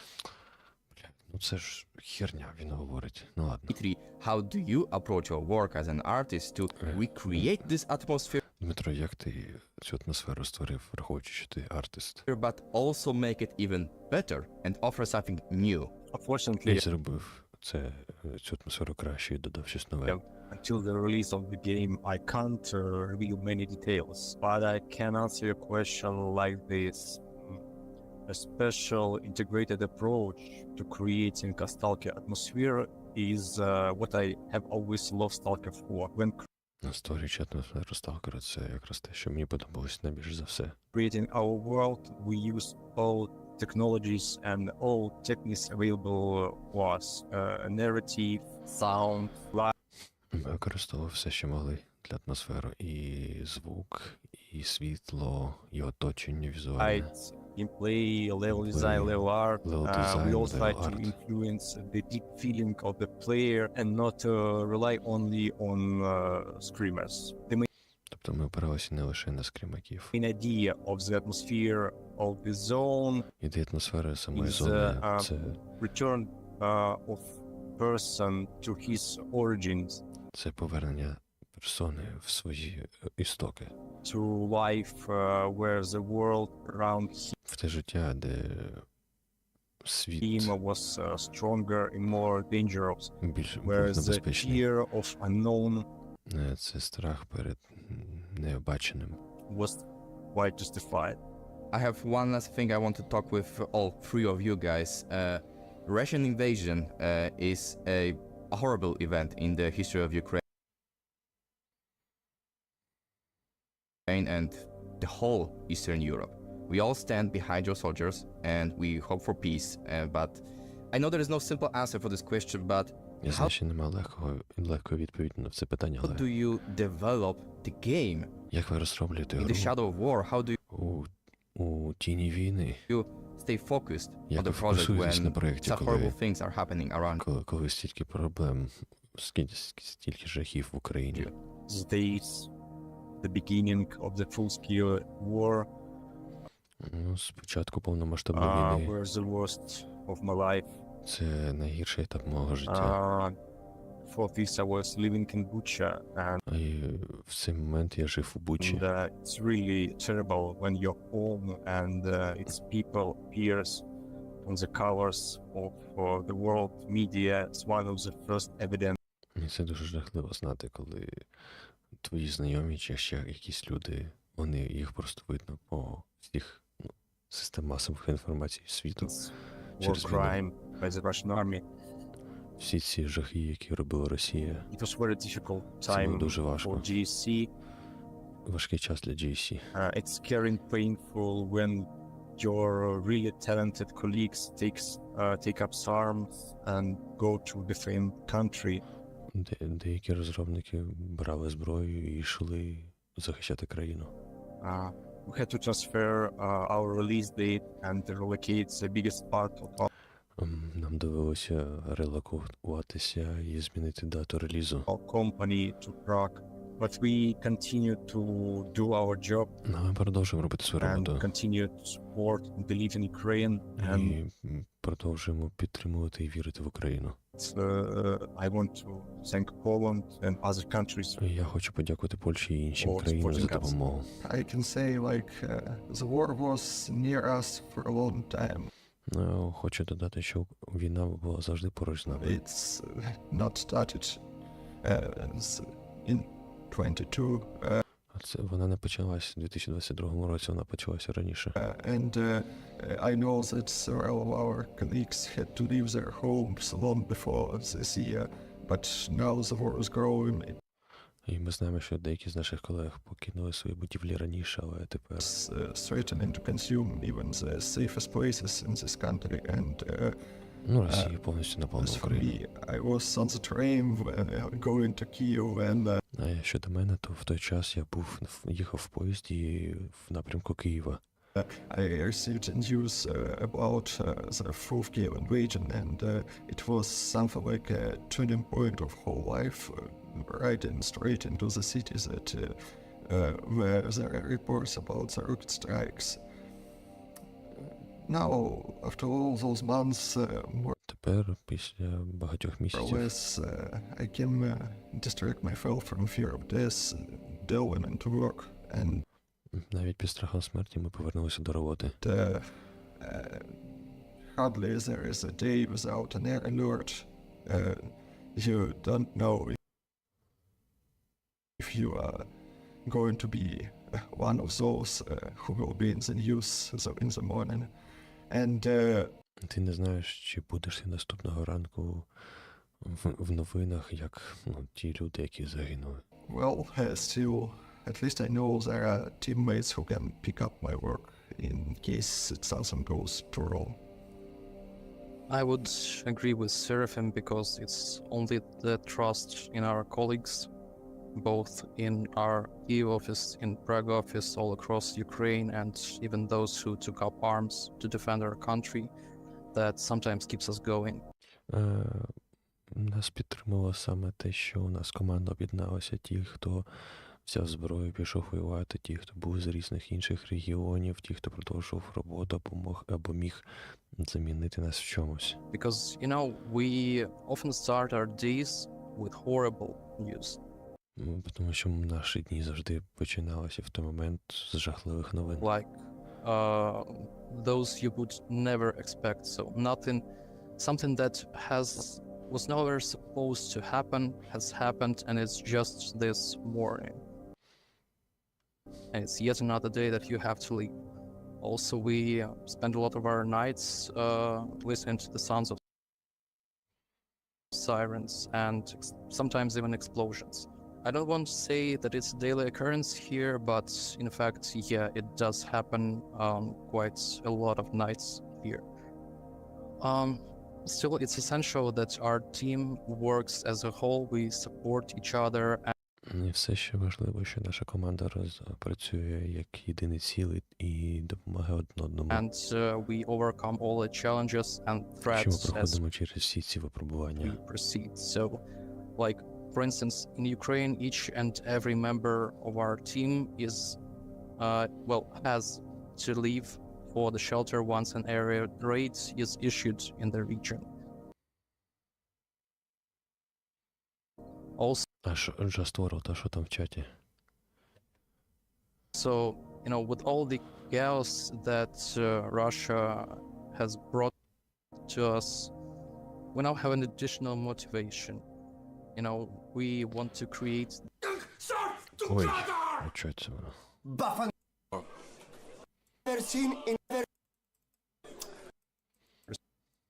Ну це ж херня, він говорить. Ну ладно. Dmitry, how do you approach your work as an artist to recreate this atmosphere, Дмитро, як ти цю атмосферу створив, враховуючи, що ти артист? but also make it even better and offer something new? Ти зробив цю атмосферу краще і додав щось нове. Until the release of the game, I can't reveal many details, but I can answer your question like this. A special integrated approach to creating a Stalker atmosphere is what I have always loved Stalker for. When Створюючи атмосферу Сталкера, це якраз те, що мені подобалось найбільше за все. creating our world, we use all technologies and all techniques available to us. Narrative, sound, light. Ми використовували все, що могли для атмосфери. І звук, і світло, і оточення візуальне. Gameplay, level design, level art. We all try to influence the deep feeling of the player and not rely only on screamers. The Тобто ми опиралися не лише на скримаків. main idea of the atmosphere of the zone Ідея атмосфери самої is зони – це return of person to his origins. Це повернення персони в свої істоки. To life where the world around him В те життя, де світ was stronger and more dangerous. більш Where the небезпечний. fear of unknown Це страх перед необаченим. was quite justified. I have one last thing I want to talk with all three of you guys. Russian invasion is a horrible event in the history of Ukraine and the whole Eastern Europe. We all stand behind your soldiers and we hope for peace. But I know there is no simple answer for this question, but Я знаю, що немає легкої відповіді на це питання, how але do you develop the game? як ви розроблюєте In the гру shadow of war, how do у тіні війни? you stay focused on Як ви the project фокусуєтесь на when проєкті, such horrible things are happening around? коли стільки проблем, стільки жахів в Україні? The days, the beginning of the full-scale war Ну, спочатку повномасштабної війни. were the worst of my life. Це найгірший етап мого життя. For this I was living in Bucha and І в цей момент я жив у Бучі. it's really terrible when you're home and its people appears on the covers of the world media. It's one of the first evidence. І це дуже жахливо знати, коли твої знайомі чи ще якісь люди, їх просто видно по всіх системах масових інформації світу. War crime by the Russian army. Всі ці жахи, які робила Росія. It was very difficult Це було time дуже важко. for GSC. Важкий час для GSC. It's scary and painful when your really talented colleagues take up arms and go to different country. Деякі розробники брали зброю і йшли захищати країну. We had to transfer our release date and relocate the biggest part of our Нам довелося релокуватися і змінити дату релізу. company to Prague. But we continue to do our job Ми продовжуємо робити свою and роботу. continue to support and believe in Ukraine. And І продовжуємо підтримувати і вірити в Україну. I want to thank Poland and other countries. Я хочу подякувати Польщі і іншим for країнам за supporting us. допомогу. I can say the war was near us for a long time. Хочу додати, що війна була завжди поруч з нами. It's not started in 22. Вона не почалась у 2022 році, вона почалася раніше. And I know that several of our colleagues had to leave their homes long before this year, but now the war is growing. І ми знаємо, що деякі з наших колег покинули свої будівлі раніше, але тепер Threatening to consume even the safest places in this country, and Ну, Росія повністю напала на Україну. I was on the train going to Kyiv and... А щодо мене, то в той час я їхав в поїзді в напрямку Києва. I received news about the fourth Kiev invasion, and it was something like a turning point of whole life, riding straight into the city that where there are reports about the rocket strikes. Now, after all those months, Тепер, після багатьох місяців, I can distract myself from fear of death, delving into work, and навіть під страхом смерті ми повернулися до роботи. Hardly there is a day without an air alert. You don't know if you are going to be one of those who will be in the news in the morning. And ти не знаєш, чи будеш ти наступного ранку в новинах, як ті люди, які загинули. Well, still, at least I know there are teammates who can pick up my work in case something goes too wrong. I would agree with Seraphim because it's only the trust in our colleagues, both in our Kyiv office, in Prague office, all across Ukraine, and even those who took up arms to defend our country, that sometimes keeps us going. Нас підтримало саме те, що у нас команда об'єдналася, ті, хто взяв зброю, пішов воювати, ті, хто був з різних інших регіонів, ті, хто продовжував роботу або міг замінити нас в чомусь. Because, you know, we often start our days with horrible news. Тому що наші дні завжди починалися в той момент з жахливих новин. Like those you would never expect. So something that was never supposed to happen has happened, and it's just this morning. And it's yet another day that you have to leave. Also, we spend a lot of our nights listening to the sounds of sirens and sometimes even explosions. I don't want to say that it's a daily occurrence here, but in fact, yeah, it does happen quite a lot of nights here. Still, it's essential that our team works as a whole. We support each other. І все ще важливо, що наша команда працює як єдине ціле і допомагає один одному. And we overcome all the challenges and threats Що ми проходимо через всі ці випробування. We proceed. So, like, for instance, in Ukraine, each and every member of our team is, has to leave for the shelter once an area raid is issued in the region. Also, Just World, а що там в чаті? So, you know, with all the chaos that Russia has brought to us, we now have an additional motivation. You know, we want to create... Ой, а чого це воно?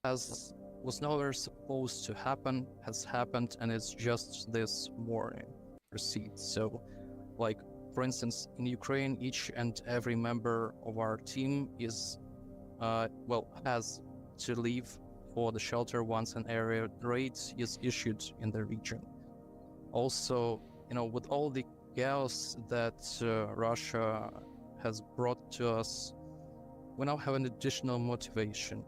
As was never supposed to happen, has happened, and it's just this morning. Proceed. So, like, for instance, in Ukraine, each and every member of our team is, has to leave for the shelter once an area raid is issued in the region. Also, you know, with all the chaos that Russia has brought to us, we now have an additional motivation.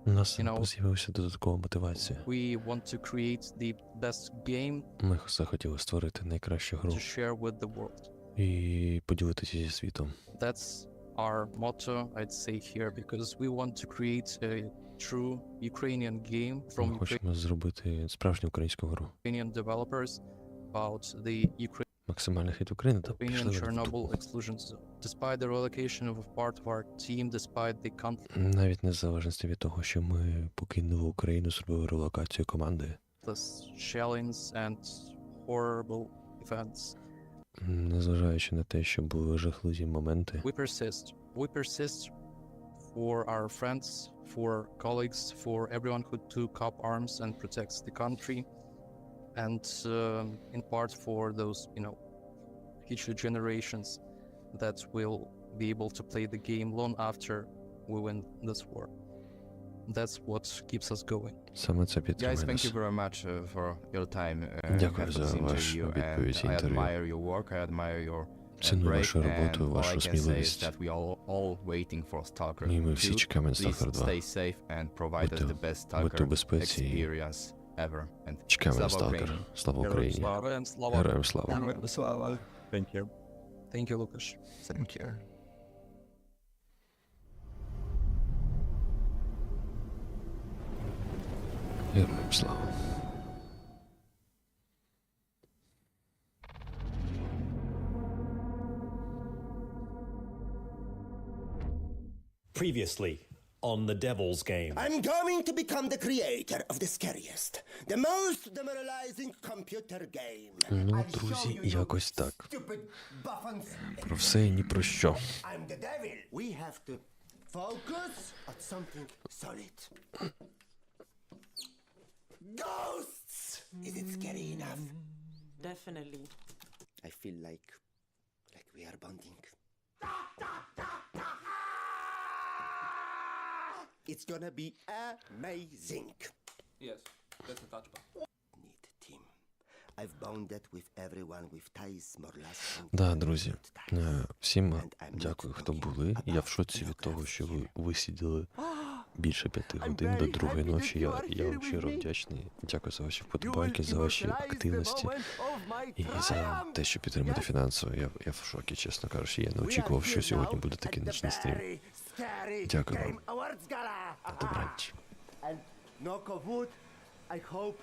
У нас з'явилася додаткова мотивація. We want to create the best game. Ми захотіли створити найкращу гру. To share with the world. І поділитися зі світом. That's our motto, I'd say here, because we want to create a true Ukrainian game from Ми хочемо зробити справжню українську гру. Ukrainian developers about the Максимальний хід України та Ukrainian Chernobyl exclusions, despite the relocation of a part of our team, despite the conflict. Навіть незалежності від того, що ми покинули Україну, зробили релокацію команди. Shellings and horrible events. Незважаючи на те, що були жахливі моменти. We persist for our friends, for colleagues, for everyone who took up arms and protects the country. And in part for those, you know, future generations that will be able to play the game long after we win this war. that's what keeps us going. Саме це Guys, підтримує thank нас. you very much for your time. Дякую have за this вашу interview, відповідь and I інтерв'ю. admire your work, I admire your Ціную break, вашу роботу, and all вашу I can say is сміливість. that we are all waiting for Stalker І ми всі 2. чекаємо на Please Stalker 2. stay safe and provide us the best Будьте в Stalker безпеці і experience ever. And чекаємо на слава Stalker. Україні! Слава Україні. Героям слава. Героям слава. Слава. Thank you. Thank you, Lukasz. Thank you. Героям слава. Previously on The Devil's Game. I'm going to become the creator of the scariest, the most demoralizing computer game. Ну, друзі, якось так. Про все і ні про що. I'm the devil. We have to focus on something solid. Ghosts! Is it scary enough? Definitely. I feel like we are bonding. It's gonna be amazing. Yes, that's a touch. Need a team. I've bonded with everyone with ties more or less. Да, друзі, всім дякую, хто були. Я в шоці від того, що ви висиділи більше 5 годин до 2-ї ночі. Я вам щиро вдячний. Дякую за ваші вподобайки, за ваші активності і за те, що підтримати фінансово. Я в шокі, чесно кажучи. Я не очікував, що сьогодні буде такий нічний стрім. Дякую вам. На добраніч. And knock of wood, I hope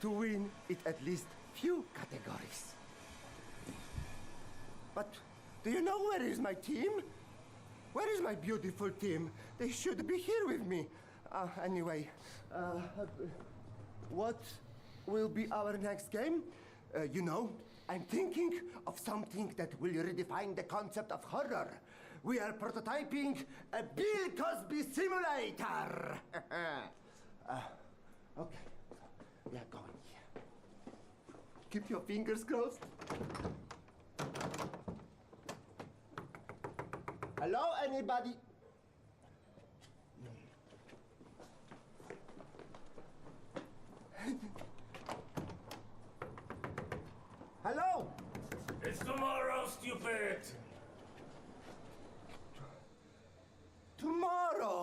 to win it at least few categories. But do you know where is my team? Where is my beautiful team? They should be here with me. Anyway, what will be our next game? You know, I'm thinking of something that will redefine the concept of horror. We are prototyping a Bill Cosby simulator. Okay, we are going here. Keep your fingers crossed. Hello, anybody? Hello? It's tomorrow, stupid!